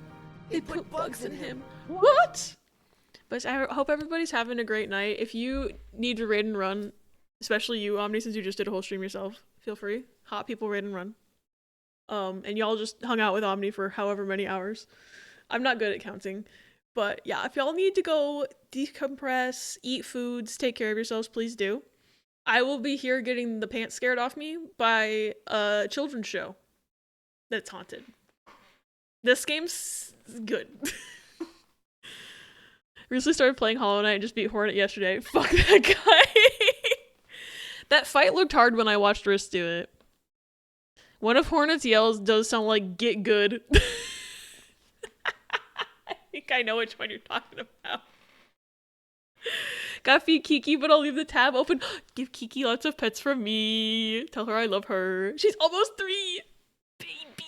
They put bugs in him. What? But I hope everybody's having a great night. If you need to raid and run, especially you, Omni, since you just did a whole stream yourself, feel free. Hot people raid and run. And y'all just hung out with Omni for however many hours. I'm not good at counting. But yeah, if y'all need to go decompress, eat foods, take care of yourselves, please do. I will be here getting the pants scared off me by a children's show that's haunted. This game's good. Recently started playing Hollow Knight and just beat Hornet yesterday. Fuck that guy. That fight looked hard when I watched Riss do it. One of Hornet's yells does sound like "get good." I think I know which one you're talking about. Gotta feed Kiki, but I'll leave the tab open. Give Kiki lots of pets from me. Tell her I love her. She's almost 3. Baby.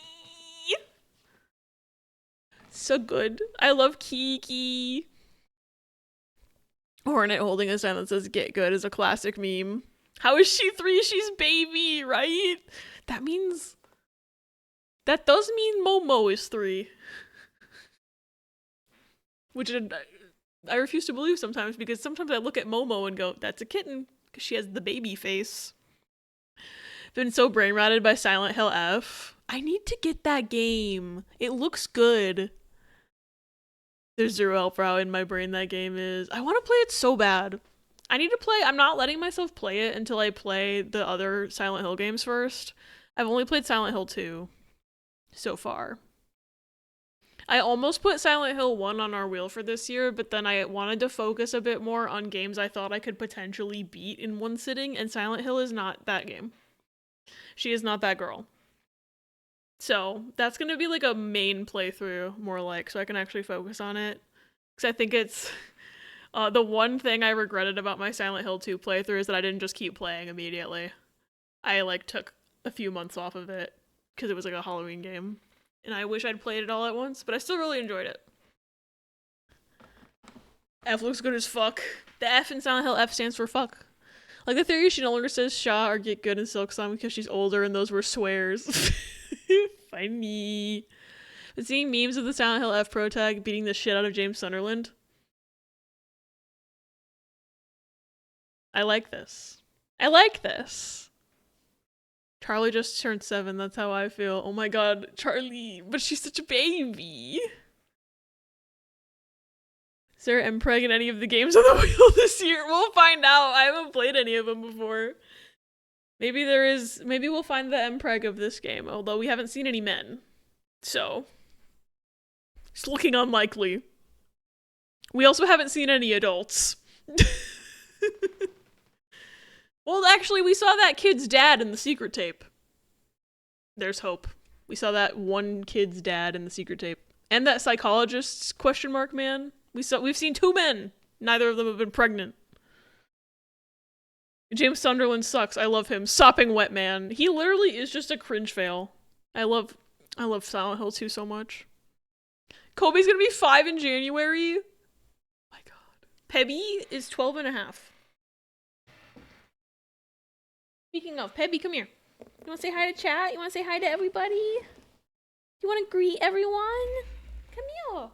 So good. I love Kiki. Hornet holding a sign that says "get good" is a classic meme. How is she 3? She's baby, right? That does mean Momo is 3. Which I refuse to believe sometimes, because sometimes I look at Momo and go, that's a kitten, because she has the baby face. Been so brain rotted by Silent Hill F. I need to get that game. It looks good. There's 0 help for how in my brain that game is. I want to play it so bad. I need to play. I'm not letting myself play it until I play the other Silent Hill games first. I've only played Silent Hill 2 so far. I almost put Silent Hill 1 on our wheel for this year, but then I wanted to focus a bit more on games I thought I could potentially beat in one sitting, and Silent Hill is not that game. She is not that girl. So that's going to be like a main playthrough, more like, so I can actually focus on it. Because I think it's the one thing I regretted about my Silent Hill 2 playthrough is that I didn't just keep playing immediately. I took a few months off of it because it was like a Halloween game. And I wish I'd played it all at once, but I still really enjoyed it. F looks good as fuck. The F in Silent Hill F stands for fuck. Like the theory she no longer says Shaw or get good in Silksong because she's older and those were swears. Funny. But seeing memes of the Silent Hill F pro tag beating the shit out of James Sunderland. I like this. I like this. Charlie just turned 7. That's how I feel. Oh my god, Charlie. But she's such a baby. Is there Mpreg in any of the games on the wheel this year? We'll find out. I haven't played any of them before. Maybe there is. Maybe we'll find the Mpreg of this game. Although we haven't seen any men. So. It's looking unlikely. We also haven't seen any adults. Well, actually, we saw that kid's dad in the secret tape. There's hope. We saw that one kid's dad in the secret tape. And that psychologist's question mark man. We've seen 2 men. Neither of them have been pregnant. James Sunderland sucks. I love him. Sopping Wet Man. He literally is just a cringe fail. I love Silent Hill 2 so much. Kobe's gonna be 5 in January. Oh my god. Pebby is 12 and a half. Speaking of, Pebby, come here. You want to say hi to chat? You want to say hi to everybody? You want to greet everyone? Come here.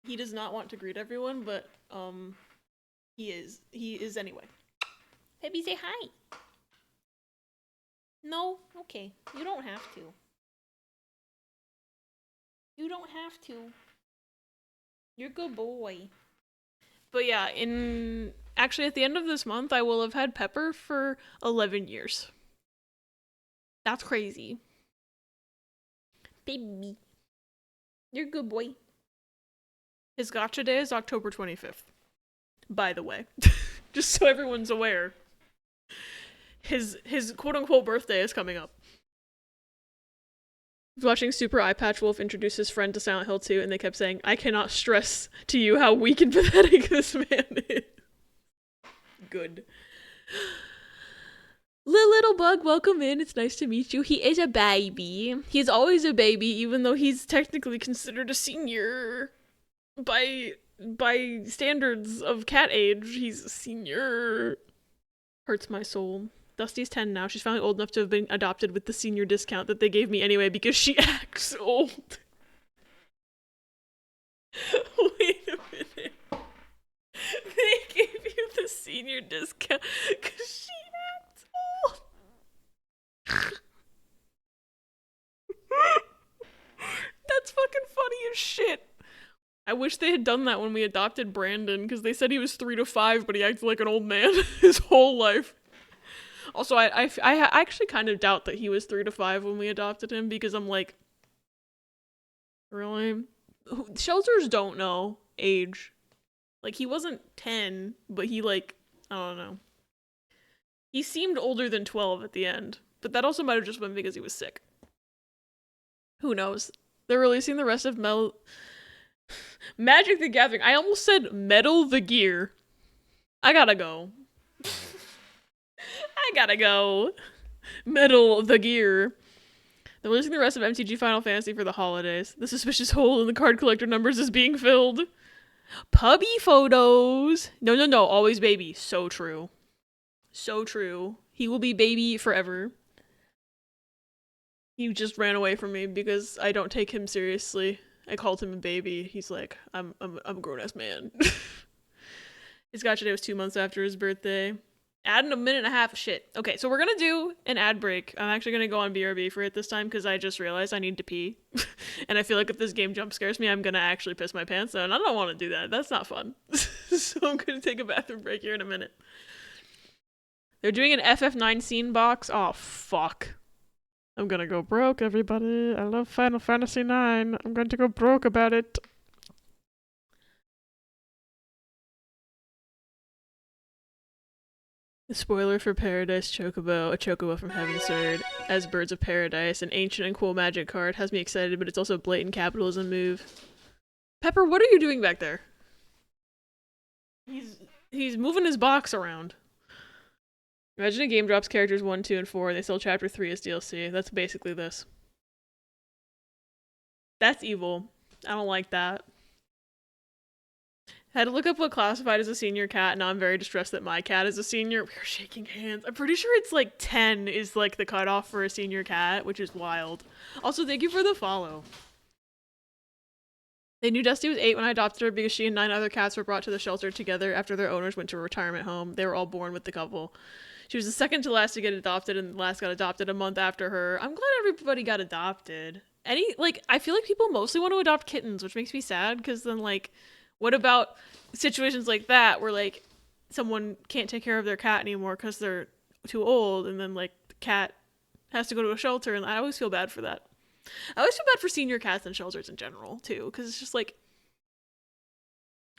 He does not want to greet everyone, but he is anyway. Pebby, say hi. No? Okay. You don't have to. You don't have to. You're a good boy. But yeah, actually at the end of this month, I will have had Pepper for 11 years. That's crazy. Baby. You're a good boy. His gotcha day is October 25th. By the way. Just so everyone's aware. His quote-unquote birthday is coming up. Watching Super Eye Patch Wolf introduce his friend to Silent Hill 2, and they kept saying, I cannot stress to you how weak and pathetic this man is. Good. Little Bug, welcome in. It's nice to meet you. He is a baby. He's always a baby, even though he's technically considered a senior. By standards of cat age, he's a senior. Hurts my soul. Dusty's 10 now. She's finally old enough to have been adopted with the senior discount that they gave me anyway because she acts old. Wait a minute. They gave you the senior discount because she acts old. That's fucking funny as shit. I wish they had done that when we adopted Brandon because they said he was 3 to 5, but he acted like an old man his whole life. Also, I actually kind of doubt that he was 3 to 5 when we adopted him because I'm like, really? Shelters don't know age. Like, he wasn't 10, but he I don't know. He seemed older than 12 at the end, but that also might have just been because he was sick. Who knows? They're releasing the rest of Magic the Gathering. I almost said Metal the Gear. I gotta go. I gotta go. Metal the Gear. They're releasing the rest of MTG Final Fantasy for the holidays. The suspicious hole in the card collector numbers is being filled. Puppy photos. No. Always baby. So true. So true. He will be baby forever. He just ran away from me because I don't take him seriously. I called him a baby. He's like, I'm a grown-ass man. His gotcha day was 2 months after his birthday. Adding a minute and a half of shit. Okay, so we're gonna do an ad break. I'm actually gonna go on BRB for it this time because I just realized I need to pee. And I feel like if this game jump scares me, I'm gonna actually piss my pants out. And I don't want to do that. That's not fun. So I'm gonna take a bathroom break here in a minute. They're doing an FF9 scene box. Oh, fuck. I'm gonna go broke, everybody. I love Final Fantasy 9. I'm going to go broke about it. The spoiler for Paradise Chocobo, a Chocobo from Heaven Sword, as Birds of Paradise, an ancient and cool magic card, has me excited, but it's also a blatant capitalism move. Pepper, what are you doing back there? He's moving his box around. Imagine a game drops characters 1, 2, and 4, and they sell chapter 3 as DLC. That's basically this. That's evil. I don't like that. I had to look up what classified as a senior cat. Now I'm very distressed that my cat is a senior. We're shaking hands. I'm pretty sure it's like 10 is like the cutoff for a senior cat, which is wild. Also, thank you for the follow. They knew Dusty was 8 when I adopted her because she and 9 other cats were brought to the shelter together after their owners went to a retirement home. They were all born with the couple. She was the second to last to get adopted, and the last got adopted a month after her. I'm glad everybody got adopted. I feel like people mostly want to adopt kittens, which makes me sad, because then, like, what about situations like that where, like, someone can't take care of their cat anymore because they're too old, and then, like, the cat has to go to a shelter, and I always feel bad for that. I always feel bad for senior cats and shelters in general, too, because it's just, like,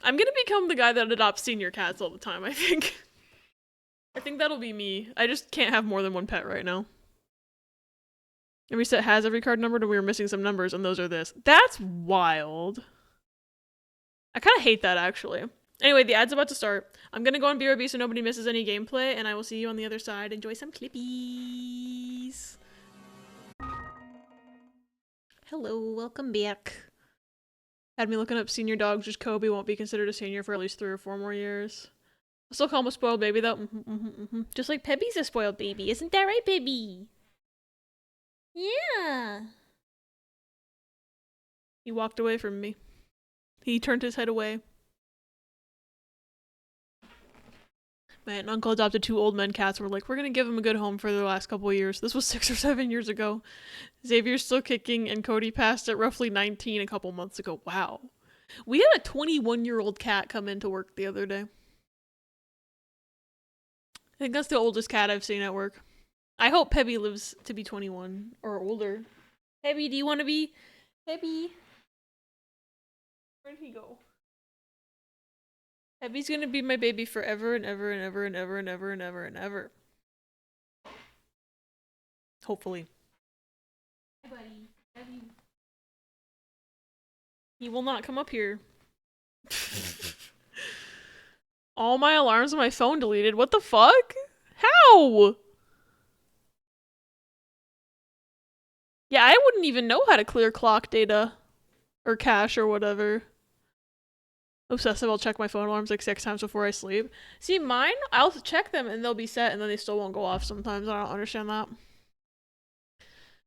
I'm gonna become the guy that adopts senior cats all the time, I think. I think that'll be me. I just can't have more than one pet right now. Every set has every card numbered, and we were missing some numbers, and those are this. That's wild. I kind of hate that, actually. Anyway, the ad's about to start. I'm gonna go on BRB so nobody misses any gameplay, and I will see you on the other side. Enjoy some clippies. Hello, welcome back. Had me looking up senior dogs, just Kobe won't be considered a senior for at least 3 or 4 more years. I still call him a spoiled baby, though. Just like Peppy's a spoiled baby. Isn't that right, Peppy? Yeah. He walked away from me. He turned his head away. My aunt and uncle adopted 2 old men cats. We're like, we're gonna give them a good home for their last couple of years. This was 6 or 7 years ago. Xavier's still kicking, and Cody passed at roughly 19 a couple months ago. Wow. We had a 21-year-old cat come into work the other day. I think that's the oldest cat I've seen at work. I hope Peppy lives to be 21 or older. Peppy, do you want to be? Peppy? Where'd he go? Peppy's gonna be my baby forever and ever and ever and ever and ever and ever and ever. Hopefully. Hi, buddy. Love you. He will not come up here. All my alarms on my phone deleted. What the fuck? How? Yeah, I wouldn't even know how to clear clock data. Or cache or whatever. Obsessive, I'll check my phone alarms like 6 times before I sleep. See, mine, I'll check them and they'll be set and then they still won't go off sometimes. I don't understand that.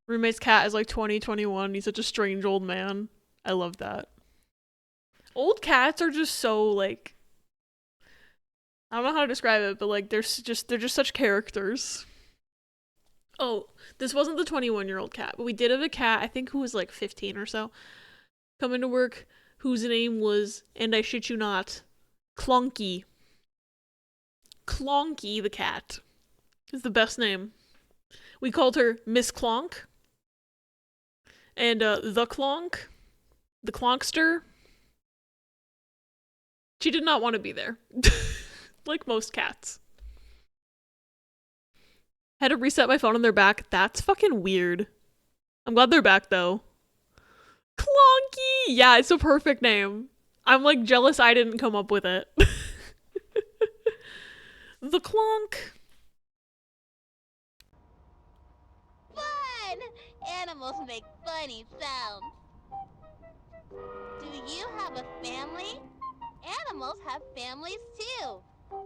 Roommate's cat is like 20, 21. He's such a strange old man. I love that. Old cats are just so, like... I don't know how to describe it, but like they're just such characters. Oh, this wasn't the 21-year-old cat, but we did have a cat, I think who was like 15 or so, come into work, whose name was, and I shit you not, Clonky. Clonky the cat is the best name. We called her Miss Clonk. And the Clonk. The Clonkster. She did not want to be there. Like most cats. Had to reset my phone on their back. That's fucking weird. I'm glad they're back though. Clonky! Yeah, it's a perfect name. I'm like jealous I didn't come up with it. The Clonk. Fun! Animals make funny sounds. Do you have a family? Animals have families too.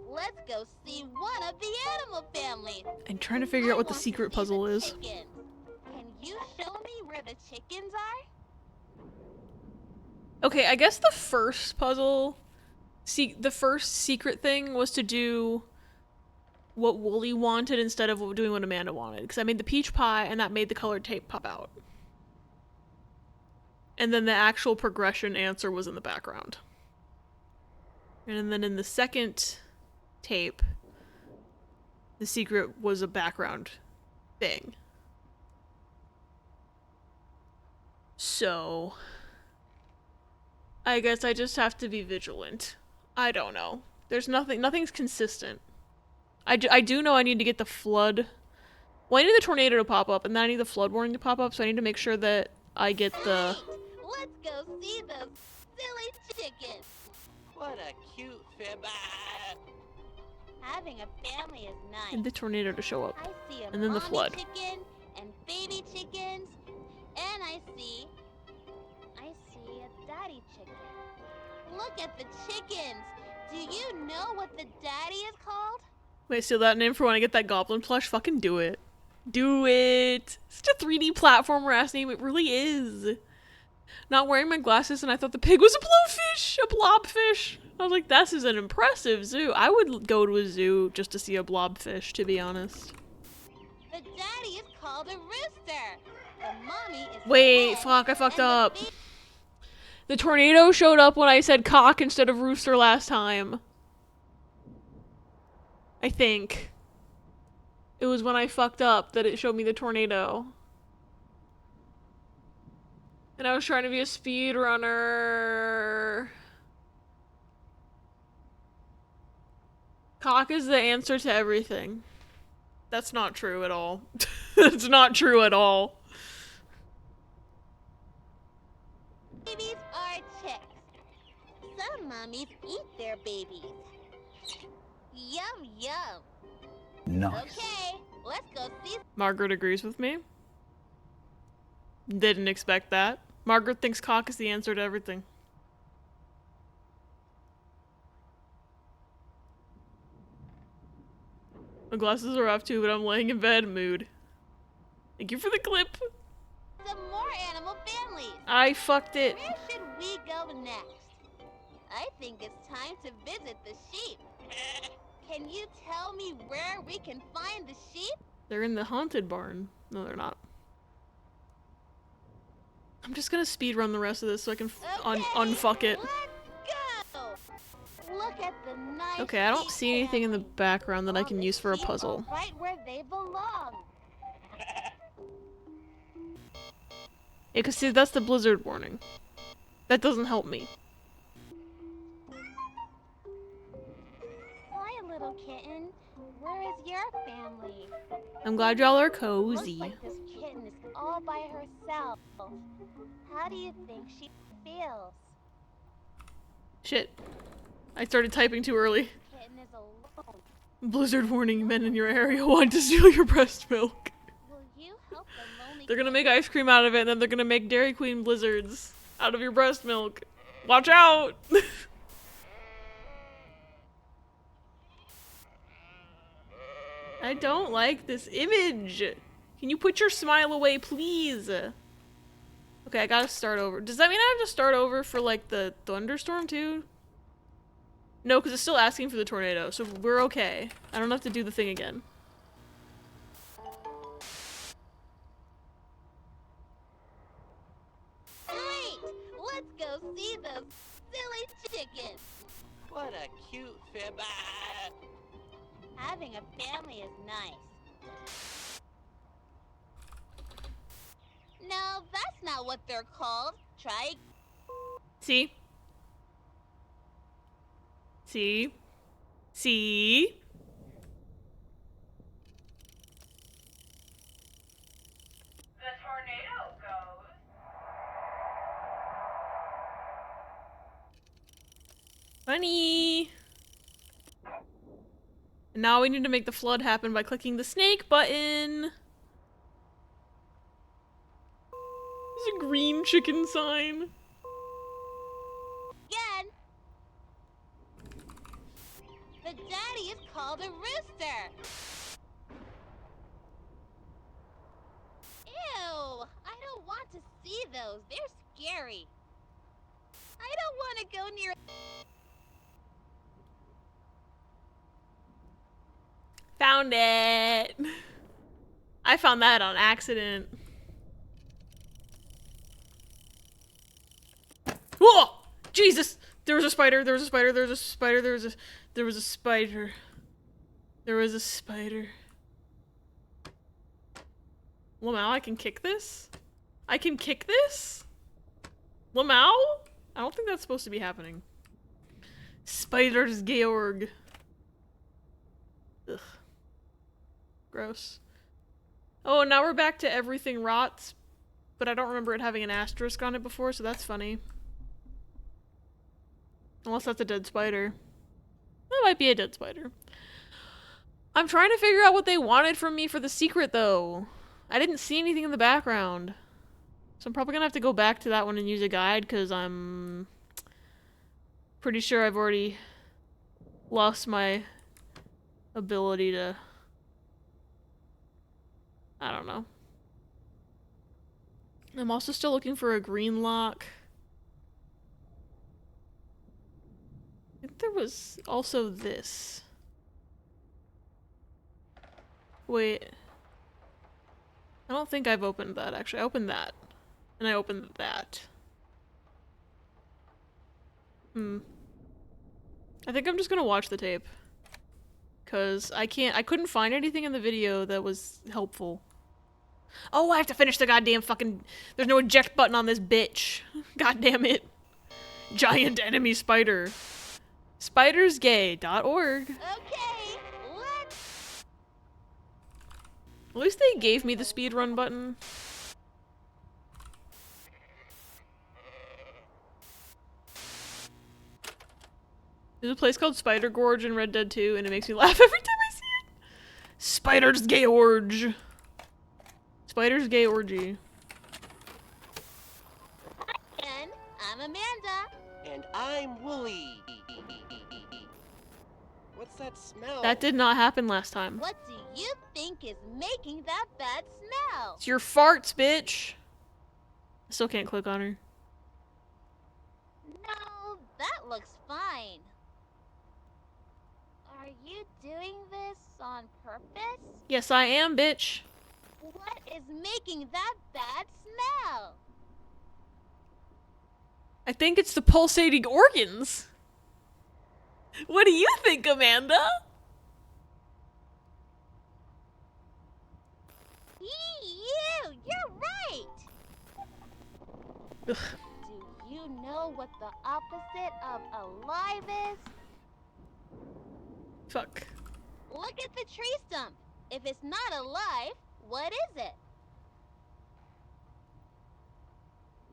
Let's go see one of the animal families. I'm trying to figure out what the secret puzzle is. Chickens. Can you show me where the chickens are? Okay, I guess the first puzzle, the first secret thing was to do what Wooly wanted instead of doing what Amanda wanted. Because I made the peach pie and that made the colored tape pop out. And then the actual progression answer was in the background. And then in the second tape, the secret was a background thing. So, I guess I just have to be vigilant. I don't know. There's nothing's consistent. I do know I need to get the flood. Well, I need the tornado to pop up, and then I need the flood warning to pop up, so I need to make sure that I get the... Let's go see those silly chickens. What a cute family. Having a family is nice. And the tornado to show up. I see a and then the flood. Chicken and baby chickens, and I see a daddy chicken. Look at the chickens. Do you know what the daddy is called? Wait, steal that name for when I get that goblin plush? Fucking do it. Do it. Such a 3D platformer ass name. It really is. not wearing my glasses, and I thought the pig was a blowfish, a blobfish. I was like, this is an impressive zoo. I would go to a zoo just to see a blobfish, to be honest. The daddy is called a rooster. The mommy is Wait, fuck, I fucked up. The tornado showed up when I said cock instead of rooster last time. I think. It was when I fucked up that it showed me the tornado. And I was trying to be a speedrunner. Cock is the answer to everything. That's not true at all. That's not true at all. Babies are chicks. Some mummies eat their babies. Yum, yum. Nice. Okay, let's go see. Margaret agrees with me. Didn't expect that. Margaret thinks cock is the answer to everything. My glasses are off too, but I'm laying in bed. Mood. Thank you for the clip. Some more animal families. I fucked it. Where should we go next? I think it's time to visit the sheep. Can you tell me where we can find the sheep? They're in the haunted barn. No, they're not. I'm just gonna speedrun the rest of this so I can unfuck it. Let's go. Look at the nice. Okay, I don't see anything in the background that I can use for a puzzle. Right where they belong. Yeah, cause see, that's the blizzard warning. That doesn't help me. Hi, little kitten. Where is your family? I'm glad y'all are Looks cozy. like this kitten is all by herself. How do you think she feels? Shit. I started typing too early. Kitten is alone. Blizzard warning, men in your area want to steal your breast milk. Will you help the lonely? They're gonna make ice cream out of it, and then they're gonna make Dairy Queen blizzards out of your breast milk. Watch out! I don't like this image. Can you put your smile away, please? Okay, I gotta start over. Does that mean I have to start over for, like, the thunderstorm, too? No, because it's still asking for the tornado, so we're okay. I don't have to do the thing again. Great! Let's go see those silly chickens. What a cute fib. Having a family is nice. No, that's not what they're called. Try. See? See? See? The tornado goes. Funny! And now we need to make the flood happen by clicking the snake button. There's a green chicken sign. Again. The daddy is called a rooster. Ew! I don't want to see those. They're scary. I don't want to go near. Found it! I found that on accident. Whoa! Jesus! There was a spider, there was a spider, there was a spider, there was a spider. There was a spider. Lamau, I can kick this? I can kick this? Lamau? I don't think that's supposed to be happening. Spiders Georg. Ugh. Gross. Oh, now we're back to everything rots, but I don't remember it having an asterisk on it before, so that's funny. Unless that's a dead spider. That might be a dead spider. I'm trying to figure out what they wanted from me for the secret, though. I didn't see anything in the background. So I'm probably gonna have to go back to that one and use a guide, because I'm pretty sure I've already lost my ability to... I don't know. I'm also still looking for a green lock. I think there was also this. Wait. I don't think I've opened that, actually. I opened that. And I opened that. I think I'm just gonna watch the tape. Cause I couldn't find anything in the video that was helpful. Oh, I have to finish the goddamn fucking- there's no eject button on this bitch. God damn it. Giant enemy spider. Spidersgay.org. Okay, let's... At least they gave me the speedrun button. There's a place called Spider Gorge in Red Dead 2, and it makes me laugh every time I see it. Spider's Gay Orge. Spider's Gay Orgy. And I'm Amanda. And I'm Wooly. What's that smell? That did not happen last time. What do you think is making that bad smell? It's your farts, bitch. I still can't click on her. No, that looks fine. Are you doing this on purpose? Yes, I am, bitch. What is making that bad smell? I think it's the pulsating organs. What do you think, Amanda? You're right. Ugh. Do you know what the opposite of alive is? Fuck. Look at the tree stump. If it's not alive, what is it?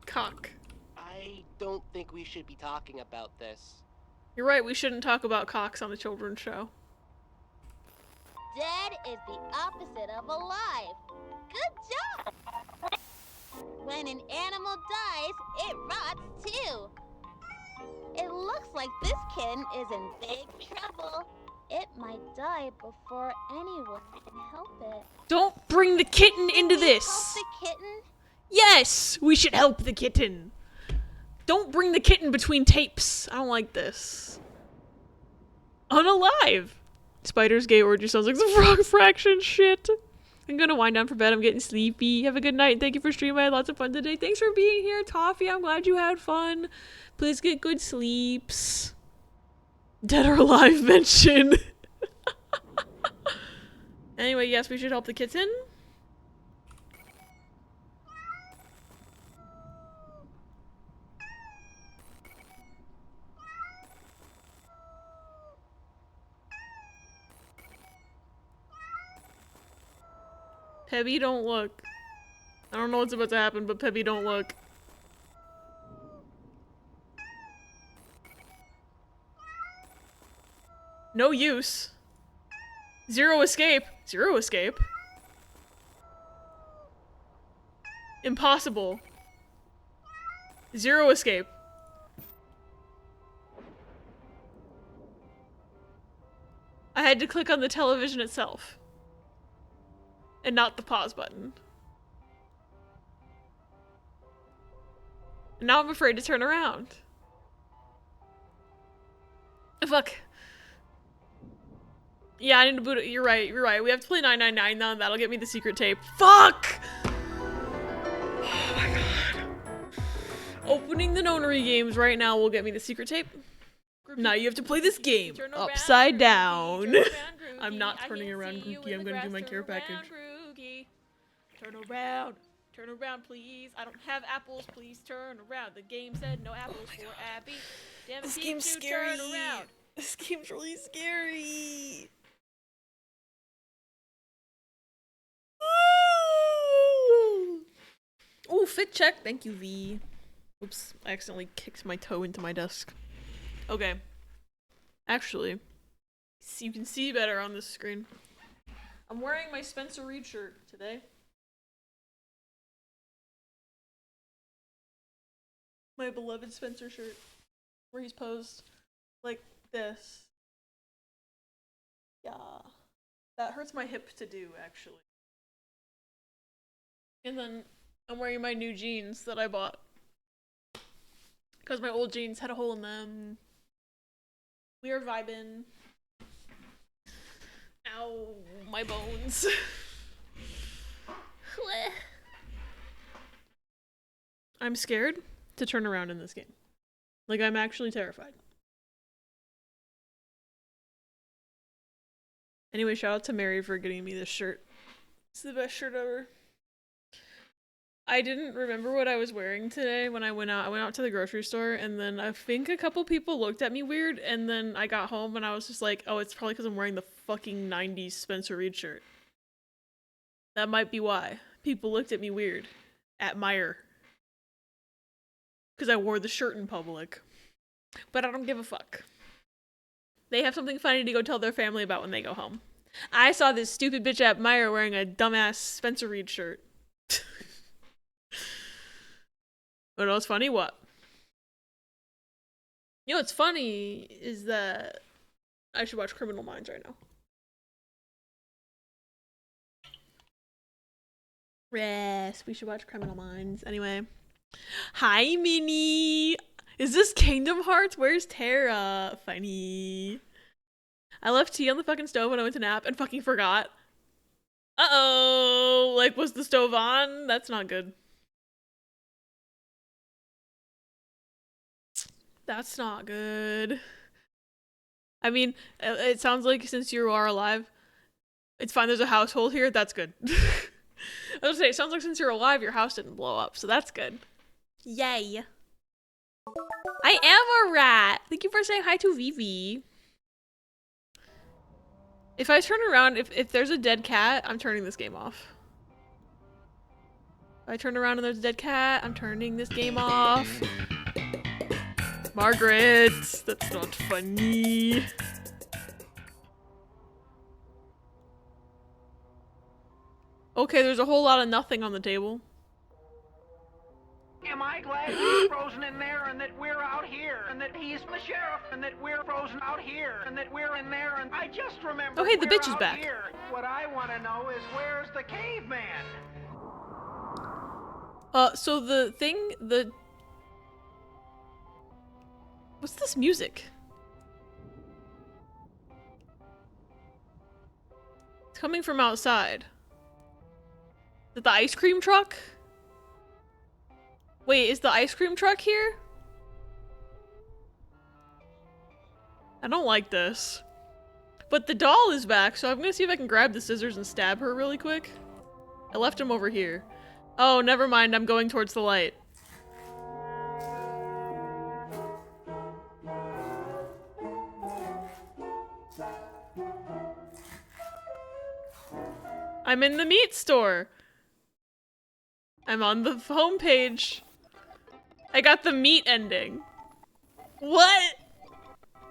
Cock. I don't think we should be talking about this. You're right, we shouldn't talk about cocks on the children's show. Dead is the opposite of alive. Good job! When an animal dies, it rots too. It looks like this kitten is in big trouble. It might die before anyone can help it. Don't bring the kitten into this! Help the kitten? Yes! We should help the kitten! Don't bring the kitten between tapes. I don't like this. Unalive! Spider's Gay Orgy sounds like some frog fraction shit. I'm gonna wind down for bed. I'm getting sleepy. Have a good night. Thank you for streaming. I had lots of fun today. Thanks for being here, Toffee. I'm glad you had fun. Please get good sleeps. Dead or alive mention. Anyway, yes, we should help the kitten. Pebby, don't look. I don't know what's about to happen, but Pebby, don't look. No use. Zero escape. Zero escape. Impossible. Zero escape. I had to click on the television itself. And not the pause button. And now I'm afraid to turn around. Fuck. Yeah, I need to boot it. You're right, you're right. We have to play 999 now, and that'll get me the secret tape. Fuck! Oh my god. Opening the nonary games right now will get me the secret tape. Now you have to play this game upside down. I'm not turning around, Grookey. I'm gonna do my care package. Turn around. Turn around, please. I don't have apples. Please turn around. The game said no apples for Abby. Damn it, This game's scary. Turn around. This game's really scary. Ooh, fit check. Thank you, V. Oops, I accidentally kicked my toe into my desk. Okay. Actually, you can see better on this screen. I'm wearing my Spencer Reed shirt today. My beloved Spencer shirt. Where he's posed like this. Yeah. That hurts my hip to do, actually. And then I'm wearing my new jeans that I bought. Because my old jeans had a hole in them. We are vibing. Ow, my bones. I'm scared to turn around in this game. Like, I'm actually terrified. Anyway, shout out to Mary for getting me this shirt. It's the best shirt ever. I didn't remember what I was wearing today when I went out. I went out to the grocery store, and then I think a couple people looked at me weird, and then I got home and I was just like, oh, it's probably because I'm wearing the fucking 90s Spencer Reed shirt. That might be why. People looked at me weird. At Meijer. Because I wore the shirt in public. But I don't give a fuck. They have something funny to go tell their family about when they go home. I saw this stupid bitch at Meijer wearing a dumbass Spencer Reed shirt. You know what's funny? What? You know what's funny is that I should watch Criminal Minds right now. Yes, we should watch Criminal Minds. Anyway. Hi, Minnie! Is this Kingdom Hearts? Where's Terra? Funny. I left tea on the fucking stove when I went to nap and fucking forgot. Uh-oh! Like, was the stove on? That's not good. That's not good. I mean, it sounds like since you are alive, it's fine, there's a household here, that's good. I was gonna say, it sounds like since you're alive, your house didn't blow up, so that's good. Yay. I am a rat! Thank you for saying hi to Vivi. If I turn around, if there's a dead cat, I'm turning this game off. If I turn around and there's a dead cat, I'm turning this game off. Margaret! That's not funny. Okay, there's a whole lot of nothing on the table. Am I glad he's frozen in there and that we're out here and that he's the sheriff and that we're frozen out here and that we're in there and I just remember. Oh hey, the bitch is back. Here. What I want to know is where's the caveman? So the thing, what's this music? It's coming from outside. Is it the ice cream truck? Wait, is the ice cream truck here? I don't like this. But the doll is back, so I'm gonna see if I can grab the scissors and stab her really quick. I left him over here. Oh, never mind, I'm going towards the light. I'm in the meat store. I'm on the homepage. I got the meat ending. What?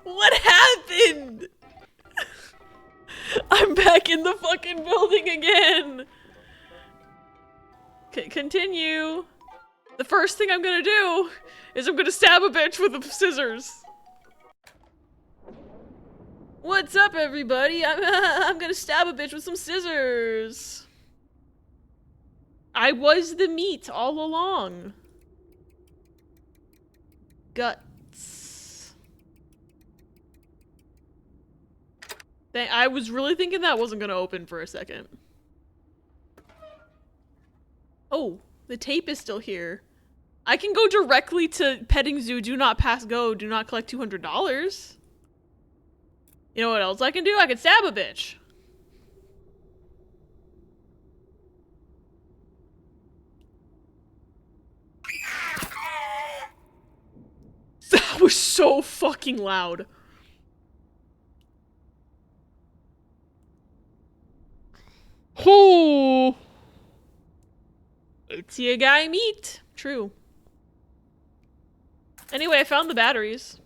What happened? I'm back in the fucking building again. Continue. The first thing I'm gonna do is I'm gonna stab a bitch with the scissors. What's up, everybody? I'm gonna stab a bitch with some scissors. I was the meat all along. Guts. I was really thinking that wasn't gonna open for a second. Oh, the tape is still here. I can go directly to petting zoo, do not pass go, do not collect $200. You know what else I can do? I can stab a bitch. That was so fucking loud. Oh, it's your guy meat. True. Anyway, I found the batteries.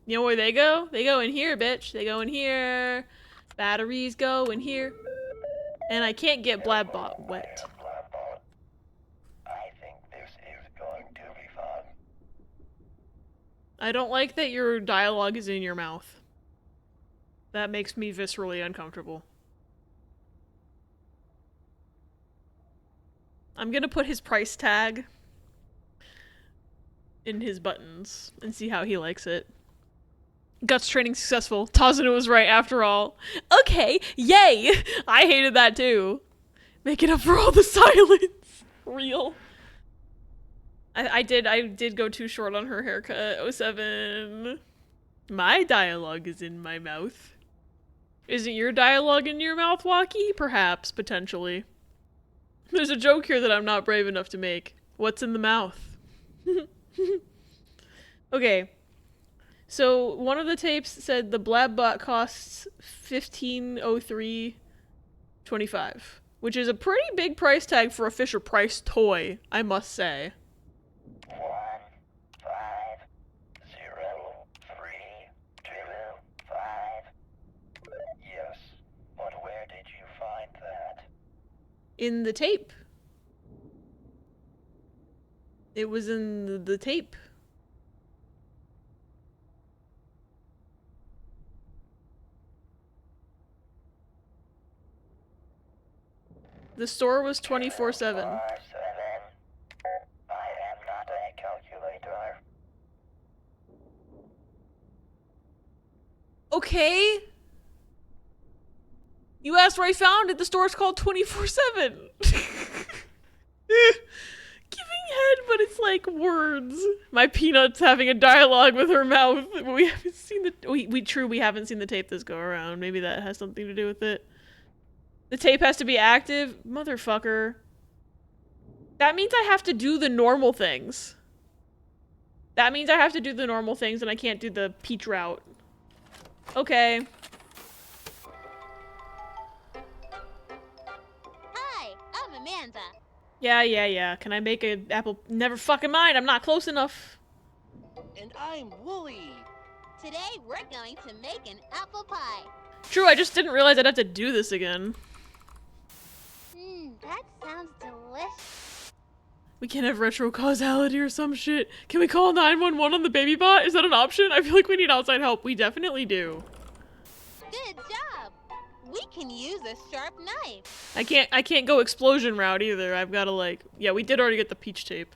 You know where they go? They go in here, bitch. They go in here. Batteries go in here. And I can't get Blabbot wet. I think this is going to be fun. I don't like that your dialogue is in your mouth. That makes me viscerally uncomfortable. I'm gonna put his price tag in his buttons and see how he likes it. Guts training successful. Tazuna was right after all. Okay, yay! I hated that too. Making up for all the silence. Real. I did go too short on her haircut. 07. My dialogue is in my mouth. Isn't your dialogue in your mouth, Walkie? Perhaps, potentially. There's a joke here that I'm not brave enough to make. What's in the mouth? Okay. So, one of the tapes said the Blabbot costs $15.03.25, which is a pretty big price tag for a Fisher-Price toy, I must say. 1503225. Yes, but where did you find that? In the tape. It was in the tape. The store was 24/7. I am not a calculator. Okay. You asked where I found it. The store's called 24/7. Giving head, but it's like words. My Peanut's having a dialogue with her mouth. We haven't seen the we haven't seen the tape this go around. Maybe that has something to do with it. The tape has to be active? Motherfucker. That means I have to do the normal things. That means I have to do the normal things and I can't do the peach route. Okay. Hi, I'm Amanda. Yeah. Can I make an apple? Never fucking mind, I'm not close enough. And I'm Wooly. Today we're going to make an apple pie. True, I just didn't realize I'd have to do this again. That sounds delicious. We can't have retro causality or some shit. Can we call 911 on the baby bot? Is that an option? I feel like we need outside help. We definitely do. Good job. We can use a sharp knife. I can't go explosion route either. I've gotta like, yeah, we did already get the peach tape.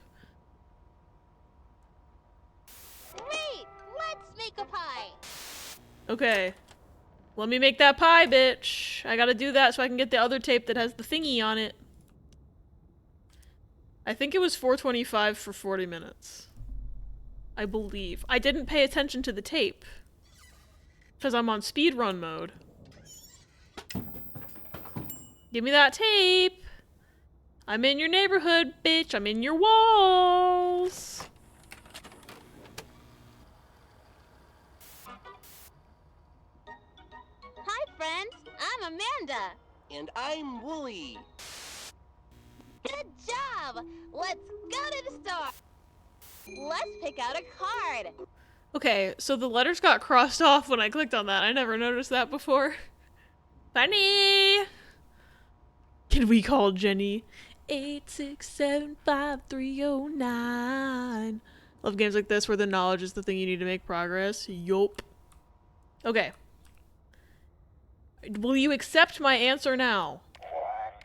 Great, let's make a pie. Okay. Let me make that pie, bitch. I gotta do that so I can get the other tape that has the thingy on it. I think it was 425 for 40 minutes. I believe. I didn't pay attention to the tape. Because I'm on speedrun mode. Give me that tape! I'm in your neighborhood, bitch! I'm in your walls! Hi, friends. I'm Amanda. And I'm Wooly. Good job. Let's go to the store. Let's pick out a card. Okay, so the letters got crossed off when I clicked on that. I never noticed that before. Funny! Can we call Jenny? 8675309. Love games like this where the knowledge is the thing you need to make progress. Yup. Okay. Will you accept my answer now?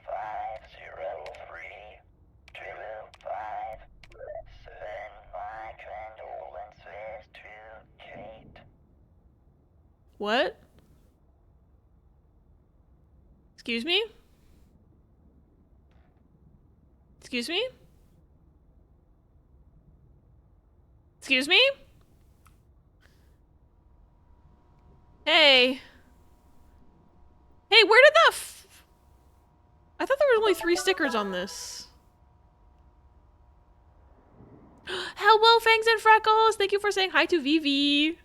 1503225. Send my condolences to Kate. What? Excuse me? Excuse me? Excuse me? Hey. Hey, where did that I thought there were only 3 stickers on this. Hello, Fangs and Freckles! Thank you for saying hi to Vivi.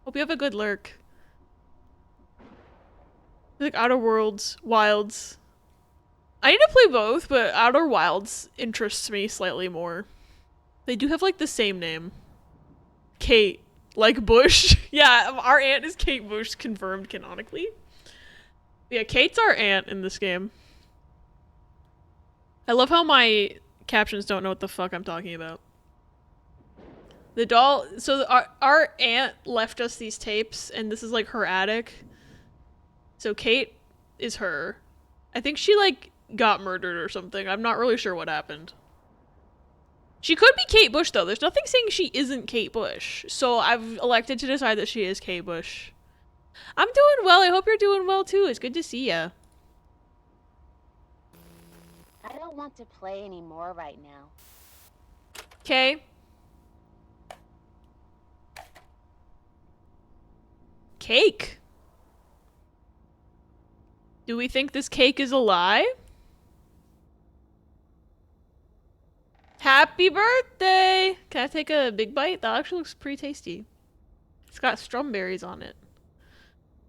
Hope you have a good lurk. Like Outer Worlds, Wilds. I need to play both, but Outer Wilds interests me slightly more. They do have like the same name. Kate. Like Bush. Yeah, our aunt is Kate Bush, confirmed canonically. Yeah, Kate's our aunt in this game. I love how my captions don't know what the fuck I'm talking about. The doll, so our aunt left us these tapes, and this is like her attic. So Kate is her. I think she like got murdered or something. I'm not really sure what happened. She could be Kate Bush, though. There's nothing saying she isn't Kate Bush. So I've elected to decide that she is Kate Bush. I'm doing well. I hope you're doing well, too. It's good to see ya. I don't want to play anymore right now. Okay. Cake. Do we think this cake is a lie? Happy birthday! Can I take a big bite? That actually looks pretty tasty. It's got strawberries on it.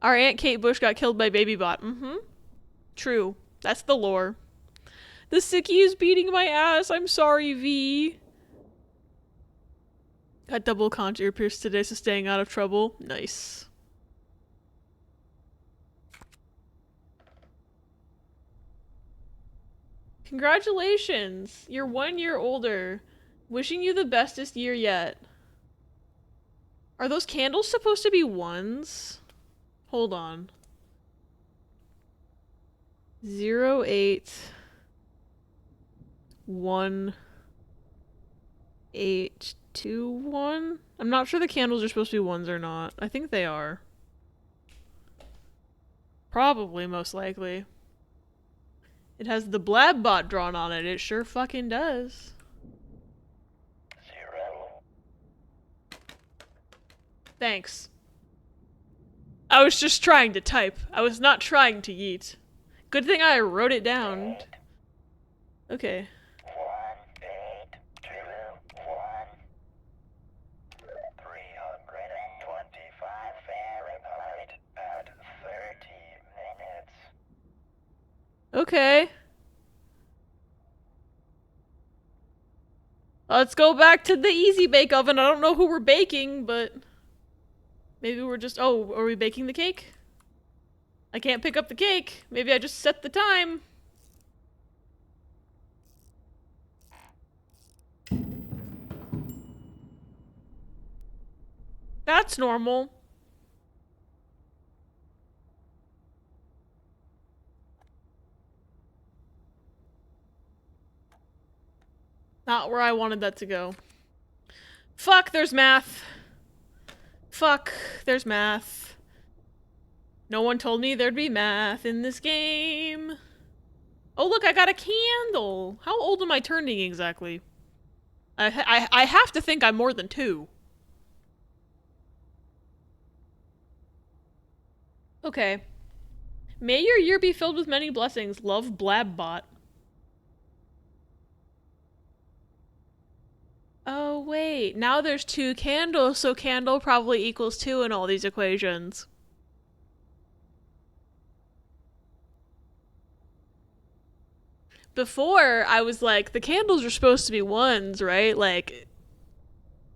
Our Aunt Kate Bush got killed by BabyBot. Mm-hmm. True. That's the lore. The sickie is beating my ass. I'm sorry, V. Got double contour pierced today, so staying out of trouble. Nice. Congratulations! You're 1 year older. Wishing you the bestest year yet. Are those candles supposed to be ones? Hold on. 0, 8, 1, 8, 2, 1? I'm not sure the candles are supposed to be ones or not. I think they are. Probably, most likely. It has the blab bot drawn on it. It sure fucking does. 0. Thanks. I was just trying to type. I was not trying to yeet. Good thing I wrote it down. Okay. 1, 8, 2, 1. 325 Fahrenheit at 30 minutes. Okay. Let's go back to the easy bake oven. I don't know who we're baking, but maybe we're just— oh, are we baking the cake? I can't pick up the cake. Maybe I just set the time. That's normal. Not where I wanted that to go. Fuck, there's math. Fuck, there's math. No one told me there'd be math in this game. Oh look, I got a candle. How old am I turning exactly? I have to think I'm more than 2. Okay. May your year be filled with many blessings. Love, Blabbot. Oh wait, now there's 2 candles, so candle probably equals 2 in all these equations. Before, I was like, the candles are supposed to be 1s, right? Like,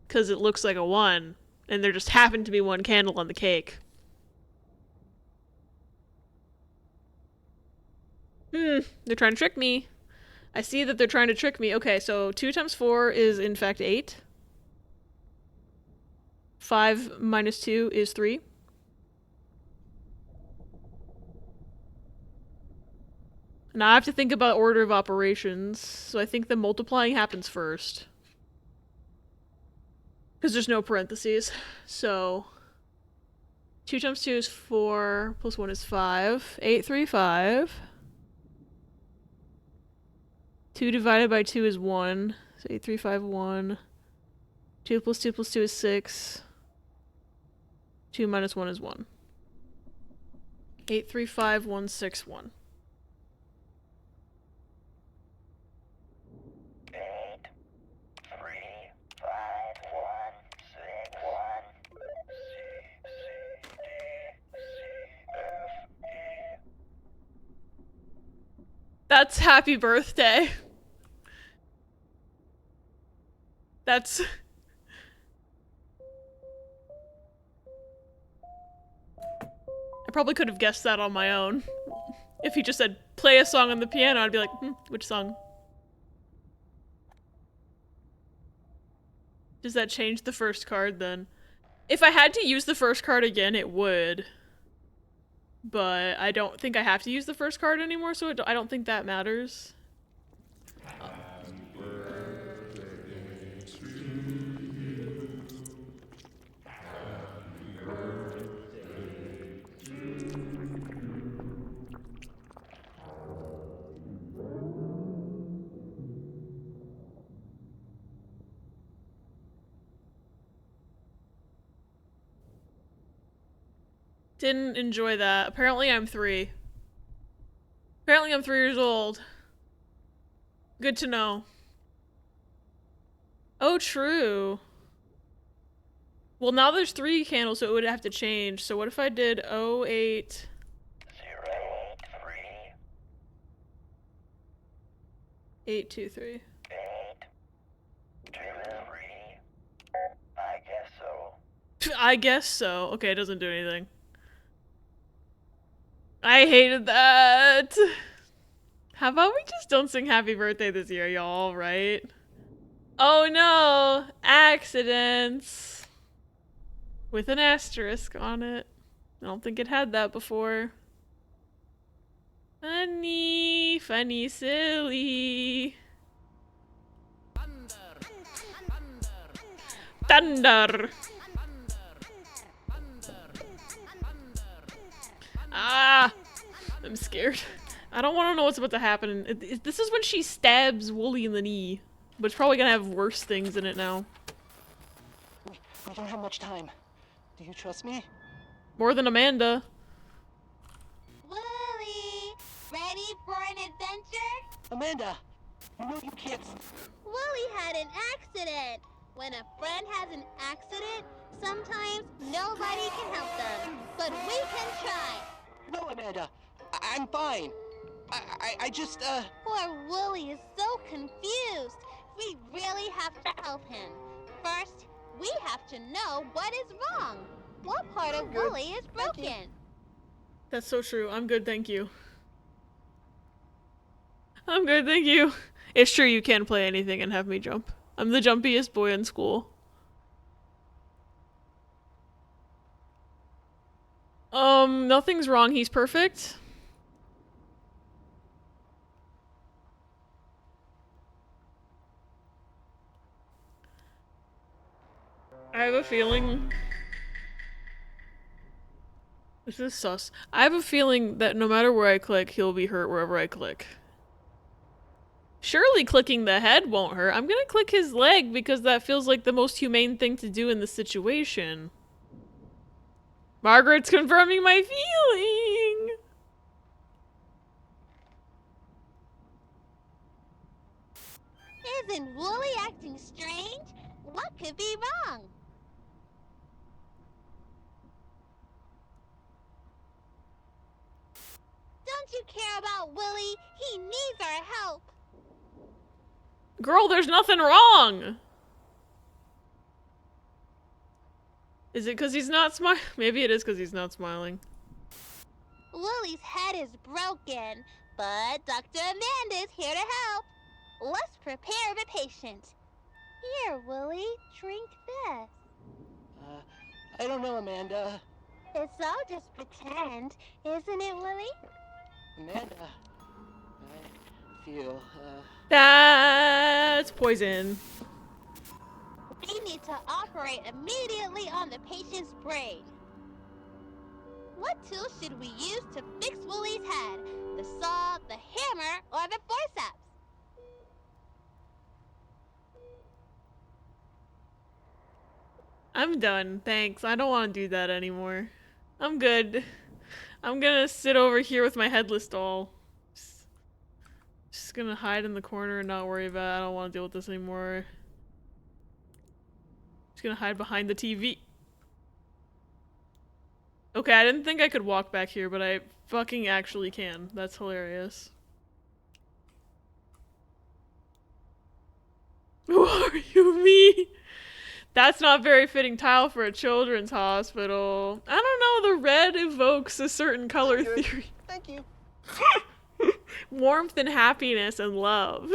because it looks like a 1, and there just happened to be 1 candle on the cake. They're trying to trick me. I see that they're trying to trick me. Okay, so 2 times 4 is in fact 8. 5 minus 2 is 3. Now I have to think about order of operations, so I think the multiplying happens first. Because there's no parentheses. So 2 times 2 is 4, plus 1 is 5. 8, 3, 5. 2 divided by 2 is 1. So 8, 3, 5, 1. 2 plus 2 plus 2 is 6. 2 minus 1 is 1. 8, 3, 5, 1, 6, 1. 8, 3, 5, 1, 6, 1. C, D, C, F, E. That's happy birthday. That's... I probably could have guessed that on my own. If he just said, play a song on the piano, I'd be like, which song? Does that change the first card then? If I had to use the first card again, it would. but I don't think I have to use the first card anymore, so I don't think that matters. Didn't enjoy that. Apparently I'm 3. Apparently I'm 3 years old. Good to know. Oh, true. Well, now there's 3 candles, so it would have to change. So what if I did 08... 823. I guess so. I guess so. Okay, it doesn't do anything. I hated that. How about we just don't sing happy birthday this year, y'all, right? Oh no! Accidents! With an asterisk on it. I don't think it had that before. Funny, funny, silly. Thunder! Ah! I'm scared. I don't want to know what's about to happen. This is when she stabs Wooly in the knee. But it's probably gonna have worse things in it now. We don't have much time. Do you trust me? More than Amanda. Wooly, ready for an adventure? Amanda, you know you can't. Wooly had an accident. When a friend has an accident, sometimes nobody can help them. But we can try. No, Amanda. I'm fine. I just, Poor Wooly is so confused. We really have to help him. First, we have to know what is wrong. What part of Wooly is broken? That's so true. I'm good, thank you. I'm good, thank you. It's true you can't play anything and have me jump. I'm the jumpiest boy in school. Nothing's wrong. He's perfect. I have a feeling... This is sus. I have a feeling that no matter where I click, he'll be hurt wherever I click. Surely clicking the head won't hurt. I'm gonna click his leg because that feels like the most humane thing to do in the situation. Margaret's confirming my feeling! Isn't Wooly acting strange? What could be wrong? Don't you care about Wooly? He needs our help. Girl, there's nothing wrong! Is it because he's not smiling? Maybe it is because he's not smiling. Wooly's head is broken, but Dr. Amanda's here to help. Let's prepare the patient. Here, Wooly, drink this. I don't know, Amanda. It's all just pretend, isn't it, Wooly? Amanda, I feel, That's poison. We need to operate immediately on the patient's brain. What tool should we use to fix Wooly's head? The saw, the hammer, or the forceps? I'm done, thanks. I don't want to do that anymore. I'm good. I'm gonna sit over here with my headless doll. Just gonna hide in the corner and not worry about it. I don't want to deal with this anymore. Just gonna hide behind the TV. Okay, I didn't think I could walk back here, but I fucking actually can. That's hilarious. Who are you, me? That's not very fitting tile for a children's hospital. I don't know, the red evokes a certain color theory. Thank you. Warmth and happiness and love.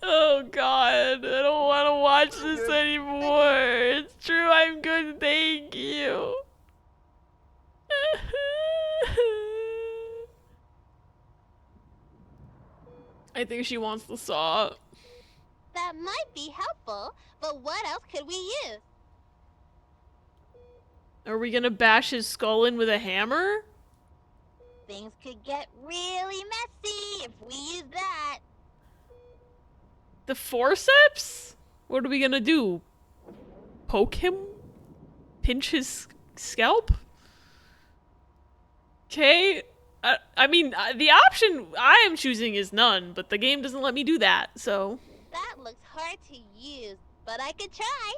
Oh god, I don't want to watch this anymore. It's true, I'm good I think she wants the saw. That might be helpful, but what else could we use? Are we gonna bash his skull in with a hammer? Things could get really messy if we use that. The forceps? What are we gonna do? Poke him? Pinch his scalp? Okay. I mean, the option I am choosing is none, but the game doesn't let me do that, so... That looks hard to use, but I could try.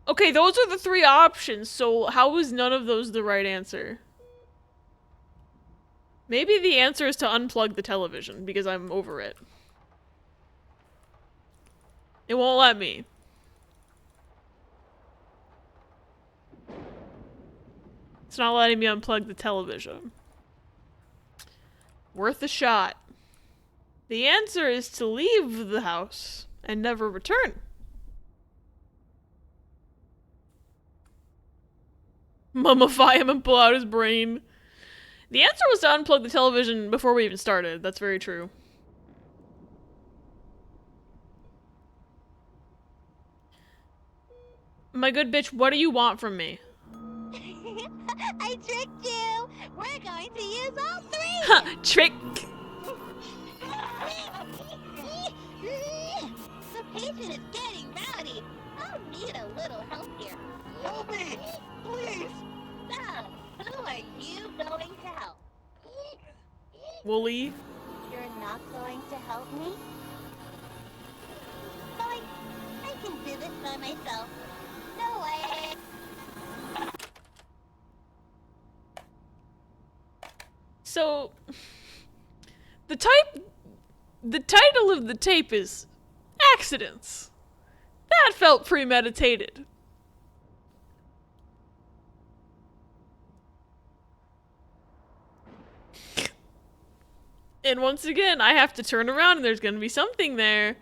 Okay, those are the 3 options, so how is none of those the right answer? Maybe the answer is to unplug the television, because I'm over it. It won't let me. It's not letting me unplug the television. Worth a shot. The answer is to leave the house and never return. Mummify him and pull out his brain. The answer was to unplug the television before we even started. That's very true. My good bitch, what do you want from me? I tricked you! We're going to use all 3! Ha! Trick! The patient is getting rowdy. I'll need a little help here. Help me! Please! So, who are you going to help? Wooly? You're not going to help me? Fine. I can do this by myself. No way! So, the title of the tape is Accidents. That felt premeditated. And once again, I have to turn around and there's gonna be something there.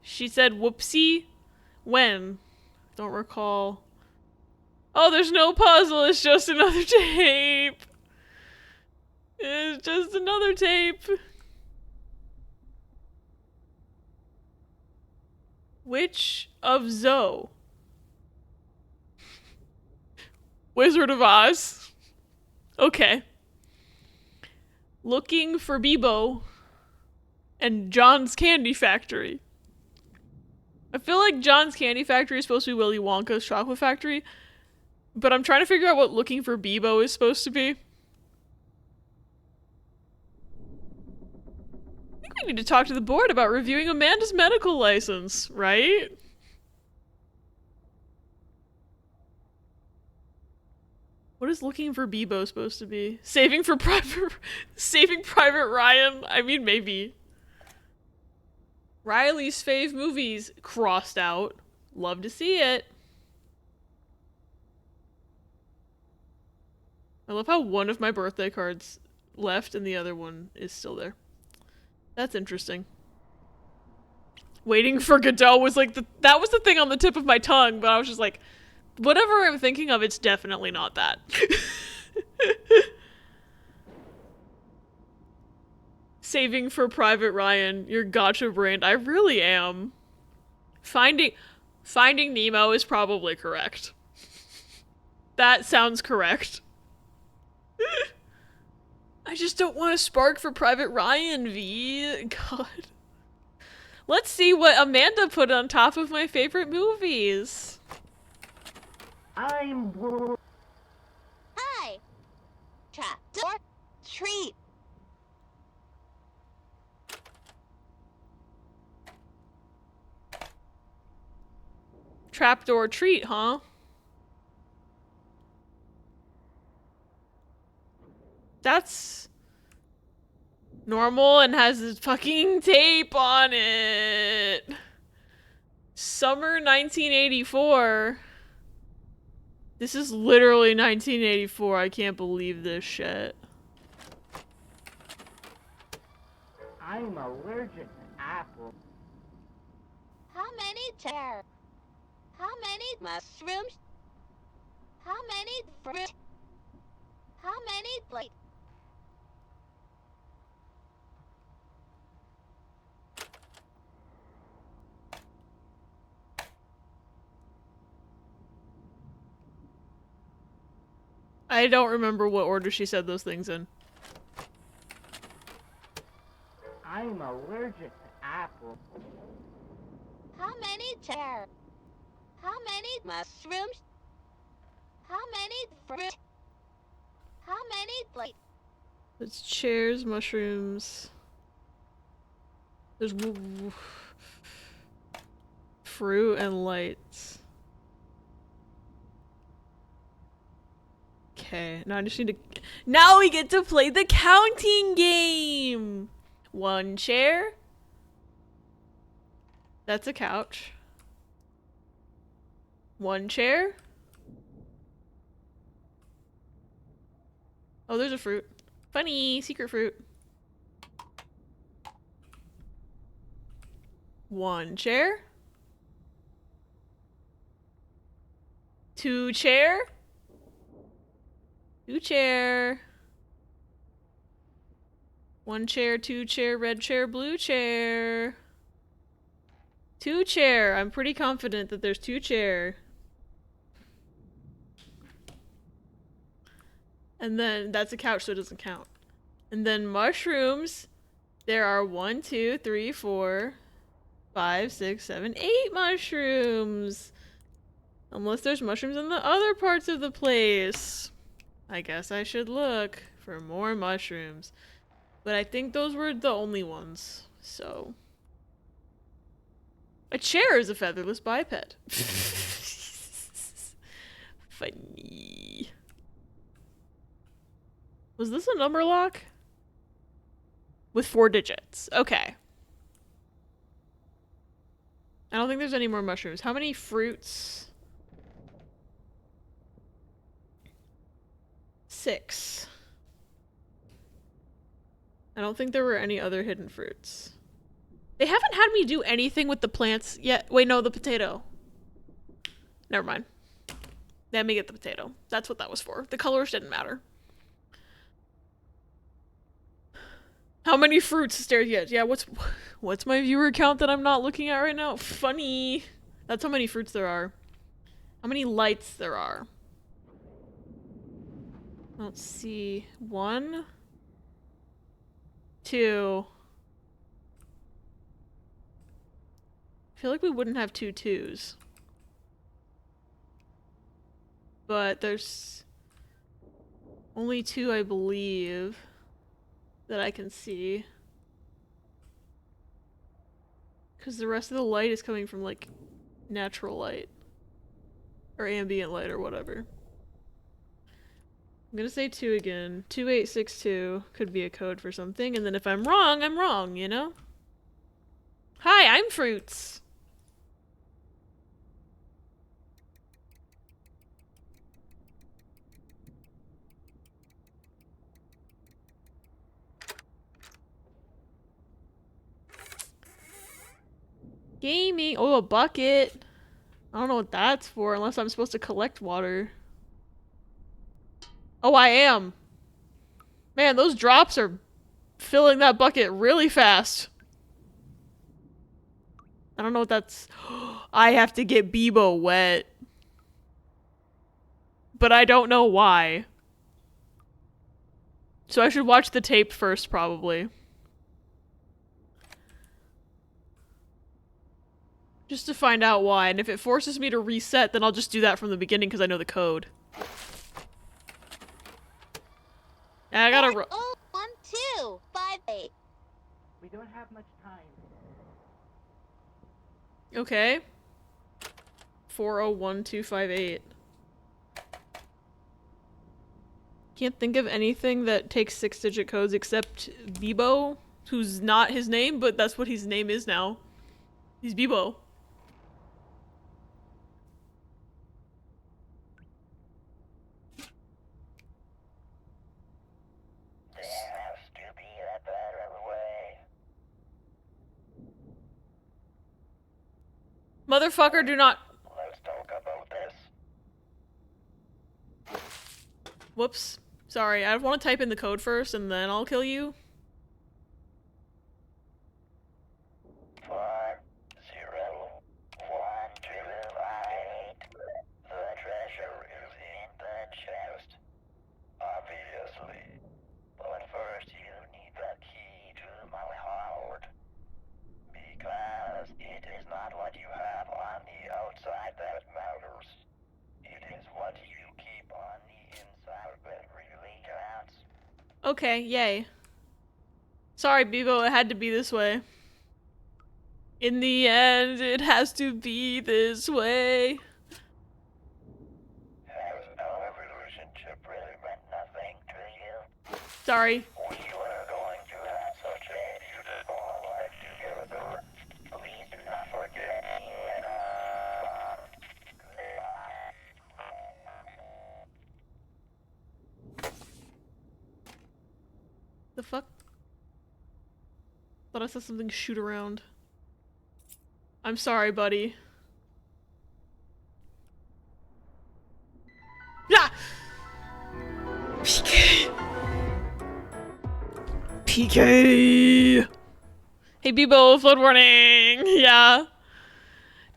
She said whoopsie. When? Don't recall. Oh, there's no puzzle, it's just another tape. It's just another tape. Witch of Zoe. Wizard of Oz. Okay. Looking for Bebo. And John's Candy Factory. I feel like John's Candy Factory is supposed to be Willy Wonka's chocolate factory. But I'm trying to figure out what Looking for Bebo is supposed to be. I think we need to talk to the board about reviewing Amanda's medical license, right? What is Looking for Bebo supposed to be? Saving Private Ryan? I mean, maybe. Riley's fave movies crossed out. Love to see it. I love how one of my birthday cards left and the other one is still there. That's interesting. Waiting for Godot was like that was the thing on the tip of my tongue, but I was just like, whatever I'm thinking of, it's definitely not that. Saving for Private Ryan, you're gotcha brained. I really am. Finding Nemo is probably correct. That sounds correct. I just don't want to spark for Private Ryan, V. God. Let's see what Amanda put on top of my favorite movies. Hi. Trapdoor treat. Trapdoor treat, huh? That's normal and has this fucking tape on it. Summer 1984. This is literally 1984. I can't believe this shit. I'm allergic to apples. How many chairs? How many mushrooms? How many fruit? How many plates? I don't remember what order she said those things in. I'm allergic to apples. How many chairs? How many mushrooms? How many fruit? How many like? It's chairs, mushrooms. There's fruit and lights. Okay, now I just need to. Now we get to play the counting game! 1 chair. That's a couch. 1 chair. Oh, there's a fruit. Funny! Secret fruit. 1 chair. 2 chair. 2 chair. 1 chair, 2 chair, red chair, blue chair. 2 chair. I'm pretty confident that there's 2 chair. And then that's a couch, so it doesn't count. And then mushrooms. There are 1, 2, 3, 4, 5, 6, 7, 8 mushrooms. Unless there's mushrooms in the other parts of the place. I guess I should look for more mushrooms. But I think those were the only ones, so. A chair is a featherless biped. Funny. Was this a number lock? With 4 digits. Okay. I don't think there's any more mushrooms. How many fruits? 6. I don't think there were any other hidden fruits. They haven't had me do anything with the plants yet. Wait, no, the potato. Never mind. Let me get the potato. That's what that was for. The colors didn't matter. How many fruits stairs yet? Yeah, what's my viewer count that I'm not looking at right now? Funny. That's how many fruits there are. How many lights there are. Let's see. 1, 2. I feel like we wouldn't have 2 2s. But there's only 2, I believe, that I can see. Because the rest of the light is coming from, like, natural light. Or ambient light or whatever. I'm gonna say 2 again. 2862 could be a code for something, and then if I'm wrong, you know? Hi, I'm fruits! Gaming! Oh, a bucket! I don't know what that's for, unless I'm supposed to collect water. Oh, I am! Man, those drops are filling that bucket really fast. I don't know what that's... I have to get Bebo wet. But I don't know why. So I should watch the tape first, probably. Just to find out why, and if it forces me to reset, then I'll just do that from the beginning because I know the code. And I gotta 401258. We don't have much time. Okay. 401258. Can't think of anything that takes 6-digit codes except Bebo, who's not his name, but that's what his name is now. He's Bebo. Motherfucker, do not. Let's talk about this. Whoops. Sorry, I want to type in the code first and then I'll kill you. 401258. The treasure is in the chest. Okay, yay. Sorry, Bebo, it had to be this way. In the end, it has to be this way. Our relationship really meant nothing to you. Sorry. We were going to have such a beautiful life together. Please do not forget you and The fuck? Thought I saw something shoot around. I'm sorry, buddy. Yeah! PK! PK! Hey, Bebo, flood warning! Yeah.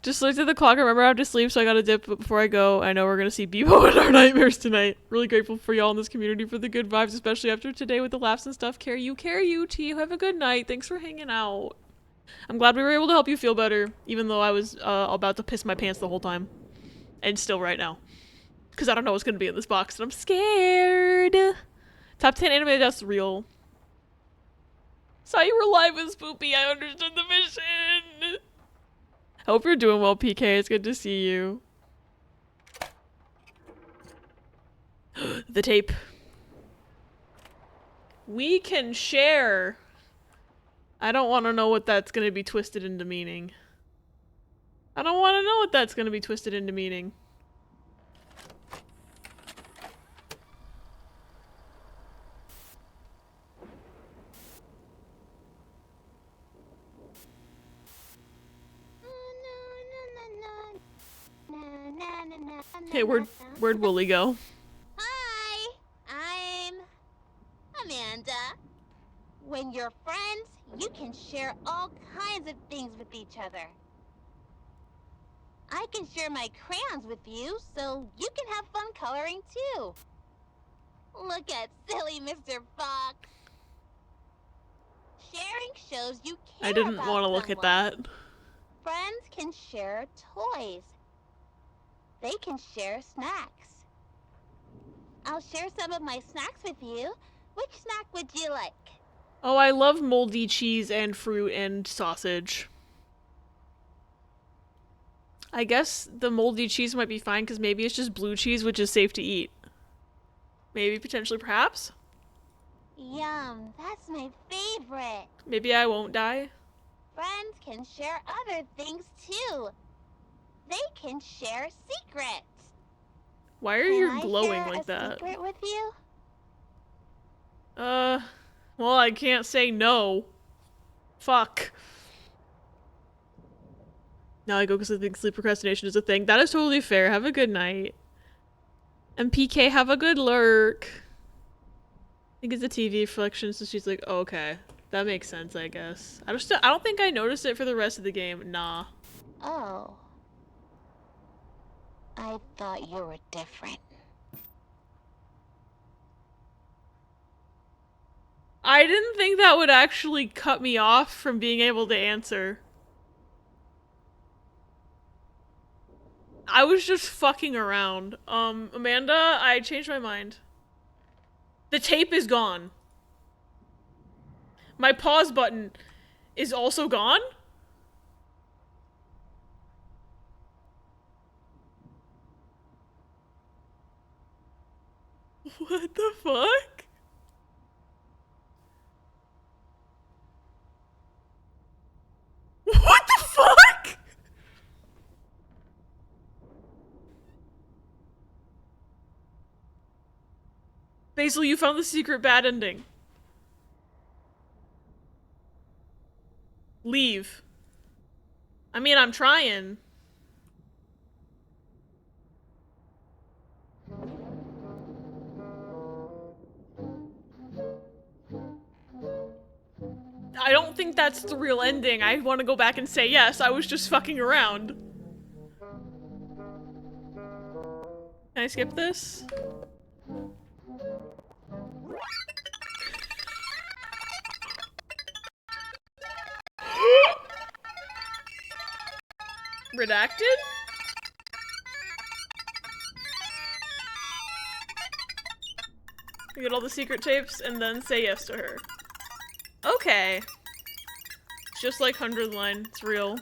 Just looked at the clock. Remember I have to sleep, so I gotta dip before I go. I know we're gonna see Bebo in our nightmares tonight. Really grateful for y'all in this community for the good vibes, especially after today with the laughs and stuff. Carry you, T. Have a good night. Thanks for hanging out. I'm glad we were able to help you feel better, even though I was about to piss my pants the whole time. And still right now. Because I don't know what's gonna be in this box, and I'm scared. Top 10 anime that's real. Saw you were live with Spoopy. I understood the mission. Hope you're doing well, PK. It's good to see you. The tape. We can share. I don't want to know what that's going to be twisted into meaning. I don't want to know what that's going to be twisted into meaning. Okay, where'd Wooly go? Hi, I'm Amanda. When you're friends, you can share all kinds of things with each other. I can share my crayons with you, so you can have fun coloring too. Look at silly Mr. Fox. Sharing shows you care I didn't about want to look at that. Friends can share toys. They can share snacks. I'll share some of my snacks with you. Which snack would you like? Oh, I love moldy cheese and fruit and sausage. I guess the moldy cheese might be fine because maybe it's just blue cheese, which is safe to eat. Maybe, potentially, perhaps? Yum, that's my favorite. Maybe I won't die. Friends can share other things too. They can share secrets. Why are you glowing like that? Can I share a secret with you? Well, I can't say no. Fuck. Now I go because I think sleep procrastination is a thing. That is totally fair. Have a good night. And PK, have a good lurk. I think it's a TV reflection, so she's like, oh, okay. That makes sense, I guess. I don't think I noticed it for the rest of the game. Nah. Oh. I thought you were different. I didn't think that would actually cut me off from being able to answer. I was just fucking around. Amanda, I changed my mind. The tape is gone. My pause button is also gone? What the fuck? What the fuck? Basil, you found the secret bad ending. Leave. I mean, I'm trying. I don't think that's the real ending. I want to go back and say yes, I was just fucking around. Can I skip this? Redacted? Get all the secret tapes and then say yes to her. Okay. It's just like 100 line. It's real.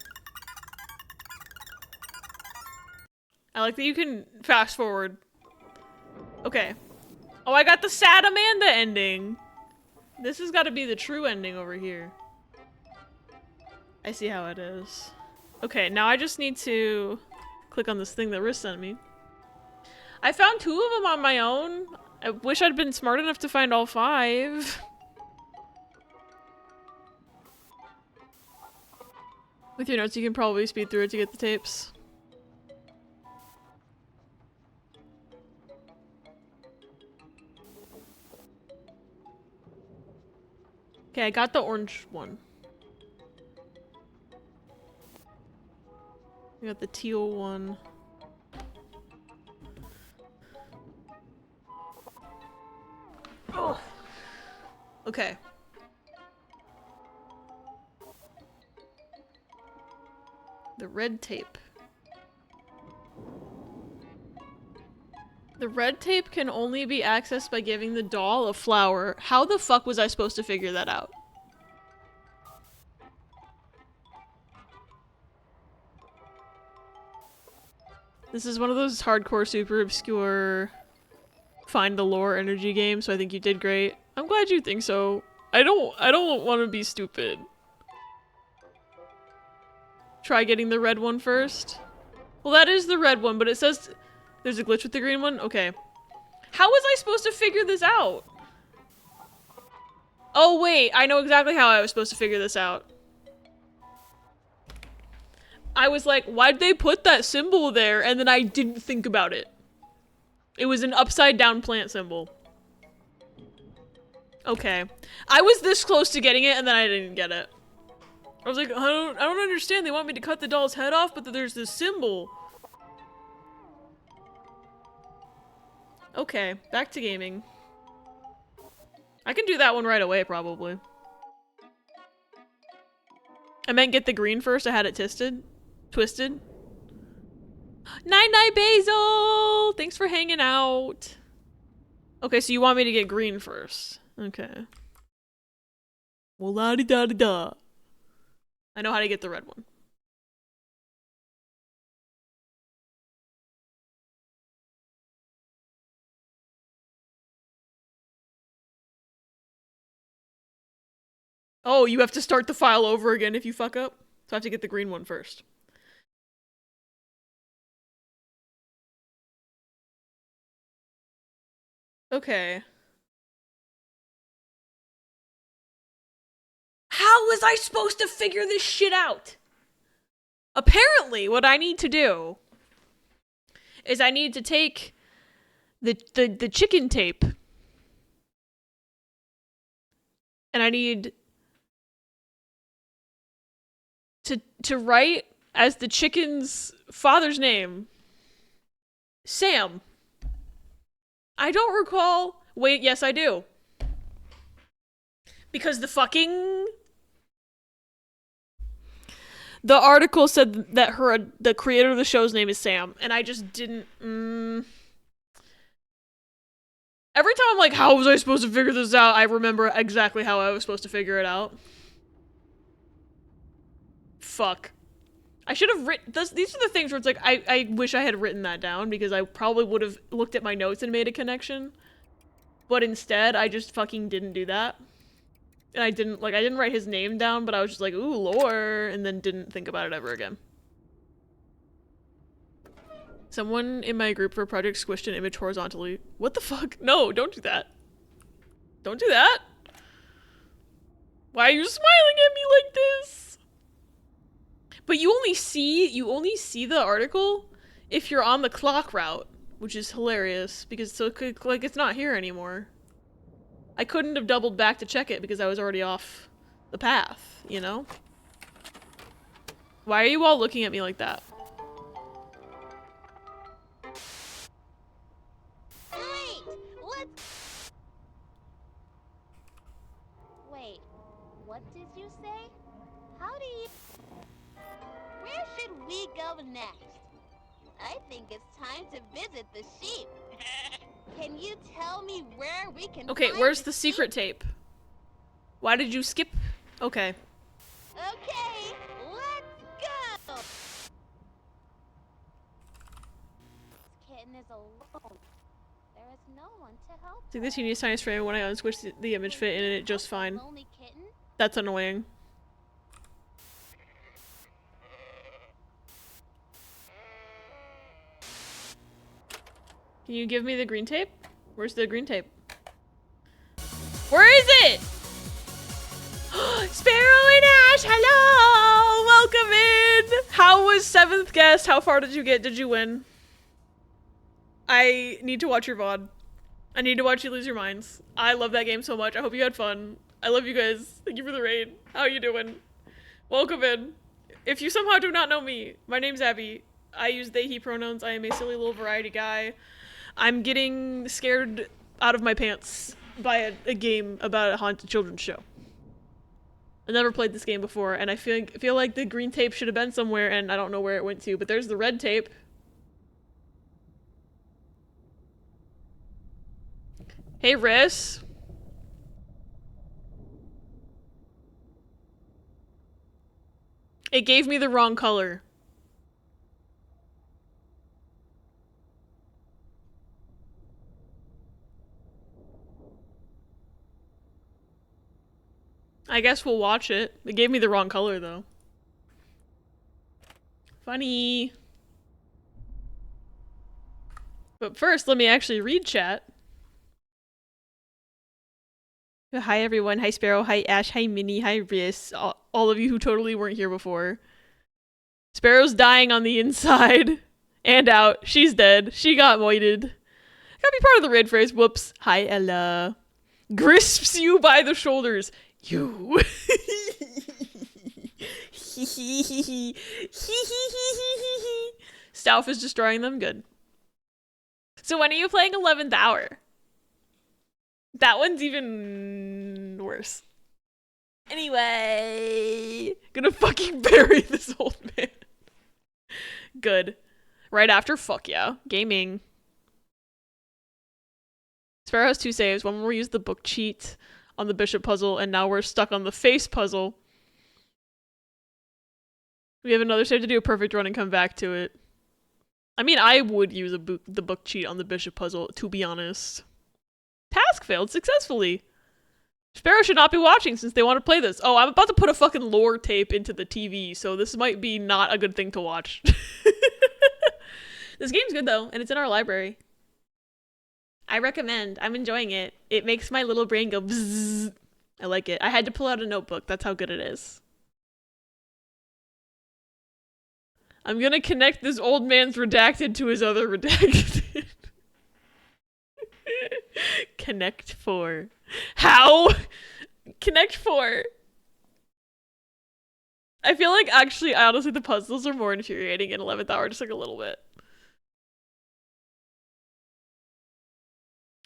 I like that you can fast forward. Okay. Oh, I got the sad Amanda ending. This has got to be the true ending over here. I see how it is. Okay, now I just need to click on this thing that Riz sent me. I found 2 of them on my own. I wish I'd been smart enough to find all 5. With your notes, you can probably speed through it to get the tapes. Okay, I got the orange one. I got the teal one. Oh. Okay. The red tape. The red tape can only be accessed by giving the doll a flower. How the fuck was I supposed to figure that out? This is one of those hardcore, super obscure find the lore energy games, so I think you did great. I'm glad you think so. I don't want to be stupid. Try getting the red one first. Well, that is the red one, but it says there's a glitch with the green one? Okay. How was I supposed to figure this out? Oh, wait. I know exactly how I was supposed to figure this out. I was like, why'd they put that symbol there? And then I didn't think about it. It was an upside down plant symbol. Okay. I was this close to getting it and then I didn't get it. I was like, I don't understand. They want me to cut the doll's head off, but there's this symbol. Okay, back to gaming. I can do that one right away, probably. I meant get the green first. I had it twisted. Night-night, Basil! Thanks for hanging out. Okay, so you want me to get green first. Okay. Well, la-di-da-di-da. I know how to get the red one. Oh, you have to start the file over again if you fuck up? So I have to get the green one first. Okay. How was I supposed to figure this shit out? Apparently, what I need to do is I need to take the chicken tape and I need to write as the chicken's father's name, Sam. I don't recall. Wait, yes, I do. Because the article said that the creator of the show's name is Sam, and I just didn't. Every time I'm like, how was I supposed to figure this out? I remember exactly how I was supposed to figure it out. Fuck. I should have written. These are the things where it's like, I wish I had written that down because I probably would have looked at my notes and made a connection. But instead, I just fucking didn't do that. And I didn't write his name down, but I was just like, ooh, lore, and then didn't think about it ever again. Someone in my group for Project squished an image horizontally. What the fuck? No, don't do that. Don't do that. Why are you smiling at me like this? But you only see the article if you're on the clock route, which is hilarious because it's not here anymore. I couldn't have doubled back to check it because I was already off the path, you know? Why are you all looking at me like that? Wait, what did you say? How do you... Where should we go next? I think it's time to visit the sheep. Can you tell me where we can Okay, find where's the secret tape? Why did you skip? Okay. Okay, let's go! This kitten is alone. There is no one to help. See, this unique science frame when I unsquish the image fit in it just fine. Lonely kitten? That's annoying. Can you give me the green tape? Where's the green tape? Where is it? Sparrow and Ash, hello! Welcome in! How was 7th guest? How far did you get? Did you win? I need to watch your VOD. I need to watch you lose your minds. I love that game so much. I hope you had fun. I love you guys. Thank you for the raid. How you doing? Welcome in. If you somehow do not know me, my name's Abby. I use they, he pronouns. I am a silly little variety guy. I'm getting scared out of my pants by a game about a haunted children's show. I never played this game before, and I feel like the green tape should have been somewhere, and I don't know where it went to, but there's the red tape. Hey, Riss. It gave me the wrong color. I guess we'll watch it. It gave me the wrong color, though. Funny. But first, let me actually read chat. Hi everyone, hi Sparrow, hi Ash, hi Minnie, hi Riss, all of you who totally weren't here before. Sparrow's dying on the inside and out. She's dead. She got moited. Gotta be part of the raid phrase. Whoops. Hi Ella. Grisps you by the shoulders. You. Stauf is destroying them. Good. So when are you playing 11th Hour? That one's even worse. Anyway, gonna fucking bury this old man. Good. Right after, fuck yeah. Gaming. Sparrow has 2 saves. One where we used the book cheat on the bishop puzzle, and now we're stuck on the face puzzle. We have another save to do a perfect run and come back to it. I mean, I would use the book cheat on the bishop puzzle, to be honest. Task failed successfully. Sparrow should not be watching since they want to play this. Oh, I'm about to put a fucking lore tape into the TV, so this might be not a good thing to watch. This game's good though, and it's in our library. I recommend. I'm enjoying it. It makes my little brain go bzzz. I like it. I had to pull out a notebook. That's how good it is. I'm gonna connect this old man's redacted to his other redacted. Connect 4. How? Connect 4. I feel like actually, honestly, the puzzles are more infuriating in 11th Hour, just like a little bit.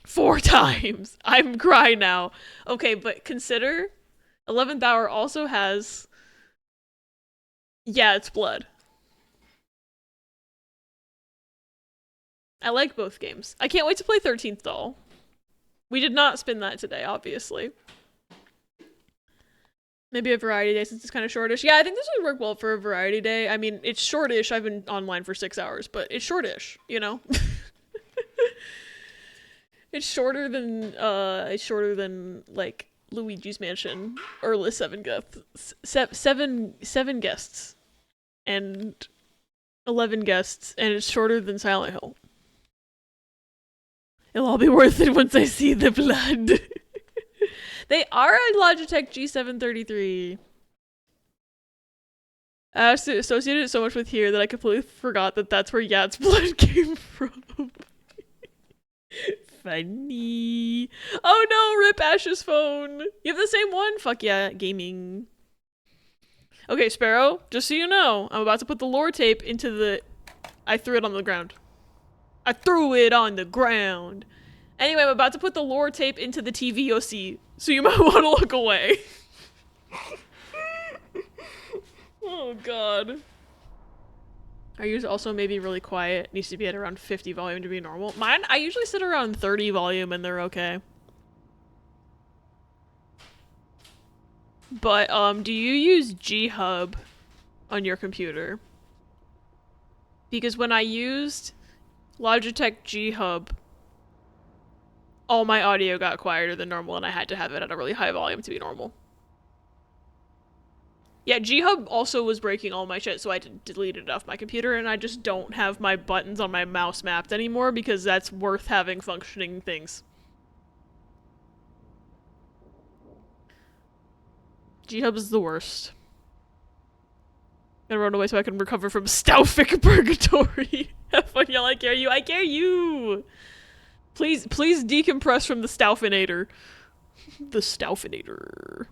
4 times. I'm crying now. Okay, but consider 11th Hour also has... Yeah, it's blood. I like both games. I can't wait to play 13th Doll. We did not spin that today, obviously. Maybe a variety day since it's kind of shortish. Yeah, I think this would work well for a variety day. I mean, it's shortish. I've been online for 6 hours, but it's shortish, you know? It's shorter than like Luigi's Mansion or the 7 guests. 7 guests and 11 guests, and it's shorter than Silent Hill. It'll all be worth it once I see the blood. They are a Logitech G733. I associated it so much with here that I completely forgot that that's where Yat's blood came from. Funny. Oh no, rip Ash's phone. You have the same one? Fuck yeah, gaming. Okay, Sparrow, just so you know, I'm about to put the lore tape into the... I threw it on the ground. I threw it on the ground. Anyway, I'm about to put the lore tape into the TVOC, so you might want to look away. Oh god. Are yours also maybe really quiet? Needs to be at around 50 volume to be normal. Mine, I usually sit around 30 volume and they're okay. But, do you use G-Hub on your computer? Because when I used Logitech G-Hub, all my audio got quieter than normal and I had to have it at a really high volume to be normal. Yeah, G-Hub also was breaking all my shit, so I deleted it off my computer, and I just don't have my buttons on my mouse mapped anymore because that's worth having functioning things. G-Hub is the worst. Gotta run away so I can recover from Stauffic purgatory. Have fun, y'all. I care you. I care you! Please decompress from the Stauffinator. The Stauffinator.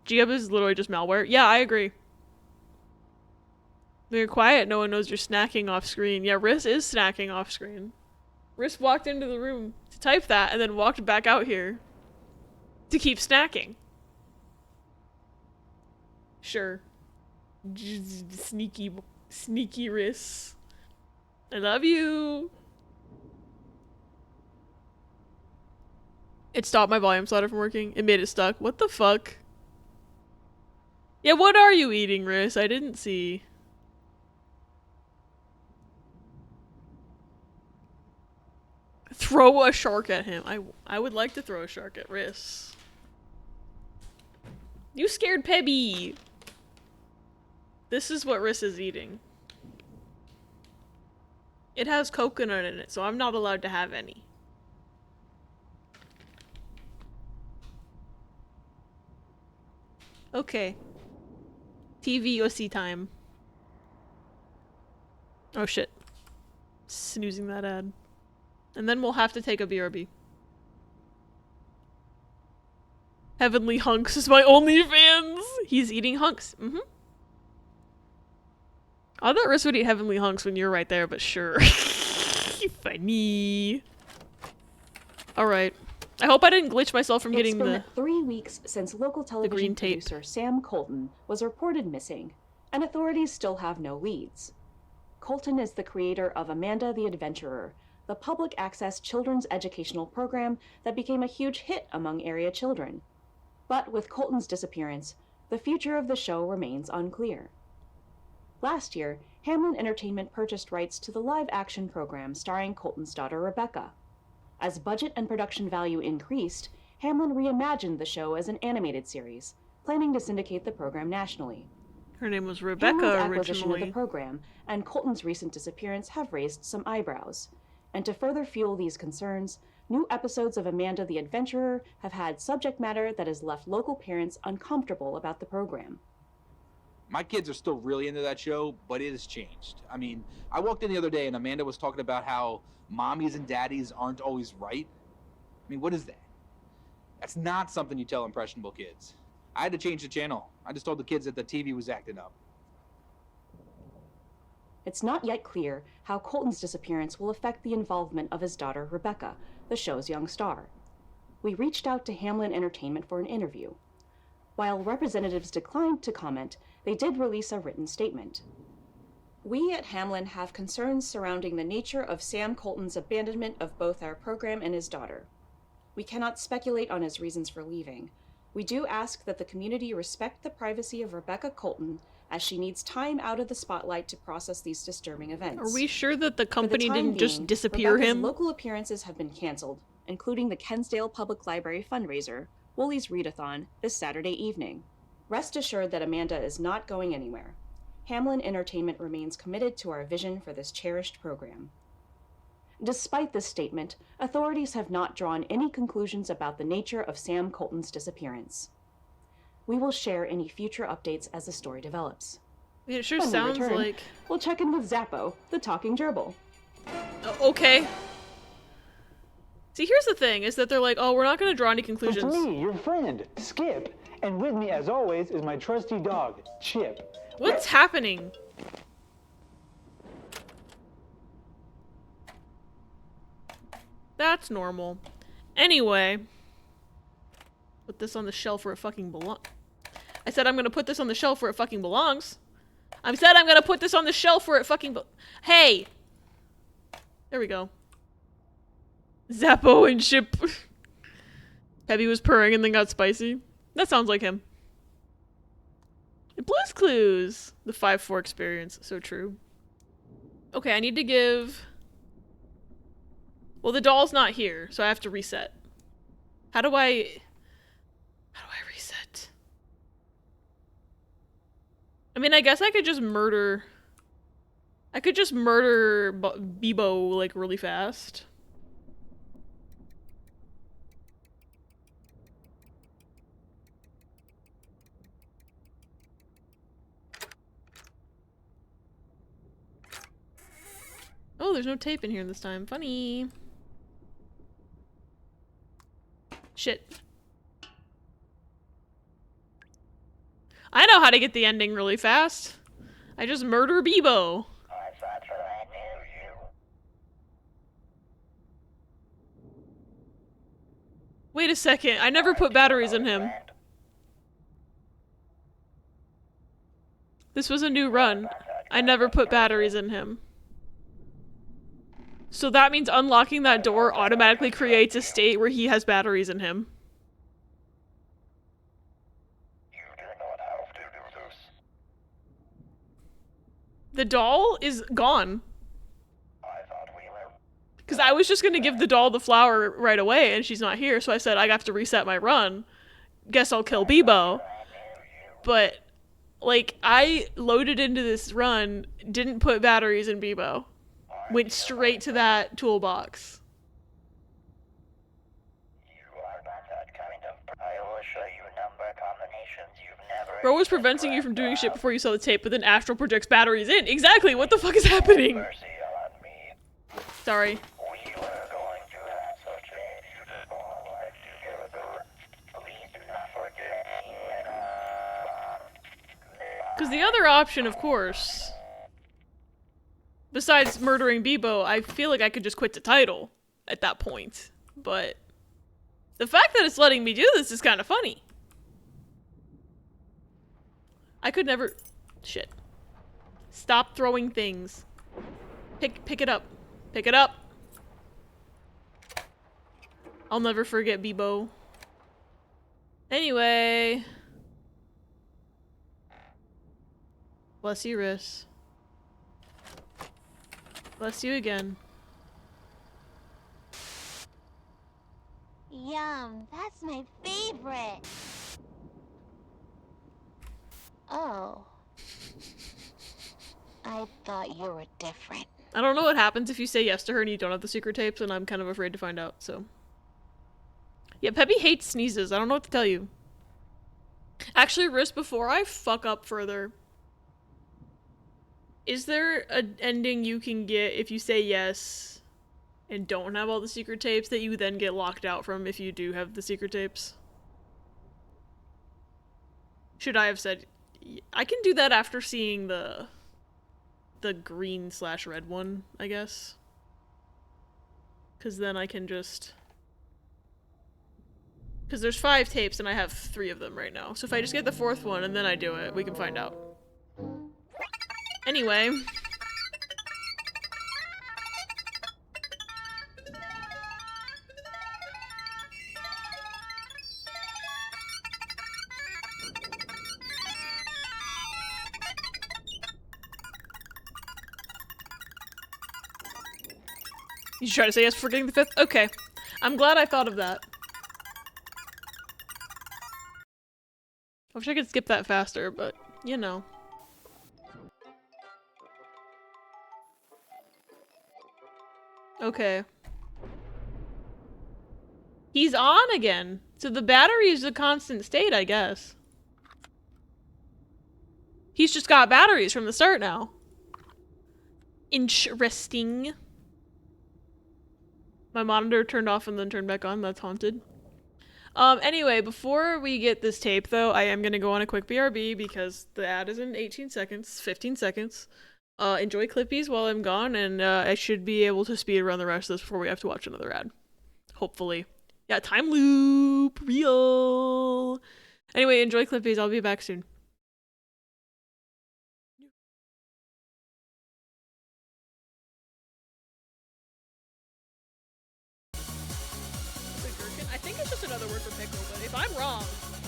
G-Hub is literally just malware. Yeah, I agree. When you're quiet, no one knows you're snacking off screen. Yeah, Riss is snacking off screen. Riss walked into the room to type that and then walked back out here to keep snacking. Sure. Sneaky Riss. I love you. It stopped my volume slider from working. It made it stuck. What the fuck? Yeah, what are you eating, Riss? I didn't see. Throw a shark at him. I would like to throw a shark at Riss. You scared Pebby. This is what Riss is eating. It has coconut in it, so I'm not allowed to have any. Okay. TVOC time. Oh shit. Snoozing that ad. And then we'll have to take a BRB. Heavenly Hunks is my OnlyFans! He's eating hunks. Mm-hmm. I thought Riss would eat Heavenly Hunks when you're right there, but sure. Funny. Alright. I hope I didn't glitch myself from getting the... It's been 3 weeks since local television producer Sam Colton was reported missing, and authorities still have no leads. Colton is the creator of Amanda the Adventurer, the public access children's educational program that became a huge hit among area children. But with Colton's disappearance, the future of the show remains unclear. Last year, Hamlin Entertainment purchased rights to the live-action program starring Colton's daughter Rebecca. As budget and production value increased, Hamlin reimagined the show as an animated series, planning to syndicate the program nationally. Her name was Rebecca Hamlin's originally. acquisition of the program and Colton's recent disappearance have raised some eyebrows. And to further fuel these concerns, new episodes of Amanda the Adventurer have had subject matter that has left local parents uncomfortable about the program. My kids are still really into that show, but it has changed. I mean, I walked in the other day and Amanda was talking about how mommies and daddies aren't always right. I mean, what is that? That's not something you tell impressionable kids. I had to change the channel. I just told the kids that the TV was acting up. It's not yet clear how Colton's disappearance will affect the involvement of his daughter, Rebecca, the show's young star. We reached out to Hamlin Entertainment for an interview. While representatives declined to comment, they did release a written statement. We at Hamlin have concerns surrounding the nature of Sam Colton's abandonment of both our program and his daughter. We cannot speculate on his reasons for leaving. We do ask that the community respect the privacy of Rebecca Colton, as she needs time out of the spotlight to process these disturbing events. Are we sure that the company didn't just disappear Rebecca's him? Local appearances have been canceled, including the Kensdale Public Library fundraiser, Woolies Readathon, this Saturday evening. Rest assured that Amanda is not going anywhere. Hamlin Entertainment remains committed to our vision for this cherished program. Despite this statement, authorities have not drawn any conclusions about the nature of Sam Colton's disappearance. We will share any future updates as the story develops. It sure When we sounds return, like... We'll check in with Zappo, the talking gerbil. Okay. See, here's the thing, is that they're like, oh, we're not going to draw any conclusions. It's me, your friend, Skip. And with me, as always, is my trusty dog, Chip. What's happening? That's normal. Anyway. Put this on the shelf where it fucking belongs. I said I'm gonna put this on the shelf where it fucking belongs. I said I'm gonna put this on the shelf where it fucking... Hey! There we go. Zappo and Ship. Peppy was purring and then got spicy. That sounds like him. Blue's Clues! The 5-4 experience. So true. Okay, I need to give... Well, the doll's not here, so I have to reset. How do I reset? I mean, I guess I could just murder... I could just murder Bebo, like, really fast. Oh, there's no tape in here this time. Funny. Shit. I know how to get the ending really fast. I just murder Bebo. Wait a second. I never put batteries in him. This was a new run. I never put batteries in him. So that means unlocking that door automatically creates a state where he has batteries in him. The doll is gone. Because I was just gonna give the doll the flower right away and she's not here, so I said I have to reset my run. Guess I'll kill Bebo. But, like, I loaded into this run, didn't put batteries in Bebo. Went straight to that toolbox. Bro was preventing you from doing shit before you saw the tape, but then Astral projects batteries in. Exactly! What the fuck is happening? Sorry. Because the other option, of course, besides murdering Bebo, I feel like I could just quit the title at that point. But the fact that it's letting me do this is kind of funny. I could never... Shit. Stop throwing things. Pick it up. Pick it up. I'll never forget Bebo. Anyway. Bless you, Riss. Bless you again. Yum, that's my favorite. Oh. I thought you were different. I don't know what happens if you say yes to her and you don't have the secret tapes, and I'm kind of afraid to find out, so. Yeah, Peppy hates sneezes. I don't know what to tell you. Actually, Riss, before I fuck up further, is there an ending you can get if you say yes and don't have all the secret tapes that you then get locked out from if you do have the secret tapes? Should I have said... I can do that after seeing the green/red one, I guess. Because then I can just... Because there's 5 tapes and I have 3 of them right now. So if I just get the 4th one and then I do it, we can find out. Anyway. You should try to say yes for getting the 5th? Okay. I'm glad I thought of that. I wish I could skip that faster, but, you know. Okay. He's on again. So the battery is a constant state, I guess. He's just got batteries from the start now. Interesting. My monitor turned off and then turned back on. That's haunted. Anyway, before we get this tape, though, I am going to go on a quick BRB because the ad is in 18 seconds, 15 seconds. Enjoy Clippies while I'm gone, and I should be able to speed run the rest of this before we have to watch another ad. Hopefully. Yeah, time loop! Real! Anyway, enjoy Clippies. I'll be back soon.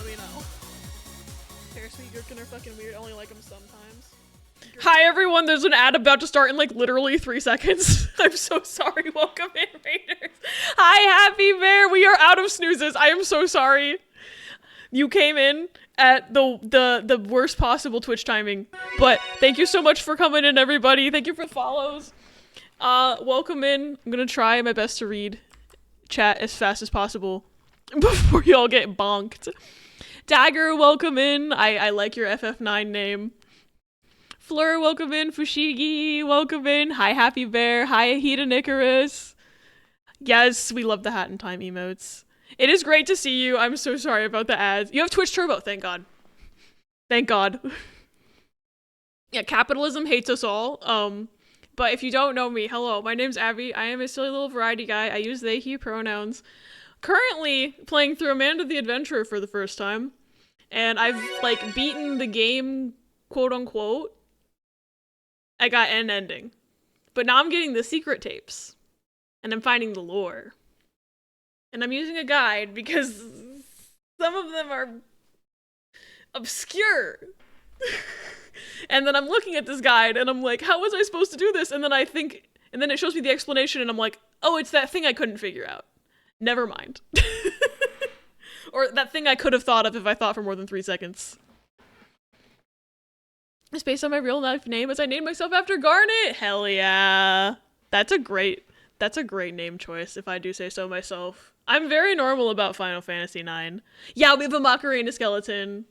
let me know. Paris Sweet Gherkin are fucking weird. I only like them sometimes. Hi everyone, there's an ad about to start in like literally 3 seconds. I'm so sorry. Welcome in, Raiders. Hi, Happy Bear. We are out of snoozes. I am so sorry. You came in at the worst possible Twitch timing. But thank you so much for coming in, everybody. Thank you for the follows. Welcome in. I'm gonna try my best to read chat as fast as possible before y'all get bonked. Dagger, welcome in. I like your FF9 name. Fleur, welcome in. Fushigi, welcome in. Hi, Happy Bear. Hi, Hida Icarus. Yes, we love the Hat in Time emotes. It is great to see you. I'm so sorry about the ads. You have Twitch Turbo, thank God. Thank God. Yeah, capitalism hates us all. But if you don't know me, hello, my name's Abby. I am a silly little variety guy. I use they, he pronouns. Currently playing through Amanda the Adventurer for the first time. And I've, like, beaten the game, quote unquote. I got an ending. But now I'm getting the secret tapes. And I'm finding the lore. And I'm using a guide because some of them are obscure. And then I'm looking at this guide and I'm like, how was I supposed to do this? And then I think, and then it shows me the explanation and I'm like, oh, it's that thing I couldn't figure out. Never mind. Or that thing I could have thought of if I thought for more than 3 seconds. It's based on my real life name as I named myself after Garnet. Hell yeah. That's a great name choice if I do say so myself. I'm very normal about Final Fantasy IX. Yeah, we have a Macarena skeleton.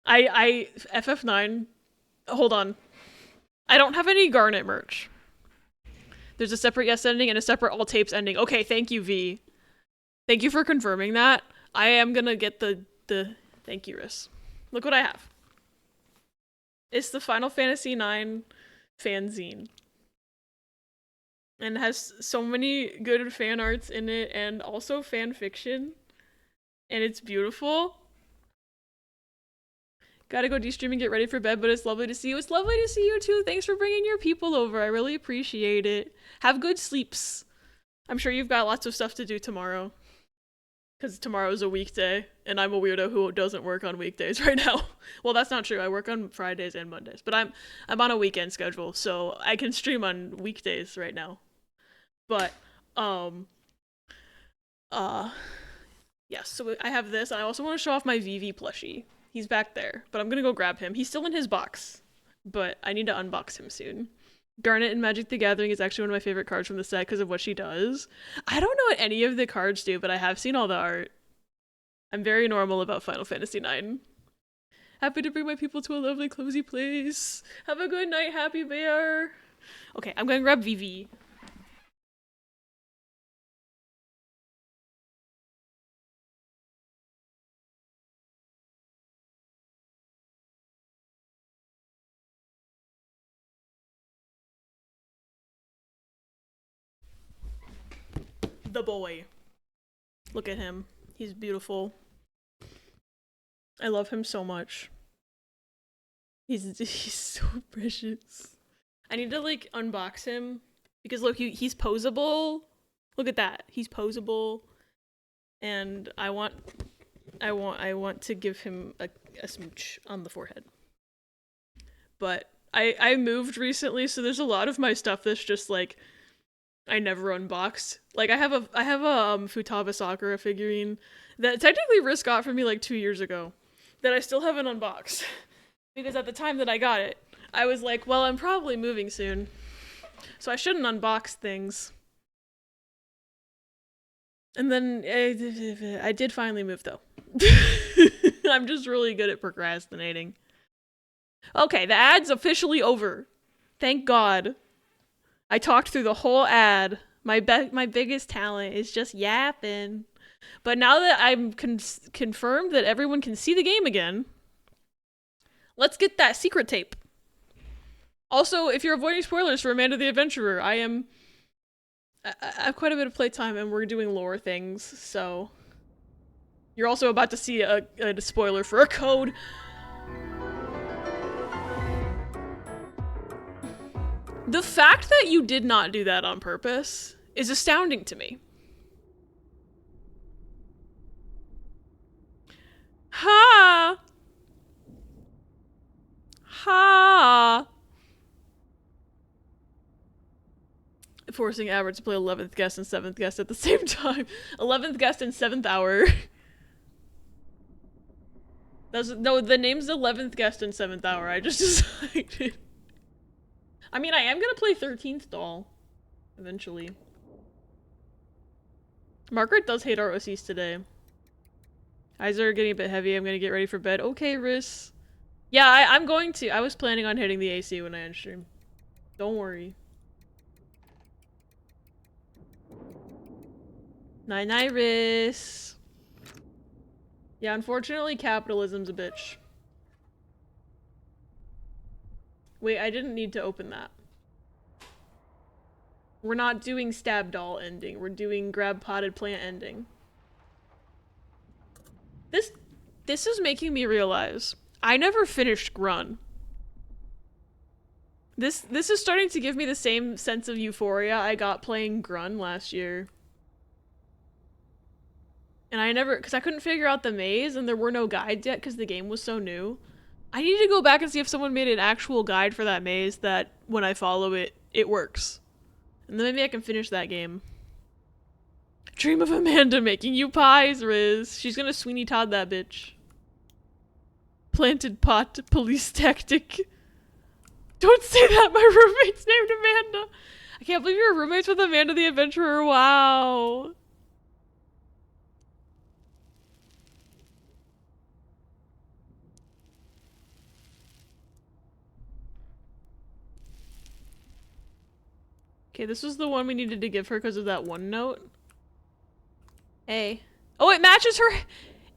FF9. Hold on. I don't have any Garnet merch. There's a separate yes ending and a separate all tapes ending. Okay, thank you, V. Thank you for confirming that. I am gonna get the thank you, Riss. Look what I have. It's the Final Fantasy IX fanzine. And it has so many good fan arts in it and also fan fiction. And it's beautiful. Gotta go de-stream and get ready for bed, but it's lovely to see you. It's lovely to see you too. Thanks for bringing your people over. I really appreciate it. Have good sleeps. I'm sure you've got lots of stuff to do tomorrow. Because tomorrow's a weekday, and I'm a weirdo who doesn't work on weekdays right now. Well, that's not true. I work on Fridays and Mondays, but I'm on a weekend schedule, so I can stream on weekdays right now. But, yes, so I have this. I also want to show off my VV plushie. He's back there, but I'm gonna go grab him. He's still in his box, but I need to unbox him soon. Garnet in Magic the Gathering is actually one of my favorite cards from the set because of what she does. I don't know what any of the cards do, but I have seen all the art. I'm very normal about Final Fantasy IX. Happy to bring my people to a lovely, cozy place. Have a good night, Happy Bear. Okay, I'm gonna grab VV. The boy. Look at him. He's beautiful. I love him so much. He's so precious. I need to like unbox him because look, he's posable. Look at that. He's posable. And I want to give him a smooch on the forehead. But I moved recently, so there's a lot of my stuff that's just like I never unboxed. Like I have a Futaba Sakura figurine that technically Riss got for me like 2 years ago that I still haven't unboxed. Because at the time that I got it, I was like, well, I'm probably moving soon. So I shouldn't unbox things. And then I did finally move though. I'm just really good at procrastinating. Okay, the ad's officially over. Thank God. I talked through the whole ad. My biggest talent is just yapping. But now that I'm confirmed that everyone can see the game again, let's get that secret tape. Also, if you're avoiding spoilers for Amanda the Adventurer, I have quite a bit of playtime and we're doing lore things, so you're also about to see a spoiler for a code. The fact that you did not do that on purpose is astounding to me. forcing Albert to play 11th guest and 7th guest at the same time. 11th guest and 7th hour. No, the name's 11th guest and 7th hour. I just decided. I mean, I am gonna play 13th doll. Eventually. Margaret does hate our OCs today. Eyes are getting a bit heavy. I'm gonna get ready for bed. Okay, Riss. Yeah, I'm going to. I was planning on hitting the AC when I end stream. Don't worry. Night-night, Riss. Yeah, unfortunately, capitalism's a bitch. Wait, I didn't need to open that. We're not doing stab doll ending. We're doing grab potted plant ending. This is making me realize I never finished Grun. This is starting to give me the same sense of euphoria I got playing Grun last year. And I never, because I couldn't figure out the maze and there were no guides yet because the game was so new. I need to go back and see if someone made an actual guide for that maze that when I follow it, it works. And then maybe I can finish that game. Dream of Amanda making you pies, Riz. She's gonna Sweeney Todd that bitch. Planted pot police tactic. Don't say that, my roommate's named Amanda. I can't believe you're roommates with Amanda the Adventurer. Wow. Okay, this was the one we needed to give her because of that one note. Hey. Oh, it matches her.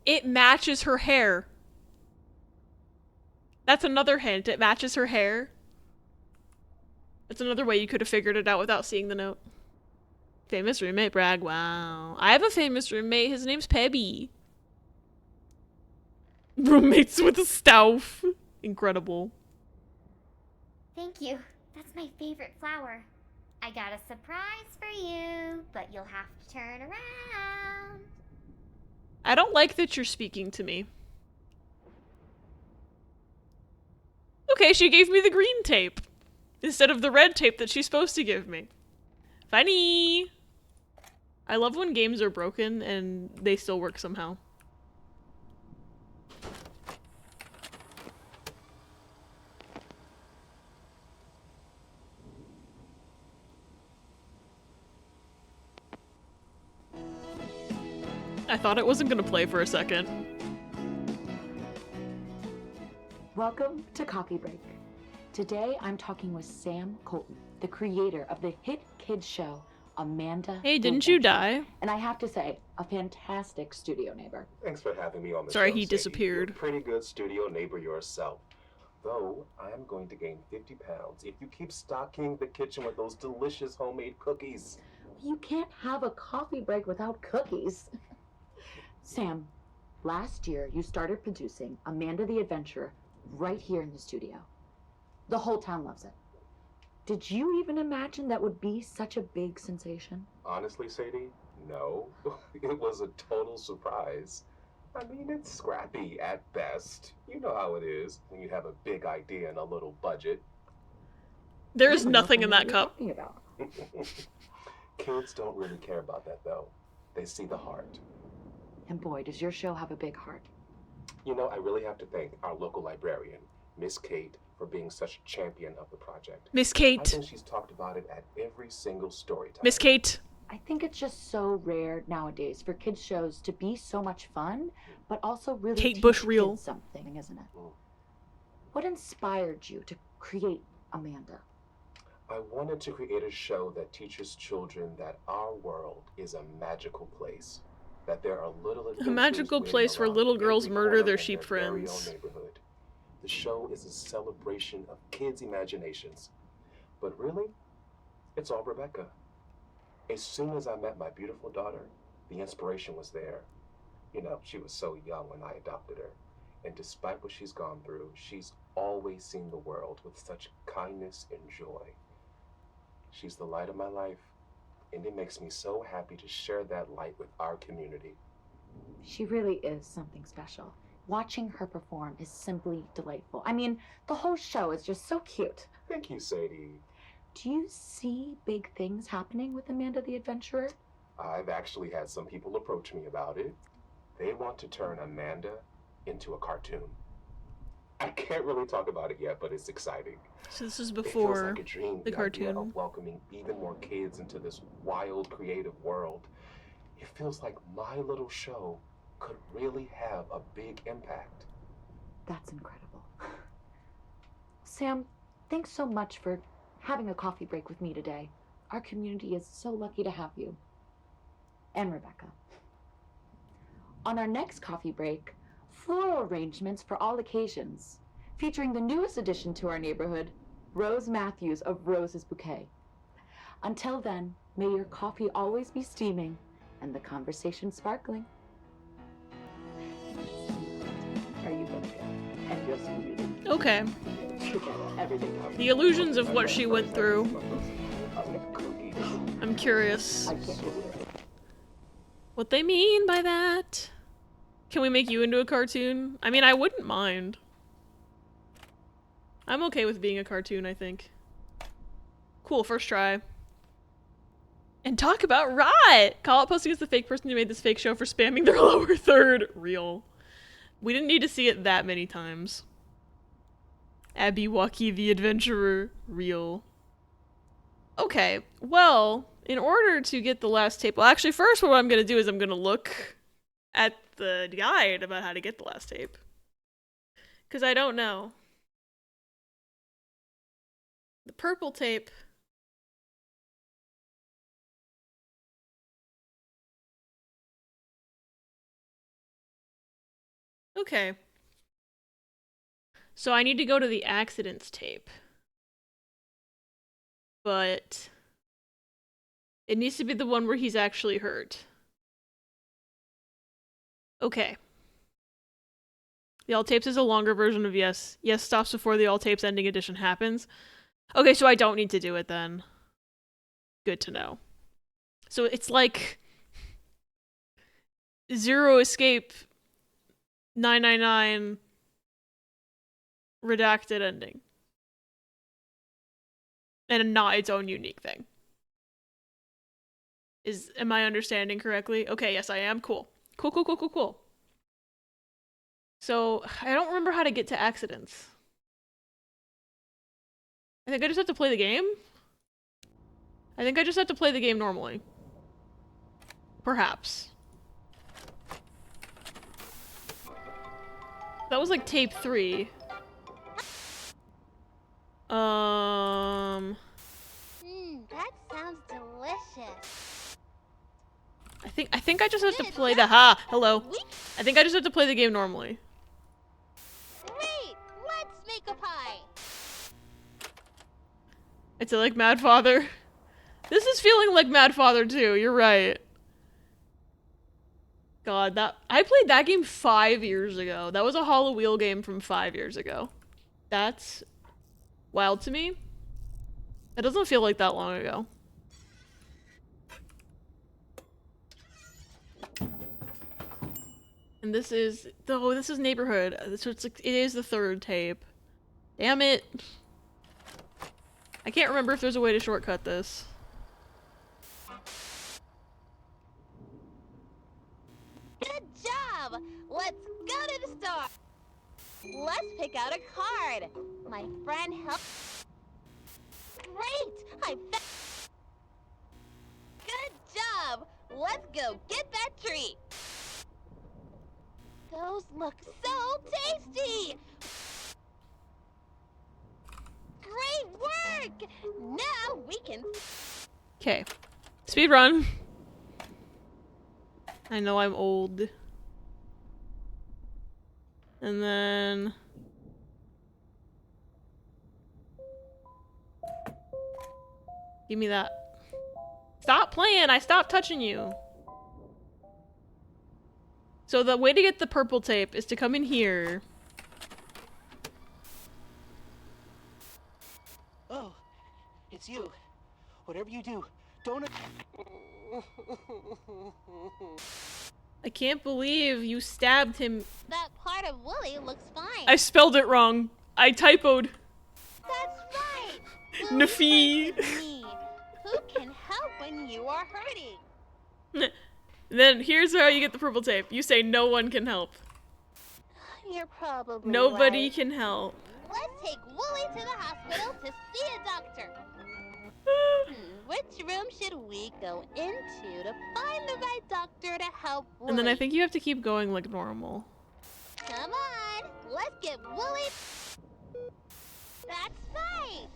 It matches her hair. That's another hint. It matches her hair. That's another way you could have figured it out without seeing the note. Famous roommate brag. Wow. I have a famous roommate. His name's Pebby. Roommates with a staff. Incredible. Thank you. That's my favorite flower. I got a surprise for you, but you'll have to turn around. I don't like that you're speaking to me. Okay, she gave me the green tape instead of the red tape that she's supposed to give me. Funny! I love when games are broken and they still work somehow. I thought it wasn't gonna play for a second. Welcome to Coffee Break. Today I'm talking with Sam Colton, the creator of the hit kids show Amanda. Hey, didn't you die? And I have to say, a fantastic studio neighbor. Thanks for having me on the show. Sorry, he Sadie. disappeared. You're a pretty good studio neighbor yourself. Though, I am going to gain 50 pounds if you keep stocking the kitchen with those delicious homemade cookies. You can't have a coffee break without cookies. Sam, last year you started producing Amanda the Adventurer right here in the studio. The whole town loves it. Did you even imagine that would be such a big sensation? Honestly, Sadie, no. It was a total surprise. I mean, it's scrappy at best. You know how it is when you have a big idea and a little budget. There is nothing in that cup. Kids don't really care about that, though. They see the heart. And boy, does your show have a big heart. You know, I really have to thank our local librarian, Miss Kate, for being such a champion of the project. Miss Kate. I think she's talked about it at every single story time. Miss Kate. I think it's just so rare nowadays for kids shows to be so much fun, but also really Kate teach Bush real kids something, isn't it? What inspired you to create Amanda? I wanted to create a show that teaches children that our world is a magical place. That there are little A magical place where little girls murder their sheep friends. The show is a celebration of kids' imaginations. But really, it's all Rebecca. As soon as I met my beautiful daughter, the inspiration was there. You know, she was so young when I adopted her. And despite what she's gone through, she's always seen the world with such kindness and joy. She's the light of my life. And it makes me so happy to share that light with our community. She really is something special. Watching her perform is simply delightful. I mean, the whole show is just so cute. Thank you, Sadie. Do you see big things happening with Amanda the Adventurer? I've actually had some people approach me about it. They want to turn Amanda into a cartoon. I can't really talk about it yet, but it's exciting. So this is before it feels like a dream, the cartoon. Idea of welcoming even more kids into this wild, creative world. It feels like my little show could really have a big impact. That's incredible. Sam, thanks so much for having a coffee break with me today. Our community is so lucky to have you. And Rebecca. On our next coffee break, floral arrangements for all occasions, featuring the newest addition to our neighborhood, Rose Matthews of Rose's Bouquet. Until then, may your coffee always be steaming and the conversation sparkling. Are you going to? And yes, we okay. The illusions of what she went through. I'm curious what they mean by that. Can we make you into a cartoon? I mean, I wouldn't mind. I'm okay with being a cartoon, I think. Cool, first try. And talk about rot! Call out posting as the fake person who made this fake show for spamming their lower third. Real. We didn't need to see it that many times. Abby Waukee the Adventurer. Real. Okay, well, in order to get the last tape... Well, actually, first what I'm gonna do is I'm gonna look at the guide about how to get the last tape. Because I don't know. The purple tape... Okay. So I need to go to the accidents tape. But it needs to be the one where he's actually hurt. Okay. The all tapes is a longer version of yes. Yes stops before the all tapes ending edition happens. Okay, so I don't need to do it then. Good to know. So it's like Zero Escape 999 redacted ending. And not its own unique thing. Am I understanding correctly? Okay, yes I am. Cool. Cool. So, I don't remember how to get to accidents. I think I just have to play the game? I think I just have to play the game normally. Perhaps. That was like tape 3. That sounds delicious. I think I just have to play the hello. I think I just have to play the game normally. Great! Let's make a pie! It's like Mad Father. This is feeling like Mad Father too, you're right. God, I played that game 5 years ago. That was a Hollow Wheel game from 5 years ago. That's wild to me. It doesn't feel like that long ago. And this is Neighborhood. So it's like, it is the third tape. Damn it. I can't remember if there's a way to shortcut this. Good job! Let's go to the store! Let's pick out a card. My friend helped. Great! Good job! Let's go get that treat! Those look so tasty! Great work! Now we can... Okay. Speedrun. I know I'm old. And then... Give me that. Stop playing! I stopped touching you! So the way to get the purple tape is to come in here. Oh, it's you. Whatever you do, don't... I can't believe you stabbed him. That part of Willie looks fine. I spelled it wrong. I typoed. That's right! Nafi. Me, who can help when you are hurting. Then here's how you get the purple tape. You say no one can help. You're probably Nobody right. can help. Let's take Wooly to the hospital to see a doctor. Which room should we go into to find the right doctor to help Wooly? And then I think you have to keep going like normal. Come on, let's get Wooly. That's right.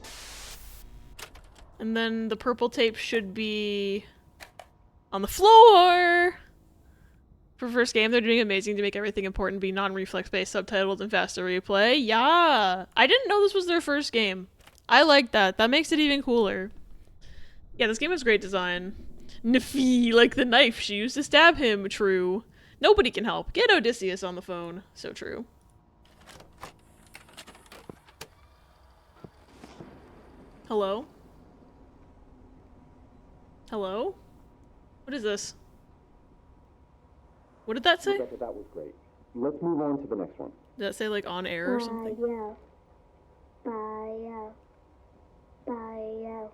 And then the purple tape should be on the floor. For first game, they're doing amazing to make everything important be non-reflex based, subtitled, and faster replay. Yeah! I didn't know this was their first game. I like that. That makes it even cooler. Yeah, this game has great design. Nafi, like the knife she used to stab him. True. Nobody can help. Get Odysseus on the phone. So true. Hello? Hello? What is this? What did that say? Rebecca, that was great. Let's move on to the next one. Did that say like on air or something? Bio. Bio. Bio.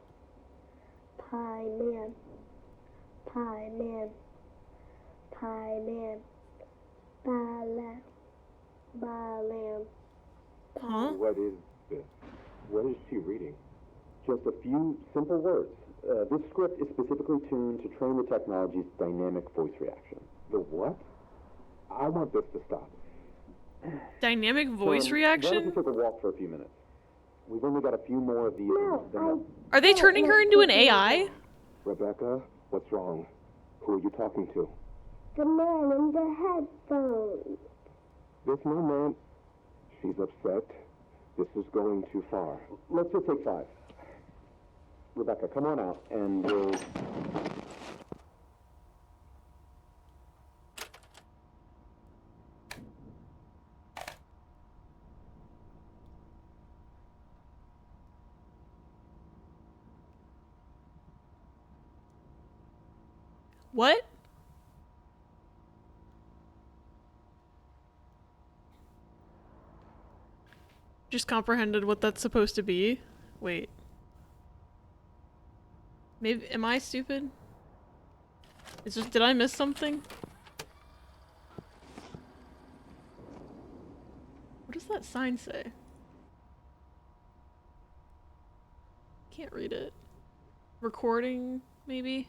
Pie man. Pie man. Pie man. Bala. Balam. Huh? What is this? What is she reading? Just a few simple words. This script is specifically tuned to train the technology's dynamic voice reaction. The what? I want this to stop. Dynamic voice Why reaction? don't you take a walk for a few minutes? We've only got a few more of these. Are they turning her into an AI? Rebecca, what's wrong? Who are you talking to? The man in the headphones. This moment, she's upset. This is going too far. Let's just take 5. Rebecca, come on out, and we'll... What? Just comprehended what that's supposed to be. Wait. Maybe, am I stupid? It's just, did I miss something? What does that sign say? Can't read it. Recording, maybe?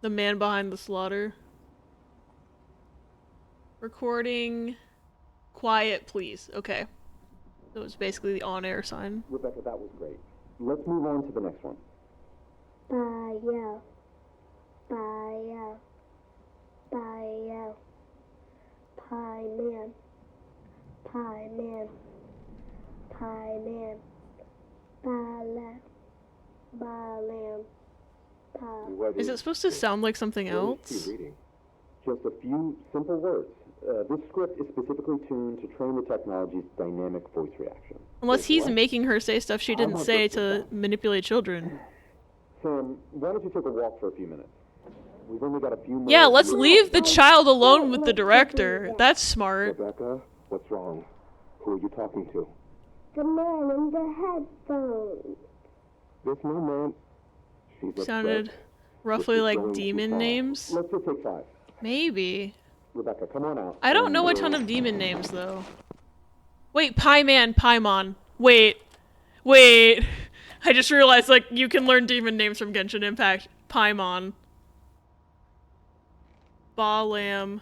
The man behind the slaughter. Recording. Quiet, please. Okay. So it's basically the on-air sign. Rebecca, that was great. Let's move on to the next one. Bio. Bio. Bio. Pie man. Pie man. Pie man. Bala. Balam. Pie. Is it supposed to sound like something else? What is she reading? Just a few simple words. This script is specifically tuned to train the technology's dynamic voice reaction. Unless he's what? making her say stuff she didn't say to manipulate children. Sam, why don't you take a walk for a few minutes? We've only got a few more. Yeah, let's leave the child alone with the director. That's smart. Rebecca, what's wrong? Who are you talking to? The man in the headphones. This moment, she's Sounded upset. roughly This is like going too demon far. names. Let's just take 5. Maybe. Rebecca, come on out. I don't know a ton of demon names though. Wait, Paimon, Paimon. Wait. Wait. I just realized like you can learn demon names from Genshin Impact. Paimon. Balam.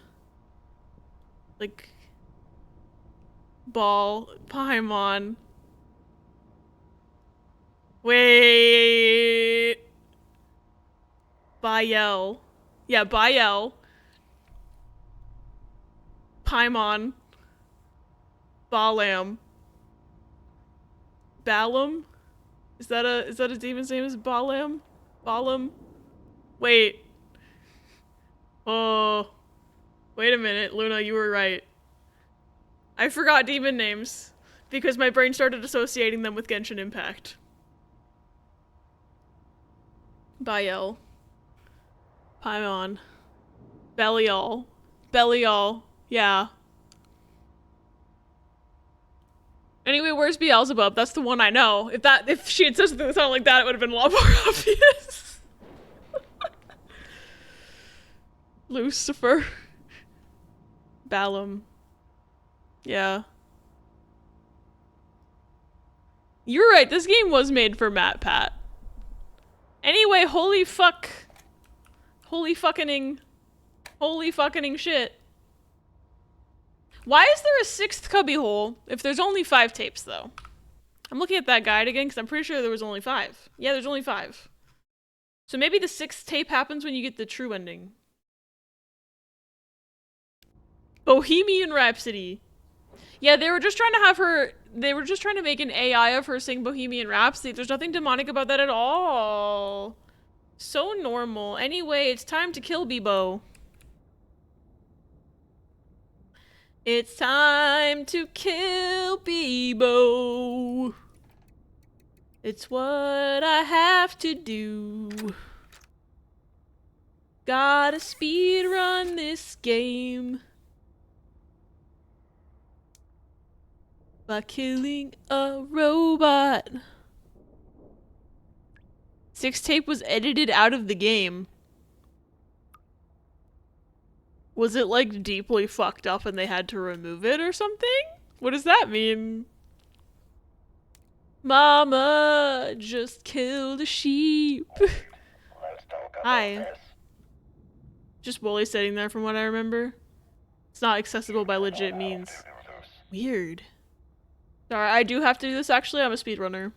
Like Ball. Paimon. Wait. Bael. Yeah, Bael. Paimon. Balam. Balam? Is that a demon's name? Is Balam? Balam? Wait. Oh. Wait a minute, Luna, you were right. I forgot demon names because my brain started associating them with Genshin Impact. Bael. Paimon. Belial. Belial. Yeah. Anyway, where's Beelzebub? That's the one I know. If she had said something that sounded like that, it would have been a lot more obvious. Lucifer. Balaam. Yeah. You're right, this game was made for Matt Pat. Anyway, holy fuck. Holy fucking shit. Why is there a 6th cubbyhole if there's only 5 tapes, though? I'm looking at that guide again, because I'm pretty sure there was only 5. Yeah, there's only 5. So maybe the 6th tape happens when you get the true ending. Bohemian Rhapsody. Yeah, they were just trying to have her... They were just trying to make an AI of her sing Bohemian Rhapsody. There's nothing demonic about that at all. So normal. Anyway, it's time to kill Bebo. It's time to kill Bebo. It's what I have to do. Gotta speedrun this game by killing a robot. 6 tape was edited out of the game. Was it like deeply fucked up and they had to remove it or something? What does that mean? Mama just killed a sheep. Hi. Just Wooly sitting there from what I remember. It's not accessible by legit means. Weird. Sorry, I do have to do this actually. I'm a speedrunner.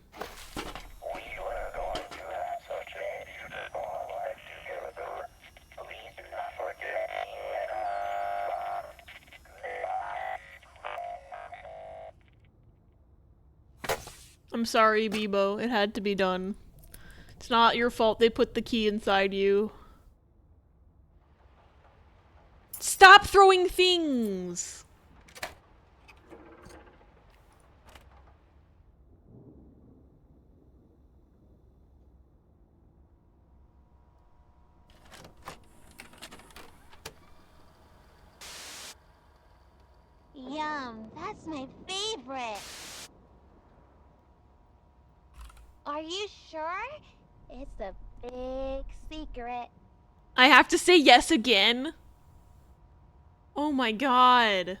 I'm sorry, Bebo. It had to be done. It's not your fault they put the key inside you. Stop throwing things! Yum, that's my favorite. Are you sure? It's a big secret. I have to say yes again? Oh my god.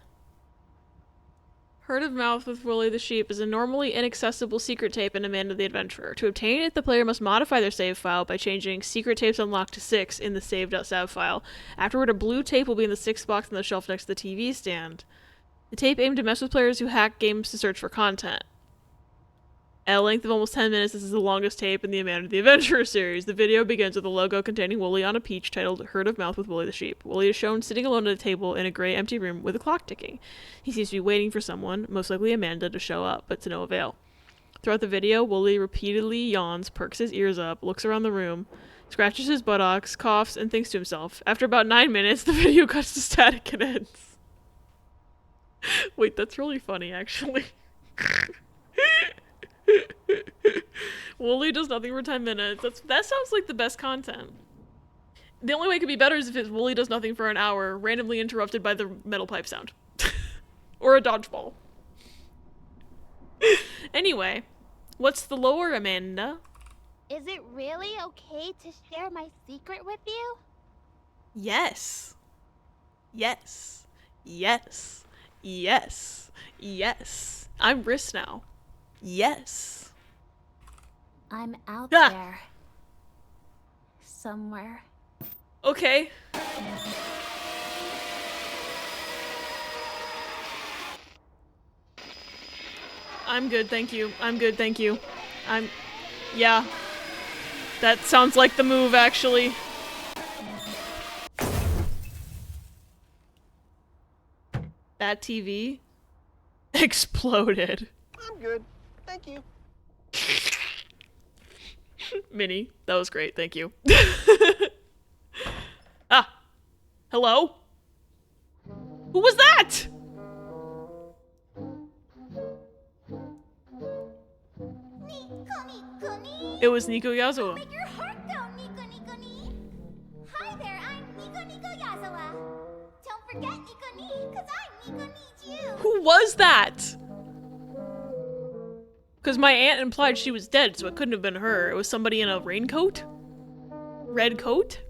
Herd of Mouth with Willie the Sheep is a normally inaccessible secret tape in Amanda the Adventurer. To obtain it, the player must modify their save file by changing secret tapes unlocked to 6 in the save.sav file. Afterward, a blue tape will be in the 6th box on the shelf next to the TV stand. The tape aimed to mess with players who hack games to search for content. At a length of almost 10 minutes, this is the longest tape in the Amanda the Adventurer series. The video begins with a logo containing Wooly on a peach titled Herd of Mouth with Wooly the Sheep. Wooly is shown sitting alone at a table in a gray empty room with a clock ticking. He seems to be waiting for someone, most likely Amanda, to show up, but to no avail. Throughout the video, Wooly repeatedly yawns, perks his ears up, looks around the room, scratches his buttocks, coughs, and thinks to himself. After about 9 minutes, the video cuts to static and ends. Wait, that's really funny, actually. Wooly does nothing for 10 minutes. That sounds like the best content. The only way it could be better is if it's Wooly does nothing for an hour, randomly interrupted by the metal pipe sound. Or a dodgeball. Anyway, what's the lore, Amanda? Is it really okay to share my secret with you? Yes. Yes. Yes. Yes. Yes. I'm Briss now. Yes. I'm out there. Somewhere. Okay. I'm good, thank you. I'm good, thank you. Yeah. That sounds like the move, actually. That TV exploded. I'm good. Thank you. Minnie, that was great, thank you. Ah! Hello? Who was that? It was Nico Yazawa. Make your heart go, Nico Nico Ni. Hi there, I'm Nico Nico Yazawa. Don't forget Nico Ni, cause I'm Nico Ni too. Who was that? Because my aunt implied she was dead, so it couldn't have been her. It was somebody in a raincoat? Red coat?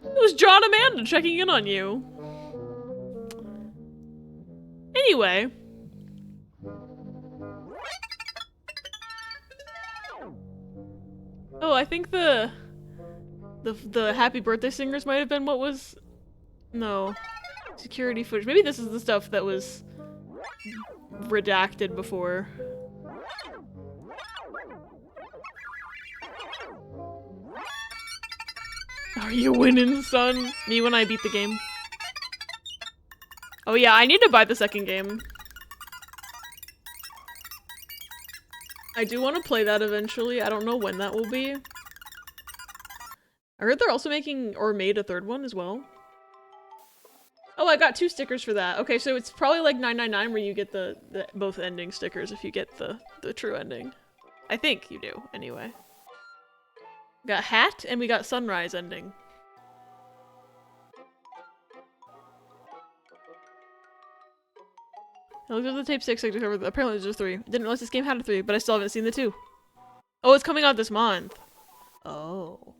It was John Amanda checking in on you. Anyway. Oh, I think the happy birthday singers might have been what was... No. Security footage. Maybe this is the stuff that was redacted before. Are you winning, son? Me when I beat the game. Oh yeah, I need to buy the second game. I do want to play that eventually. I don't know when that will be. I heard they're also making, or made, a third one as well. Oh, I got 2 stickers for that. Okay, so it's probably like 999 where you get the both ending stickers if you get the true ending. I think you do, anyway. We got hat, and we got sunrise ending. I looked at the tape 6 to cover. Apparently there's just 3. Didn't realize this game had a 3, but I still haven't seen the 2. Oh, it's coming out this month. Oh.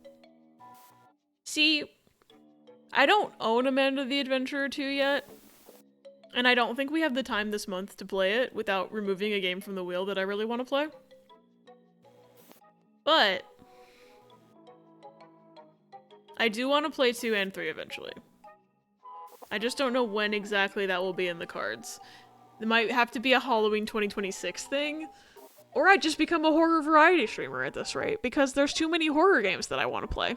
See, I don't own Amanda the Adventurer 2 yet. And I don't think we have the time this month to play it without removing a game from the wheel that I really want to play. But I do want to play 2 and 3 eventually. I just don't know when exactly that will be in the cards. It might have to be a Halloween 2026 thing. Or I just become a horror variety streamer at this rate, because there's too many horror games that I want to play.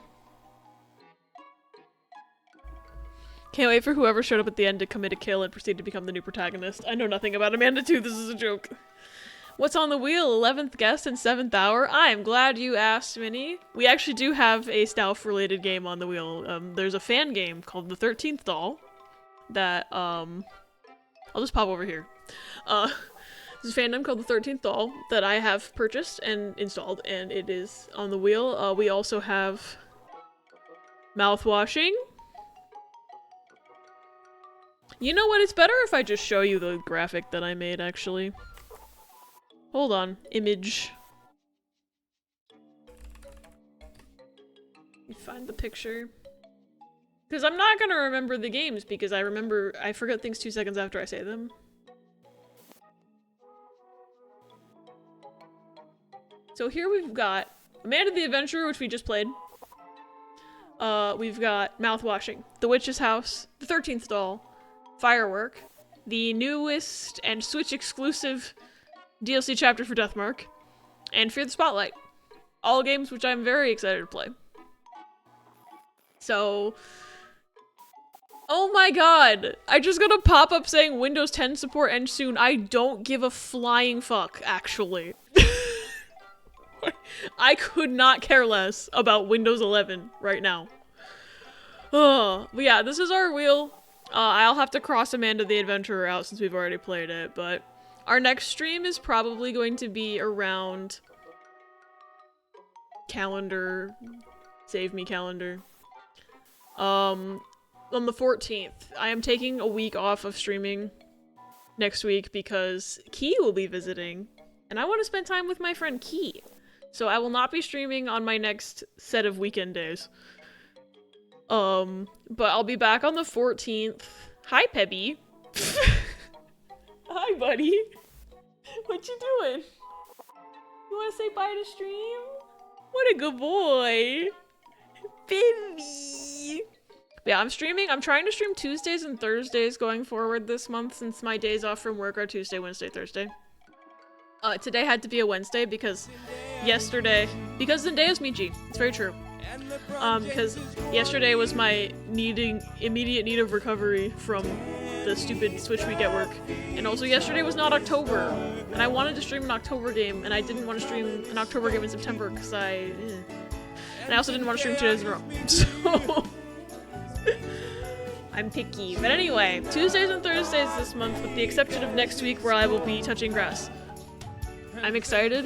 Can't wait for whoever showed up at the end to commit a kill and proceed to become the new protagonist. I know nothing about Amanda 2, this is a joke. What's on the wheel? 11th guest and 7th hour? I'm glad you asked, Minnie. We actually do have a Stauf-related game on the wheel. There's a fan game called The 13th Doll that, I'll just pop over here. There's a fandom called The 13th Doll that I have purchased and installed, and it is on the wheel. We also have mouthwashing. You know what? It's better if I just show you the graphic that I made, actually. Hold on. Image. Let me find the picture. Because I'm not gonna remember the games, because I forget things 2 seconds after I say them. So here we've got Amanda the Adventurer, which we just played. We've got Mouthwashing, The Witch's House, The 13th Doll, Firework, the newest and Switch exclusive DLC chapter for Deathmark, and Fear the Spotlight. All games which I'm very excited to play. So... Oh my god! I just got a pop-up saying Windows 10 support ends soon. I don't give a flying fuck, actually. I could not care less about Windows 11 right now. But yeah, this is our wheel. I'll have to cross Amanda the Adventurer out since we've already played it, but our next stream is probably going to be around calendar. Save me calendar. On the 14th. I am taking a week off of streaming next week because Key will be visiting, and I want to spend time with my friend Key. So I will not be streaming on my next set of weekend days. But I'll be back on the 14th. Hi, Pebby. Hi, buddy. What you doing? You want to say bye to stream? What a good boy. Baby. Yeah, I'm streaming. I'm trying to stream Tuesdays and Thursdays going forward this month since my days off from work are Tuesday, Wednesday, Thursday. Today had to be a Wednesday because because Zendaya's Michi. It's very true. Because yesterday was my immediate need of recovery from the stupid Switch week at work. And also yesterday was not October. And I wanted to stream an October game, and I didn't want to stream an October game in September because and I also didn't want to stream 2 days in a row. So I'm picky. But anyway, Tuesdays and Thursdays this month, with the exception of next week where I will be touching grass. I'm excited.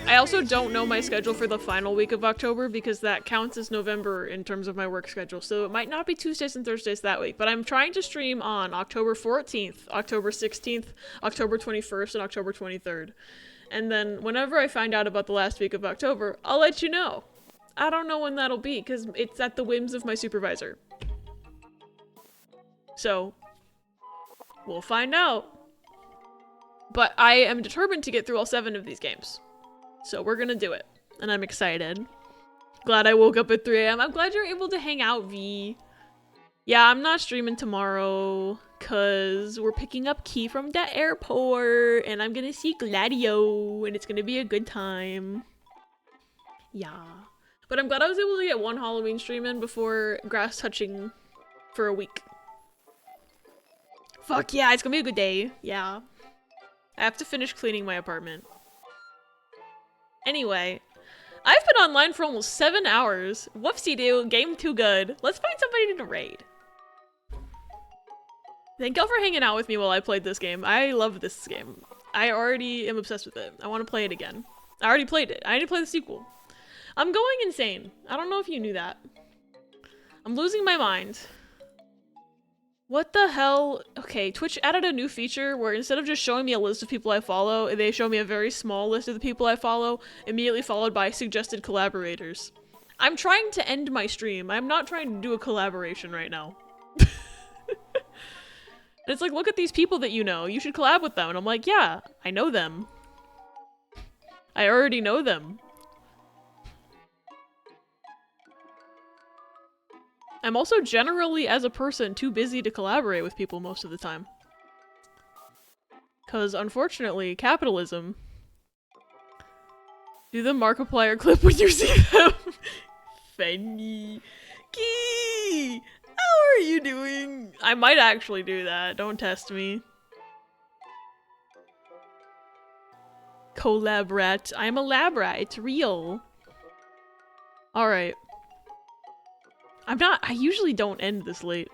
I also don't know my schedule for the final week of October because that counts as November in terms of my work schedule. So it might not be Tuesdays and Thursdays that week, but I'm trying to stream on October 14th, October 16th, October 21st, and October 23rd. And then whenever I find out about the last week of October, I'll let you know. I don't know when that'll be because it's at the whims of my supervisor. So we'll find out. But I am determined to get through all 7 of these games. So we're gonna do it. And I'm excited. Glad I woke up at 3 AM. I'm glad you're able to hang out, V. Yeah, I'm not streaming tomorrow because we're picking up Key from the airport and I'm gonna see Gladio and it's gonna be a good time. Yeah. But I'm glad I was able to get 1 Halloween stream in before grass touching for a week. Fuck yeah, it's gonna be a good day. Yeah. I have to finish cleaning my apartment. Anyway, I've been online for almost 7 hours. Whoopsie-doo, game too good. Let's find somebody to raid. Thank y'all for hanging out with me while I played this game. I love this game. I already am obsessed with it. I want to play it again. I already played it. I need to play the sequel. I'm going insane. I don't know if you knew that. I'm losing my mind. What the hell? Okay, Twitch added a new feature where instead of just showing me a list of people I follow, they show me a very small list of the people I follow, immediately followed by suggested collaborators. I'm trying to end my stream. I'm not trying to do a collaboration right now. It's like, look at these people that you know. You should collab with them. And I'm like, yeah, I know them. I already know them. I'm also generally, as a person, too busy to collaborate with people most of the time. Because, unfortunately, capitalism. Do the Markiplier clip when you see them. Funny. Key! How are you doing? I might actually do that. Don't test me. Collab rat. I'm a lab rat. It's real. Alright. I usually don't end this late.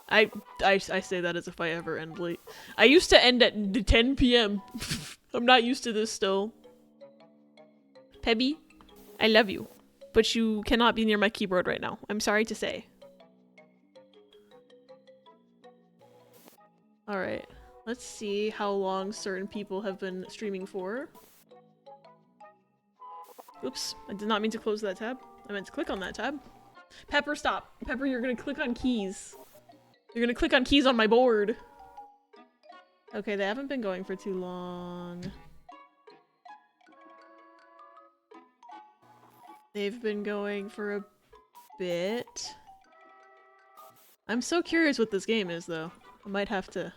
I say that as if I ever end late. I used to end at 10 PM. I'm not used to this still. Pebby, I love you. But you cannot be near my keyboard right now. I'm sorry to say. Alright. Let's see how long certain people have been streaming for. Oops. I did not mean to close that tab. I meant to click on that tab. Pepper, stop. Pepper, you're gonna click on keys. You're gonna click on keys on my board. Okay, they haven't been going for too long. They've been going for a bit. I'm so curious what this game is, though. I might have to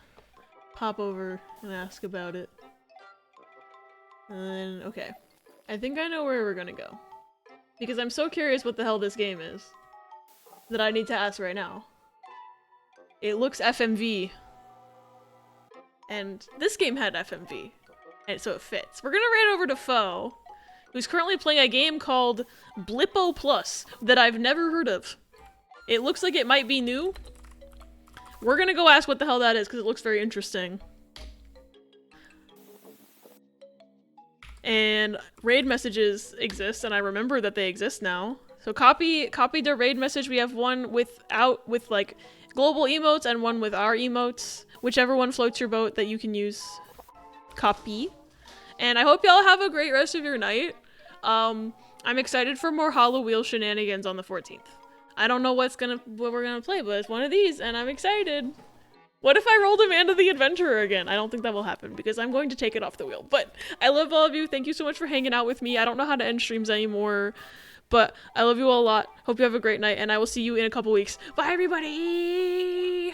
pop over and ask about it. And then, okay. I think I know where we're gonna go. Because I'm so curious what the hell this game is that I need to ask right now. It looks FMV. And this game had FMV. And so it fits. We're gonna raid over to Foe, who's currently playing a game called Blippo Plus that I've never heard of. It looks like it might be new. We're gonna go ask what the hell that is because it looks very interesting. And raid messages exist, and I remember that they exist now. So copy the raid message. We have one with like global emotes and one with our emotes. Whichever one floats your boat that you can use. Copy. And I hope y'all have a great rest of your night. I'm excited for more Halloween shenanigans on the 14th. I don't know what we're gonna play, but it's one of these, and I'm excited. What if I rolled Amanda the Adventurer again? I don't think that will happen because I'm going to take it off the wheel. But I love all of you. Thank you so much for hanging out with me. I don't know how to end streams anymore, but I love you all a lot. Hope you have a great night, and I will see you in a couple weeks. Bye, everybody!